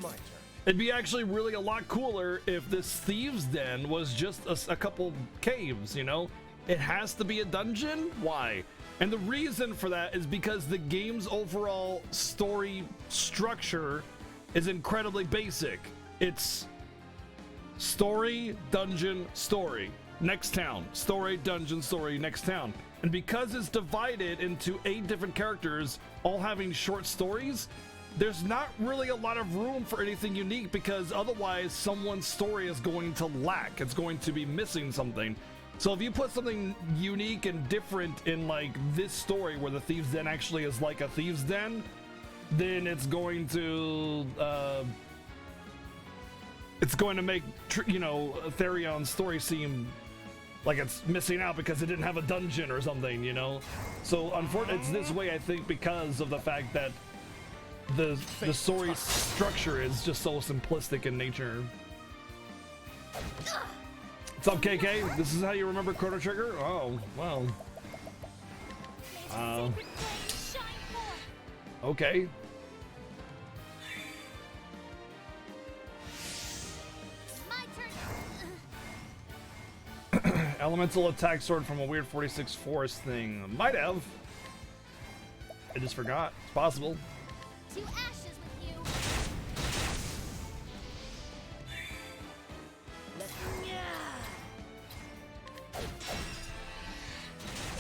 My turn. It'd be actually really a lot cooler if this thieves' den was just a couple caves, you know? It has to be a dungeon? Why? And the reason for that is because the game's overall story structure is incredibly basic. It's story, dungeon, story. Next town. Story, dungeon, story, next town. And because it's divided into 8 different characters, all having short stories, there's not really a lot of room for anything unique, because otherwise someone's story is going to lack. It's going to be missing something. So if you put something unique and different in like this story where the Thieves' Den actually is like a Thieves' Den, then it's going to make you know, Therion's story seem like it's missing out because it didn't have a dungeon or something, you know. So unfortunately, it's this way, I think, because of the fact that the story structure is just so simplistic in nature. What's up, KK? This is how you remember Chrono Trigger? Oh, well. Okay. Elemental attack sword from a weird 46 forest thing. Might have. I just forgot. It's possible. To ashes with you.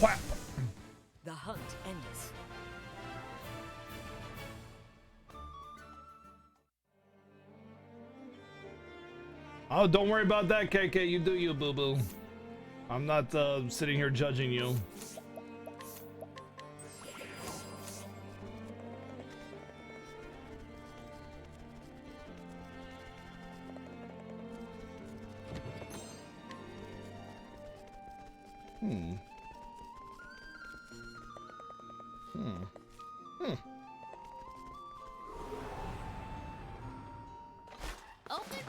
Whap. The hunt ends. Oh, don't worry about that, KK. You do you, boo-boo. I'm not sitting here judging you.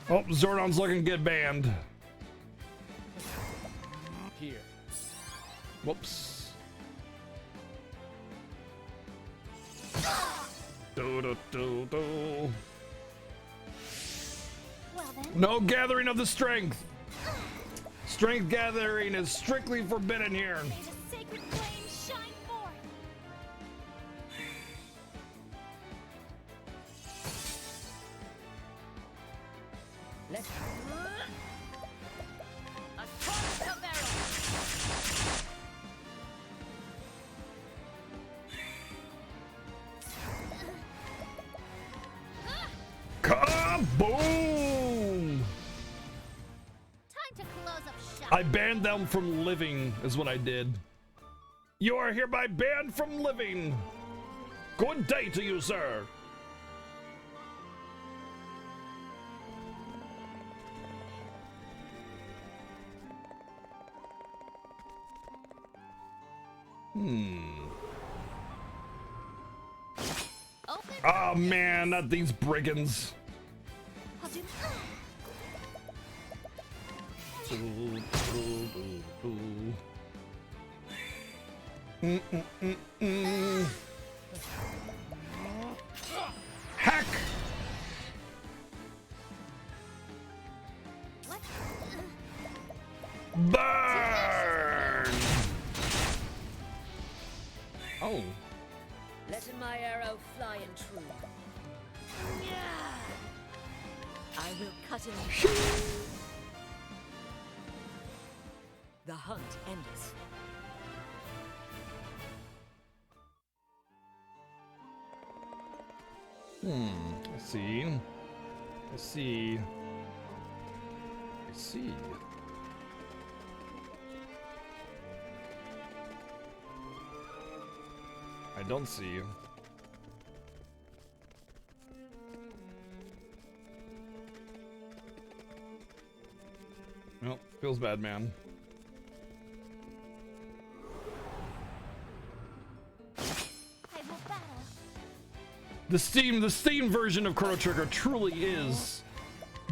Oh, Zordon's looking good banned. Here. Whoops. Do. Well then. No gathering of the strength. Strength gathering is strictly forbidden here. May the sacred flame shine forth. Let's Octopath Traveler. Kaboom! Time to close up shop. I banned them from living, is what I did. You are hereby banned from living. Good day to you, sir. Oh man, not these brigands. I'll do. Hack! What? Burn! Oh. Letting my arrow fly and true. I will cut him. The hunt ends. I see. I see. I see. I don't see. Well, feels bad, man. I will battle. The Steam version of Chrono Trigger truly is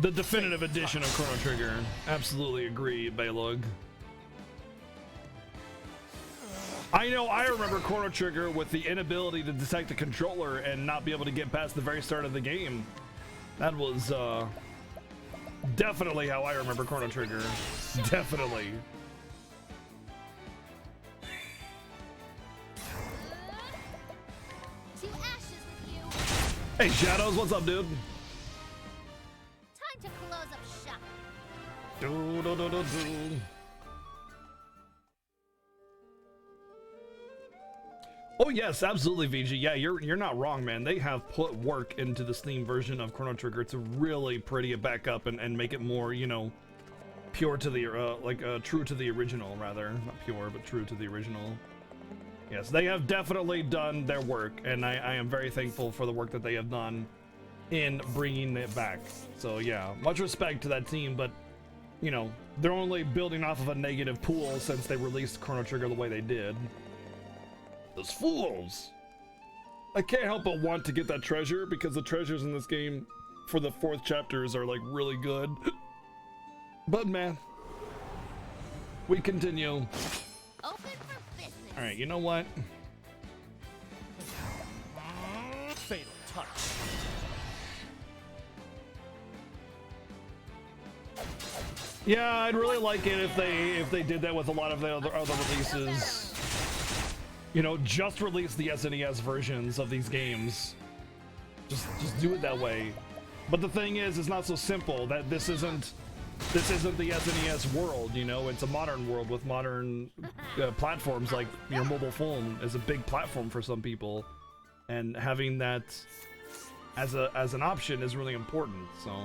the definitive edition of Chrono Trigger. Absolutely agree, Baylog. I know I remember Chrono Trigger with the inability to detect the controller and not be able to get past the very start of the game. That was definitely how I remember Chrono Trigger. Definitely. To ashes with you. Hey Shadows, what's up, dude? Time to close up shop. Do. Oh yes, absolutely, VG. Yeah, you're not wrong, man. They have put work into the Steam version of Chrono Trigger to really pretty it back up and make it more, you know, pure to the true to the original, rather, not pure, but true to the original. Yes, they have definitely done their work, and I am very thankful for the work that they have done in bringing it back. So yeah, much respect to that team, but you know, they're only building off of a negative pool since they released Chrono Trigger the way they did. Those fools! I can't help but want to get that treasure because the treasures in this game for the 4th chapters are like really good. But man, we continue. Open for business. All right, you know what? Fatal touch. Yeah, I'd really like it if they did that with a lot of the other releases. You know, just release the SNES versions of these games. Just do it that way. But the thing is, it's not so simple. That this isn't the SNES world. You know, it's a modern world with modern platforms. Like your mobile phone is a big platform for some people, and having that as an option is really important. So.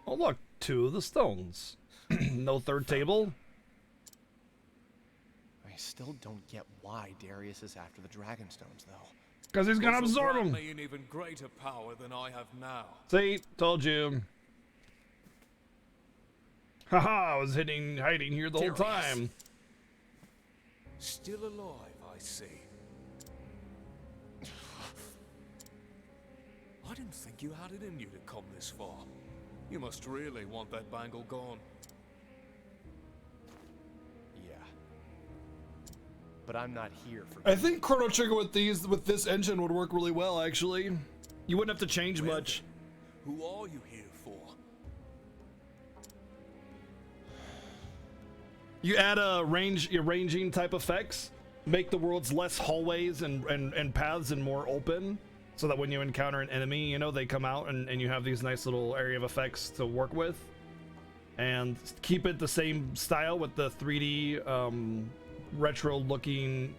Oh look, 2 of the stones. No third table? I still don't get why Darius is after the Dragon Stones, though. Because he's gonna absorb them. Me an even greater power than I have now. See, told you. Haha, I was hiding here the whole time. Still alive, I see. I didn't think you had it in you to come this far. You must really want that bangle gone. Yeah. But I'm not here for. I think Chrono Trigger with this engine would work really well, actually. You wouldn't have to change much. Who are you here for? You add arranging type effects, make the worlds less hallways and paths and more open, so that when you encounter an enemy, you know, they come out and you have these nice little area of effects to work with. And keep it the same style with the 3D retro looking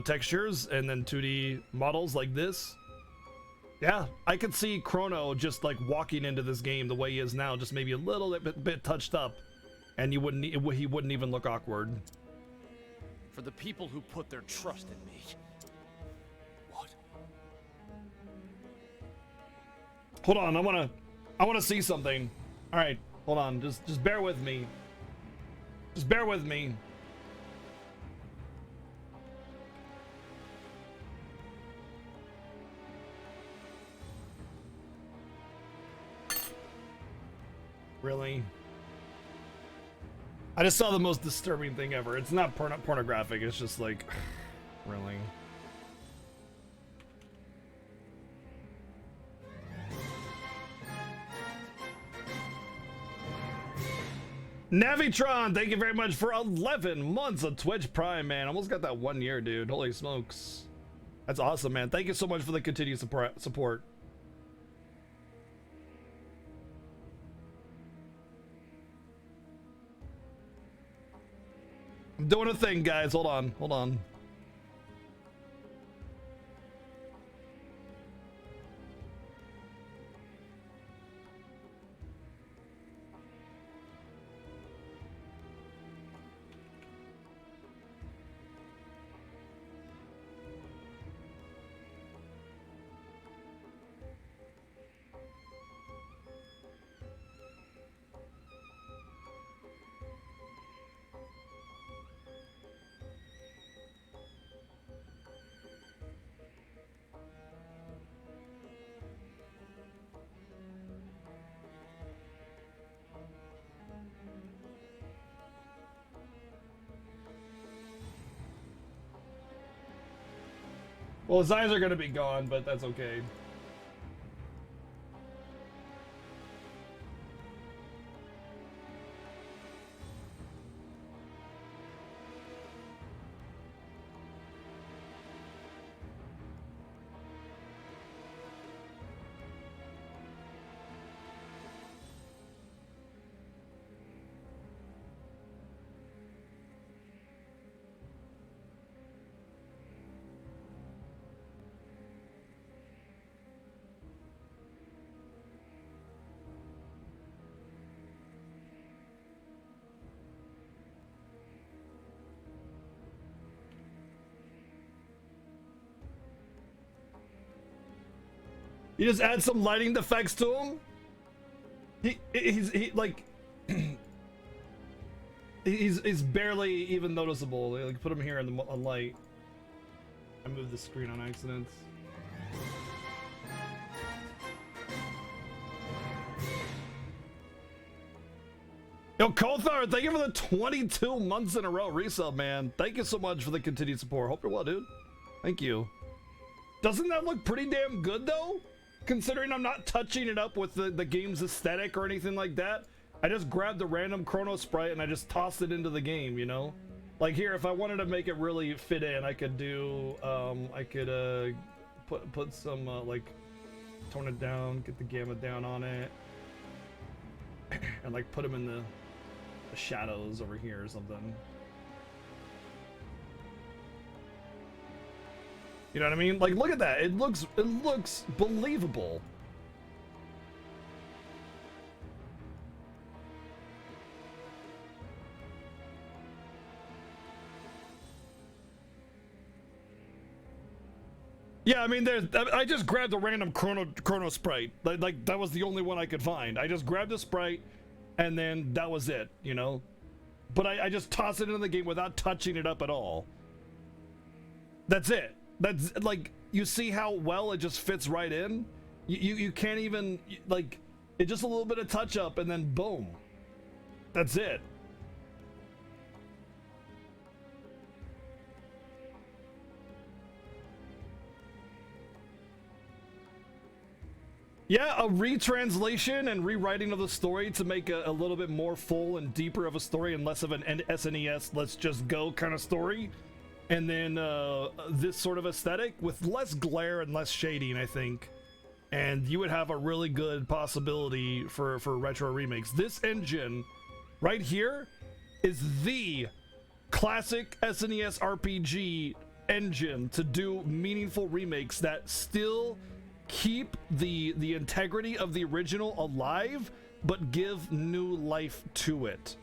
textures, and then 2D models like this. Yeah, I could see Chrono just like walking into this game the way he is now, just maybe a little bit touched up, and he wouldn't even look awkward. For the people who put their trust in me. What? Hold on, I wanna see something. All right, hold on, just bear with me. Just bear with me. Really? I just saw the most disturbing thing ever. It's not pornographic, it's just like, really? Navitron, thank you very much for 11 months of Twitch Prime, man. Almost got that 1 year, dude. Holy smokes. That's awesome, man. Thank you so much for the continued support. I'm doing a thing, guys. Hold on. Well, his eyes are gonna be gone, but that's okay. You just add some lighting effects to him. He's like he's barely even noticeable. Like put him here in the light. I moved the screen on accident. Yo, Kothar, thank you for the 22 months in a row resub, man. Thank you so much for the continued support. Hope you're well, dude. Thank you. Doesn't that look pretty damn good, though? Considering I'm not touching it up with the game's aesthetic or anything like that. I just grabbed the random Chrono Sprite and I just tossed it into the game, you know? Like here, if I wanted to make it really fit in, I could do, I could put some, like, tone it down, get the gamma down on it. And like put them in the shadows over here or something. You know what I mean? Like, look at that. It looks believable. Yeah, I mean, I just grabbed a random Chrono Sprite. Like that was the only one I could find. I just grabbed a sprite, and then that was it, you know? But I just tossed it into the game without touching it up at all. That's it. That's, like, you see how well it just fits right in? You can't even, like, it's just a little bit of touch up, and then boom. That's it. Yeah, a retranslation and rewriting of the story to make a little bit more full and deeper of a story and less of an SNES let's just go kind of story. And then this sort of aesthetic with less glare and less shading, I think. And you would have a really good possibility for retro remakes. This engine right here is the classic SNES RPG engine to do meaningful remakes that still keep the integrity of the original alive, but give new life to it.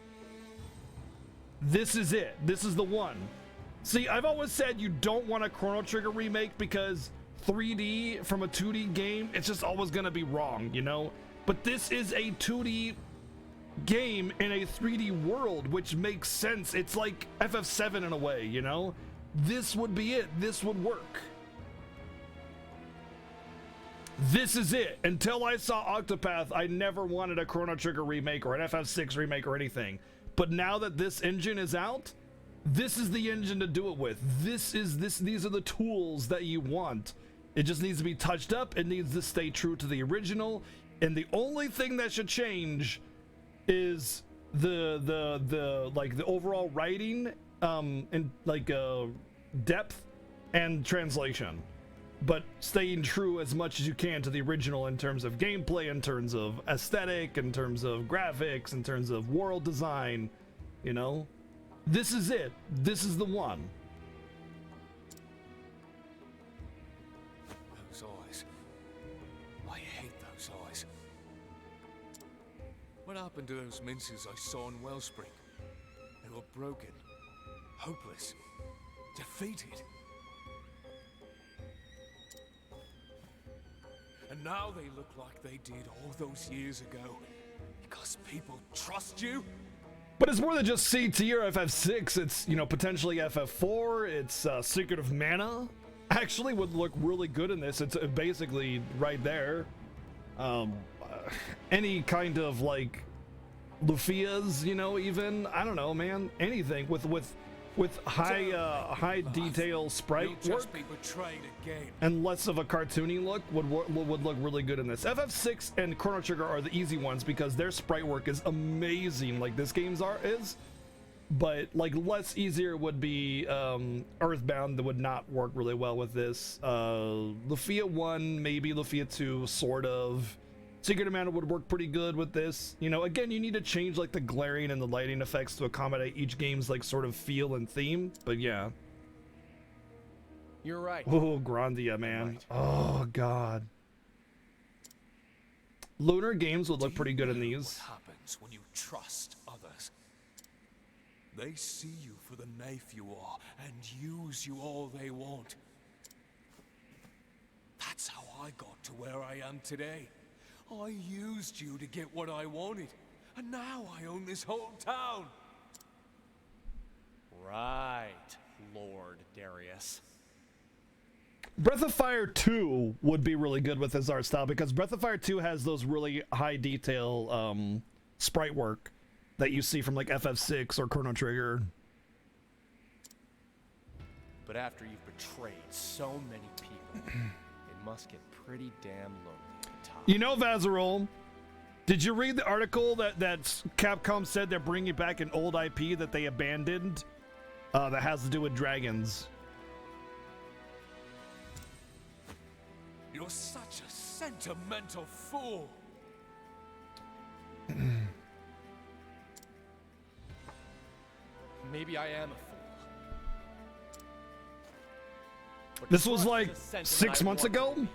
This is it. This is the one. See, I've always said you don't want a Chrono Trigger remake because 3D from a 2D game, it's just always gonna be wrong, you know? But this is a 2D game in a 3D world, which makes sense. It's like FF7 in a way, you know? This would be it. This would work. This is it. Until I saw Octopath, I never wanted a Chrono Trigger remake or an FF6 remake or anything. But now that this engine is out, this is the engine to do it with. These are the tools that you want. It just needs to be touched up. It needs to stay true to the original. And the only thing that should change is the overall writing, and like depth and translation. But staying true as much as you can to the original in terms of gameplay, in terms of aesthetic, in terms of graphics, in terms of world design, you know? This is it. This is the one. Those eyes. I hate those eyes. What happened to those minces I saw in Wellspring? They were broken, hopeless, defeated. And now they look like they did all those years ago. Because people trust you? But it's more than just CT or FF6. It's, you know, potentially FF4. It's Secret of Mana. Actually would look really good in this. It's basically right there. Any kind of, like, Lufia's, you know, even. I don't know, man. Anything with high detail sprite work and less of a cartoony look would look really good in this. FF6 and Chrono Trigger are the easy ones because their sprite work is amazing, like this game's is. But like less easier would be Earthbound, that would not work really well with this. Lufia 1, maybe Lufia 2, sort of. Secret of Mana would work pretty good with this. You know, again, you need to change like the glaring and the lighting effects to accommodate each game's like sort of feel and theme. But yeah. You're right. Oh, Grandia, man. Right. Oh, God. Lunar games would look pretty good in these. What happens when you trust others? They see you for the knife you are and use you all they want. That's how I got to where I am today. I used you to get what I wanted, and now I own this whole town. Right, Lord Darius. Breath of Fire 2 would be really good with his art style because Breath of Fire 2 has those really high detail sprite work that you see from like FF6 or Chrono Trigger. But after you've betrayed so many people, it must get pretty damn lonely at the top. You know, Vazarol, did you read the article that Capcom said they're bringing back an old IP that they abandoned that has to do with dragons? You're such a sentimental fool. Maybe I am a fool. But This was trust like is a sentiment 6 I months want to ago. believe in.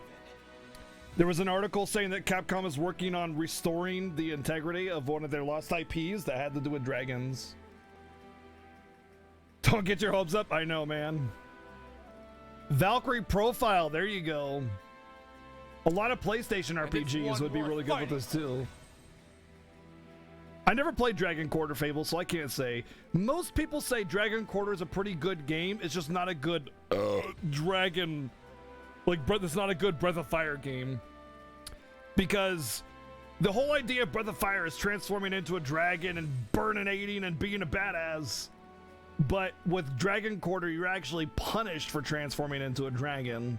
There was an article saying that Capcom is working on restoring the integrity of one of their lost IPs that had to do with dragons. Don't get your hopes up. I know, man. Valkyrie Profile. There you go. A lot of PlayStation RPGs would be really good with this too. I never played Dragon Quarter Fable, so I can't say. Most people say Dragon Quarter is a pretty good game. It's just not a good Dragon... Like, it's not a good Breath of Fire game. Because the whole idea of Breath of Fire is transforming into a dragon and burninating and being a badass. But with Dragon Quarter, you're actually punished for transforming into a dragon.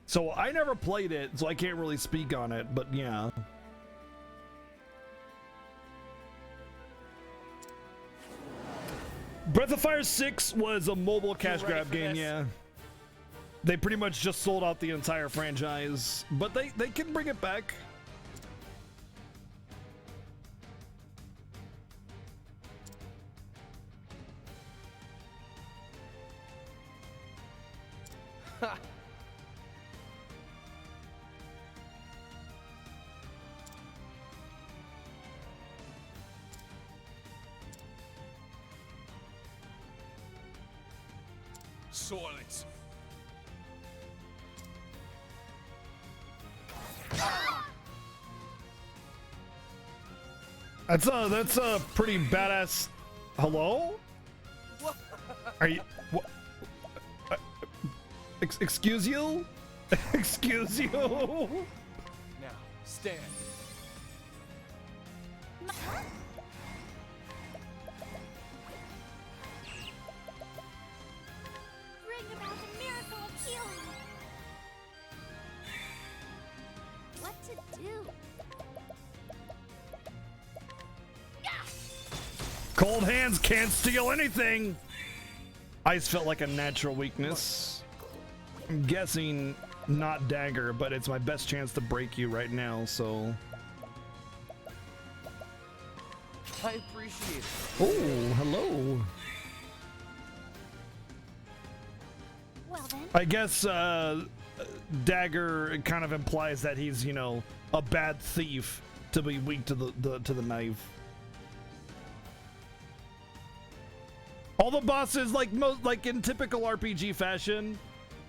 So I never played it, so I can't really speak on it, but yeah. Breath of Fire 6 was a mobile cash grab game, yeah. They pretty much just sold out the entire franchise, but they can bring it back. Ha! Silence. That's a pretty badass. Hello? Are you? What? Excuse you? Excuse you? Now, stand. Bring about the miracle of healing. What to do? Cold hands can't steal anything. Ice felt like a natural weakness. I'm guessing not dagger, but it's my best chance to break you right now, so. I appreciate it. Oh, hello. Well then. I guess dagger kind of implies that he's, you know, a bad thief to be weak to the knife. All the bosses, like in typical RPG fashion,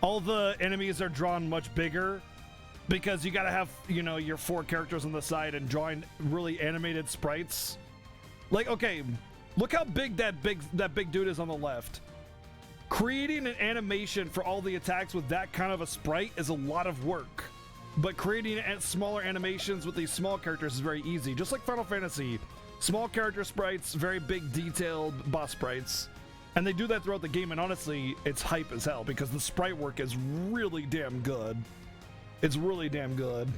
all the enemies are drawn much bigger because you gotta have, you know, your 4 characters on the side and drawing really animated sprites. Like, okay, look how big that big dude is on the left. Creating an animation for all the attacks with that kind of a sprite is a lot of work. But creating smaller animations with these small characters is very easy. Just like Final Fantasy. Small character sprites, very big detailed boss sprites. And they do that throughout the game, and honestly, it's hype as hell because the sprite work is really damn good. It's really damn good. The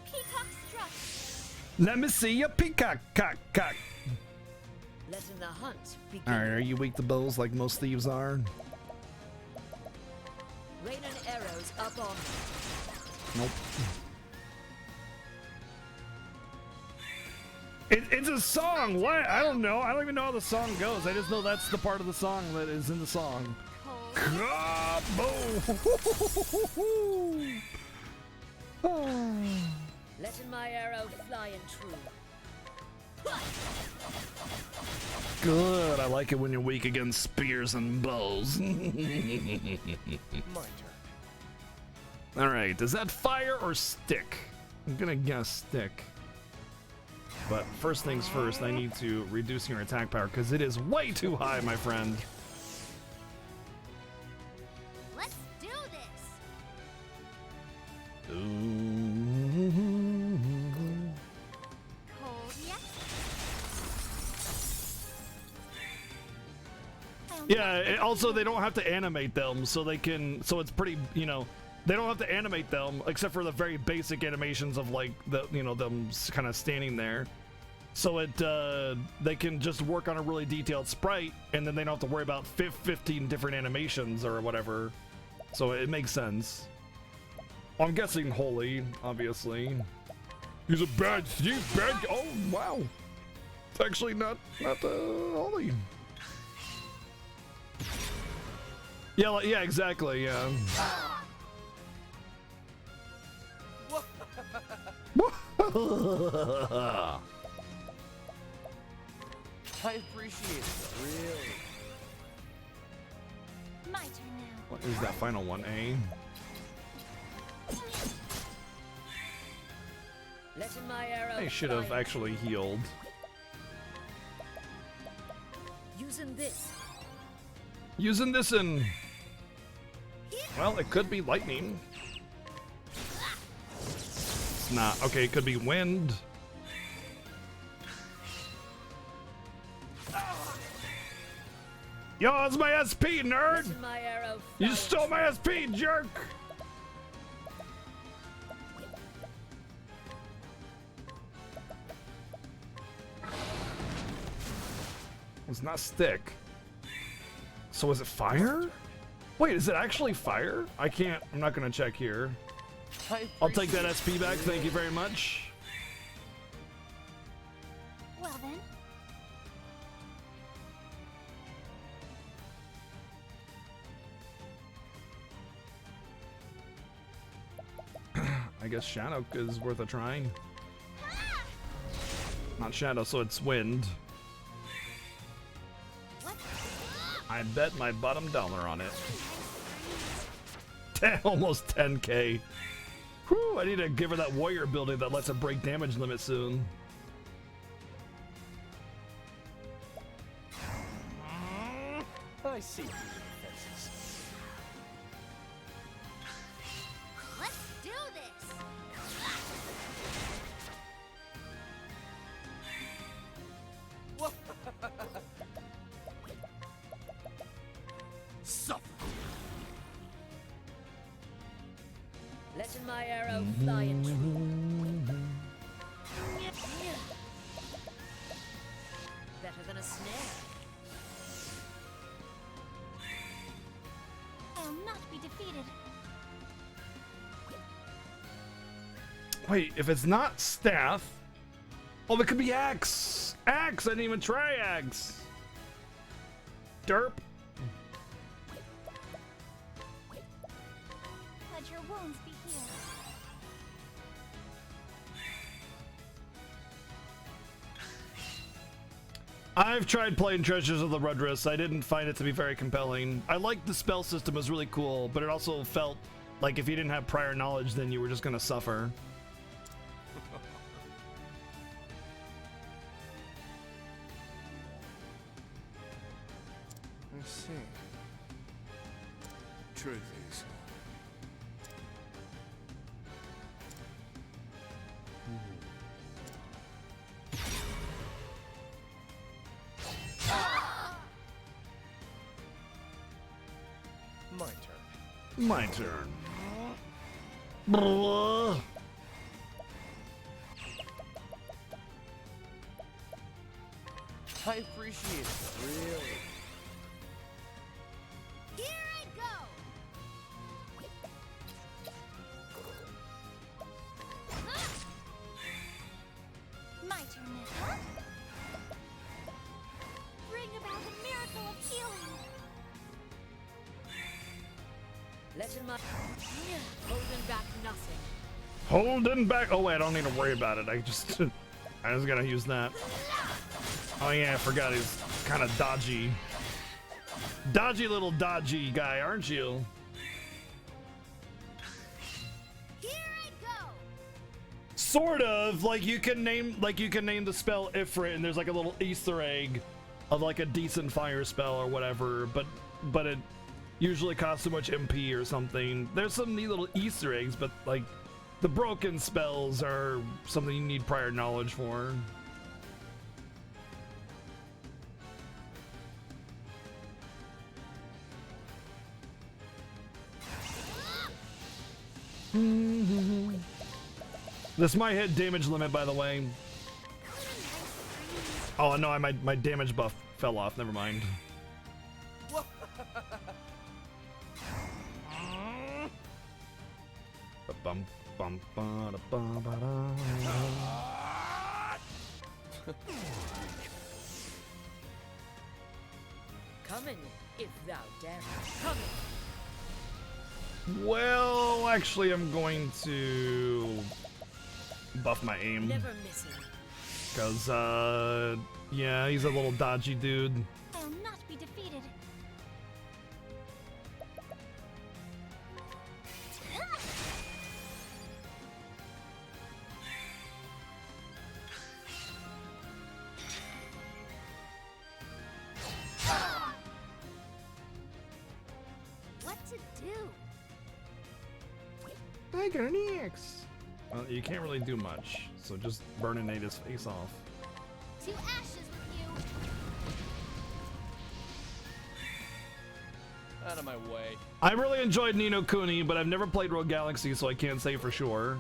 peacock struck. Let me see your peacock, cock. Letting the hunt begin. Alright, are you weak to bows like most thieves are? Rain and arrows up on me. Nope. It's a song. What? I don't know. I don't even know how the song goes. I just know that's the part of the song that is in the song. Letting my arrow fly and true. Good. I like it when you're weak against spears and bows. My turn. All right. Is that fire or stick? I'm gonna guess stick. But first things first, I need to reduce your attack power because it is way too high, my friend. Let's do this. Cold yet? Yeah, also they don't have to animate them, so they can, so it's pretty, you know, they don't have to animate them except for the very basic animations of like the, you know, them kind of standing there. So it, they can just work on a really detailed sprite, and then they don't have to worry about 15 different animations or whatever. So it makes sense. I'm guessing holy, obviously. He's bad. Oh wow, it's actually not holy. Yeah, yeah, exactly. Yeah. I appreciate it, really. My turn now. What is that final one, eh? Letting my arrow I should have fly. actually healed. Using this. Using this in... Well, it could be lightning. It's not. Okay, it could be wind. Yo, it's my SP, nerd! Letting my arrow You fly. stole my SP, jerk! It's not stick. So is it fire? Wait, is it actually fire? I can't, I'm not gonna check here. I'll take that SP back, thank you very much. Well then, I guess Shadow is worth a try. Not Shadow, so it's wind. I bet my bottom dollar on it. Almost 10k. Whew, I need to give her that warrior ability that lets her break damage limit soon. I see beautiful faces. Let's do this. Suffer. Letting my arrow fly and true. Better than a snare. I'll not be defeated. Wait, if it's not staff... Oh, it could be axe! Axe! I didn't even try axe! Derp. Let your wounds be healed. I've tried playing Treasures of the Rudress. I didn't find it to be very compelling. I liked the spell system, it was really cool, but it also felt like if you didn't have prior knowledge, then you were just gonna suffer. Let's see. Truth is, My turn. My turn. Blah. I appreciate it, really. Here I go. My turn now. Bring about a miracle of healing. Letting my holding back nothing. Holding back. Oh wait, I don't need to worry about it. I just gotta use that. Oh yeah, I forgot he's kind of dodgy. Dodgy little dodgy guy, aren't you? Here I go. Sort of. Like you can name the spell Ifrit, and there's like a little Easter egg of like a decent fire spell or whatever, but it usually costs so much MP or something. There's some neat little Easter eggs, but like the broken spells are something you need prior knowledge for. This might hit damage limit, by the way. Oh no, my damage buff fell off. Never mind. Bum, bum, ba, da, ba, ba, da. Coming, if thou dare. Coming. Well, actually, I'm going to buff my aim. Never missing. Because, yeah, he's a little dodgy dude. I will not be defeated. What to do? I got an EX. Well, you can't really do much, so just burninate his face off. To ashes with you. Out of my way. I really enjoyed Ni no Kuni, but I've never played Rogue Galaxy, so I can't say for sure.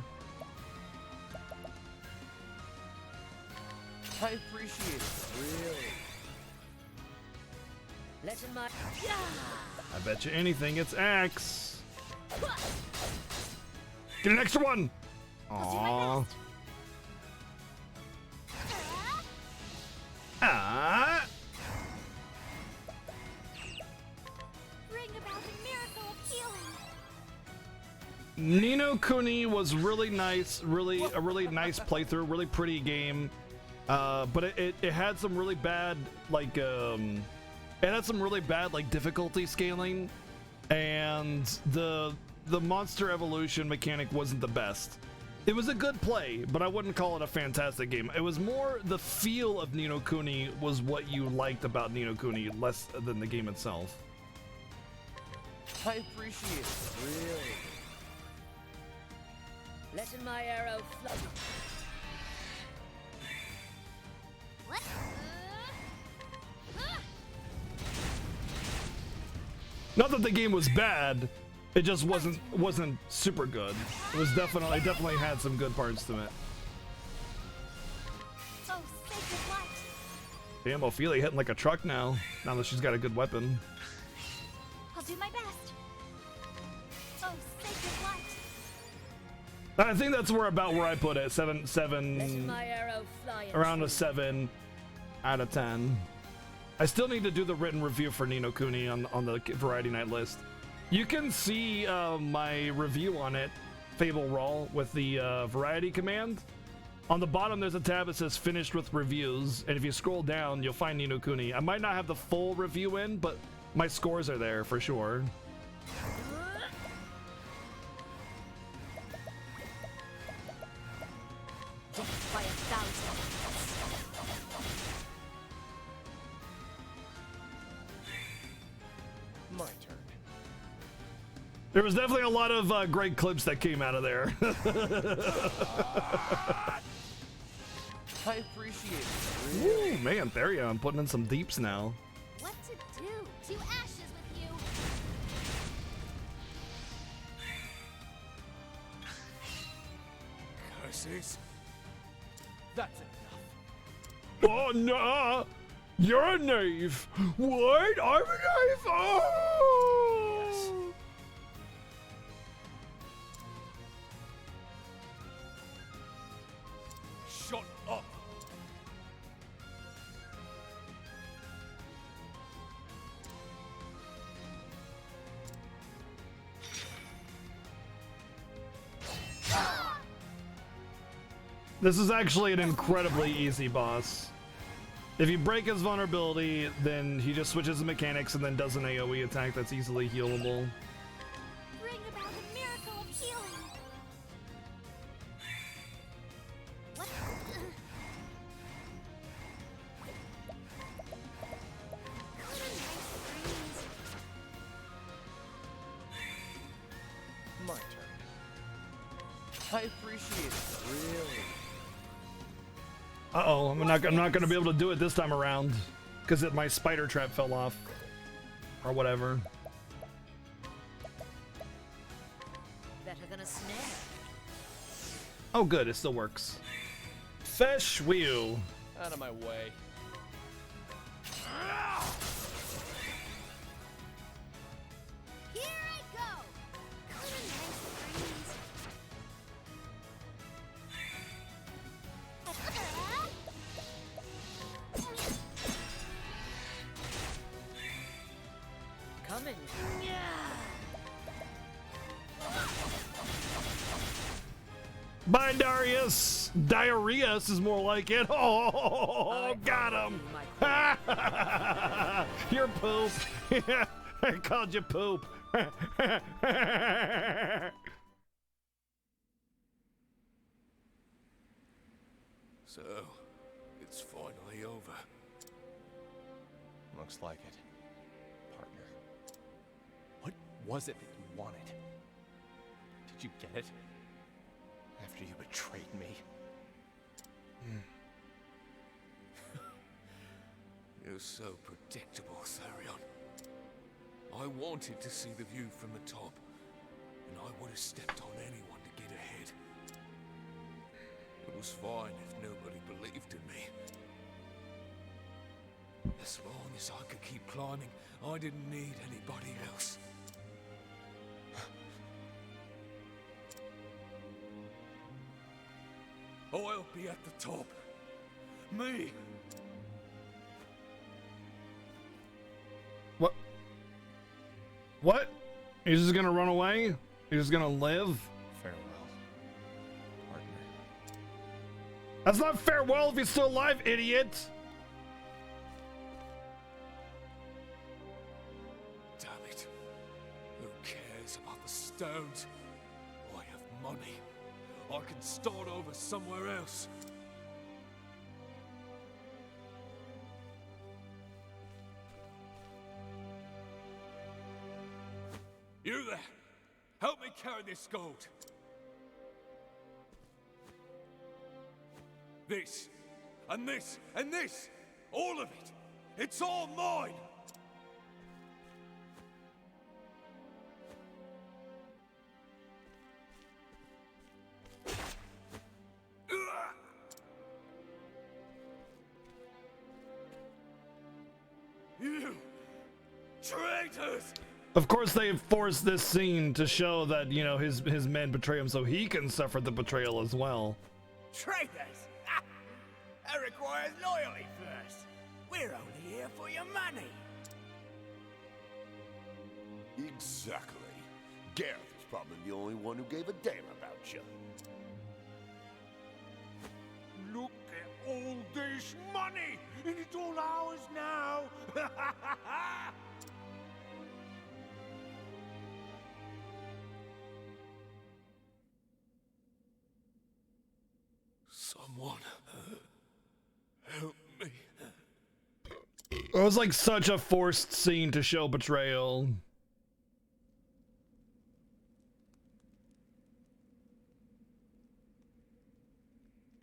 I appreciate it, really. Letting my I bet you anything it's Axe. Get an extra one! Aww. Ah! Bring about a miracle of healing. Ni no Kuni was really nice, a really nice playthrough, really pretty game. But it had some really bad difficulty scaling, and the monster evolution mechanic wasn't the best. It was a good play, but I wouldn't call it a fantastic game. It was more the feel of Ni no Kuni was what you liked about Ni no Kuni, less than the game itself. I appreciate it, really. letting my arrow fly. What? Not that the game was bad, it just wasn't super good. It was definitely had some good parts to it. Oh, sacred light. Damn, Ophelia hitting like a truck now that she's got a good weapon. I'll do my best. Oh, sacred light. I think that's where I put it. Letting Seven, my arrow fly around a 7 out of 10. I still need to do the written review for Ni no Kuni on the Variety Night list. You can see my review on it, Fable Raw, with the Variety command. On the bottom, there's a tab that says Finished with Reviews, and if you scroll down, you'll find Ni no Kuni. I might not have the full review in, but my scores are there for sure. Death by 1,000. My turn. There was definitely a lot of great clips that came out of there. I appreciate it. Really. Ooh, man, Therion putting in some deeps now. What to do? To ashes with you. Curses? That's enough. Oh no! You're a knave! What? I'm a knave! Oh! Yes. Shut up. This is actually an incredibly easy boss. If you break his vulnerability, then he just switches the mechanics and then does an AoE attack that's easily healable. Bring about a miracle of healing. What? My turn. I appreciate it, really. Uh-oh, I'm not gonna be able to do it this time around because my spider trap fell off or whatever. Better than a snare. Oh good, it still works. Fesh wheel. Out of my way. Here I go. What a nice breeze. Coming. Bye, Darius. Diarrheus is more like it. Oh, got him. You're poop. I called you poop. So, it's finally over. Looks like it, partner. What was it that you wanted? Did you get it? After you betrayed me? You're so predictable, Therion. I wanted to see the view from the top, and I would have stepped on anyone to get ahead. It was fine if nobody believed in me. As long as I could keep climbing, I didn't need anybody else. I'll be at the top. Me. What? What? He's just gonna run away? He's just gonna live? Farewell, partner. That's not farewell if he's still alive, idiot! Damn it. Who cares about the stones? I have money. I can start over somewhere else. You there! Help me carry this gold! This, and this, and this! All of it! It's all mine! You traitors! Of course they forced this scene to show that, you know, his men betray him so he can suffer the betrayal as well. Traitors! That requires loyalty first. We're only here for your money. Exactly. Gareth is probably the only one who gave a damn about you. Look at all this money! And it's all ours now! Someone help me. It was like such a forced scene to show betrayal.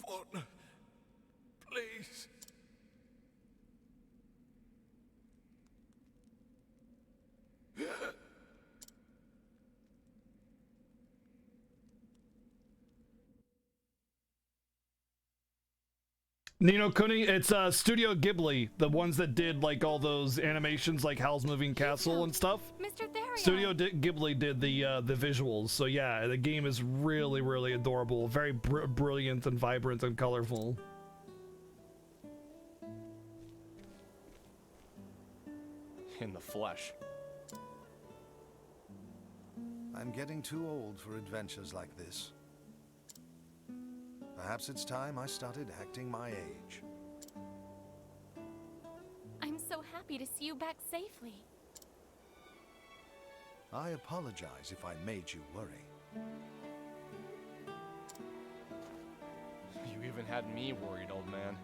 Partner, please. Nino Kuni, it's Studio Ghibli, the ones that did like all those animations like Howl's Moving Castle and stuff. Mr. Therion. Studio Ghibli did the visuals, so yeah, the game is really, really adorable, very brilliant and vibrant and colorful. In the flesh. I'm getting too old for adventures like this. Perhaps it's time I started acting my age. I'm so happy to see you back safely. I apologize if I made you worry. You even had me worried, old man.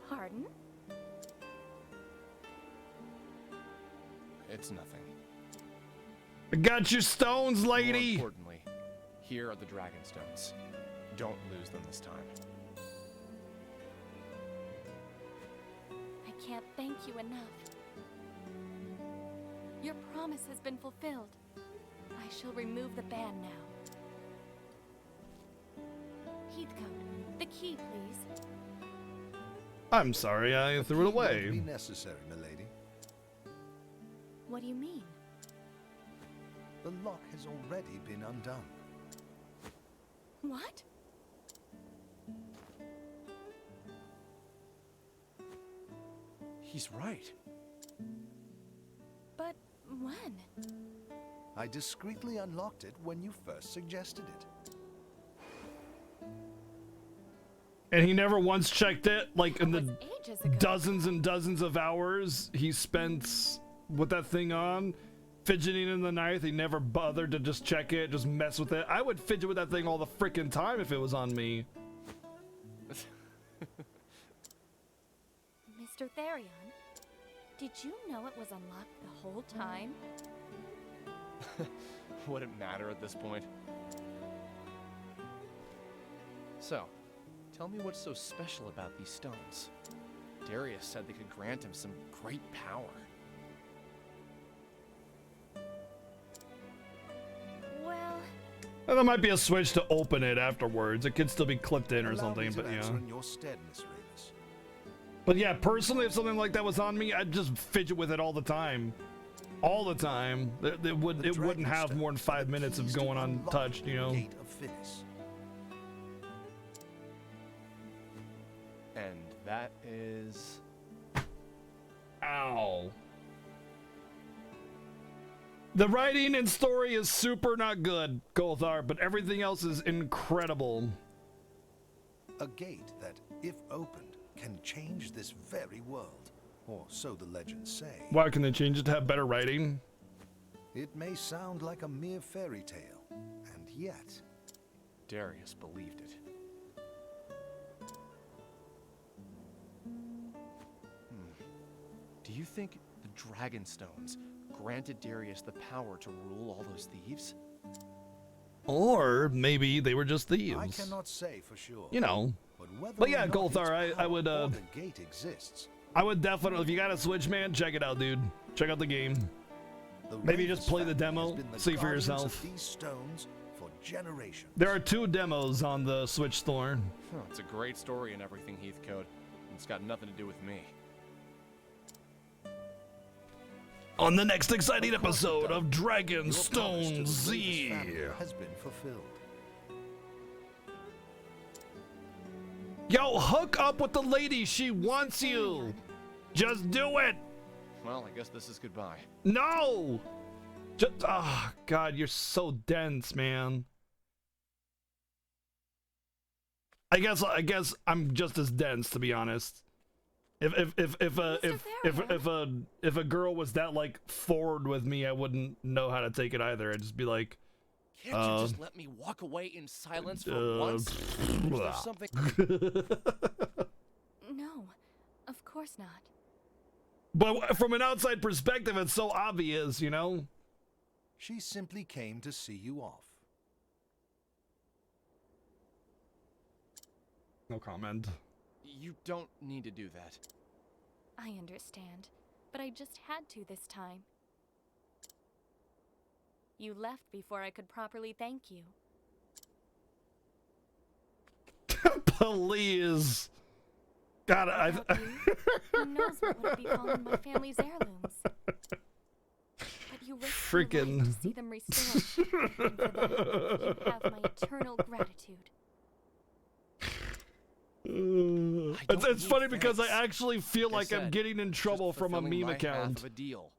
Pardon? It's nothing. I got your stones, More lady. importantly, here are the dragon stones. Don't lose them this time. I can't thank you enough. Your promise has been fulfilled. I shall remove the ban now. Heathcote, the key, please. I'm sorry, I threw it Won't away. be necessary, milady. What do you mean? The lock has already been undone. What? He's right. But when? I discreetly unlocked it when you first suggested it. And he never once checked it, like in the Ages ago. dozens and dozens of hours he spent with that thing on, fidgeting in the night. He never bothered to just check it, just mess with it. I would fidget with that thing all the freaking time if it was on me. Mr. Therion, did you know it was unlocked the whole time? Would it matter at this point? So, tell me what's so special about these stones. Darius said they could grant him some great power. Well, And there might be a switch to open it afterwards. It could still be clipped in or Allow me something, to but answer yeah. in your stead, Miss Ravis. But yeah, personally, if something like that was on me, I'd just fidget with it all the time. All the time. It wouldn't have more than 5 minutes of going untouched, you know. Gate of Finis. And that is... Ow. The writing and story is super not good, Golthar, but everything else is incredible. A gate that, if opened, can change this very world. Or so the legends say. Why can they change it to have better writing? It may sound like a mere fairy tale, and yet... Darius believed it. Do you think the Dragon Stones granted Darius the power to rule all those thieves? Or maybe they were just thieves. I cannot say for sure. You know. whether But yeah, or not Golthar, its I would power or the gate exists. I would definitely, if you got a Switch, man, check it out, dude. Check out the game. The Maybe Ravis just play the family demo, has been the see for guardians of yourself. These stones for generations. There are 2 demos on the Switch store. Huh, it's a great story and everything, Heathcote. It's got nothing to do with me. On the next exciting Of course it episode does. of Your promise to Dragon the Stone Ravis Z. family has been fulfilled. Yo, hook up with the lady. She wants you. Just do it. Well, I guess this is goodbye. No. Just, oh, God, you're so dense, man. I guess I'm just as dense, to be honest. If a girl was that like forward with me, I wouldn't know how to take it either. I'd just be like, Can't you just let me walk away in silence for once? Is there something... no, of course not. But from an outside perspective, it's so obvious, you know? She simply came to see you off. No comment. You don't need to do that. I understand, but I just had to this time. You left before I could properly thank you. Please. God, Without you, who knows what would have befallen my family's heirlooms? But you risked your life to see them restored, and for that, you have my eternal gratitude. It's funny because I actually feel like I'm getting in trouble from a meme account.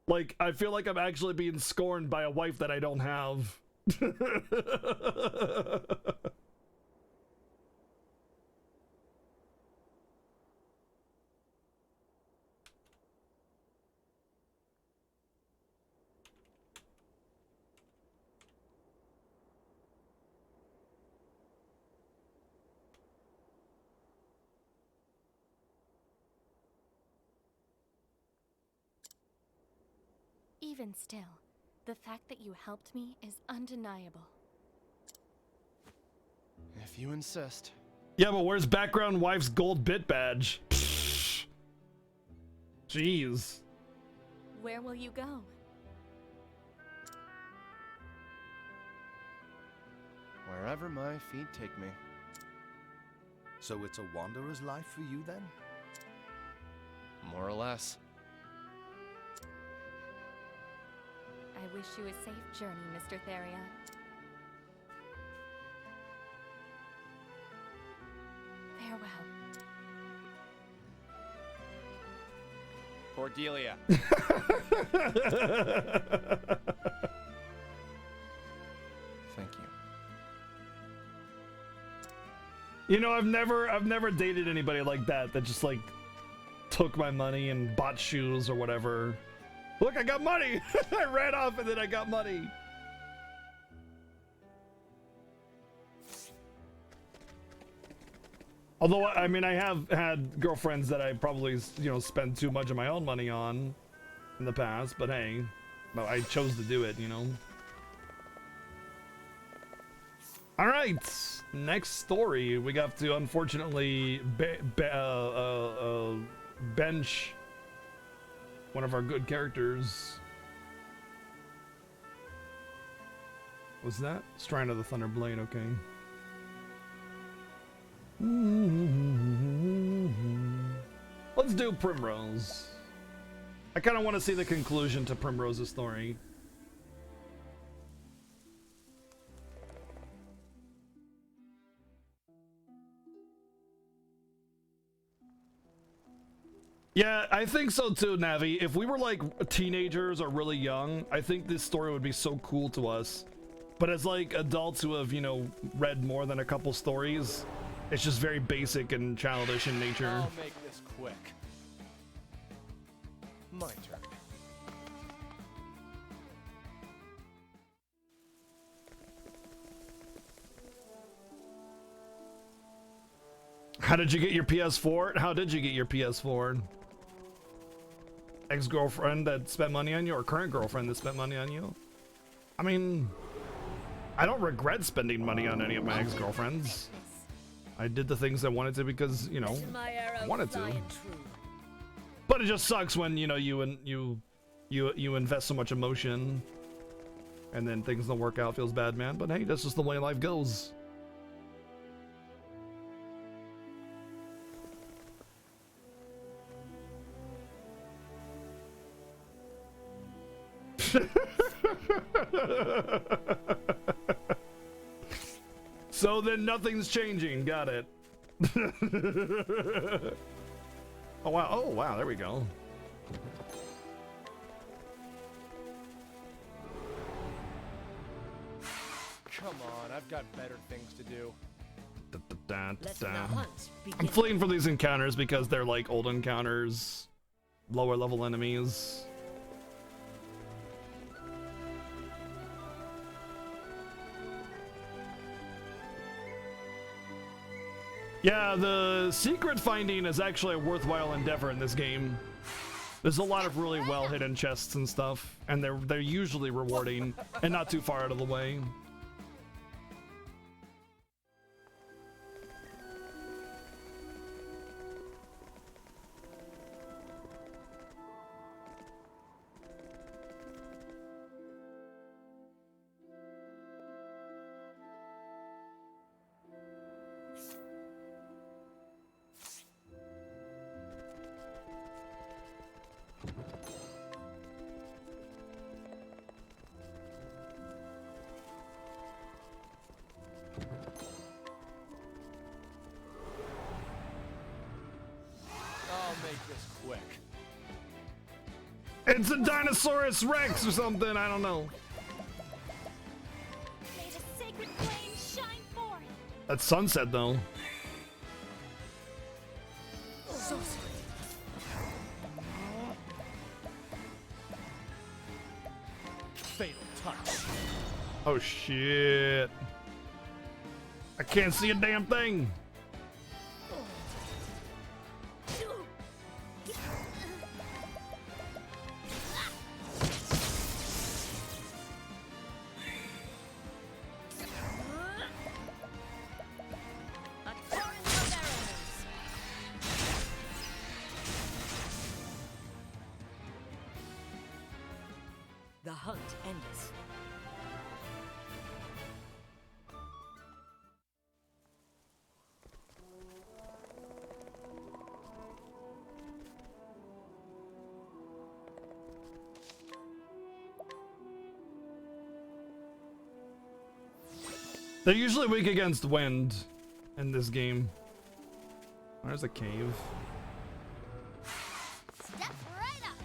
Like, I feel like I'm actually being scorned by a wife that I don't have. Even still, the fact that you helped me is undeniable. If you insist. Yeah, but where's background wife's gold bit badge? Pfft. Jeez. Where will you go? Wherever my feet take me. So it's a wanderer's life for you then? More or less. I wish you a safe journey, Mr. Therion. Farewell. Cordelia. Thank you. You know, I've never dated anybody like that just like took my money and bought shoes or whatever. Look, I got money. I ran off and then I got money. Although, I mean, I have had girlfriends that I probably, you know, spent too much of my own money on in the past, but hey, well, I chose to do it, you know. All right, next story. We got to, unfortunately, bench one of our good characters. What's that? Strand of the Thunderblade, okay. Let's do Primrose. I kind of want to see the conclusion to Primrose's story. Yeah, I think so too, Navi. If we were like teenagers or really young, I think this story would be so cool to us. But as like adults who have, you know, read more than a couple stories, it's just very basic and childish in nature. I'll make this quick. My turn. How did you get your PS4? How did you get your PS4? Ex-girlfriend that spent money on you, or current girlfriend that spent money on you? I mean, I don't regret spending money on any of my ex-girlfriends. I did the things I wanted to because, you know, I wanted to. But it just sucks when, you know, you invest so much emotion and then things don't work out. Feels bad, man. But hey, that's just the way life goes. So then nothing's changing. Got it. Oh wow. Oh wow, there we go. Come on, I've got better things to do. I'm fleeing from these encounters because they're like old encounters, lower level enemies. Yeah, the secret finding is actually a worthwhile endeavor in this game. There's a lot of really well hidden chests and stuff, and they're usually rewarding and not too far out of the way. It's a Dinosaurus Rex or something, I don't know. May the sacred flame shine forth. That's sunset though. So Fatal touch. Oh shit. I can't see a damn thing. the hunt endeth. They're usually weak against wind in this game. There's a cave. Step right up.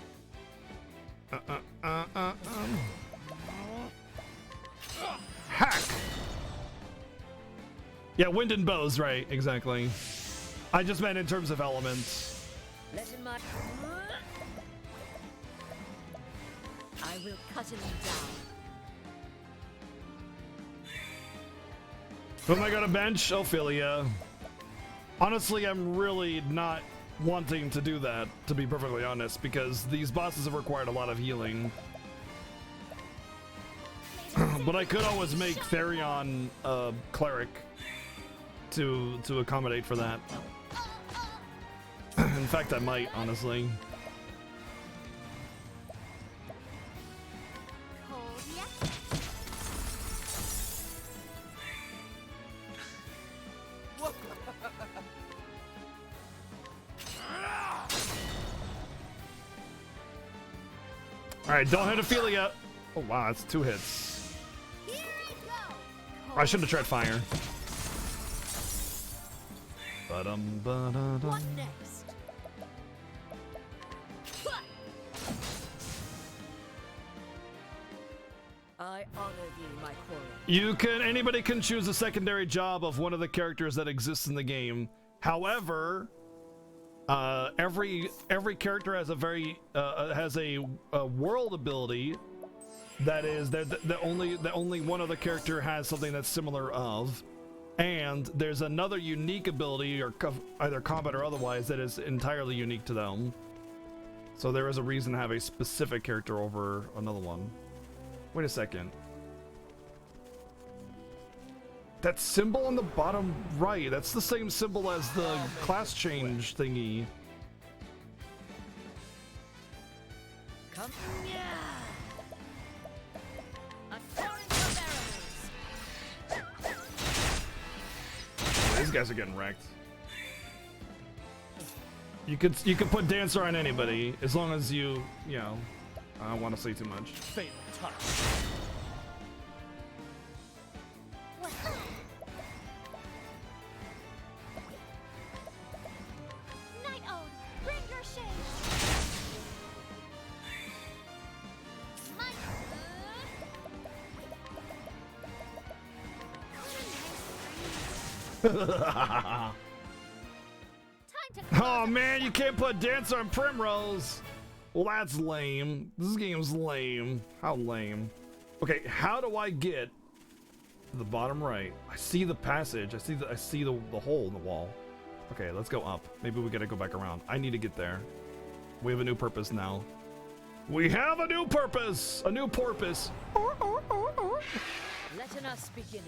Hack! Yeah, wind and bows, right, exactly. I just meant in terms of elements. Let in my... I will cut him down. Who am I gonna bench? Ophelia. Honestly, I'm really not wanting to do that, to be perfectly honest, because these bosses have required a lot of healing. But I could always make Therion a cleric to accommodate for that. In fact, I might, honestly. Alright, don't hit Ophelia. Oh wow, that's 2 hits. I shouldn't have tried fire. What next? I honor thee, my quarry. Anybody can choose a secondary job of one of the characters that exists in the game. However, every character has a very has a world ability that is that only one other character has something that's similar of, and there's another unique ability, or either combat or otherwise, that is entirely unique to them. So there is a reason to have a specific character over another one. Wait a second. That symbol on the bottom right, that's the same symbol as the class change thingy. Come here. According to These guys are getting wrecked. You could put Dancer on anybody as long as you know. I don't want to say too much. Fatal touch. Night Ode, bring your shade. Oh man, you can't put Dancer on Primrose. Well, that's lame. This game's lame. How lame. Okay, how do I get to the bottom right? I see the passage. I see the hole in the wall. Okay, let's go up. Maybe we gotta go back around. I need to get there. We have a new purpose now. We have a new purpose! A new porpoise. Let us begin.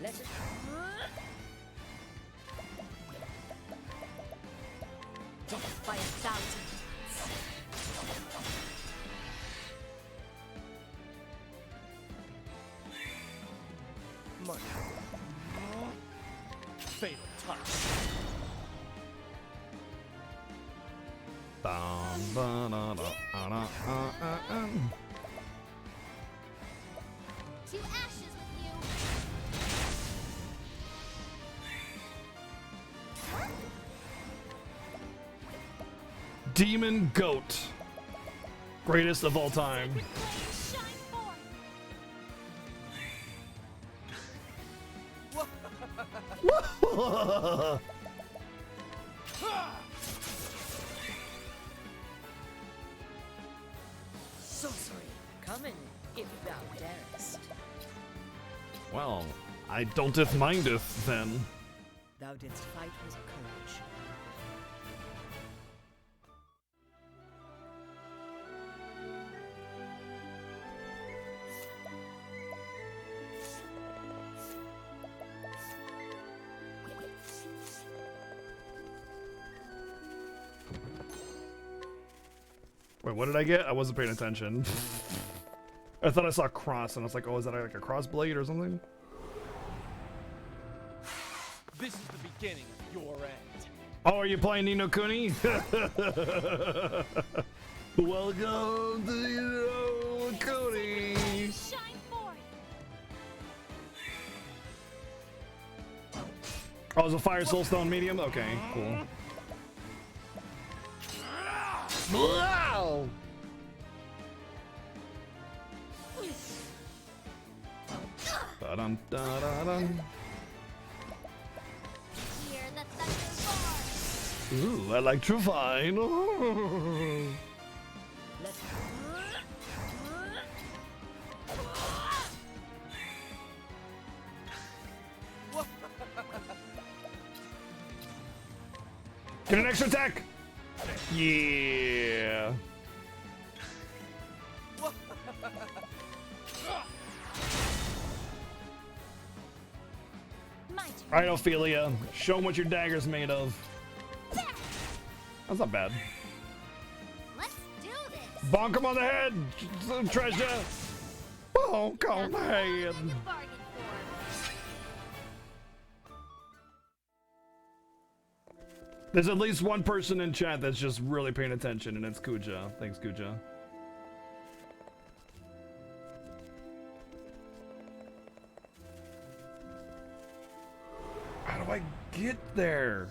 Let it... Death by 1,000 Money. Fatal touch. To ashes with you. Demon Goat. Greatest of all time. sorcery, come in if thou darest. Well, I don't mindeth then. Thou didst fight with courage. Wait, what did I get? I wasn't paying attention. I thought I saw a cross, and I was like, oh, is that like a cross blade or something? This is the beginning of your end. Oh, are you playing Ni no Kuni? Welcome to Ni no Kuni. Shine forth. Oh, it's a Fire Soul Stone medium? Okay, cool. Wow! Ba-dum, da-da-dum. Hear the thunder roar. Ooh, I like Trevine. Let's Get an extra attack! Yeah. Alright, Ophelia. Show 'em what your dagger's made of. That's not bad. Let's do this. Bonk him on the head! Treasure! Bonk on the head! Bargain for. There's at least one person in chat that's just really paying attention, and it's Kuja. Thanks, Kuja. How do I get there?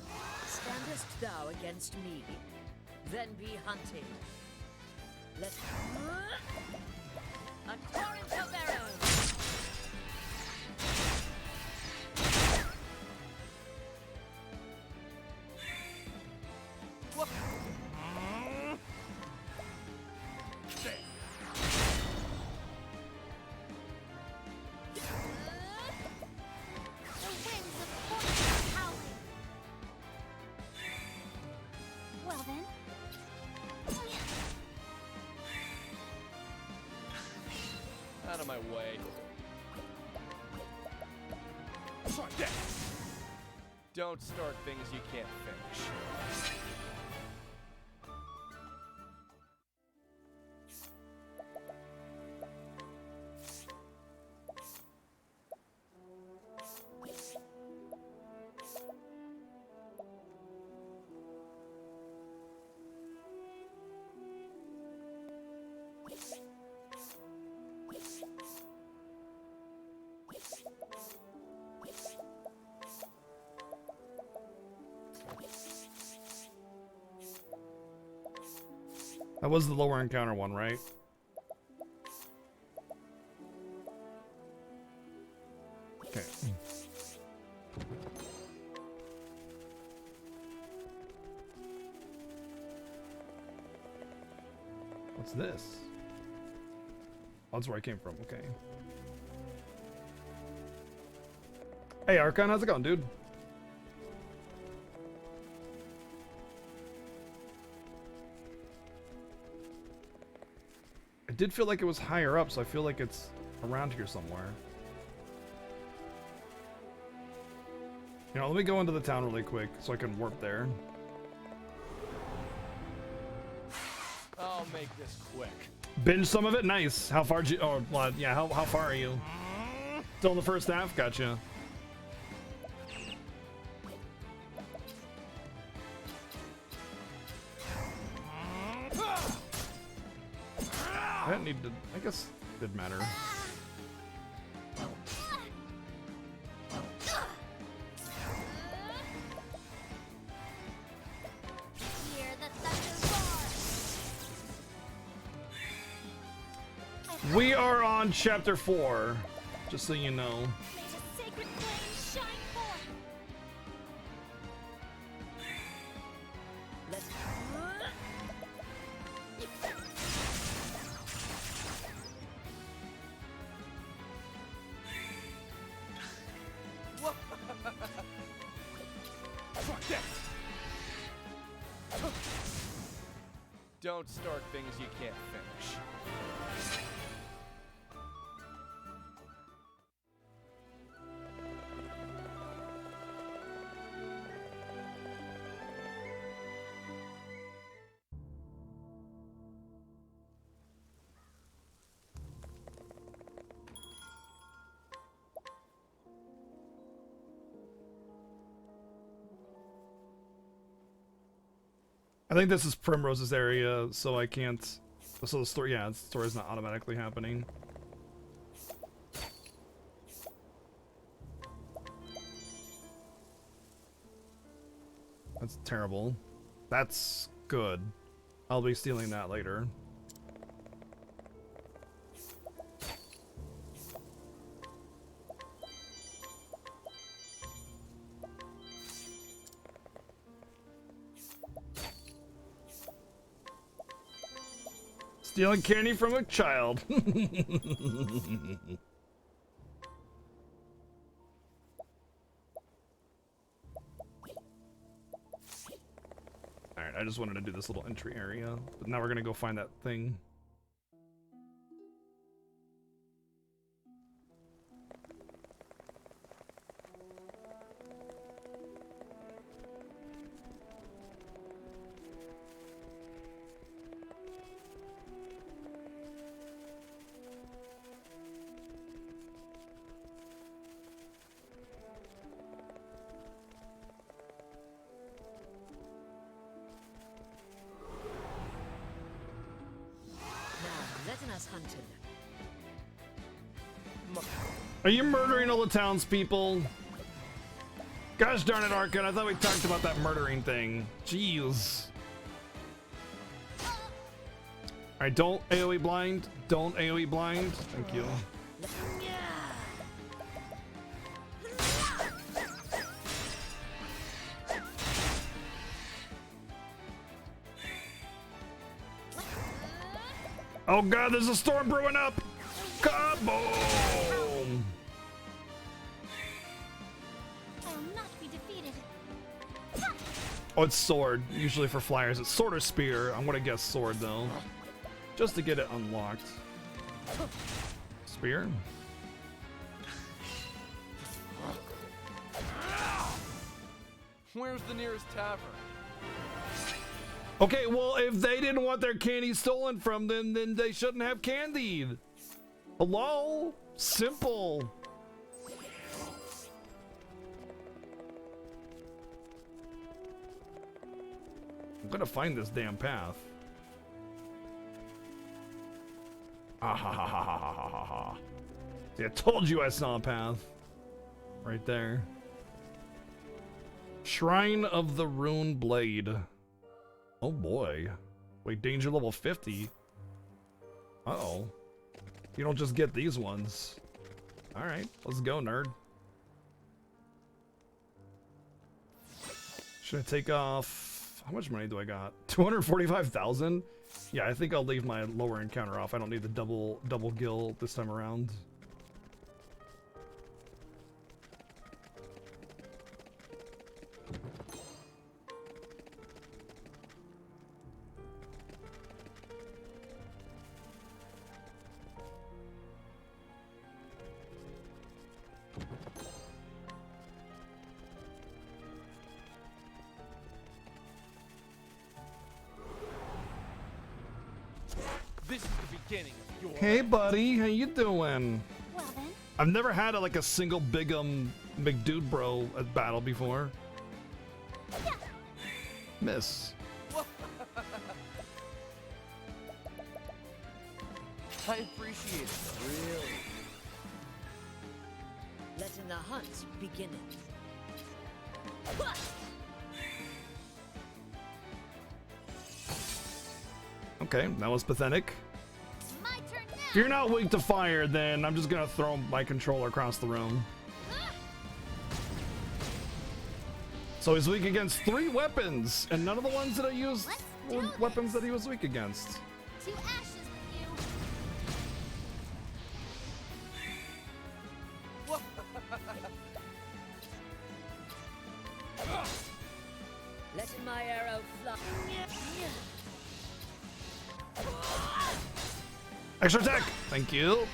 Standest thou against me? Then be hunted. Let's a torrent of arrows. The winds of fortune are howling. Well then. Out of my way. Try that. Don't start things you can't finish. That was the lower encounter one, right? Okay. What's this? Oh, that's where I came from. Okay. Hey, Archon, how's it going, dude? I did feel like it was higher up, so I feel like it's around here somewhere. You know, let me go into the town really quick so I can warp there. I'll make this quick. Binge some of it? Nice. How far did you... Oh, well, yeah, how far are you? Still in the first half? Gotcha. I didn't need to... I guess it did matter. Hear the thunder roar. We are on chapter 4, just so you know. May the sacred flame shine forth. Let's Don't start things you can't finish. I think this is Primrose's area, so I can't. So the story, yeah, the story's not automatically happening. That's terrible. That's good. I'll be stealing that later. Stealing candy from a child. Alright, I just wanted to do this little entry area, but now we're gonna go find that thing. Are you murdering all the townspeople? Gosh darn it, Arkin, I thought we talked about that murdering thing. Jeez. Alright, don't AoE blind. Don't AoE blind. Thank you. Oh god, there's a storm brewing up! Kaboom! Oh, it's sword. Usually for flyers, it's sword or spear. I'm gonna guess sword though, just to get it unlocked. Spear. Where's the nearest tavern? Okay, well, if they didn't want their candy stolen from them, then they shouldn't have candied. Hello? Simple. I'm gonna find this damn path. Ah ha ha ha ha ha ha ha. See, I told you I saw a path. Right there. Shrine of the Rune Blade. Oh boy. Wait, danger level 50? Uh-oh. You don't just get these ones. Alright, let's go, nerd. Should I take off... How much money do I got? 245,000? Yeah, I think I'll leave my lower encounter off. I don't need the double gill this time around. This is the beginning of your... Hey buddy, how you doing? Well then. I've never had like a single big McDude bro at battle before. Yeah. Miss. I appreciate it. Really? Letting the hunt begin. Okay, that was pathetic. My turn now. If you're not weak to fire, then I'm just gonna throw my controller across the room. So he's weak against 3 weapons, and none of the ones that I used were weapons that he was weak against. To ashes with you. Letting my arrow fly. Extra attack! Thank you.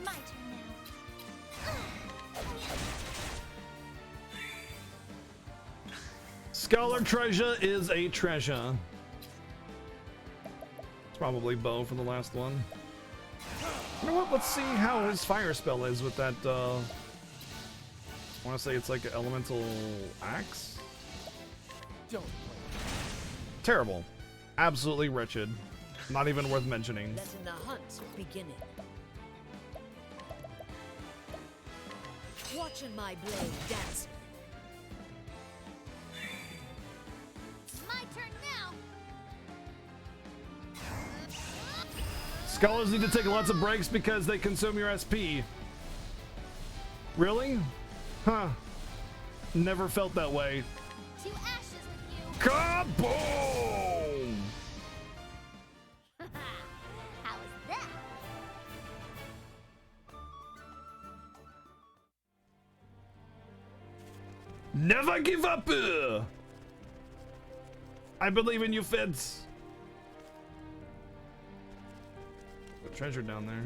My turn now. Scholar treasure is a treasure. It's probably bow for the last one. You know what? Let's see how his fire spell is with that. I want to say it's like an elemental axe. Don't blame Terrible. Absolutely wretched. Not even worth mentioning. Letting the hunt beginning. Watching my blade dancing. My turn now. Scholars need to take lots of breaks because they consume your SP. Really? Huh. Never felt that way. To ashes with you. Kaboom! How was that? Never give up! I believe in you, Feds. The treasure down there.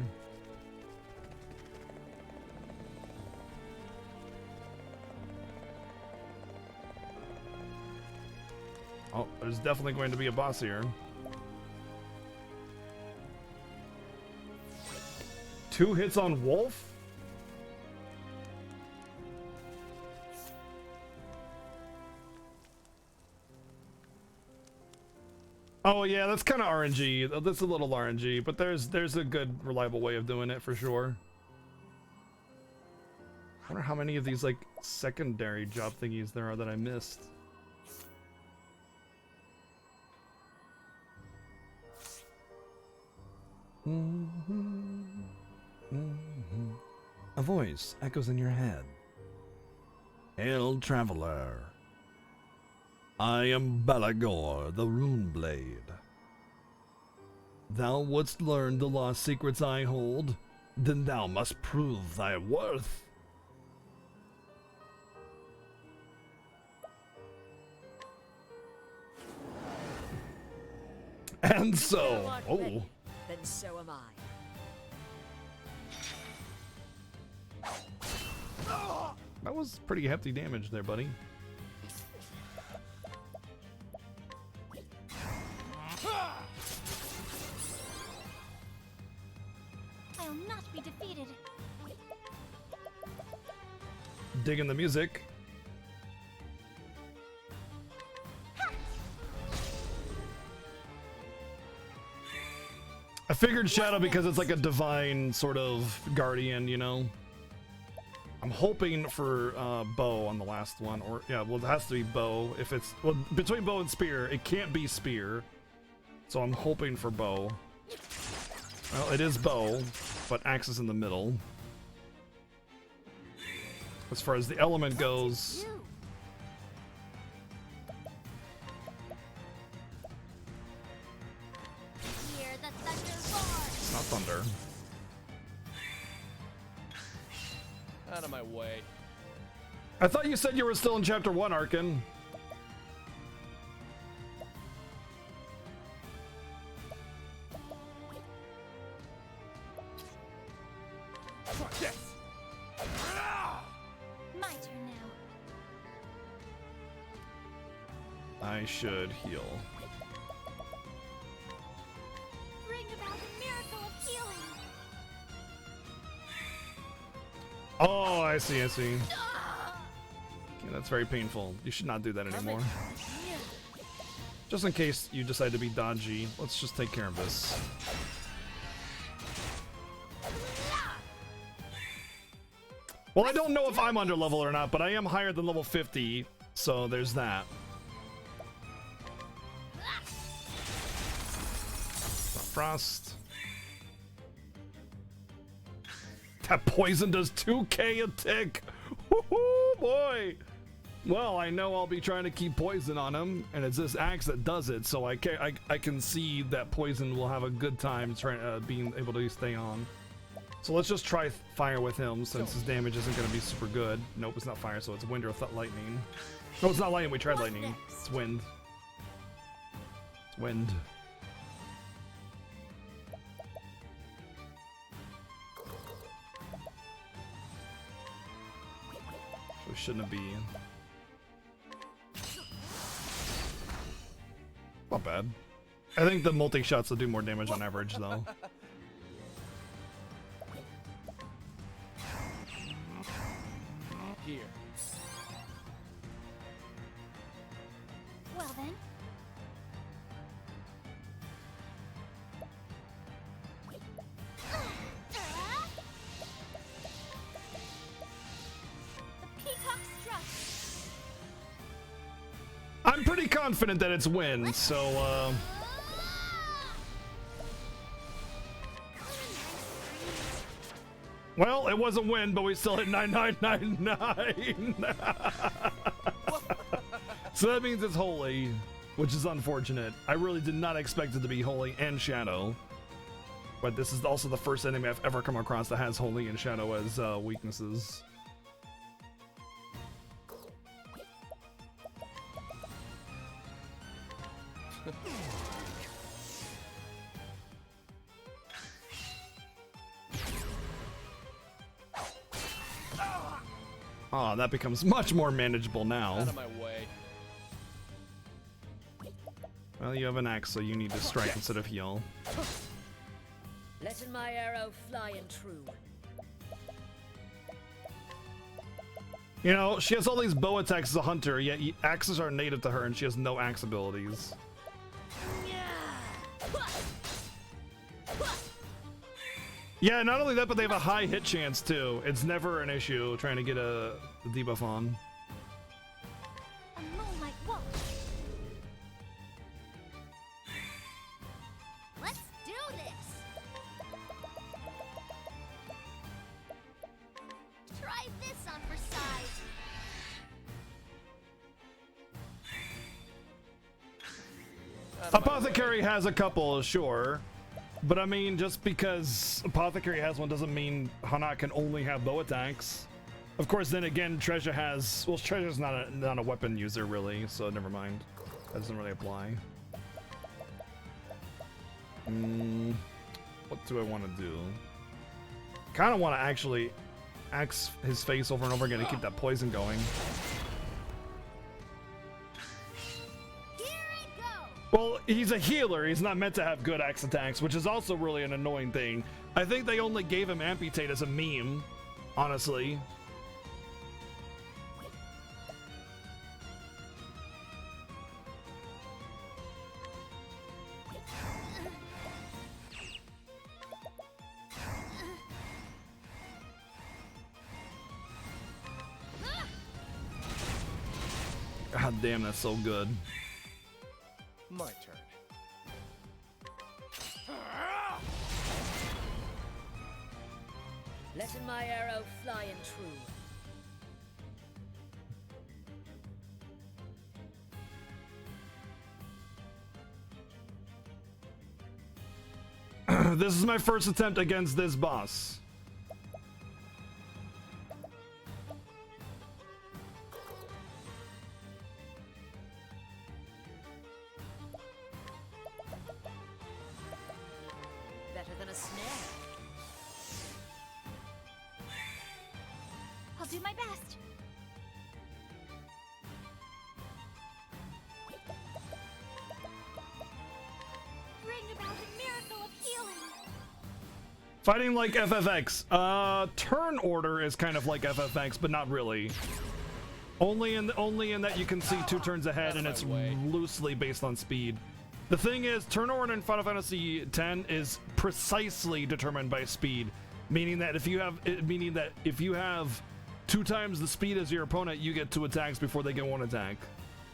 Oh, there's definitely going to be a boss here. 2 hits on Wolf? Oh yeah, that's kind of RNG. That's a little RNG, but there's a good, reliable way of doing it for sure. I wonder how many of these like secondary job thingies there are that I missed. A voice echoes in your head. Hail, traveler. I am Balagor, the Runeblade. Thou wouldst learn the lost secrets I hold, then thou must prove thy worth. And so, oh. Then so am I. That was pretty hefty damage there, buddy. I'll not be defeated. Digging the music. I figured Shadow because it's like a divine sort of guardian, you know. I'm hoping for bow on the last one, or yeah, well it has to be bow. If it's well between bow and spear, it can't be spear. So I'm hoping for bow. Well, it is bow, but axe is in the middle. As far as the element goes, Hear the thunder roar. it's not thunder. Out of my way. I thought you said you were still in chapter 1, Arkin. Yes. My turn now. I should heal. Bring about the miracle of healing. Oh, I see, I see. Okay, that's very painful. You should not do that anymore. Just in case you decide to be dodgy, let's just take care of this. Well, I don't know if I'm under level or not, but I am higher than level 50, so there's that. Frost. That poison does 2k a tick. Woohoo, boy. Well, I know I'll be trying to keep poison on him, and it's this axe that does it, so I can see that poison will have a good time trying being able to stay on. So let's just try fire with him, since his damage isn't going to be super good. Nope, it's not fire, so it's wind or lightning. No, it's not lightning. We tried lightning. It's wind. It's wind. So shouldn't it be? Not bad. I think the multi-shots will do more damage on average, though. Here. Well then. The peacock struck. I'm pretty confident that it's win, so well, it was a win, but we still hit 9999. So that means it's Holy, which is unfortunate. I really did not expect it to be Holy and Shadow. But this is also the first enemy I've ever come across that has Holy and Shadow as weaknesses. Oh, that becomes much more manageable now. Out of my way. Well, you have an axe, so you need to strike instead of heal. Letting my arrow fly and true. You know, she has all these bow attacks as a hunter, yet axes are native to her and she has no axe abilities. Yeah, not only that, but they have a high hit chance too. It's never an issue trying to get a debuff on. A moonlight walk. Let's do this. Try this on for size. Apothecary has a couple, sure. But I mean, just because Apothecary has one doesn't mean Hana can only have bow attacks. Of course, then again, Treasure has... Well, Treasure's not a weapon user, really, so never mind. That doesn't really apply. What do I want to do? Kind of want to actually axe his face over and over again to keep that poison going. Well, he's a healer. He's not meant to have good axe attacks, which is also really an annoying thing. I think they only gave him Amputate as a meme, honestly. God damn, that's so good. My turn. Letting my arrow fly and true. This is my first attempt against this boss. Better than a snare. I'll do my best. Bring about a miracle of healing. Fighting like FFX. Turn order is kind of like FFX, but not really. Only in that you can see 2 turns ahead, and it's loosely based on speed. The thing is, turn order in Final Fantasy X is precisely determined by speed, meaning that if you have 2 times the speed as your opponent, you get 2 attacks before they get 1 attack.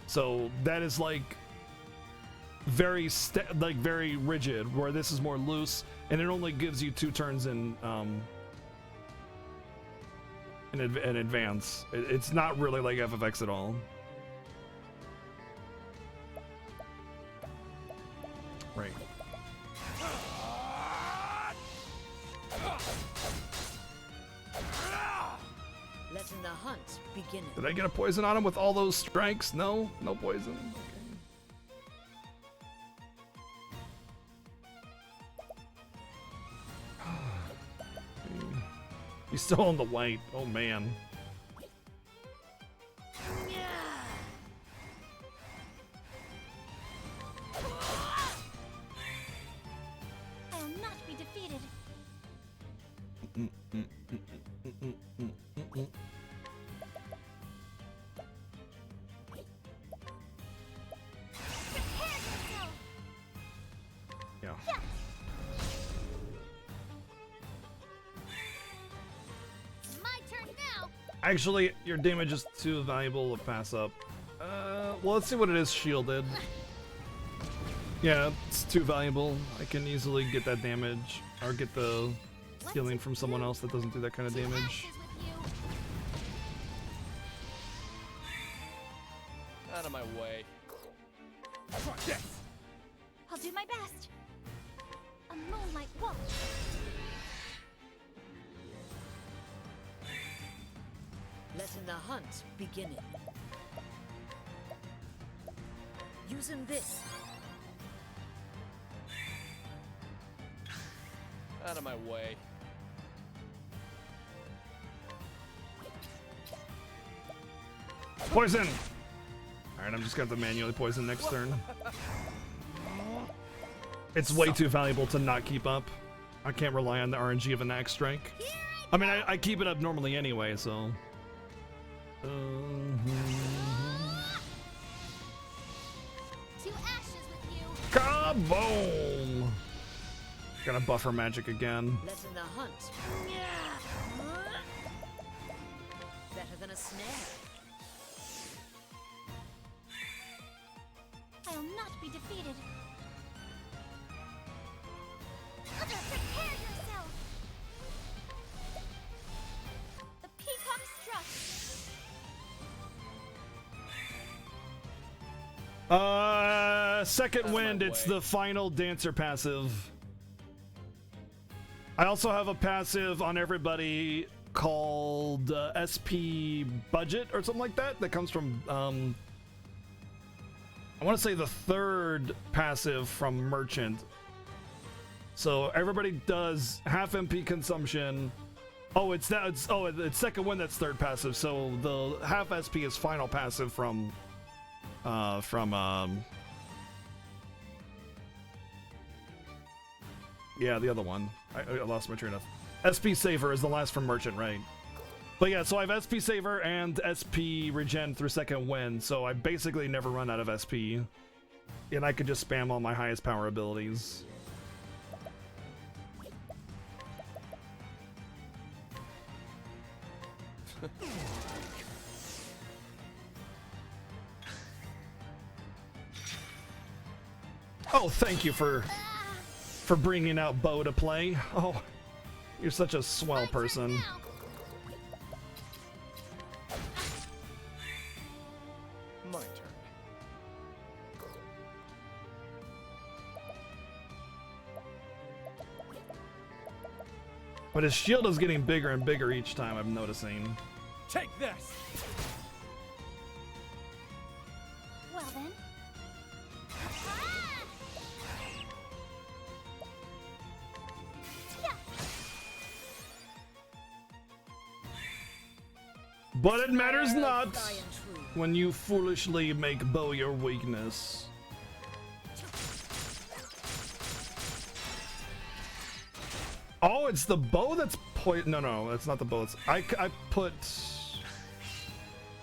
So that is like very rigid, where this is more loose, and it only gives you 2 turns in advance. It's not really like FFX at all. Right. Letting the hunt begin. Did I get a poison on him with all those strikes? No? No poison? Okay. He's still on the white. Oh, man. I will not be defeated. Actually, your damage is too valuable to pass up. Well, let's see what it is shielded. Yeah, it's too valuable. I can easily get that damage, or get the healing from someone else that doesn't do that kind of damage. Out of my way. I'll do my best. A moonlight walk. Letting the hunt beginning. Using this. Out of my way. Poison! Alright, I'm just gonna have to manually poison next turn. It's way too valuable to not keep up. I can't rely on the RNG of an axe strike. I mean, I keep it up normally anyway, so... To ashes with you. Kaboom! Gonna buffer magic again. Letting the hunt. Better than a snare. I'll not be defeated. Prepare yourself. The peacock struck. Second wind, it's the final dancer passive. I also have a passive on everybody called SP budget or something like that comes from I want to say the third passive from merchant. So everybody does half MP consumption. Oh, it's second wind, that's third passive. So the half SP is final passive from yeah, the other one. I lost my train of. SP Saver is the last from Merchant, right? But yeah, so I have SP Saver and SP Regen through second wind, so I basically never run out of SP. And I could just spam all my highest power abilities. Oh, thank you for bringing out Bo to play. Oh, you're such a swell person. My turn. But his shield is getting bigger and bigger each time, I'm noticing. Take this. Well then. But it matters not when you foolishly make Bo your weakness. Oh, it's the bow that's no, that's not the bow. It's I put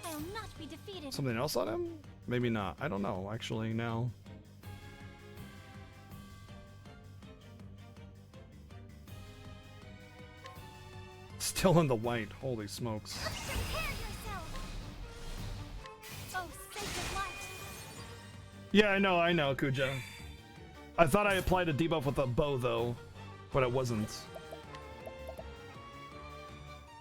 I'll not be defeated. something else on him? Maybe not. I don't know, actually, now. Still in the white. Holy smokes. Prepare yourself. Oh, sacred light. Yeah, I know, Kuja. I thought I applied a debuff with a bow, though, but it wasn't.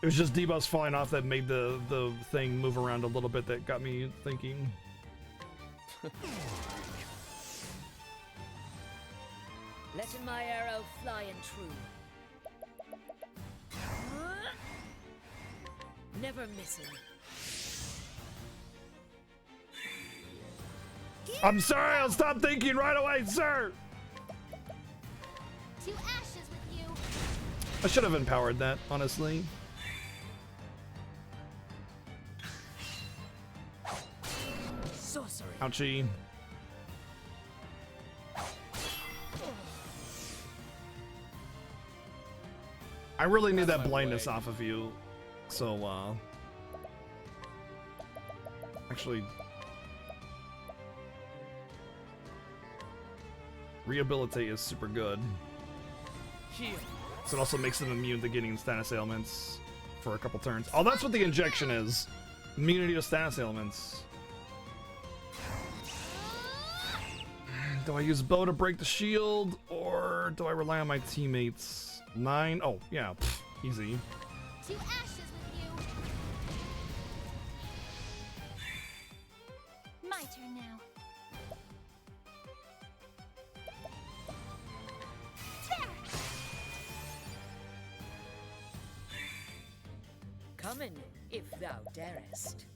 It was just debuffs falling off that made the thing move around a little bit that got me thinking. Letting my arrow fly and true. Never missing. I'm sorry, I'll stop thinking right away, sir! To ashes with you. I should have empowered that, honestly. Sorcery. Ouchie. I really need that blindness off of you. So, actually, rehabilitate is super good. Heal. So it also makes them immune to getting status ailments. for a couple turns. Oh, that's what the injection is. Immunity to status ailments. Do I use bow to break the shield, or do I rely on my teammates? 9. Oh, yeah. Pfft, easy. To ashes with you. My turn now. Come in, if thou darest.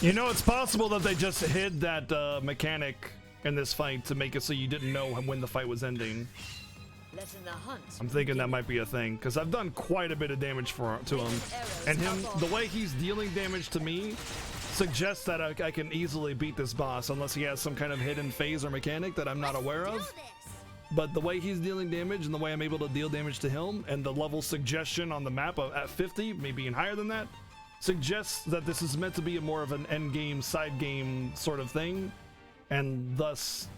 You know, it's possible that they just hid that mechanic in this fight to make it so you didn't know when the fight was ending. Letting the hunt I'm thinking that might be a thing, because I've done quite a bit of damage to him. And the way he's dealing damage to me suggests that I can easily beat this boss, unless he has some kind of hidden phase or mechanic that I'm not aware of. But the way he's dealing damage and the way I'm able to deal damage to him, and the level suggestion on the map at 50, maybe even higher than that, suggests that this is meant to be more of an end game, side game sort of thing. And thus,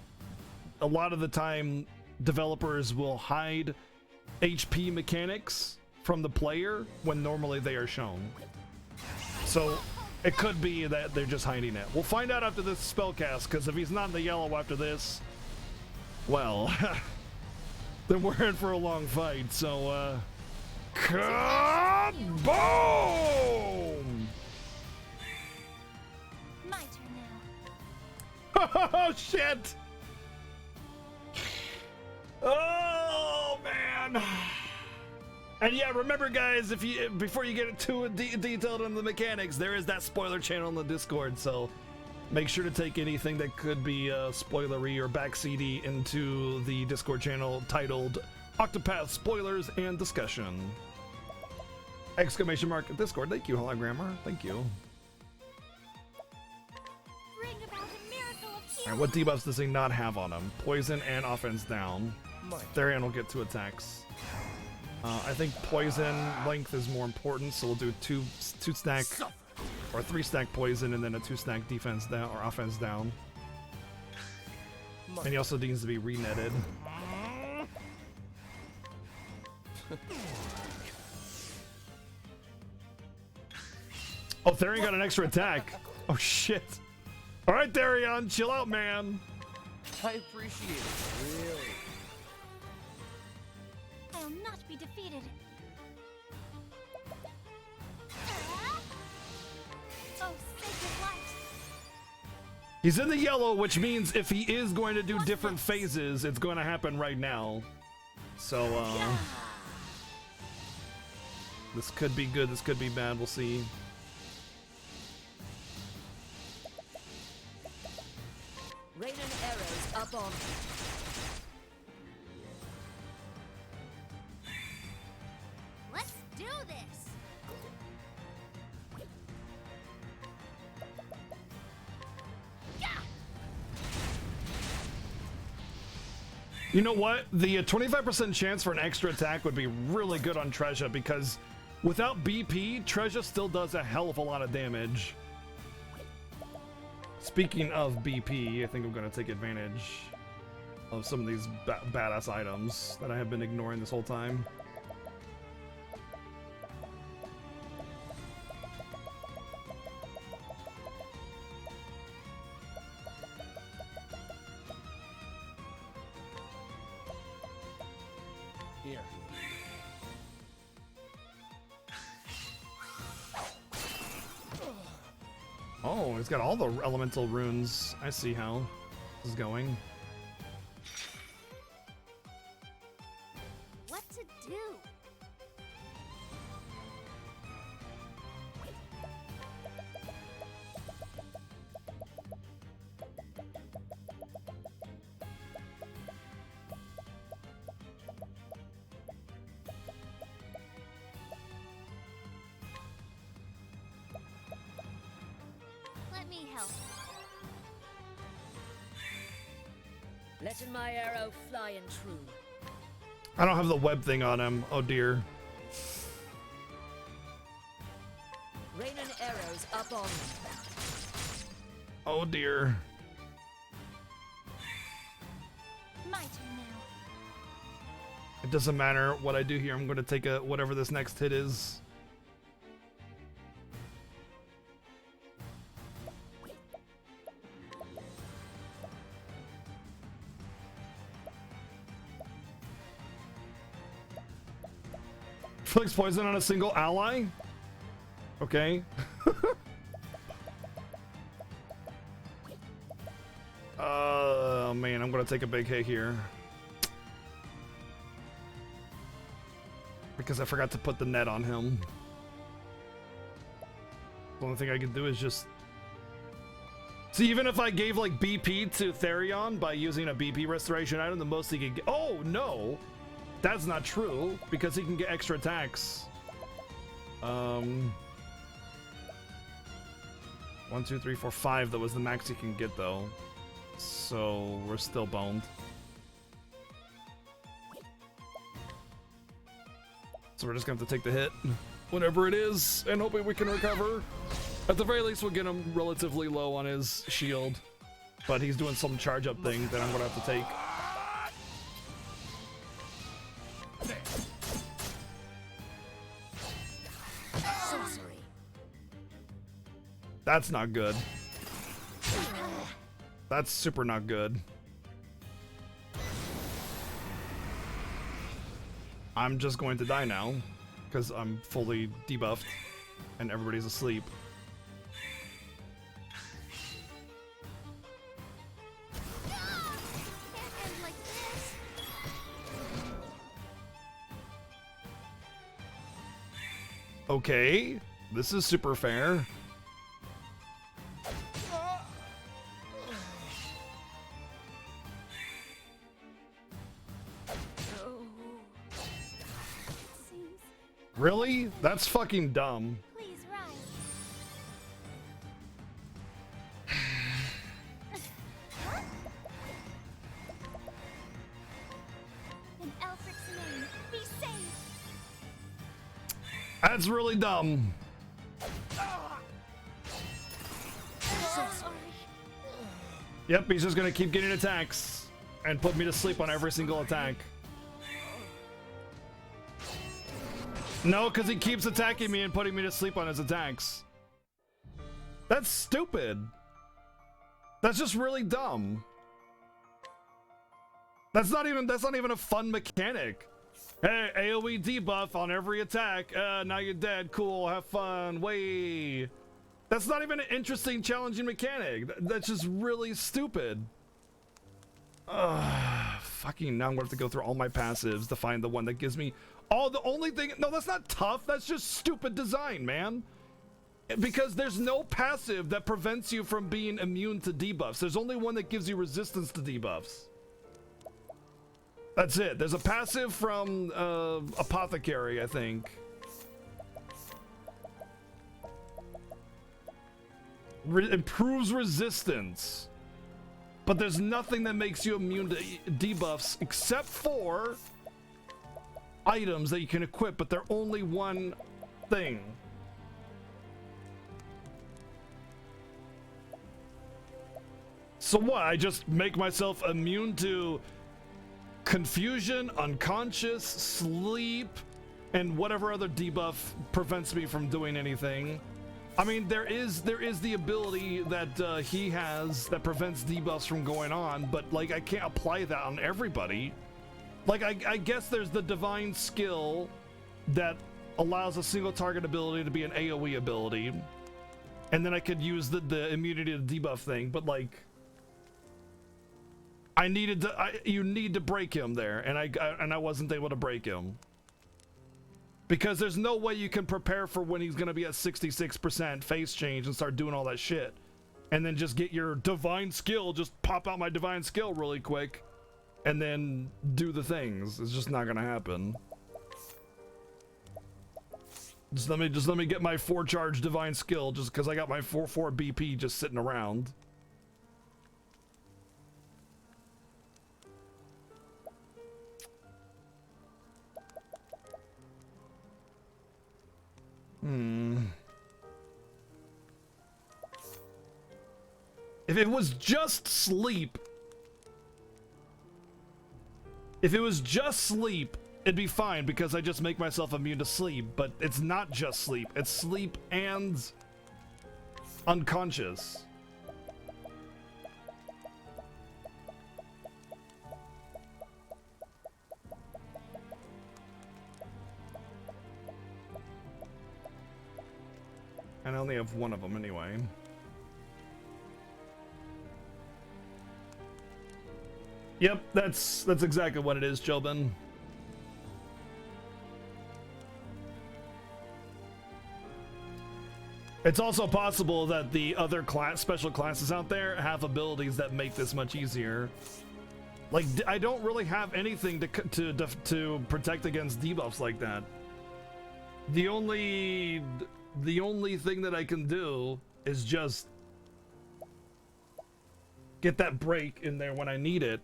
a lot of the time, developers will hide HP mechanics from the player when normally they are shown. So it could be that they're just hiding it. We'll find out after this spellcast, because if he's not in the yellow after this, well, then we're in for a long fight. So, kaboom! My turn now. Oh shit! Oh man! And yeah, remember guys, if you before you get too detailed on the mechanics, there is that spoiler channel in the Discord, so make sure to take anything that could be spoilery or backseaty into the Discord channel titled Octopath Spoilers and Discussion. Exclamation mark Discord. Thank you, Hologrammer. Thank you. Bring about a miracle of healing. Alright, what debuffs does he not have on him? Poison and offense down. Therian will get 2 attacks. I think poison length is more important, so we'll do 2 stack or 3 stack poison and then a 2 stack defense down or offense down. And he also needs to be re-netted. Oh, Therian got an extra attack. Oh shit. Alright, Therian, chill out, man. I appreciate it. Really. I will not be defeated. Oh, sacred light. He's in the yellow, which means if he is going to do different phases, it's going to happen right now. So, this could be good, this could be bad, we'll see. Rain and arrows up on. Let's do this. You know what? The 25% chance for an extra attack would be really good on Treasure, because without BP, Treasure still does a hell of a lot of damage. Speaking of BP, I think I'm going to take advantage of some of these badass items that I have been ignoring this whole time. Here. Oh, it's got all the elemental runes. I see how this is going. What to do? Let me help. Letting my arrow fly and true. I don't have the web thing on him. Oh dear. Rain and arrows up on. Oh dear. My turn now. I doesn't matter what I do here. I'm going to take whatever this next hit is. Inflicts poison on a single ally? Okay. Oh man, I'm gonna take a big hit here. Because I forgot to put the net on him. The only thing I can do is just... See, even if I gave like BP to Therion by using a BP restoration item, the most he could get... Oh no! That's not true, because he can get extra attacks. 1, 2, 3, 4, 5. That was the max he can get, though. So we're still boned. So we're just gonna have to take the hit, whatever it is, and hoping we can recover. At the very least, we'll get him relatively low on his shield, but he's doing some charge-up thing that I'm gonna have to take. That's not good. That's super not good. I'm just going to die now because I'm fully debuffed and everybody's asleep. Okay, this is super fair. Really? That's fucking dumb. Please rise. In Elfric's name, be safe. That's really dumb. Yep, he's just gonna keep getting attacks and put me to sleep on every single attack. No, because he keeps attacking me and putting me to sleep on his attacks. That's stupid. That's just really dumb. That's not even a fun mechanic. Hey, AoE debuff on every attack. Now you're dead. Cool, have fun. Way. That's not even an interesting, challenging mechanic. That's just really stupid. Fucking now I'm gonna have to go through all my passives to find the one that gives me the only thing. No, that's not tough. That's just stupid design, man. Because there's no passive that prevents you from being immune to debuffs. There's only one that gives you resistance to debuffs. That's it. There's a passive from Apothecary, I think. Improves resistance. But there's nothing that makes you immune to debuffs except for items that you can equip, but they're only one thing. So what? I just make myself immune to confusion, unconscious, sleep, and whatever other debuff prevents me from doing anything. I mean, there is the ability that he has that prevents debuffs from going on, but like I can't apply that on everybody. Like I guess there's the divine skill that allows a single target ability to be an AoE ability, and then I could use the immunity to debuff thing. But like, you need to break him there, and I wasn't able to break him. Because there's no way you can prepare for when he's gonna be at 66% face change and start doing all that shit. And then just get your divine skill, just pop out my divine skill really quick, and then do the things. It's just not gonna happen. Just let me get my 4 charge divine skill just because I got my 4 BP just sitting around. If it was just sleep, it'd be fine because I just make myself immune to sleep, but it's not just sleep. It's sleep and unconscious. And I only have one of them anyway. Yep, that's exactly what it is, Jobin. It's also possible that the other special classes out there have abilities that make this much easier. Like, I don't really have anything to protect against debuffs like that. The only thing that I can do is just get that break in there when I need it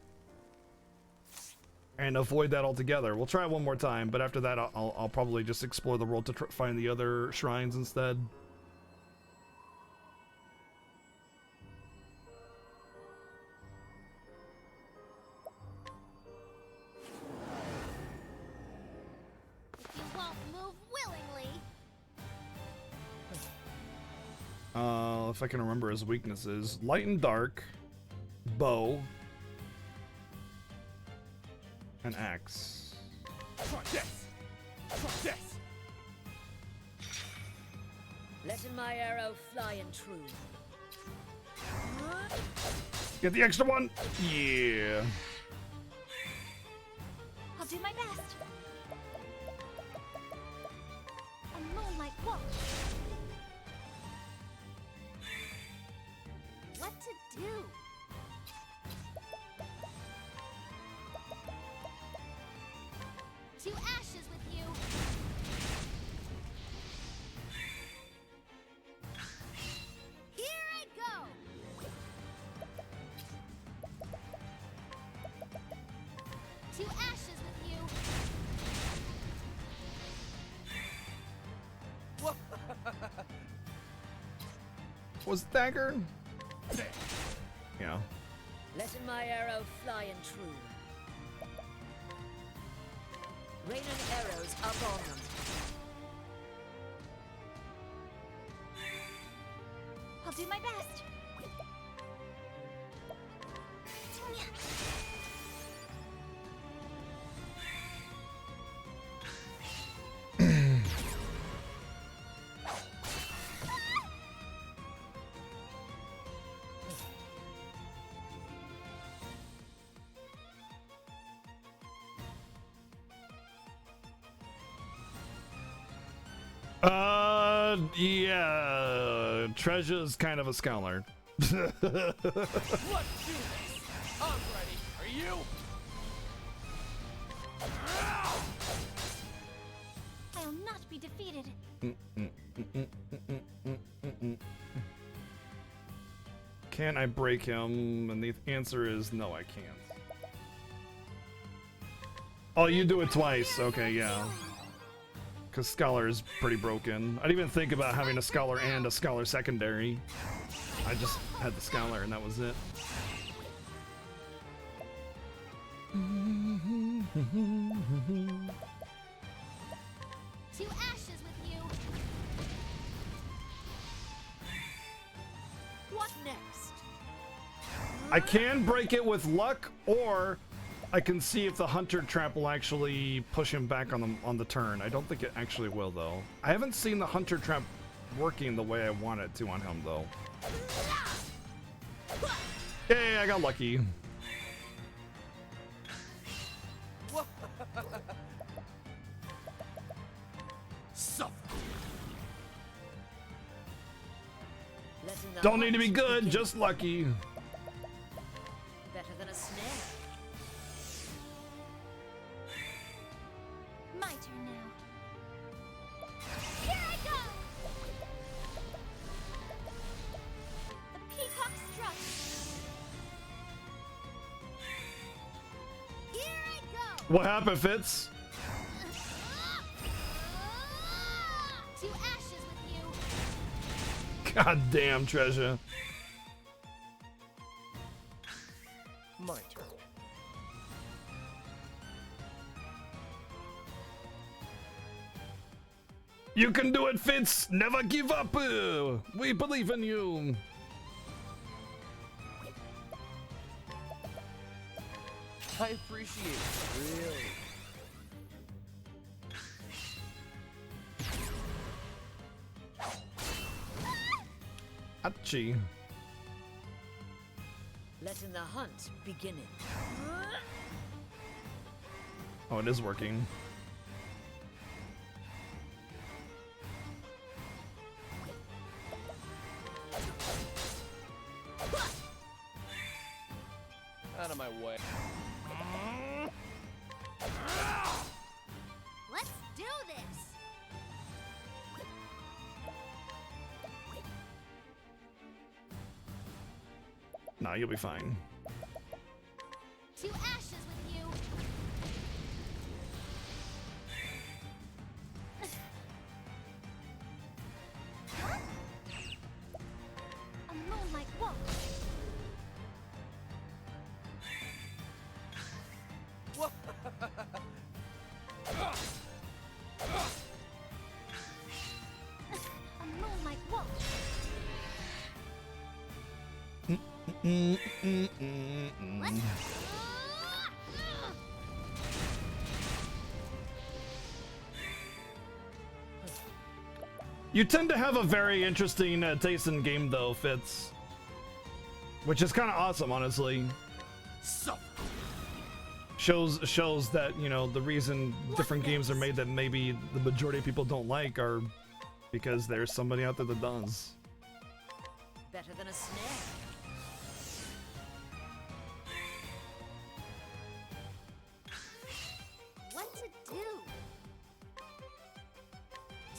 and avoid that altogether. We'll try it one more time, but after that I'll probably just explore the world to find the other shrines instead. You won't move willingly. If I can remember his weaknesses. Light and dark, bow, and axe. Try this! Try this! Letting my arrow fly and true. Get the extra one! Yeah. I'll do my best. A moonlight walk. What to do? To ashes with you. Here I go. To ashes with you. Was it dagger? Yeah. Letting my arrow fly and true. Raining arrows up on them. I'll do my best. Yeah, Treasure's kind of a scholar. Let's do this! I'm ready. Are you? I'll not be defeated. Can I break him? And the answer is no, I can't. Oh, you do it twice. Okay, yeah. Because Scholar is pretty broken. I didn't even think about having a Scholar and a Scholar secondary. I just had the Scholar and that was it. To ashes with you. What next? I can break it with luck, or I can see if the Hunter Trap will actually push him back on the turn. I don't think it actually will, though. I haven't seen the Hunter Trap working the way I want it to on him, though. Yay, I got lucky. Don't need to be good, just lucky. Better than a snare. My turn now. Here I go! The peacock struck. Here I go. What happened, Fitz? To ashes with you. God damn, Treasure. My turn. You can do it, Fitz. Never give up. We believe in you. I appreciate it, really. Achie. Letting the hunt begin. Oh, it is working. Out of my way. Let's do this! Nah, you'll be fine. To ashes with you! A moonlight walk. A moonlight walk. Let's... You tend to have a very interesting taste in game, though, Fitz. Which is kind of awesome, honestly. Shows that, you know, the reason different games are made that maybe the majority of people don't like are because there's somebody out there that does. Better than a snare. What to do?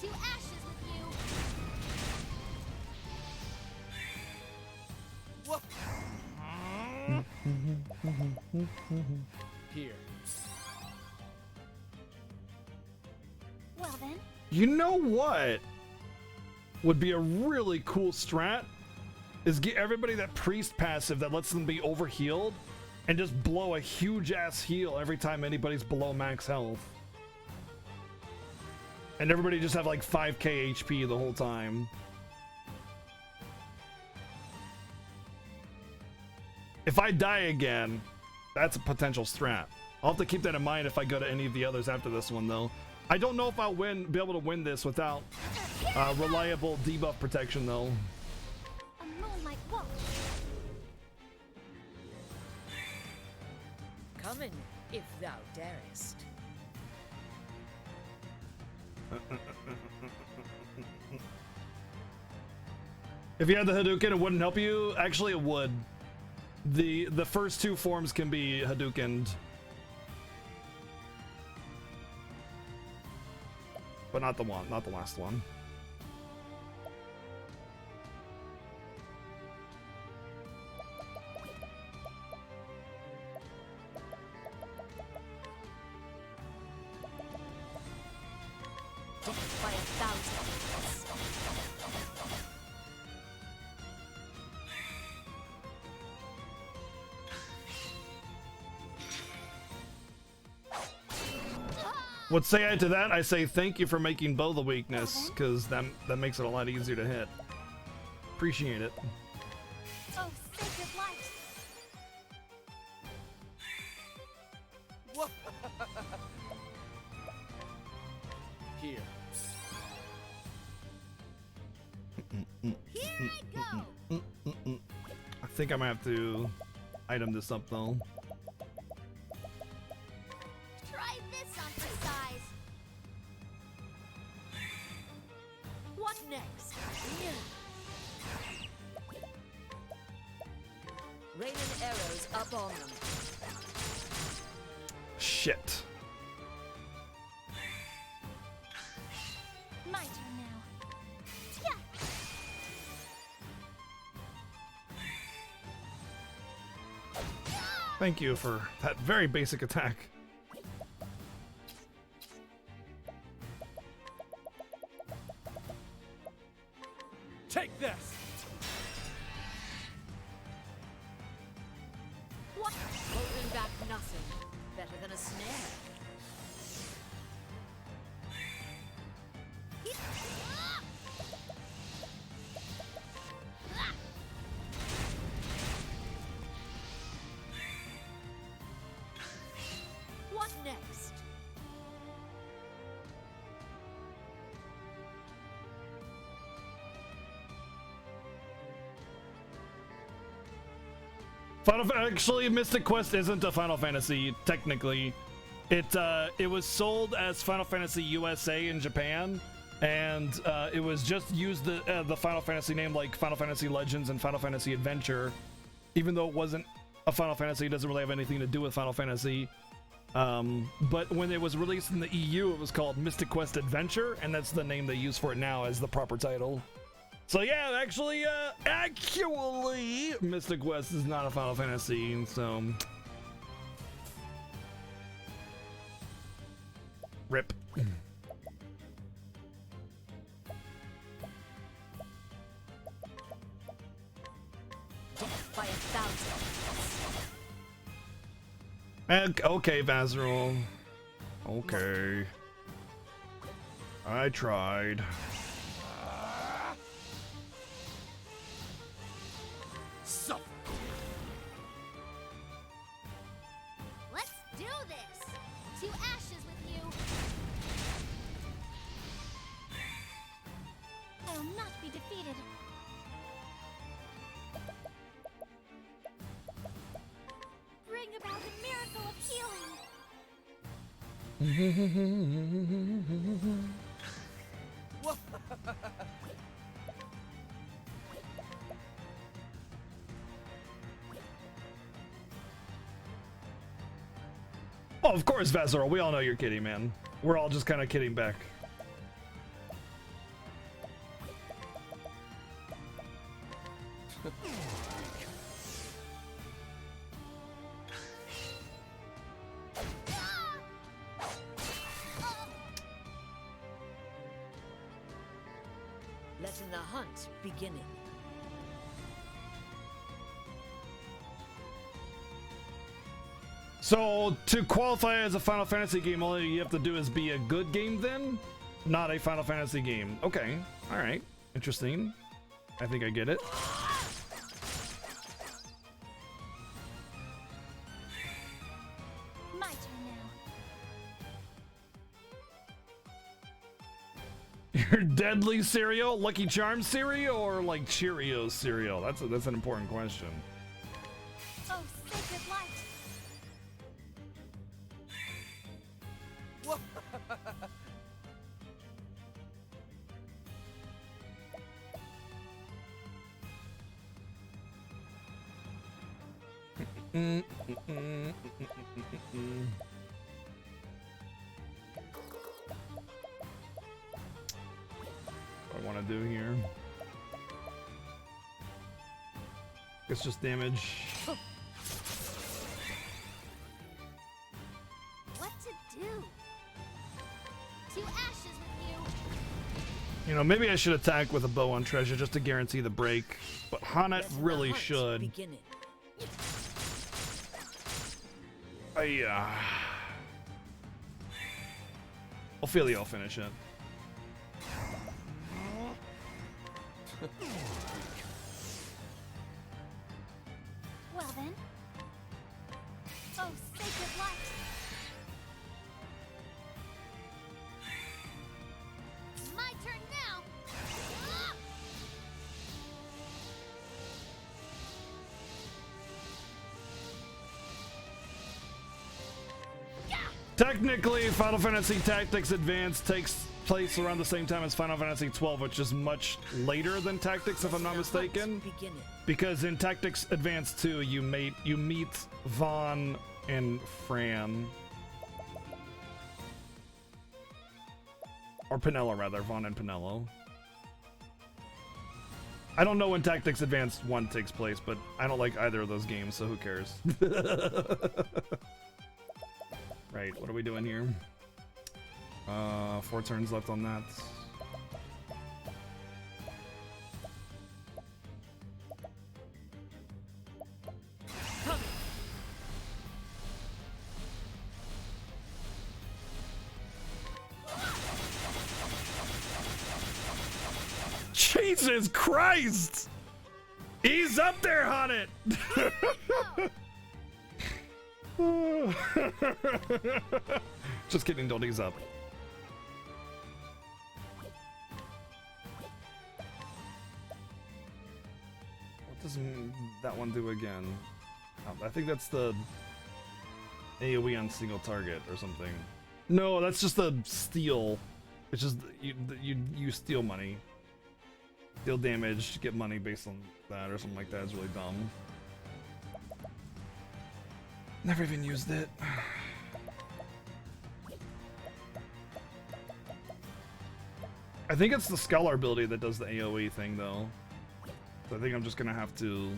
To ashes with you! Here. Well then, You know what would be a really cool strat? Is get everybody that priest passive that lets them be overhealed and just blow a huge ass heal every time anybody's below max health. And everybody just have like 5k HP the whole time. If I die again, that's a potential strat. I'll have to keep that in mind if I go to any of the others after this one, though. I don't know if I'll be able to win this without reliable debuff protection, though. a moonlight walk. Come in, if thou darest. If you had the Hadouken, it wouldn't help you. Actually, it would. The first two forms can be Hadoukened, but not the last one. Death by 1,000. What say I to that? I say thank you for making bow the weakness, because that makes it a lot easier to hit. Appreciate it. Oh, sacred light. Here. Here I go! I think I might have to item this up, though. Try this on for size! What next? Raining arrows up on them. Shit. My turn now. Yeah. Thank you for that very basic attack. Take this! What? Holding back nothing. Better than a snare. Actually, Mystic Quest isn't a Final Fantasy technically. It was sold as Final Fantasy USA in Japan, and it was just used the Final Fantasy name like Final Fantasy Legends and Final Fantasy Adventure, even though it wasn't a Final Fantasy. It doesn't really have anything to do with Final Fantasy. But when it was released in the EU, it was called Mystic Quest Adventure, and that's the name they use for it now as the proper title. So yeah, actually, Mystic Quest is not a Final Fantasy, so... Rip. By 1,000. Okay, Vazirol. Okay. I tried. Let's do this! To ashes with you! I will not be defeated. Bring about a miracle of healing. Oh, of course, Vazirol. We all know you're kidding, man. We're all just kind of kidding back. Letting the hunt beginning. So, to qualify as a Final Fantasy game, all you have to do is be a good game then? Not a Final Fantasy game. Okay. Alright. Interesting. I think I get it. My turn now. Your deadly cereal? Lucky Charms cereal or like Cheerios cereal? That's an important question. Oh, sacred light. What I want to do here. It's just damage. What to do? To ashes with you! You know, maybe I should attack with a bow on treasure just to guarantee the break, but Hanet really should. Beginning. Ophelia will finish it. Well then. Oh, sacred light. My turn now! Ah! Technically, Final Fantasy Tactics Advance takes place around the same time as Final Fantasy 12, which is much later than Tactics, if I'm not mistaken. Because in Tactics Advance 2, you meet Vaughn and Fran. Or Pinello, rather. Vaughn and Pinello. I don't know when Tactics Advance 1 takes place, but I don't like either of those games, so who cares? Right, what are we doing here? 4 turns left on that. Jesus Christ! Ease up there, Hanet! Just kidding, don't ease up. What does that one do again? I think that's the AoE on single target or something. No, that's just the steal. It's just you steal money. Deal damage to get money based on that or something like that is really dumb. Never even used it. I think it's the Scholar ability that does the AoE thing though. So I think I'm just gonna have to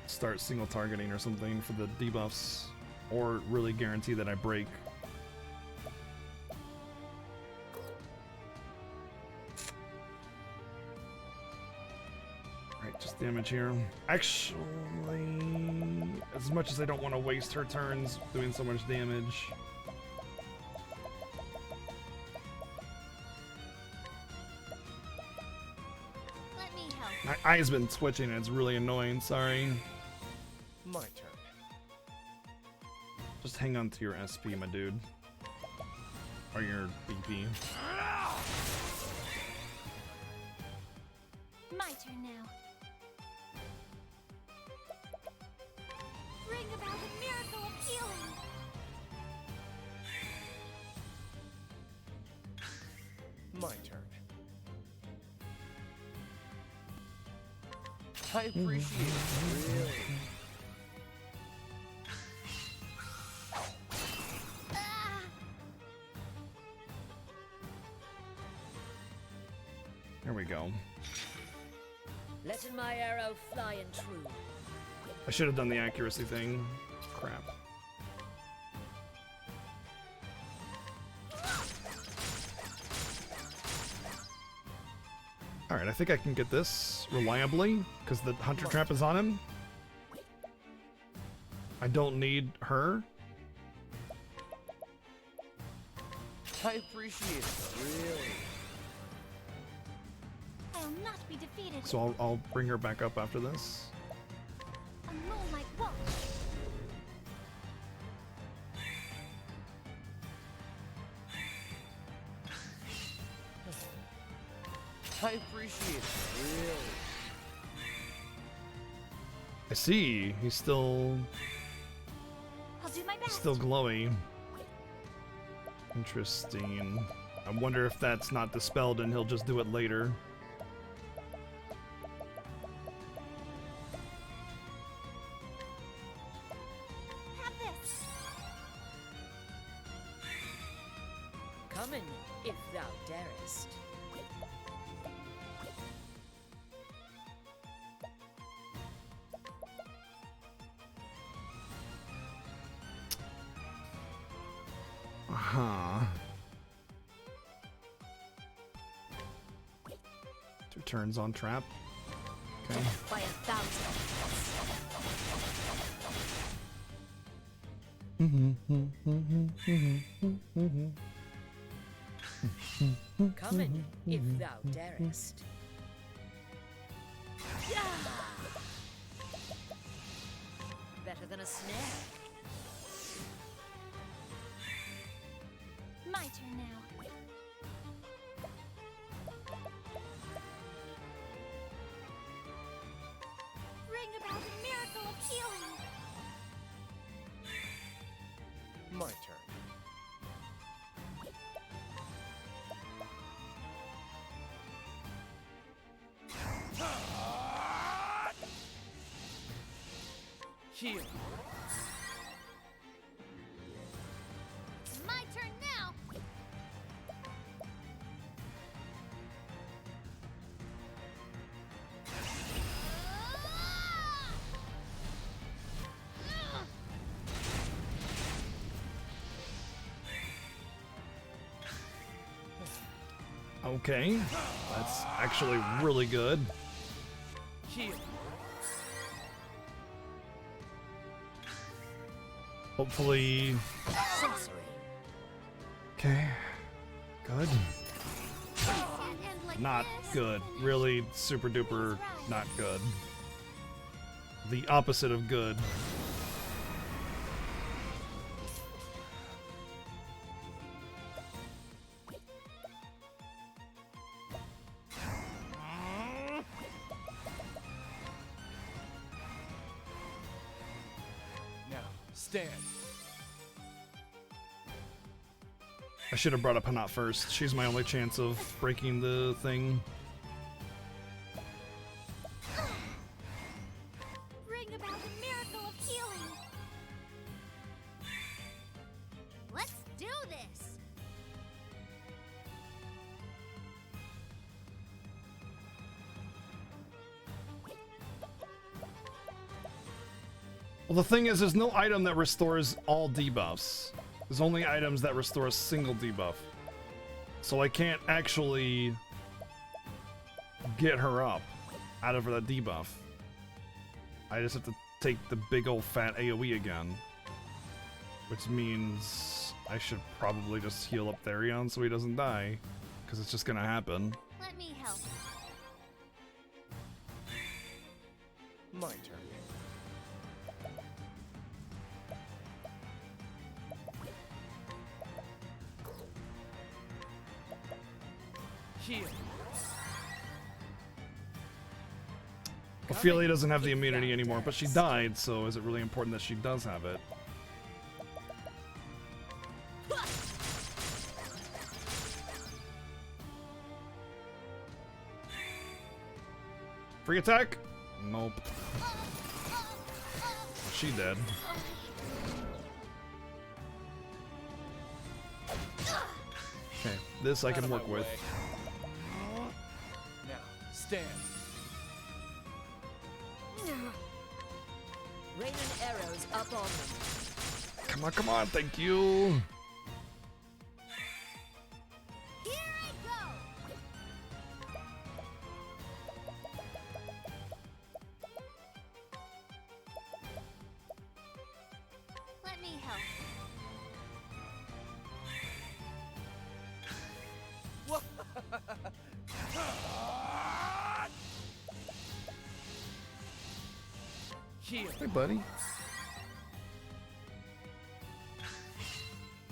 start single targeting or something for the debuffs, or really guarantee that I break. Alright, just damage here. Actually, as much as I don't want to waste her turns doing so much damage. Let me help. My eye's been twitching and it's really annoying, sorry. My turn. Just hang on to your SP, my dude. Or your BP. My turn now. Bring about a miracle of healing. My turn. I appreciate it, really. There we go. Letting my arrow fly and true. I should have done the accuracy thing. Crap. Alright, I think I can get this reliably, because the hunter trap is on him. I don't need her. I appreciate it, really. I will not be defeated. So I'll bring her back up after this. A moonlight walk. I appreciate it, really. I see. He's still I'll do my best. still glowy. Interesting. I wonder if that's not dispelled and he'll just do it later. Have this. Coming, if thou darest. Huh. 2 turns on trap. Okay. By 1,000. Coming, if thou darest. Better than a snare. My turn now. Bring about a miracle of healing. My turn. Heal. My turn now. Okay. That's actually really good. Heal. Hopefully. Sorcery. Okay. Good. Can't end like Not this. good. Really super duper not good. The opposite of good. stand. I should have brought up Hanat first. She's my only chance of breaking the thing. Bring about the miracle of healing. Let's do this! Well, the thing is, there's no item that restores all debuffs. There's only items that restore a single debuff. So I can't actually get her up out of that debuff. I just have to take the big old fat AoE again. Which means I should probably just heal up Therion so he doesn't die. Because it's just gonna happen. Let me help. My turn. Heal. Ophelia doesn't have the immunity anymore, but she died, so is it really important that she does have it? Free attack? Nope. She dead. Okay, this I can work with. Now, stand. Rain and arrows up on them. Come on, thank you. Here I go! Let me help. Heal. Hey, buddy.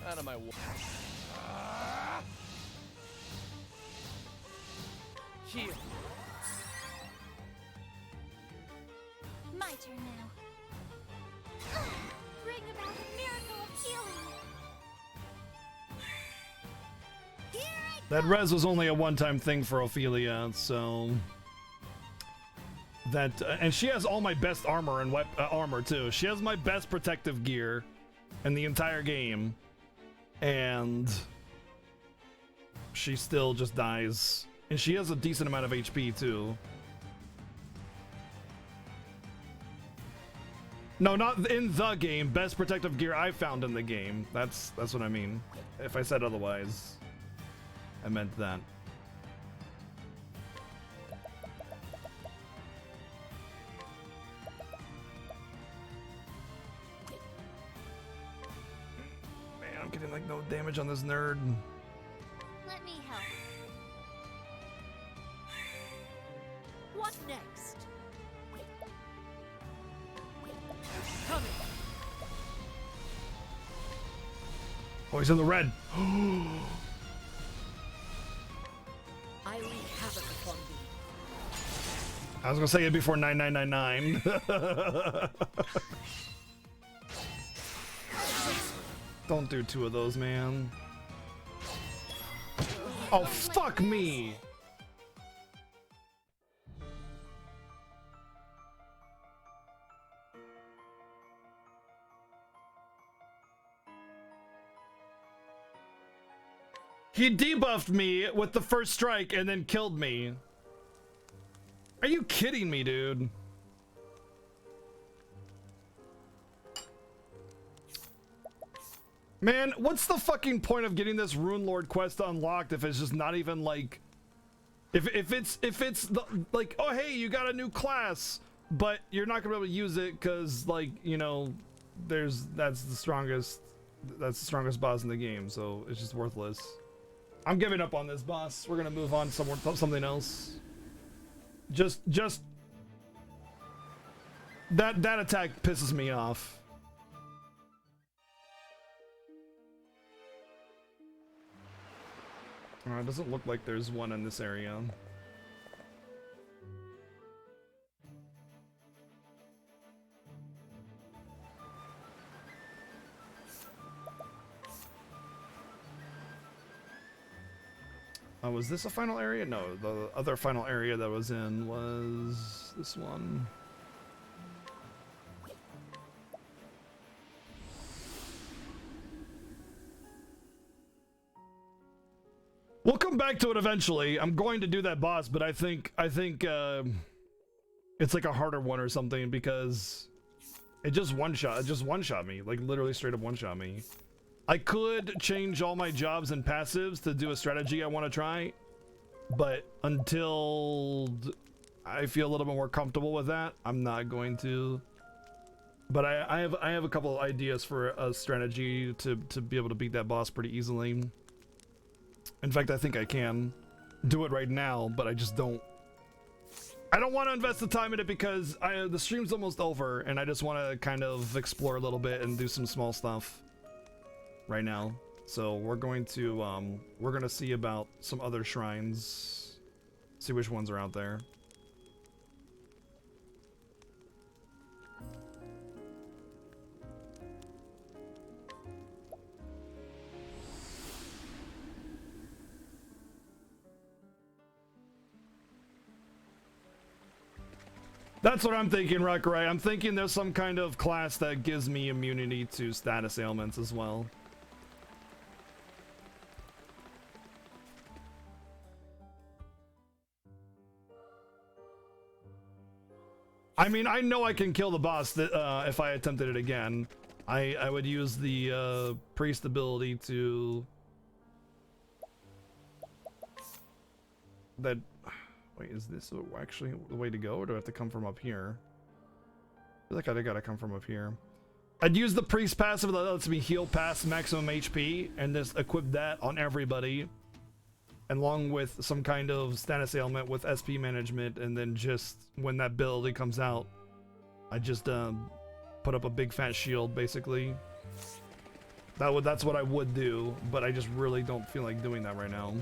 Out of my way. Heal. My turn now. Bring about the miracle of healing. Here I That res was only a one-time thing for Ophelia, so that and she has all my best armor and armor too. She has my best protective gear in the entire game, and she still just dies. And she has a decent amount of HP too. No, not in the game. Best protective gear I found in the game. That's what I mean. If I said otherwise, I meant that. Man, I'm getting like no damage on this nerd. Let me help. What next? Coming. Oh, he's in the red. I wreak havoc upon thee. I was gonna say it before 9999. Don't do two of those, man. Oh, fuck me. He debuffed me with the first strike and then killed me. Are you kidding me, dude? Man, what's the fucking point of getting this Rune Lord quest unlocked if it's just not even like if it's the, like, oh hey, you got a new class, but you're not gonna be able to use it because, like, you know, that's the strongest boss in the game, so it's just worthless. I'm giving up on this boss. We're gonna move on something else. Just that attack pisses me off. It doesn't look like there's one in this area. Was this a final area? No, the other final area that was in was this one. We'll come back to it eventually. I'm going to do that boss, but I think it's like a harder one or something because it just one-shot me, like literally straight up one-shot me. I could change all my jobs and passives to do a strategy I want to try, but until I feel a little bit more comfortable with that, I'm not going to. But I have a couple of ideas for a strategy to be able to beat that boss pretty easily. In fact, I think I can do it right now, but I just don't. I don't want to invest the time in it because the stream's almost over, and I just want to kind of explore a little bit and do some small stuff right now. So we're going to see about some other shrines, see which ones are out there. That's what I'm thinking, Ruckray. I'm thinking there's some kind of class that gives me immunity to status ailments as well. I mean, I know I can kill the boss if I attempted it again. I would use the priest ability to... That... Wait, is this actually the way to go, or do I have to come from up here? I feel like I gotta come from up here. I'd use the priest passive that lets me heal past maximum HP and just equip that on everybody, along with some kind of status ailment with SP management, and then just when that ability comes out, I just put up a big fat shield, basically. That's what I would do, but I just really don't feel like doing that right now.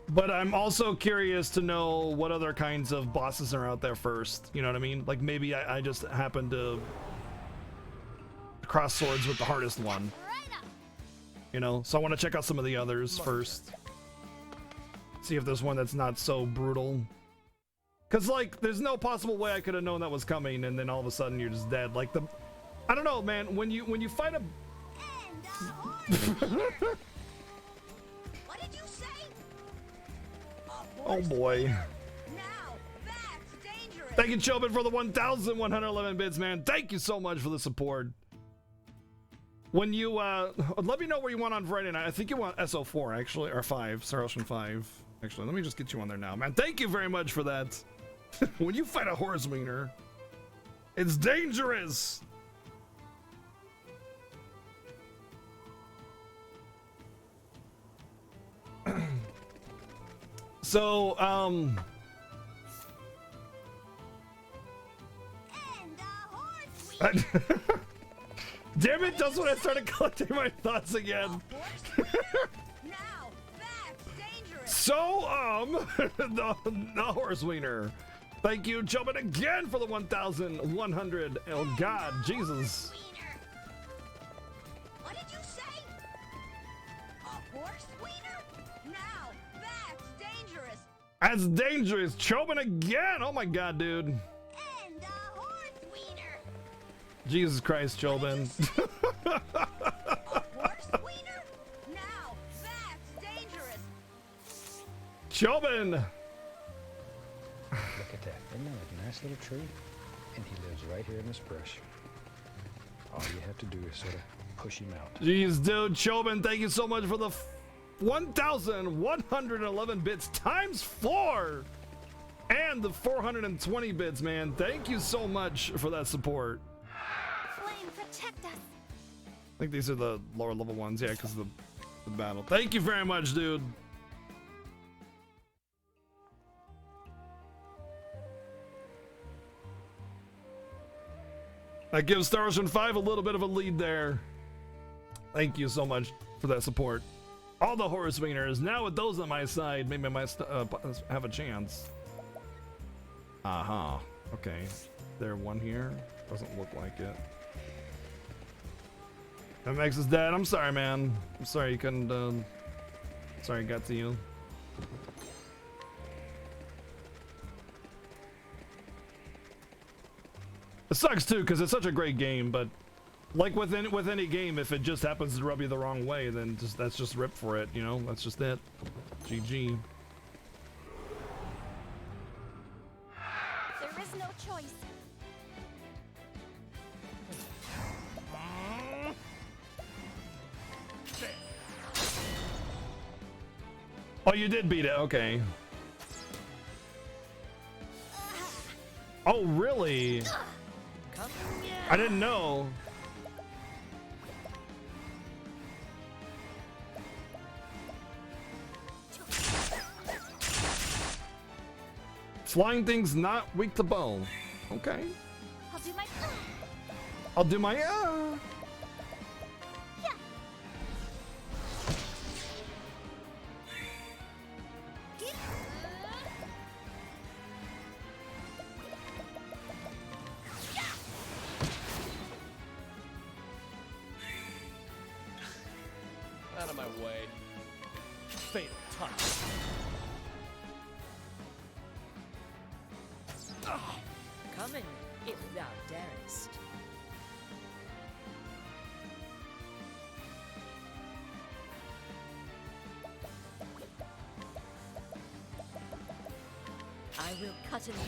But I'm also curious to know what other kinds of bosses are out there first. You know what I mean? Like maybe I just happen to cross swords with the hardest one. You know? So I want to check out some of the others first. See if there's one that's not so brutal. Cause like there's no possible way I could have known that was coming, and then all of a sudden you're just dead. Like I don't know, man. When you fight a What did you say? Oh boy. Now that's dangerous. Thank you, Chobin, for the 1,111 bits, man. Thank you so much for the support. When you let me know where you want on Friday night. I think you want SO4 actually, or 5, Star Ocean 5. Actually, let me just get you on there now, man. Thank you very much for that. When you fight a horse wiener, it's dangerous. So, damn it, just when I started collecting my thoughts again. So, the horse wiener. Thank you, jumping again for the 1,100. Oh God, Jesus. What did you say? A horse wiener? Now that's dangerous. That's dangerous. Chobin again. Oh my God, dude. And a horse wiener. Jesus Christ, Chobin. A horse wiener? Now that's dangerous. Chobin. Look at that. Isn't that a nice little tree? And he lives right here in this brush. All you have to do is sort of push him out. Jeez, dude. Chobin, thank you so much for the 1,111 bits times 4 and the 420 bits, man. Thank you so much for that support. Flame, protect us. I think these are the lower level ones, yeah, because of the battle. Thank you very much, dude. That gives Star Ocean 5 a little bit of a lead there. Thank you so much for that support. All the horse wieners. Now with those on my side, maybe I might have a chance. Uh-huh. Okay. There one here? Doesn't look like it. MX is dead. I'm sorry, man. I'm sorry you couldn't, sorry it got to you. It sucks too, because it's such a great game, but like with any game, if it just happens to rub you the wrong way, then that's just rip for it, you know? That's just it. GG. There is no choice. Oh, you did beat it. Okay. Oh, really? I didn't know. Flying things not weak to bow. Okay. I'll do my. I'll do my. Yeah. Out of my way. Fatal touch. Coming, if thou darest. I will cut him down.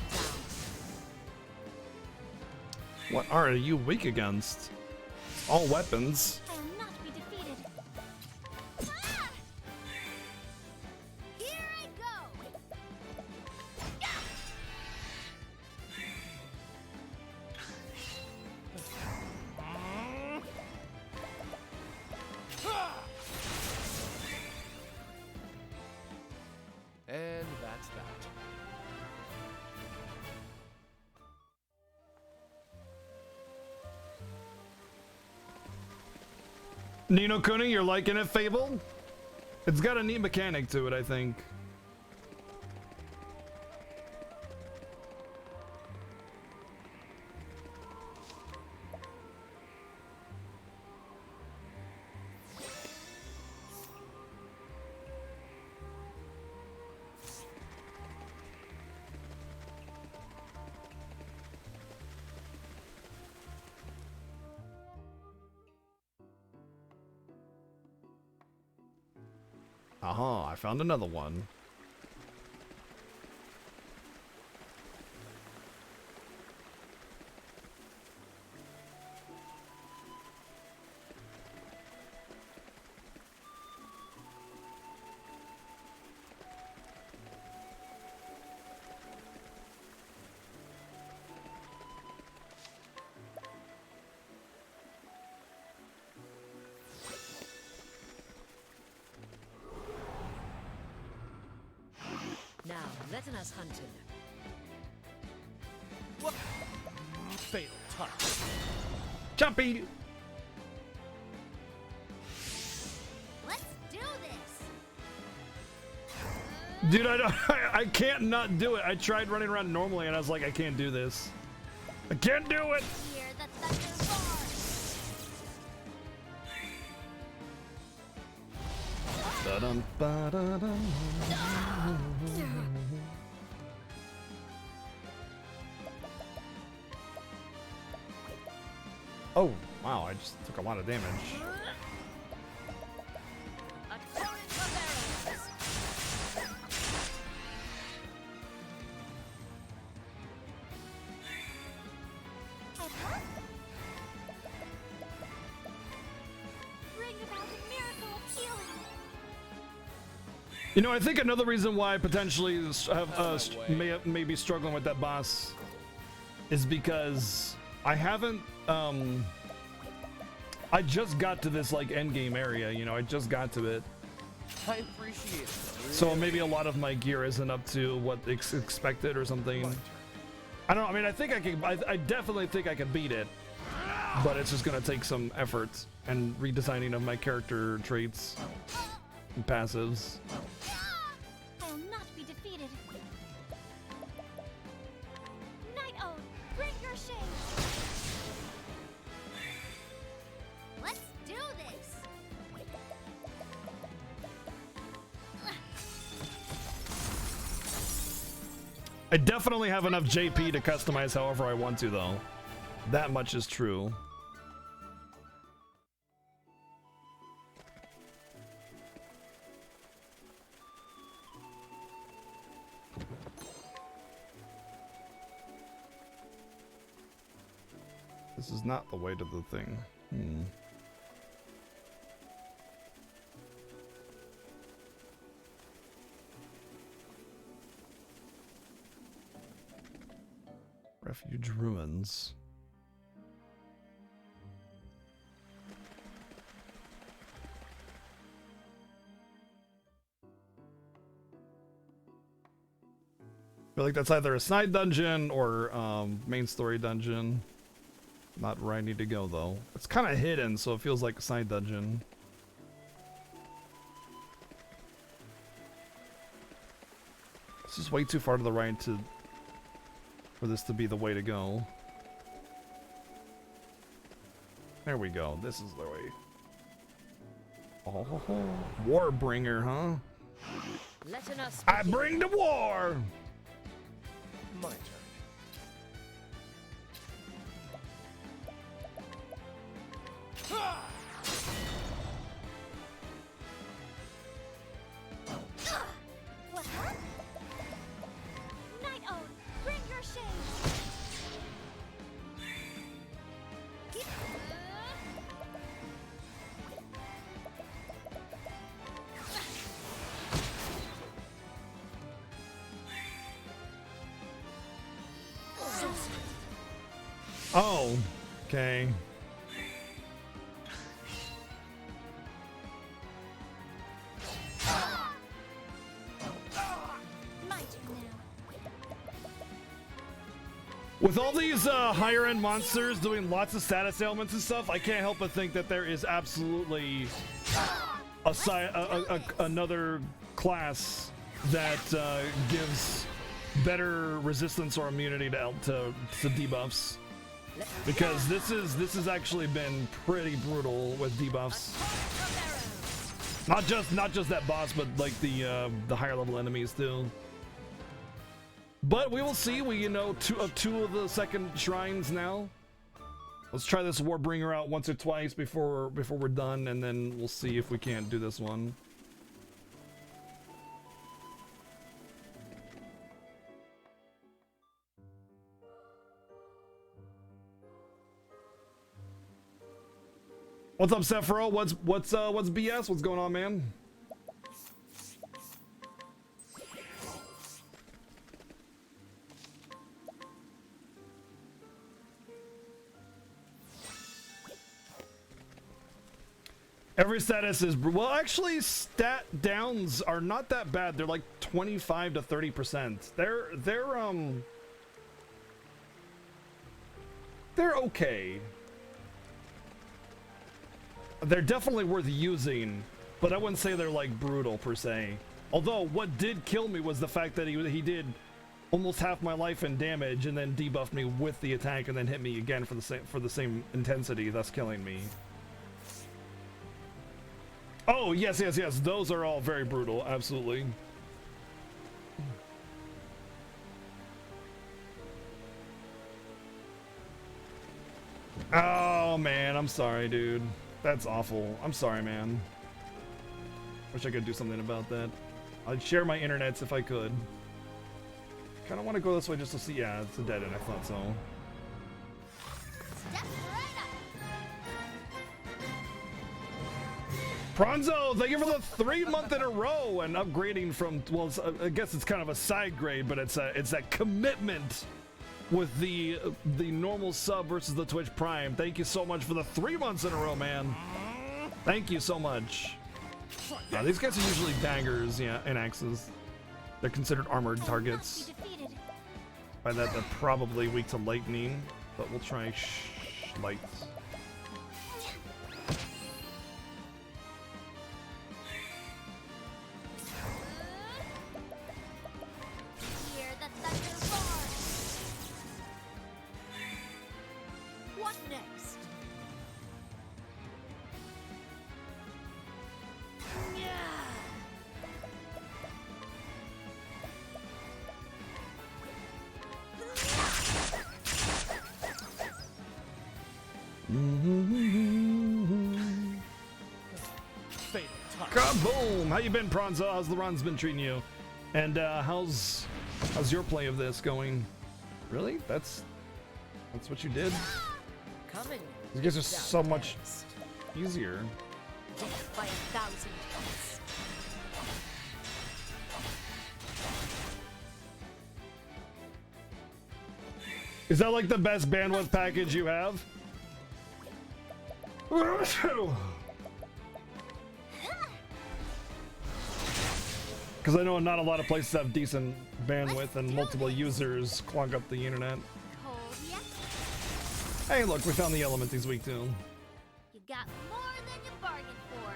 What are you weak against? All weapons. I will not be defeated. Ah! Here I go. And that's that. Nino Kuni, you're liking it, Fable? It's got a neat mechanic to it, I think. Aha, I found another one. Now, let us hunt him. What? Fatal touch. Jumpy! Let's do this. Dude, I can't not do it. I tried running around normally and I was like, I can't do this. I can't do it! Hear the thunder roar. Ba-dum, ba-da-dum. Oh, wow, I just took a lot of damage. A torrent of arrows. Bring about a miracle of healing. You know, I think another reason why I potentially have may be struggling with that boss is because I haven't I just got to this like end game area, you know, I just got to it. I appreciate it. So maybe a lot of my gear isn't up to what expected or something. I don't know, I mean, I think I definitely think I can beat it, but it's just gonna take some effort and redesigning of my character traits. passives. I will not be defeated. Night Ode, bring your shade. Let's do this. I definitely have enough JP to customize however I want to, though. That much is true. This is not the way to the thing. Refuge ruins. I feel like that's either a side dungeon or main story dungeon. Not where I need to go though. It's kind of hidden, so it feels like a side dungeon. This is way too far to the right for this to be the way to go. There we go. This is the way. Oh, Warbringer, huh? Letting us I bring the war. My turn. What? Night Ode, bring your shade. Oh, okay. With all these higher end monsters doing lots of status ailments and stuff, I can't help but think that there is absolutely another class that gives better resistance or immunity to debuffs. Because this has actually been pretty brutal with debuffs. Not just that boss, but like the higher level enemies too. But we will see. We know two of the second shrines now. Let's try this Warbringer out once or twice before we're done, and then we'll see if we can't do this one. What's up, Sephiroth? What's BS? What's going on, man? Every status is well. Actually, stat downs are not that bad. They're like 25 to 30%. They're okay. They're definitely worth using, but I wouldn't say they're like brutal per se. Although what did kill me was the fact that he did almost half my life in damage and then debuffed me with the attack and then hit me again for the same intensity, thus killing me. Oh, yes. Those are all very brutal, absolutely. Oh, man, I'm sorry, dude. That's awful. I'm sorry, man. Wish I could do something about that. I'd share my internets if I could. Kind of want to go this way just to see. Yeah, it's a dead end. I thought so. Pronzo, thank you for the 3 month in a row and upgrading from, well, I guess it's kind of a side grade, but it's that commitment with the normal sub versus the Twitch Prime. Thank you so much for the 3 months in a row, man. Thank you so much. These guys are usually daggers, yeah, and axes. They're considered armored targets. By that, they're probably weak to lightning, but we'll try light. Kaboom! How you been, Pronzo? How's the run's been treating you? And how's your play of this going? Really? That's what you did? These guys are so much easier. Death by 1,000 cuts. Is that like the best bandwidth package you have? Because I know not a lot of places have decent bandwidth and multiple users clog up the internet. Hey, look, we found the element he's weak to. You got more than you bargained for.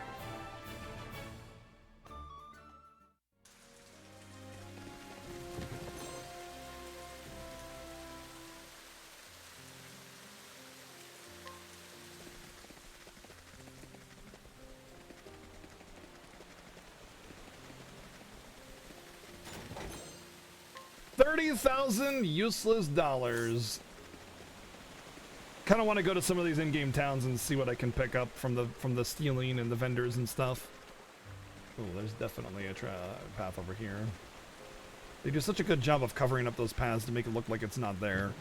$30,000 useless dollars. Kind of want to go to some of these in-game towns and see what I can pick up from the stealing and the vendors and stuff. Oh, there's definitely a path over here. They do such a good job of covering up those paths to make it look like it's not there.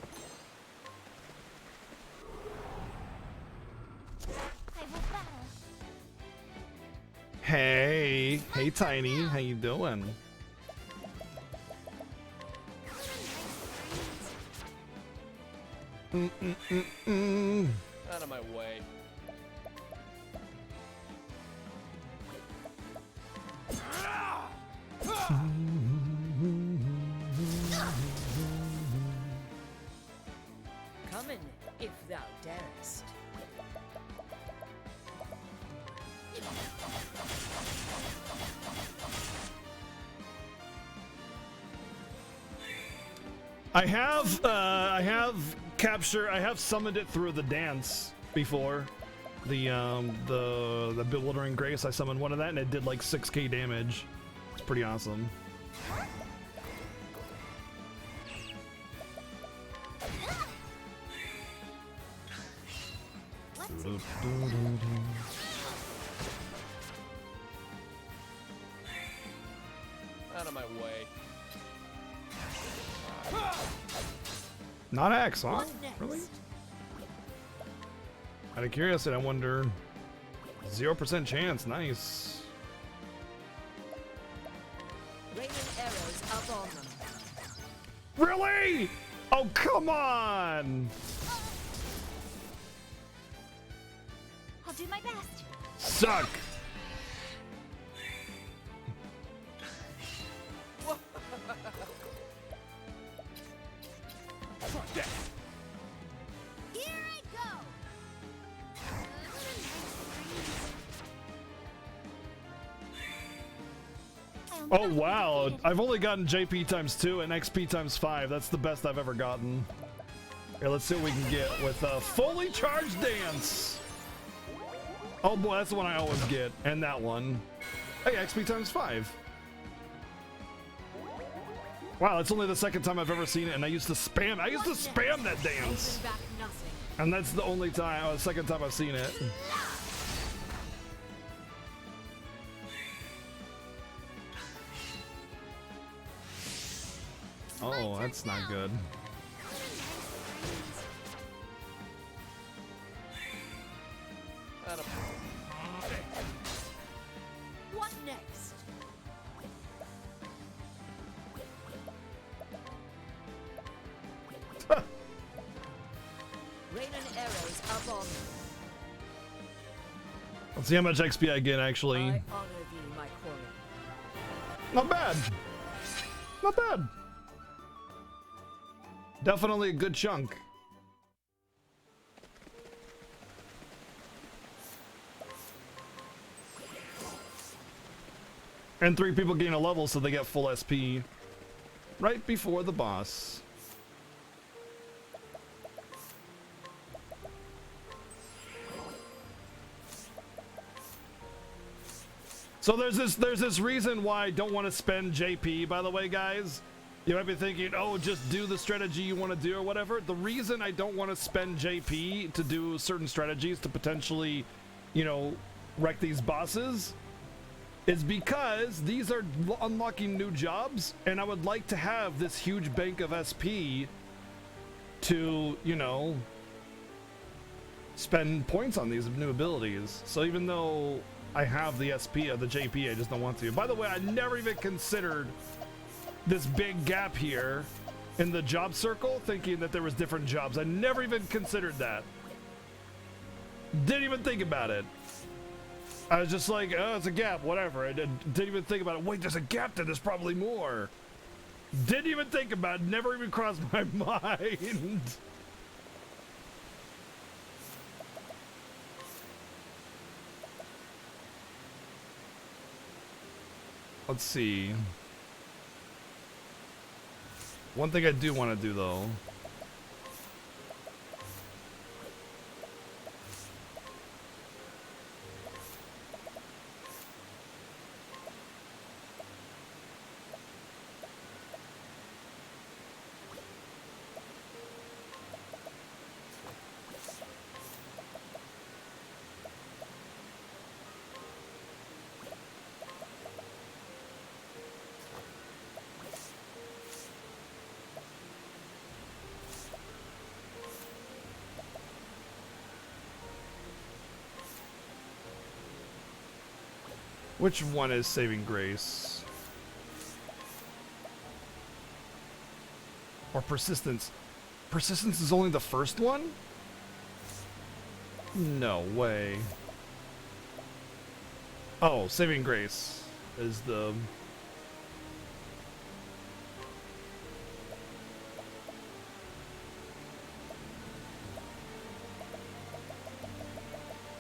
Hey, hey, Tiny, how you doing? Out of my way. Come in, if thou darest. I have summoned it through the dance before. The Bewildering Grace, I summoned one of that and it did like 6k damage. It's pretty awesome. Out of my way. Not X, huh? Really? Out of curiosity, I wonder. 0% chance, nice. Raining arrows up on them. Really? Oh, come on! I'll do my best. Suck! Here I go. Oh wow, I've only gotten JP times 2 and XP times 5. That's the best I've ever gotten. Here, let's see what we can get with a fully charged dance. Oh boy, that's the one I always get. And that one. Hey, XP times 5. Wow, that's only the second time I've ever seen it, and I used to spam that dance. And that's the only time, the second time I've seen it. Oh, that's not good. What next? Rain and arrows up on them. Let's see how much XP I get, actually. I honor thee, my quarry. Not bad. Not bad. Definitely a good chunk. And 3 people gain a level, so they get full SP right before the boss. So there's this reason why I don't want to spend JP, by the way, guys. You might be thinking, oh, just do the strategy you want to do or whatever. The reason I don't want to spend JP to do certain strategies to potentially, you know, wreck these bosses is because these are unlocking new jobs, and I would like to have this huge bank of SP to, you know, spend points on these new abilities. So even though I have the SP of the JP, I just don't want to. By the way, I never even considered this big gap here in the job circle, thinking that there was different jobs. I never even considered that. Didn't even think about it. I was just like, oh, it's a gap, whatever. I didn't even think about it. Wait, there's a gap there, there's probably more. Didn't even think about it, never even crossed my mind. Let's see. One thing I do want to do though. Which one is Saving Grace? Or Persistence? Persistence is only the first one? No way. Oh, Saving Grace is the...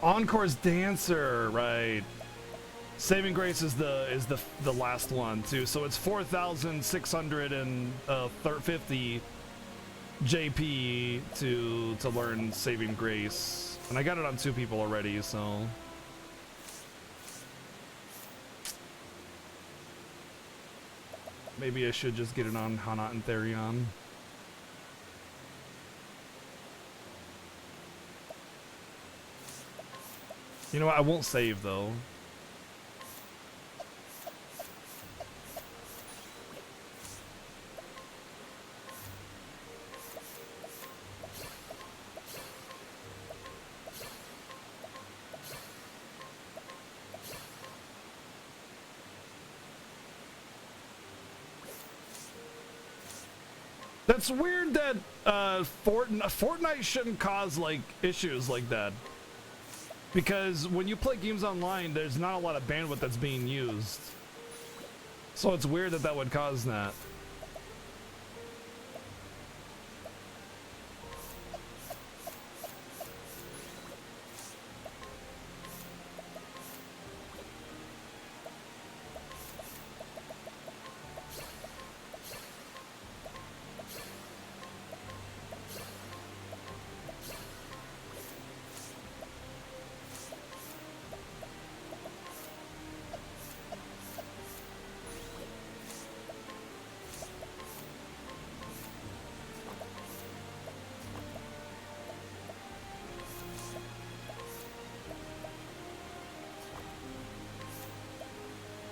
Encore's Dancer, right. Saving Grace is the last one too, so it's 4,650 JP to learn Saving Grace, and I got it on 2 people already, so maybe I should just get it on Hanat and Therion. You know what? I won't save though. It's weird that Fortnite shouldn't cause like issues like that, because when you play games online, there's not a lot of bandwidth that's being used, so it's weird that that would cause that.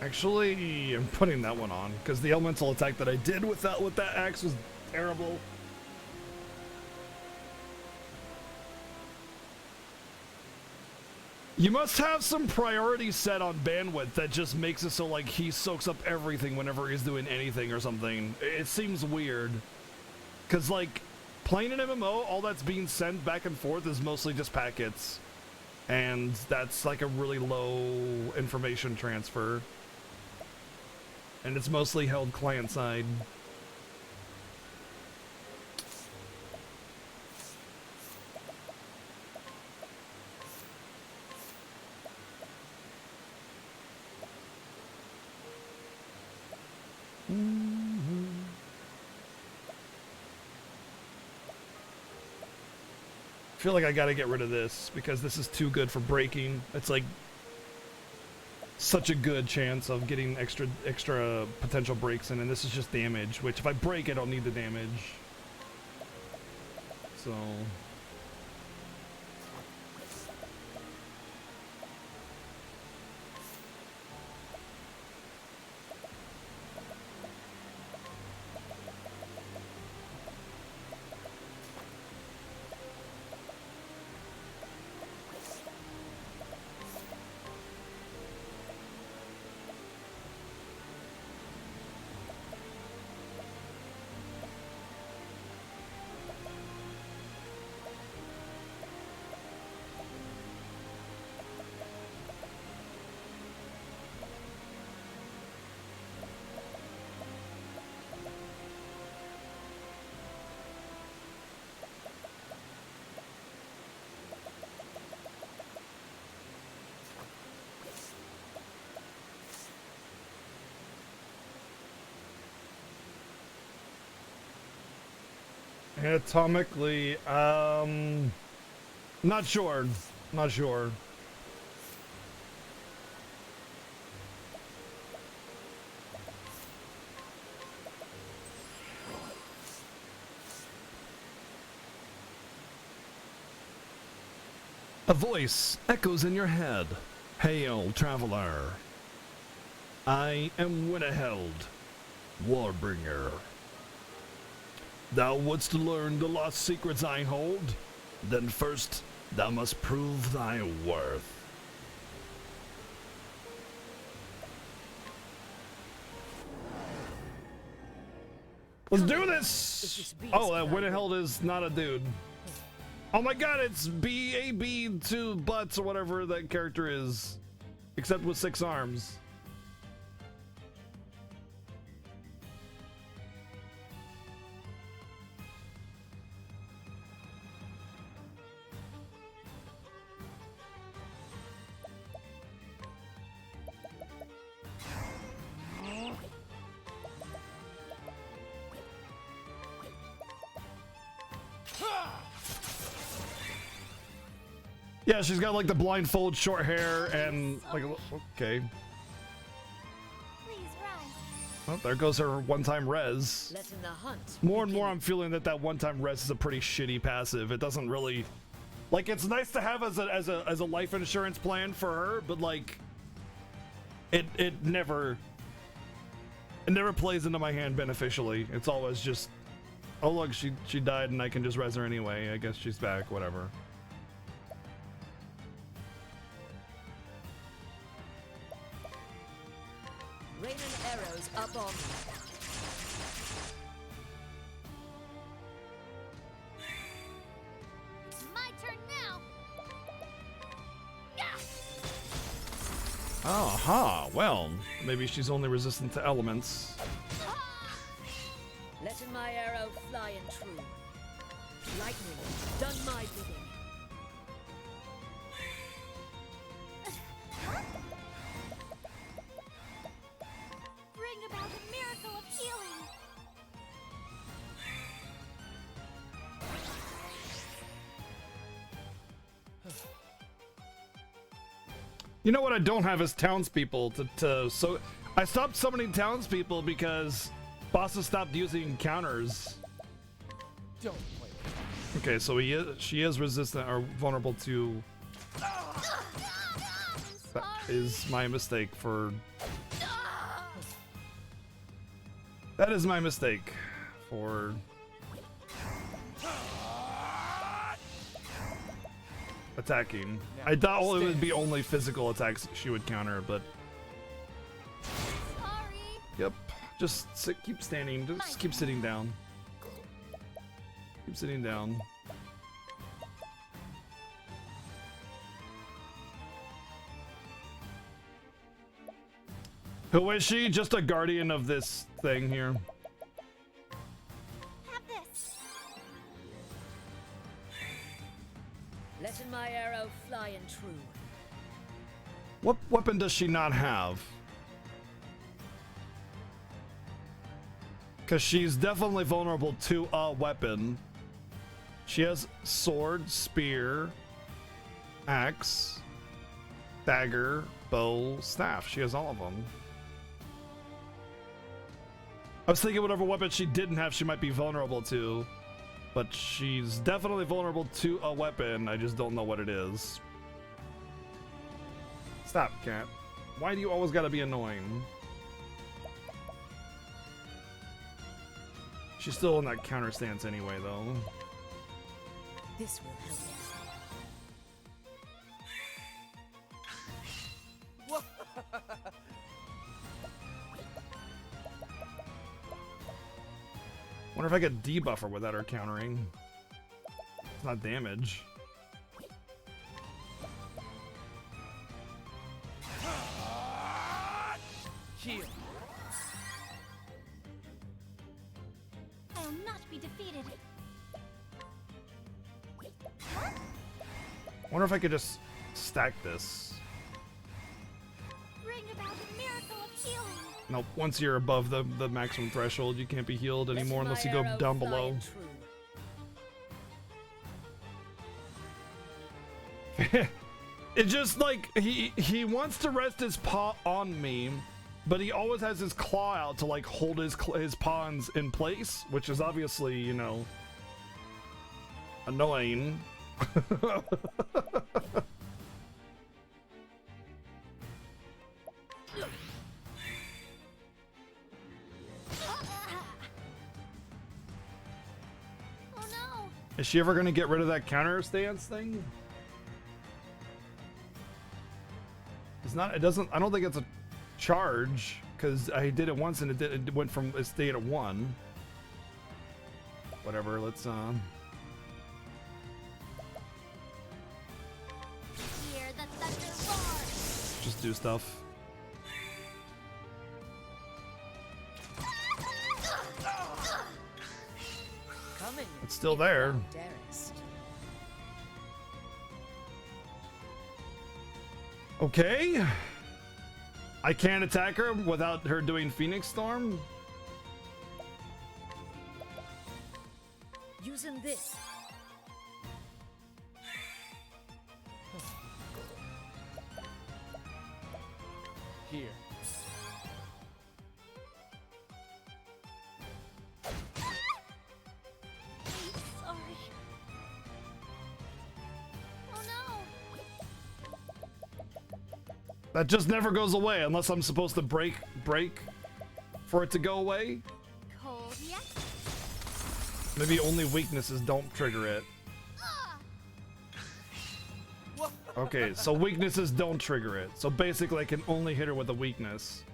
Actually, I'm putting that one on because the elemental attack that I did with that axe was terrible. You must have some priority set on bandwidth that just makes it so like he soaks up everything whenever he's doing anything or something. It seems weird, because like playing an MMO, all that's being sent back and forth is mostly just packets, and that's like a really low information transfer. And it's mostly held client side. I feel like I gotta get rid of this because this is too good for breaking. It's like such a good chance of getting extra potential breaks in, and this is just damage, which if I break, I don't need the damage. So anatomically, not sure. Not sure. A voice echoes in your head. Hail, traveler. I am Winneheld, Warbringer. Thou wouldst learn the lost secrets I hold? Then first thou must prove thy worth. Let's do this! Oh, that Winneheld is not a dude. Oh my god, it's BAB2 butts or whatever that character is. Except with 6 arms. Yeah, she's got like the blindfold, short hair, and like, okay. Well, there goes her one-time res. More and more I'm feeling that one-time res is a pretty shitty passive. It doesn't really, like, it's nice to have as a life insurance plan for her, but like, it never plays into my hand beneficially. It's always just, oh look, she died and I can just res her anyway. I guess she's back, whatever. Rain and arrows up on me. It's my turn now. Aha, well, maybe she's only resistant to elements. Letting my arrow fly and true. Lightning, done my bidding. Bring about a miracle of healing. You know what I don't have is townspeople so I stopped summoning townspeople because bosses stopped using counters. Don't play. Okay, so she is resistant or vulnerable to. That is my mistake for. That is my mistake for. Attacking. I thought it would be only physical attacks she would counter, but. Yep. Just keep standing. Just keep sitting down. Keep sitting down. Who is she? Just a guardian of this thing here. Have this. Letting my arrow fly and true. What weapon does she not have? Because she's definitely vulnerable to a weapon. She has sword, spear, axe, dagger, bow, staff. She has all of them. I was thinking whatever weapon she didn't have, she might be vulnerable to. But she's definitely vulnerable to a weapon. I just don't know what it is. Stop, cat. Why do you always gotta be annoying? She's still in that counter stance anyway, though. This will help. Wonder if I could debuff her without her countering. It's not damage. Heal. I will not be defeated. Wonder if I could just stack this. Bring about a miracle of healing. Nope, once you're above the maximum threshold, you can't be healed anymore unless you go down below. It's just like he wants to rest his paw on me, but he always has his claw out to like hold his pawns in place, which is obviously, you know, annoying. Is she ever gonna get rid of that counter stance thing? It's not. It doesn't. I don't think it's a charge because I did it once and it went from it stayed at 1. Whatever. Let's Hear the thunder roar. just do stuff. It's still there. Okay. I can't attack her without her doing Phoenix Storm. Using this. Here. Sorry. Oh no. That just never goes away unless I'm supposed to break for it to go away. Cold yet? Maybe only weaknesses don't trigger it. Okay, so weaknesses don't trigger it. So basically I can only hit her with a weakness.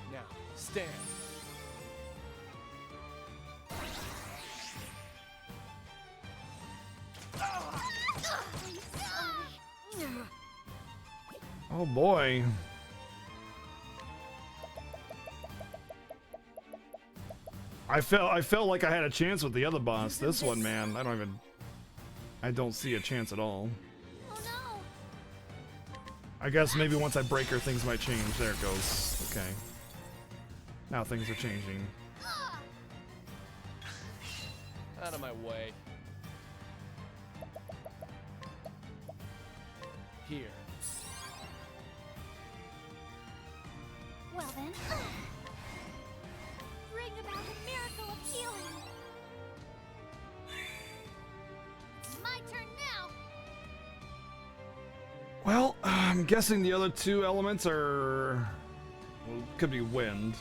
Now, stand. Oh boy. I felt like I had a chance with the other boss. This one, man, I don't see a chance at all. Oh no. I guess maybe once I break her, things might change. There it goes. Okay. Now things are changing. Out of my way. Here. Well then. Bring about a miracle of healing. It's my turn now. Well, I'm guessing the other two elements are... Well, could be wind.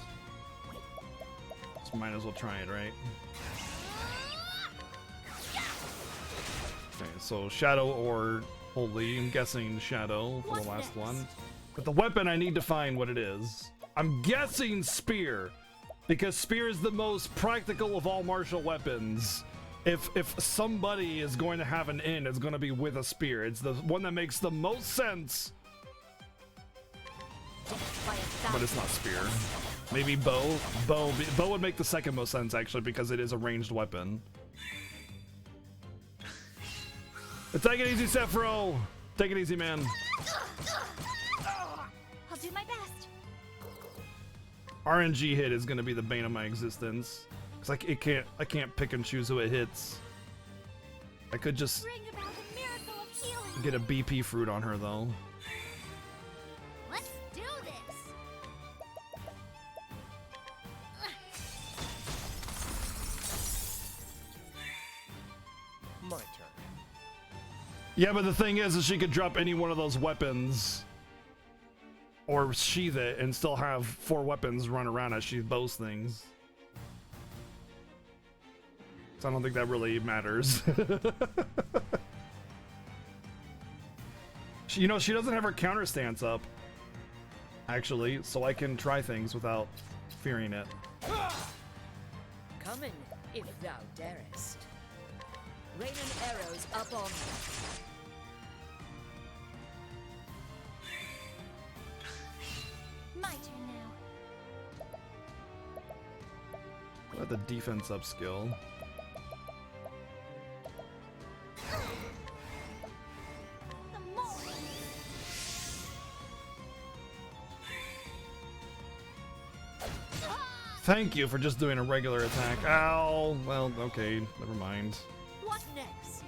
So might as well try it, right? Okay, so shadow or holy. I'm guessing shadow for the last one. But the weapon, I need to find what it is. I'm guessing spear, because spear is the most practical of all martial weapons. If somebody is going to have an in, it's going to be with a spear. It's the one that makes the most sense. But it's not spear. Maybe bow. Bow would make the second most sense, actually, because it is a ranged weapon. But take it easy, Sephiroth. Take it easy, man. I'll do my best. RNG hit is gonna be the bane of my existence, cause I can't pick and choose who it hits. I could just Bring about a miracle of healing. Get a BP fruit on her though. Let's do this. My turn. Yeah, but the thing is she could drop any one of those weapons or sheath it and still have 4 weapons run around as she bows things. So I don't think that really matters. You know, she doesn't have her counter stance up, actually, so I can try things without fearing it. Come in, if thou darest. Rain and arrows up on me. My turn now. Let the defense up skill. Thank you for just doing a regular attack. Ow! Well, okay, never mind. What next?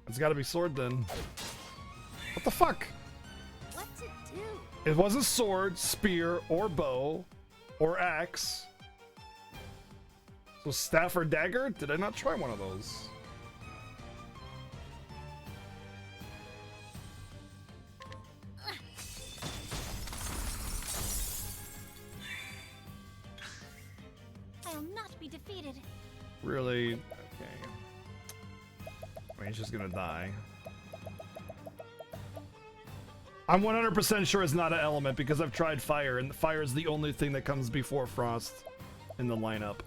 It's gotta be sword then. What the fuck? What's it do? It wasn't sword, spear, or bow, or axe. So staff or dagger? Did I not try one of those? I'll not be defeated. Really? Okay. I mean, he's just gonna die. I'm 100% sure it's not an element because I've tried fire, and fire is the only thing that comes before frost in the lineup.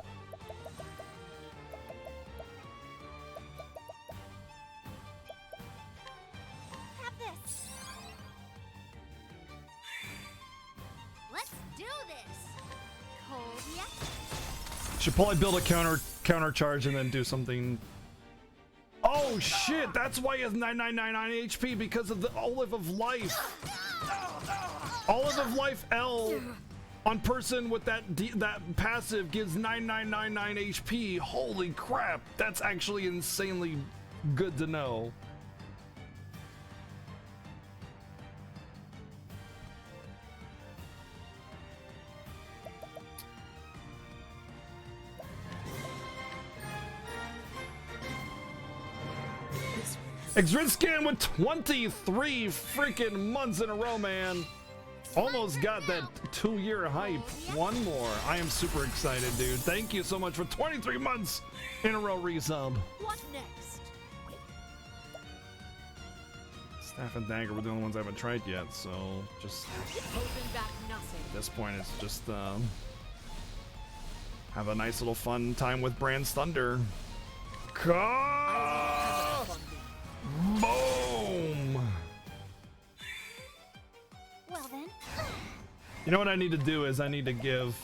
Have this. Let's do this. Cold yet? Should probably build a counter charge and then do something. Oh shit! That's why he has 9999 HP because of the Olive of Life. Olive of Life L on person with that passive gives 9999 HP. Holy crap! That's actually insanely good to know. Exrinscan with 23 freaking months in a row, man. Almost got that 2-year hype. One more. I am super excited, dude. Thank you so much for 23 months in a row resub. What next? Staff and Dagger were the only ones I haven't tried yet, so just Holding back nothing. at this point it's just have a nice little fun time with Brand's Thunder. Boom! Well then. You know what I need to do is I need to give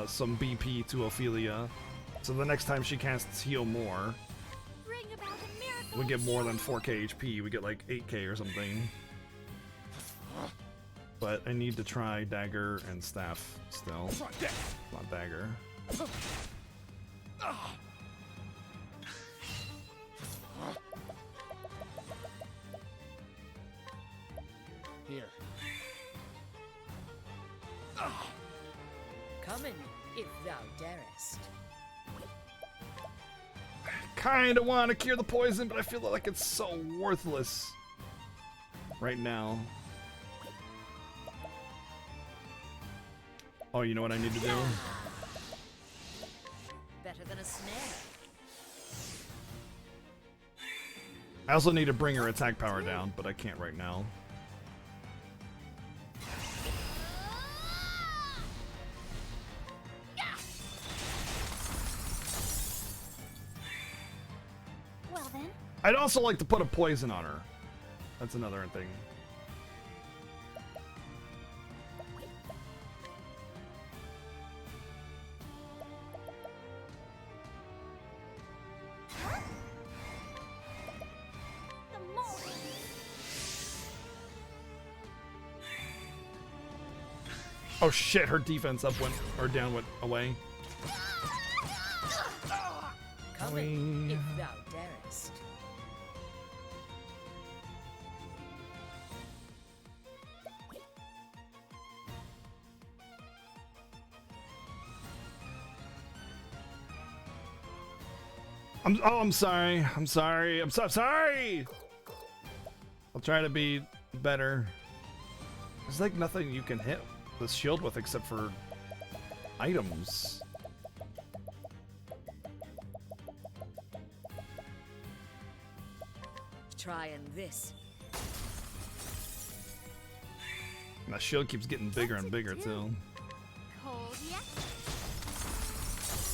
some BP to Ophelia, so the next time she casts Heal More, Bring about a miracle. we get more than 4k HP. We get like 8k or something. But I need to try Dagger and Staff still. Not Dagger. Here. Come in, if thou darest. Kinda want to cure the poison, but I feel like it's so worthless right now. Oh, you know what I need to do? Better than a snare. I also need to bring her attack power down, but I can't right now. Well then. I'd also like to put a poison on her. That's another thing. Oh shit, her defense up went, or down went away. Come coming, if thou darest. I'm sorry. I'm sorry. I'm so sorry. I'll try to be better. There's like nothing you can hit the shield with except for items. Trying this. And that shield keeps getting bigger and bigger too. Cold yet?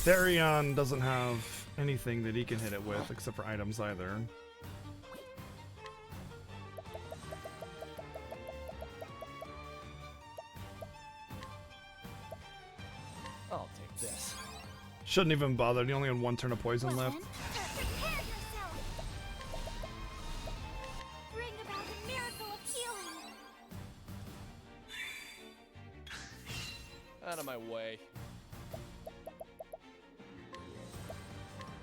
Therion doesn't have anything that he can hit it with except for items either. I'll take this. Shouldn't even bother. He only had one turn of poison left. Prepare yourself. Bring about a miracle of healing. Out of my way.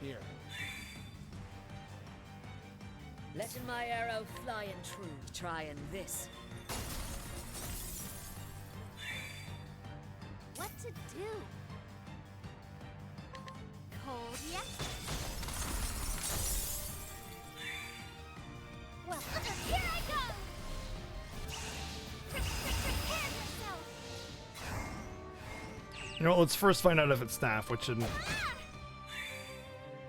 Here. Letting my arrow fly and true. Trying this. What to do? Cold yet? Well, here I go. Prepare yourself. You know what, let's first find out if it's staff, which shouldn't.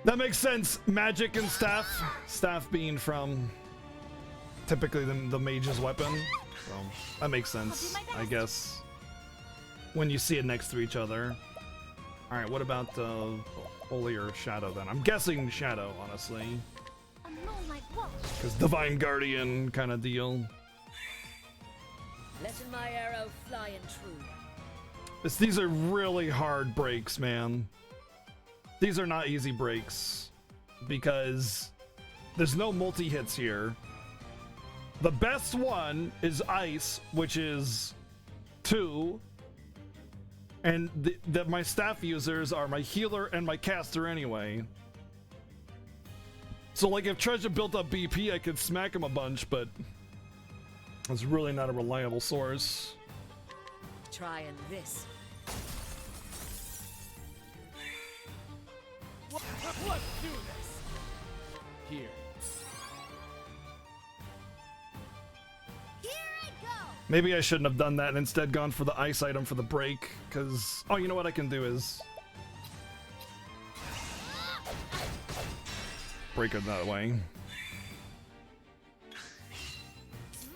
That makes sense. Magic and staff. Staff being from typically the mage's weapon. So that makes sense, I guess. When you see it next to each other. Alright, what about Holy or Shadow then? I'm guessing Shadow, honestly. A moonlight walk. Because Divine Guardian kind of deal. Letting my arrow fly and true. These are really hard breaks, man. These are not easy breaks. Because there's no multi-hits here. The best one is Ice, which is 2. And my staff users are my healer and my caster anyway. So like if Treasure built up BP, I could smack him a bunch, but it's really not a reliable source. Trying this. Let's do this. Here. Here I go. Maybe I shouldn't have done that and instead gone for the ice item for the break, because oh, you know what I can do is break it that way.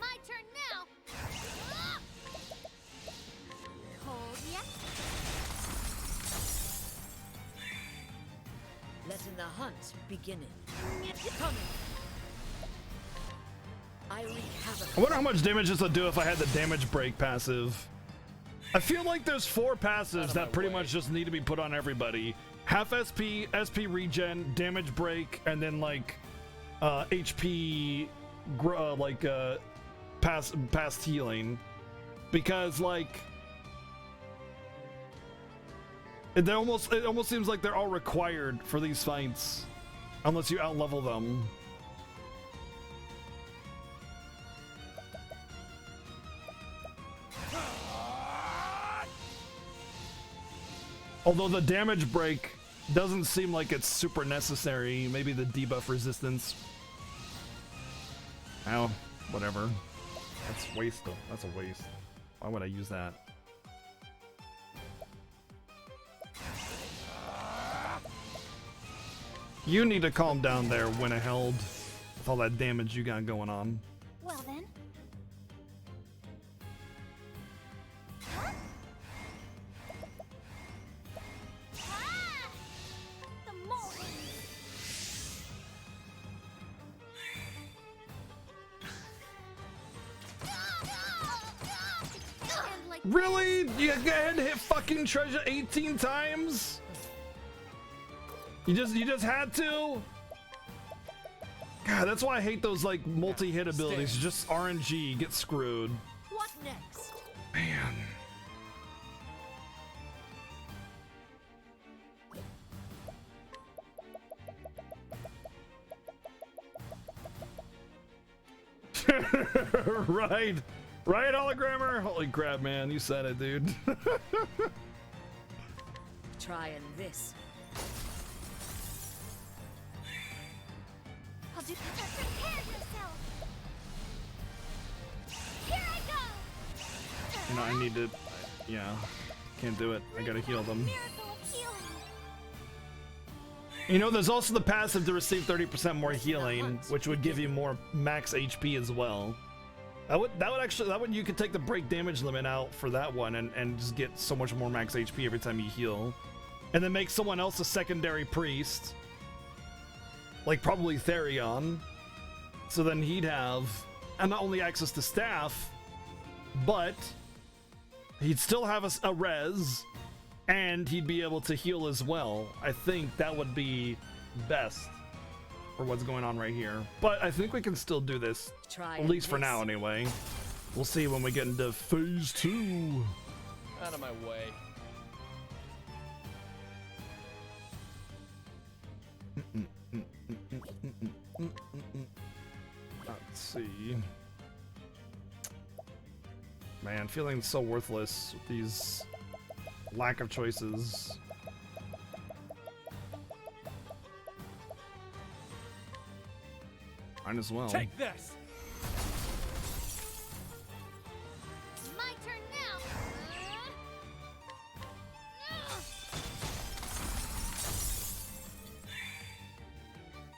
My turn now. Cold yet? Letting the hunt beginning. Coming. I wreak havoc. I wonder how much damage this would do if I had the damage break passive. I feel like there's 4 passives that pretty much just need to be put on everybody. Half SP, SP regen, damage break, and then like HP past healing. Because like it almost seems like they're all required for these fights. Unless you outlevel them. Although the damage break doesn't seem like it's super necessary. Maybe the debuff resistance. Oh, whatever. That's a waste. Why would I use that? You need to calm down there, Winneheld, with all that damage you got going on. Well then. The moment. And like Really? You go ahead and hit fucking Treasure 18 times? You just had to? God, that's why I hate those like multi-hit abilities. Just RNG, get screwed. What next? Man. Right. Right, hologrammer? Holy crap, man. You said it, dude. Trying this. I'll do prepare yourself. Here I go. You know, I need to... Yeah. Can't do it. I gotta heal them. Miracle of healing. You know, there's also the passive to receive 30% more healing, which would give you more max HP as well. That would you could take the break damage limit out for that one and just get so much more max HP every time you heal. And then make someone else a secondary priest. Like probably Therion. So then he'd have not only access to staff, but he'd still have a res, and he'd be able to heal as well. I think that would be best for what's going on right here. But I think we can still do this, at least for now anyway. We'll see when we get into phase 2. Out of my way. Let's see. Man, feeling so worthless with these lack of choices. Might as well. Take this. My turn now.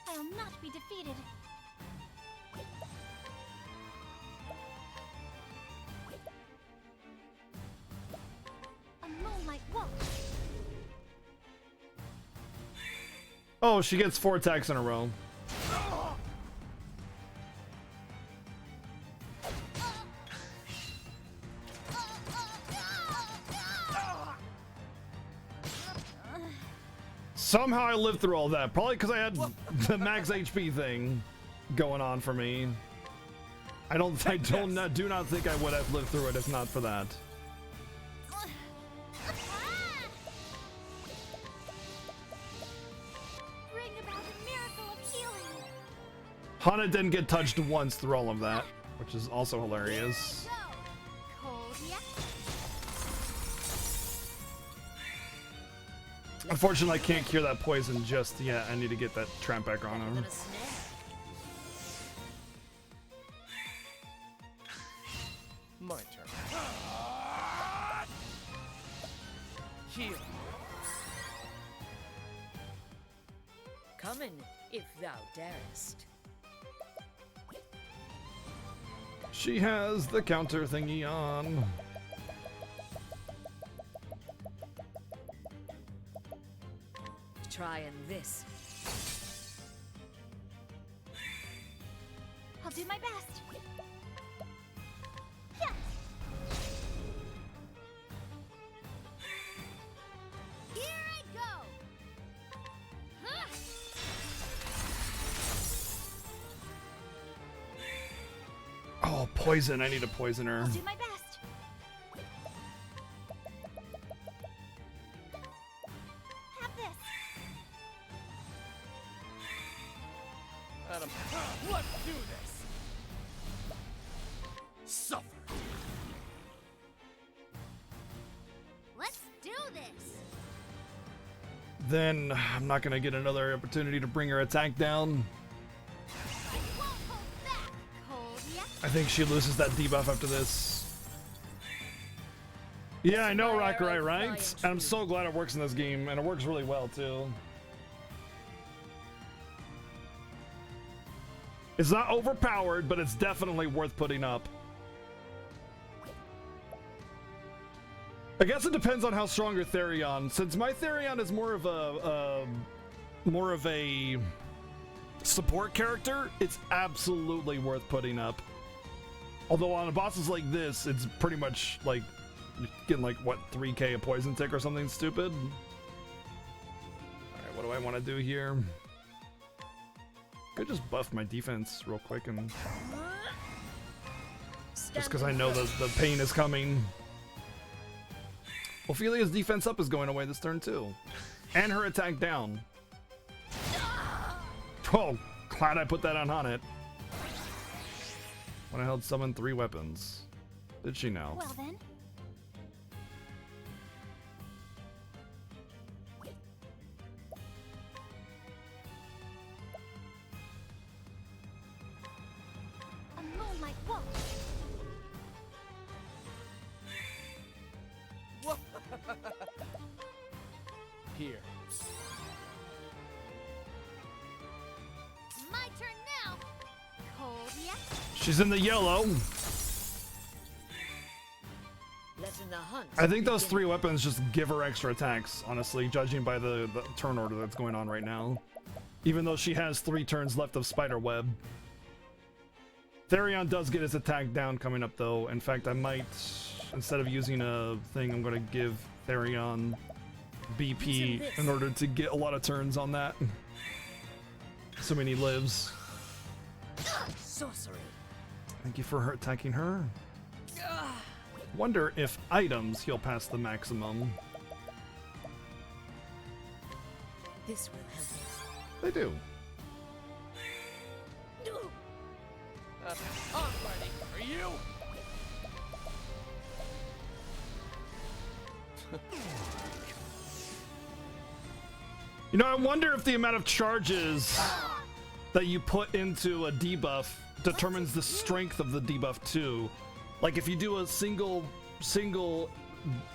I'll not be defeated. A moonlight walk. Oh, she gets 4 attacks in a row. Somehow I lived through all that. Probably because I had the max HP thing going on for me. I do not think I would have lived through it if not for that. Bring about a miracle of healing. Hana didn't get touched once through all of that, which is also hilarious. Cold, yeah. Unfortunately, I can't cure that poison just yet. I need to get that trap back on him. My turn. Heal. Come in, if thou darest. She has the counter thingy on. Trying this. I'll do my best. Yeah. Here I go. Huh. Oh, poison. I need a poisoner. I'll do my best. Have this. Adam, let's do this. Suffer. Let's do this. Then I'm not gonna get another opportunity to bring her attack down. I won't hold back. Cold, yeah. I think she loses that debuff after this. Yeah, I know, Rakurai, right? And I'm so glad it works in this game, and it works really well too. It's not overpowered, but it's definitely worth putting up. I guess it depends on how strong your Therion. Since my Therion is more of a support character, it's absolutely worth putting up. Although on bosses like this, it's pretty much like getting like what 3k a poison tick or something stupid. All right, what do I want to do here? Could just buff my defense real quick and just because I know the pain is coming. Ophelia's defense up is going away this turn too, and her attack down. Oh, glad I put that on it. when I held summon 3 weapons. Did she now? Well then. A moonlight walk. Here. My turn now. Cold yet? She's in the yellow. Letting the hunt I think those begin. 3 weapons just give her extra attacks, honestly, judging by the turn order that's going on right now. Even though she has 3 turns left of Spiderweb. Therion does get his attack down coming up, though. In fact, I might, instead of using a thing, I'm going to give Therion BP in order to get a lot of turns on that. Assuming he lives. Sorcery. Thank you for her attacking her. Wonder if items heal past the maximum. This will help us. They do. I'm ready. Are you? You know, I wonder if the amount of charges that you put into a debuff determines the strength of the debuff too. Like if you do a single,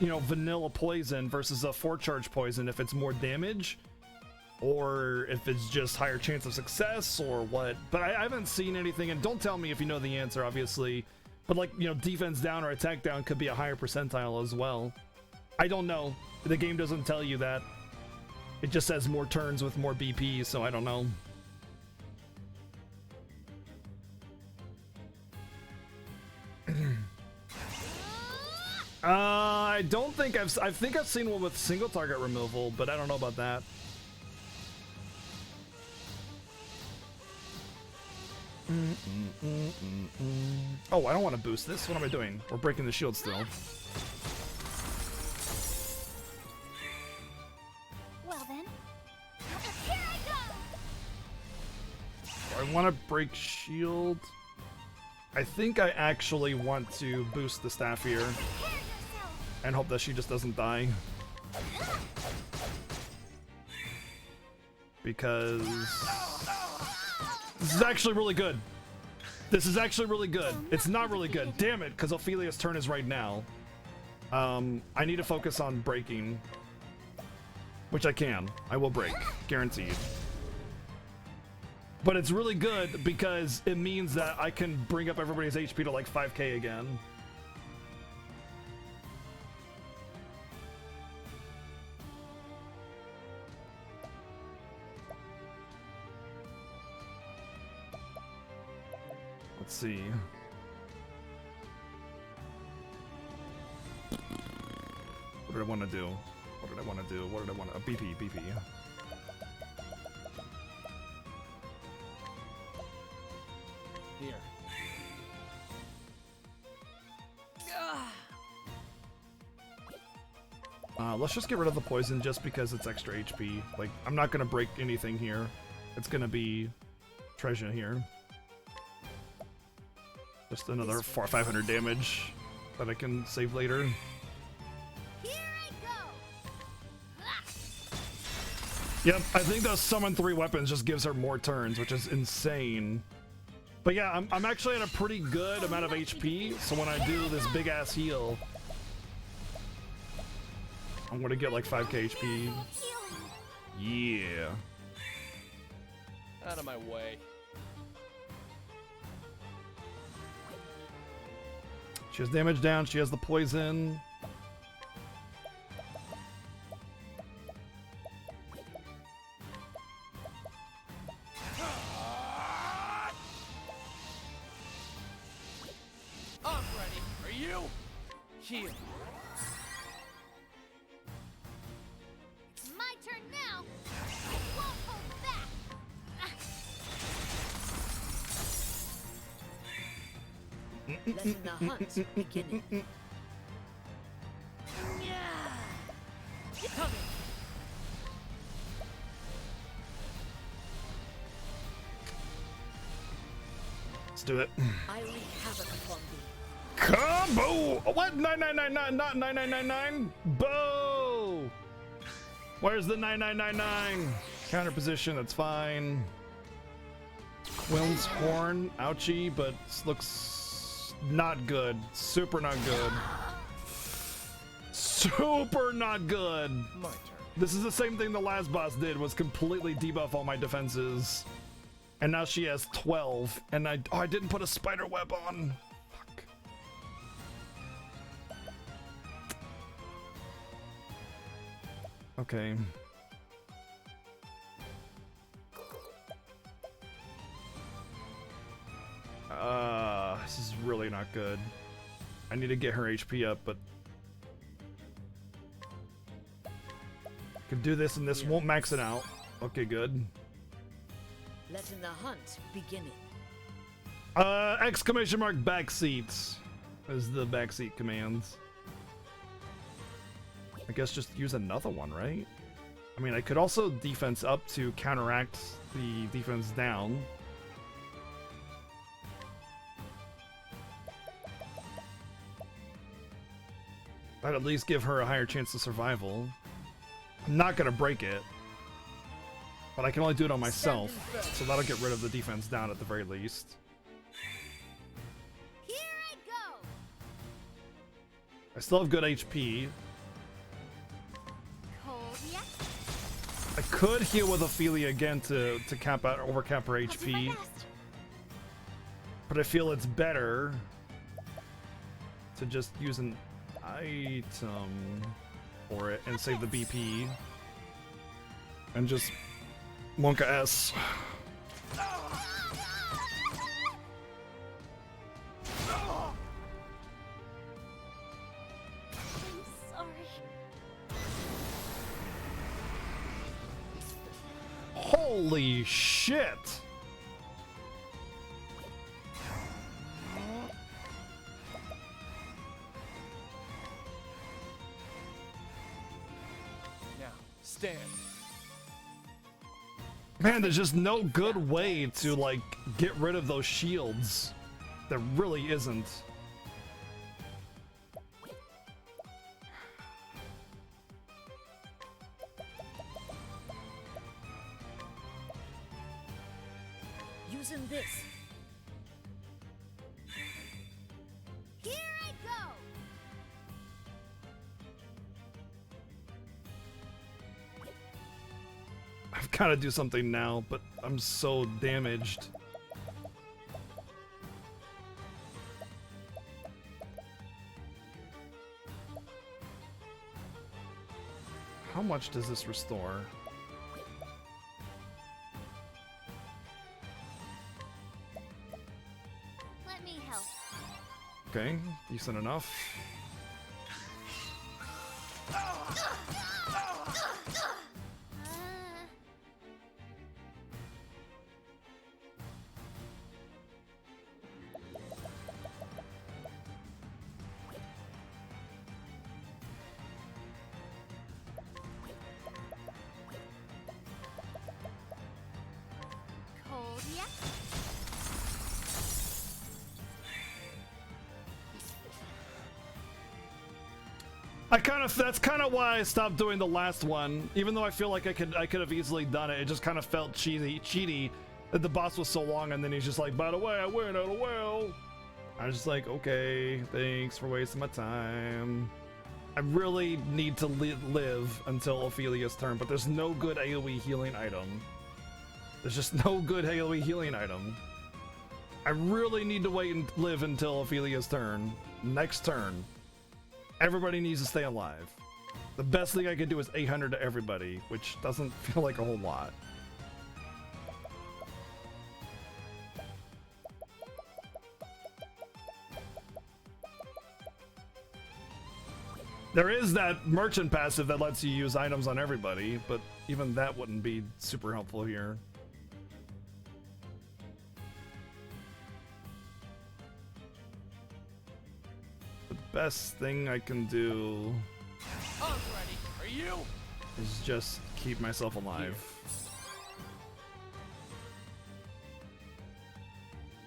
you know, vanilla poison versus a 4-charge poison, if it's more damage, or if it's just higher chance of success, or what. But I haven't seen anything, and don't tell me if you know the answer, obviously. But like, you know, defense down or attack down could be a higher percentile as well. I don't know. The game doesn't tell you that. It just says more turns with more BP, so I don't know. I don't think I think I've seen one with single target removal, but I don't know about that. Oh, I don't want to boost this. What am I doing? We're breaking the shield still. Well then. Here I go. I want to break shield. I think I actually want to boost the staff here and hope that she just doesn't die. Because this is actually really good. This is actually really good. It's not really good. Damn it, because Ophelia's turn is right now. I need to focus on breaking. Which I can. I will break. Guaranteed. But it's really good because it means that I can bring up everybody's HP to like 5k again. Let's see. What did I want to do? What did I want to do? What did I want to... BP. Here. Let's just get rid of the poison just because it's extra HP. Like, I'm not gonna break anything here. It's gonna be treasure here. Just another 500 damage that I can save later. Here I go. Yep, I think those summon 3 weapons just gives her more turns, which is insane. But yeah, I'm actually at a pretty good amount of HP, so when I do this big ass heal, I'm gonna get like 5k HP. Yeah. Out of my way. She has damage down, she has the poison. I'm ready. Are you? Here. It's my turn now. I won't hold back. Letting the hunt begin. Coming. Let's do it. I wreak havoc upon thee. Combo! What? 9999, not 9999. Boo! Where's the 9999? Counter position, that's fine. Quill's horn, ouchie, but looks not good. Super not good. Super not good. My turn. This is the same thing the last boss did, was completely debuff all my defenses. And now she has 12, and I didn't put a spider web on. Fuck. Okay. This is really not good. I need to get her HP up, but I can do this and this won't max it out. Okay, good. Letting the hunt begin. Exclamation mark backseat is the backseat commands. I guess just use another one, right? I mean, I could also defense up to counteract the defense down. I'd at least give her a higher chance of survival. I'm not gonna break it, but I can only do it on myself, so that'll get rid of the defense down at the very least. Here I go. I still have good HP. Cold, yes. I could heal with Ophelia again to cap out, overcap her HP, but I feel it's better to just use an item for it and save the BP and just Monka S. Holy shit! Now, stand. Man, there's just no good way to, like, get rid of those shields. There really isn't. Using this. Here I go. I've got to do something now, but I'm so damaged. How much does this restore? Let me help. Okay, decent enough. Cold, yes. That's kind of why I stopped doing the last one. Even though I feel like I could have easily done it. It just kind of felt cheaty that the boss was so long, and then he's just like, by the way, I win, oh well. I was just like, okay, thanks for wasting my time. I really need to live until Ophelia's turn, but there's no good AoE healing item. There's just no good AoE healing item. I really need to wait and live until Ophelia's turn. Next turn. Everybody needs to stay alive. The best thing I could do is 800 to everybody, which doesn't feel like a whole lot. There is that merchant passive that lets you use items on everybody, but even that wouldn't be super helpful here. The best thing I can do I'm ready. Are you? is just keep myself alive.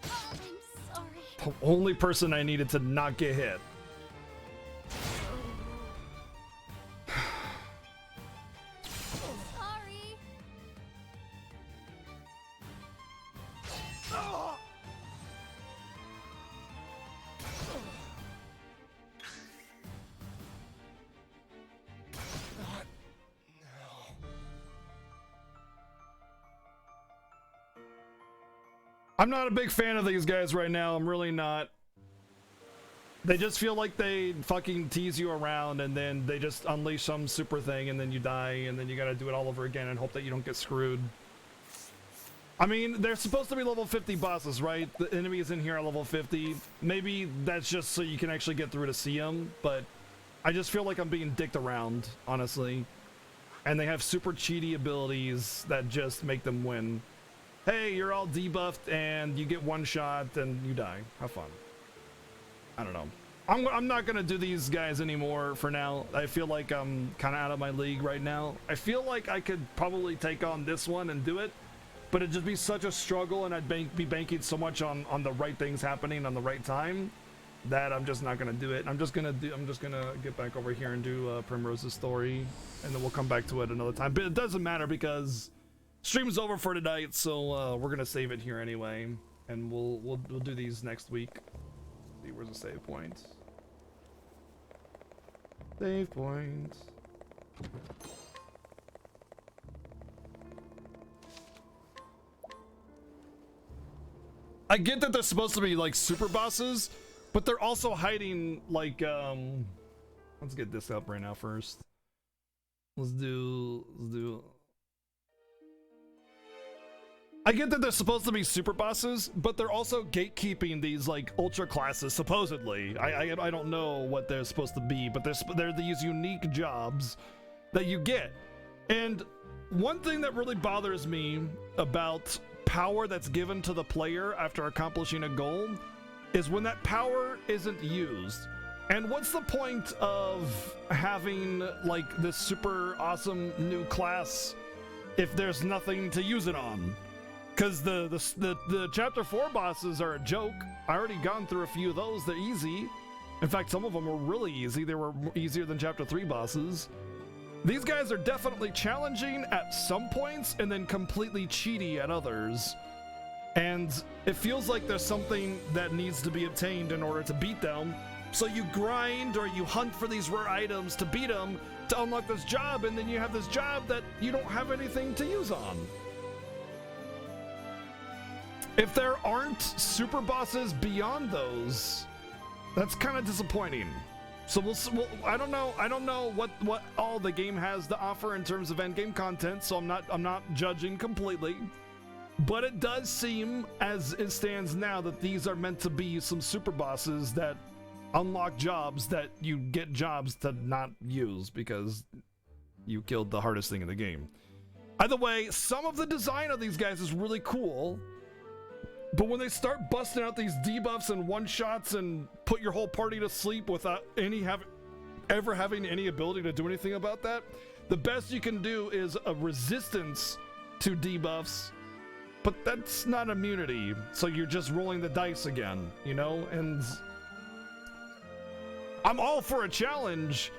Oh, I'm only person I needed to not get hit. Sorry. I'm not a big fan of these guys right now. I'm really not. They just feel like they fucking tease you around and then they just unleash some super thing and then you die and then you gotta do it all over again and hope that you don't get screwed. I mean, they're supposed to be level 50 bosses, right? The enemies in here are level 50. Maybe that's just so you can actually get through to see them, but I just feel like I'm being dicked around, honestly. And they have super cheaty abilities that just make them win. Hey, you're all debuffed and you get one shot and you die. Have fun. I don't know. I'm not gonna do these guys anymore for now. I feel like I'm kind of out of my league right now. I feel like I could probably take on this one and do it, but it'd just be such a struggle and I'd be banking so much on the right things happening on the right time that I'm just not gonna do it. I'm just gonna get back over here and do Primrose's story, and then we'll come back to it another time. But it doesn't matter because stream's over for tonight, so we're gonna save it here anyway, and we'll do these next week. See, where's the save point? Save point. I get that they're supposed to be like super bosses, but they're also hiding like let's get this up right now first. Let's do I get that they're supposed to be super bosses, but they're also gatekeeping these like ultra classes supposedly. I don't know what they're supposed to be, but they're these unique jobs that you get. And one thing that really bothers me about power that's given to the player after accomplishing a goal is when that power isn't used. And what's the point of having like this super awesome new class if there's nothing to use it on? Because the chapter 4 bosses are a joke. I already gone through a few of those. They're easy. In fact, some of them were really easy. They were easier than chapter 3 bosses. These guys are definitely challenging at some points and then completely cheaty at others. And it feels like there's something that needs to be obtained in order to beat them. So you grind or you hunt for these rare items to beat them to unlock this job, and then you have this job that you don't have anything to use on. If there aren't super bosses beyond those, that's kind of disappointing. So I don't know what all the game has to offer in terms of end game content, so I'm not judging completely. But it does seem, as it stands now, that these are meant to be some super bosses that unlock jobs that you get jobs to not use because you killed the hardest thing in the game. Either way, some of the design of these guys is really cool. But when they start busting out these debuffs and one-shots and put your whole party to sleep without ever having any ability to do anything about that, the best you can do is a resistance to debuffs, but that's not immunity, so you're just rolling the dice again, you know? And I'm all for a challenge,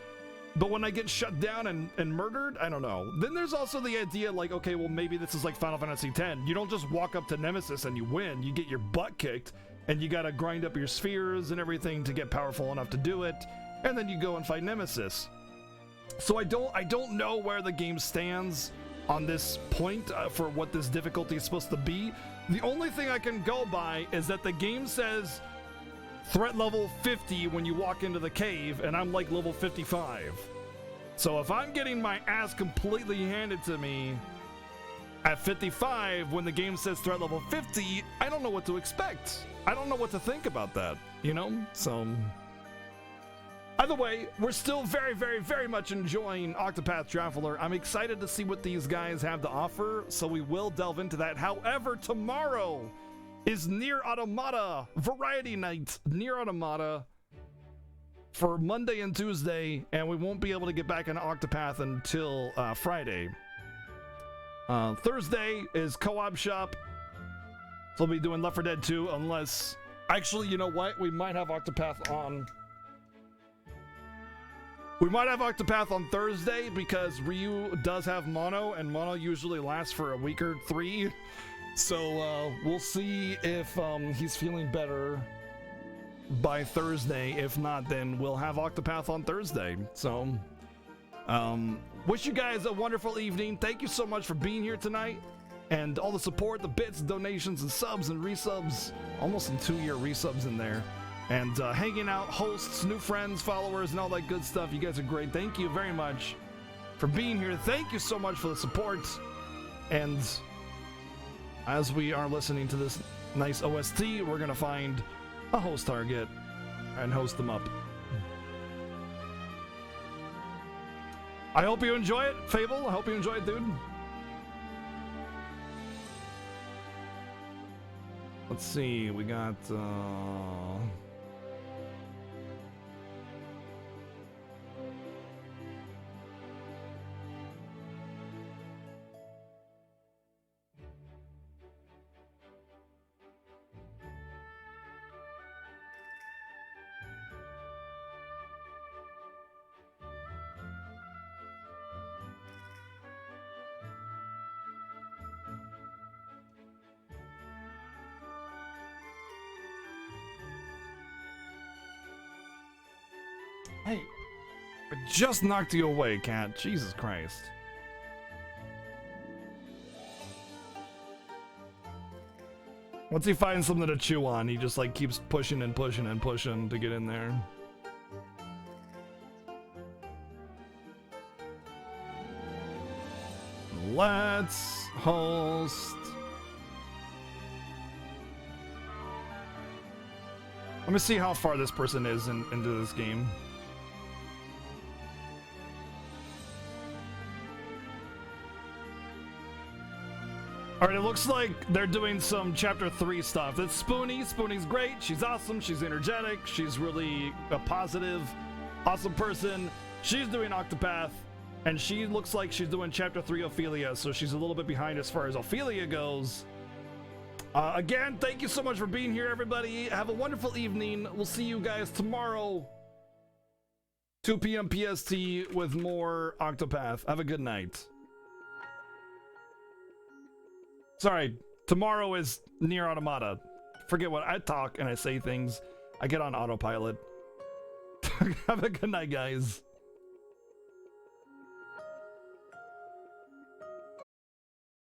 but when I get shut down and murdered, I don't know. Then there's also the idea like, okay, well maybe this is like Final Fantasy X. You don't just walk up to Nemesis and you win. You get your butt kicked and you gotta grind up your spheres and everything to get powerful enough to do it. And then you go and fight Nemesis. So I don't know where the game stands on this point for what this difficulty is supposed to be. The only thing I can go by is that the game says threat level 50 when you walk into the cave, and I'm like level 55. So if I'm getting my ass completely handed to me at 55 when the game says threat level 50, I don't know what to expect. I don't know what to think about that, you know? So either way, we're still very, very, very much enjoying Octopath Traveler. I'm excited to see what these guys have to offer, so we will delve into that. However, tomorrow is Nier Automata Variety Night. Nier Automata for Monday and Tuesday, and we won't be able to get back into Octopath until Friday. Thursday is Co-op Shop, so we'll be doing Left 4 Dead 2 unless Actually, you know what? We might have Octopath on. We might have Octopath on Thursday because Ryu does have mono, and mono usually lasts for a week or 3. So we'll see if he's feeling better by Thursday. If not, then we'll have Octopath on Thursday. So wish you guys a wonderful evening. Thank you so much for being here tonight and all the support, the bits, donations, and subs and resubs. Almost some 2-year resubs in there. And hanging out, hosts, new friends, followers, and all that good stuff. You guys are great. Thank you very much for being here. Thank you so much for the support. And as we are listening to this nice OST, we're going to find a host target and host them up. I hope you enjoy it, Fable. I hope you enjoy it, dude. Let's see, we got hey, I just knocked you away, cat. Jesus Christ. Once he finds something to chew on, he just like keeps pushing and pushing and pushing to get in there. Let's host. Let me see how far this person is into this game. All right, it looks like they're doing some chapter 3 stuff. That's Spoonie. Spoonie's great. She's awesome. She's energetic. She's really a positive, awesome person. She's doing Octopath, and she looks like she's doing chapter 3 Ophelia, so she's a little bit behind as far as Ophelia goes. Again, thank you so much for being here, everybody. Have a wonderful evening. We'll see you guys tomorrow, 2 p.m. PST, with more Octopath. Have a good night. Sorry, tomorrow is Nier Automata. Forget what I talk and I say things. I get on autopilot. Have a good night, guys.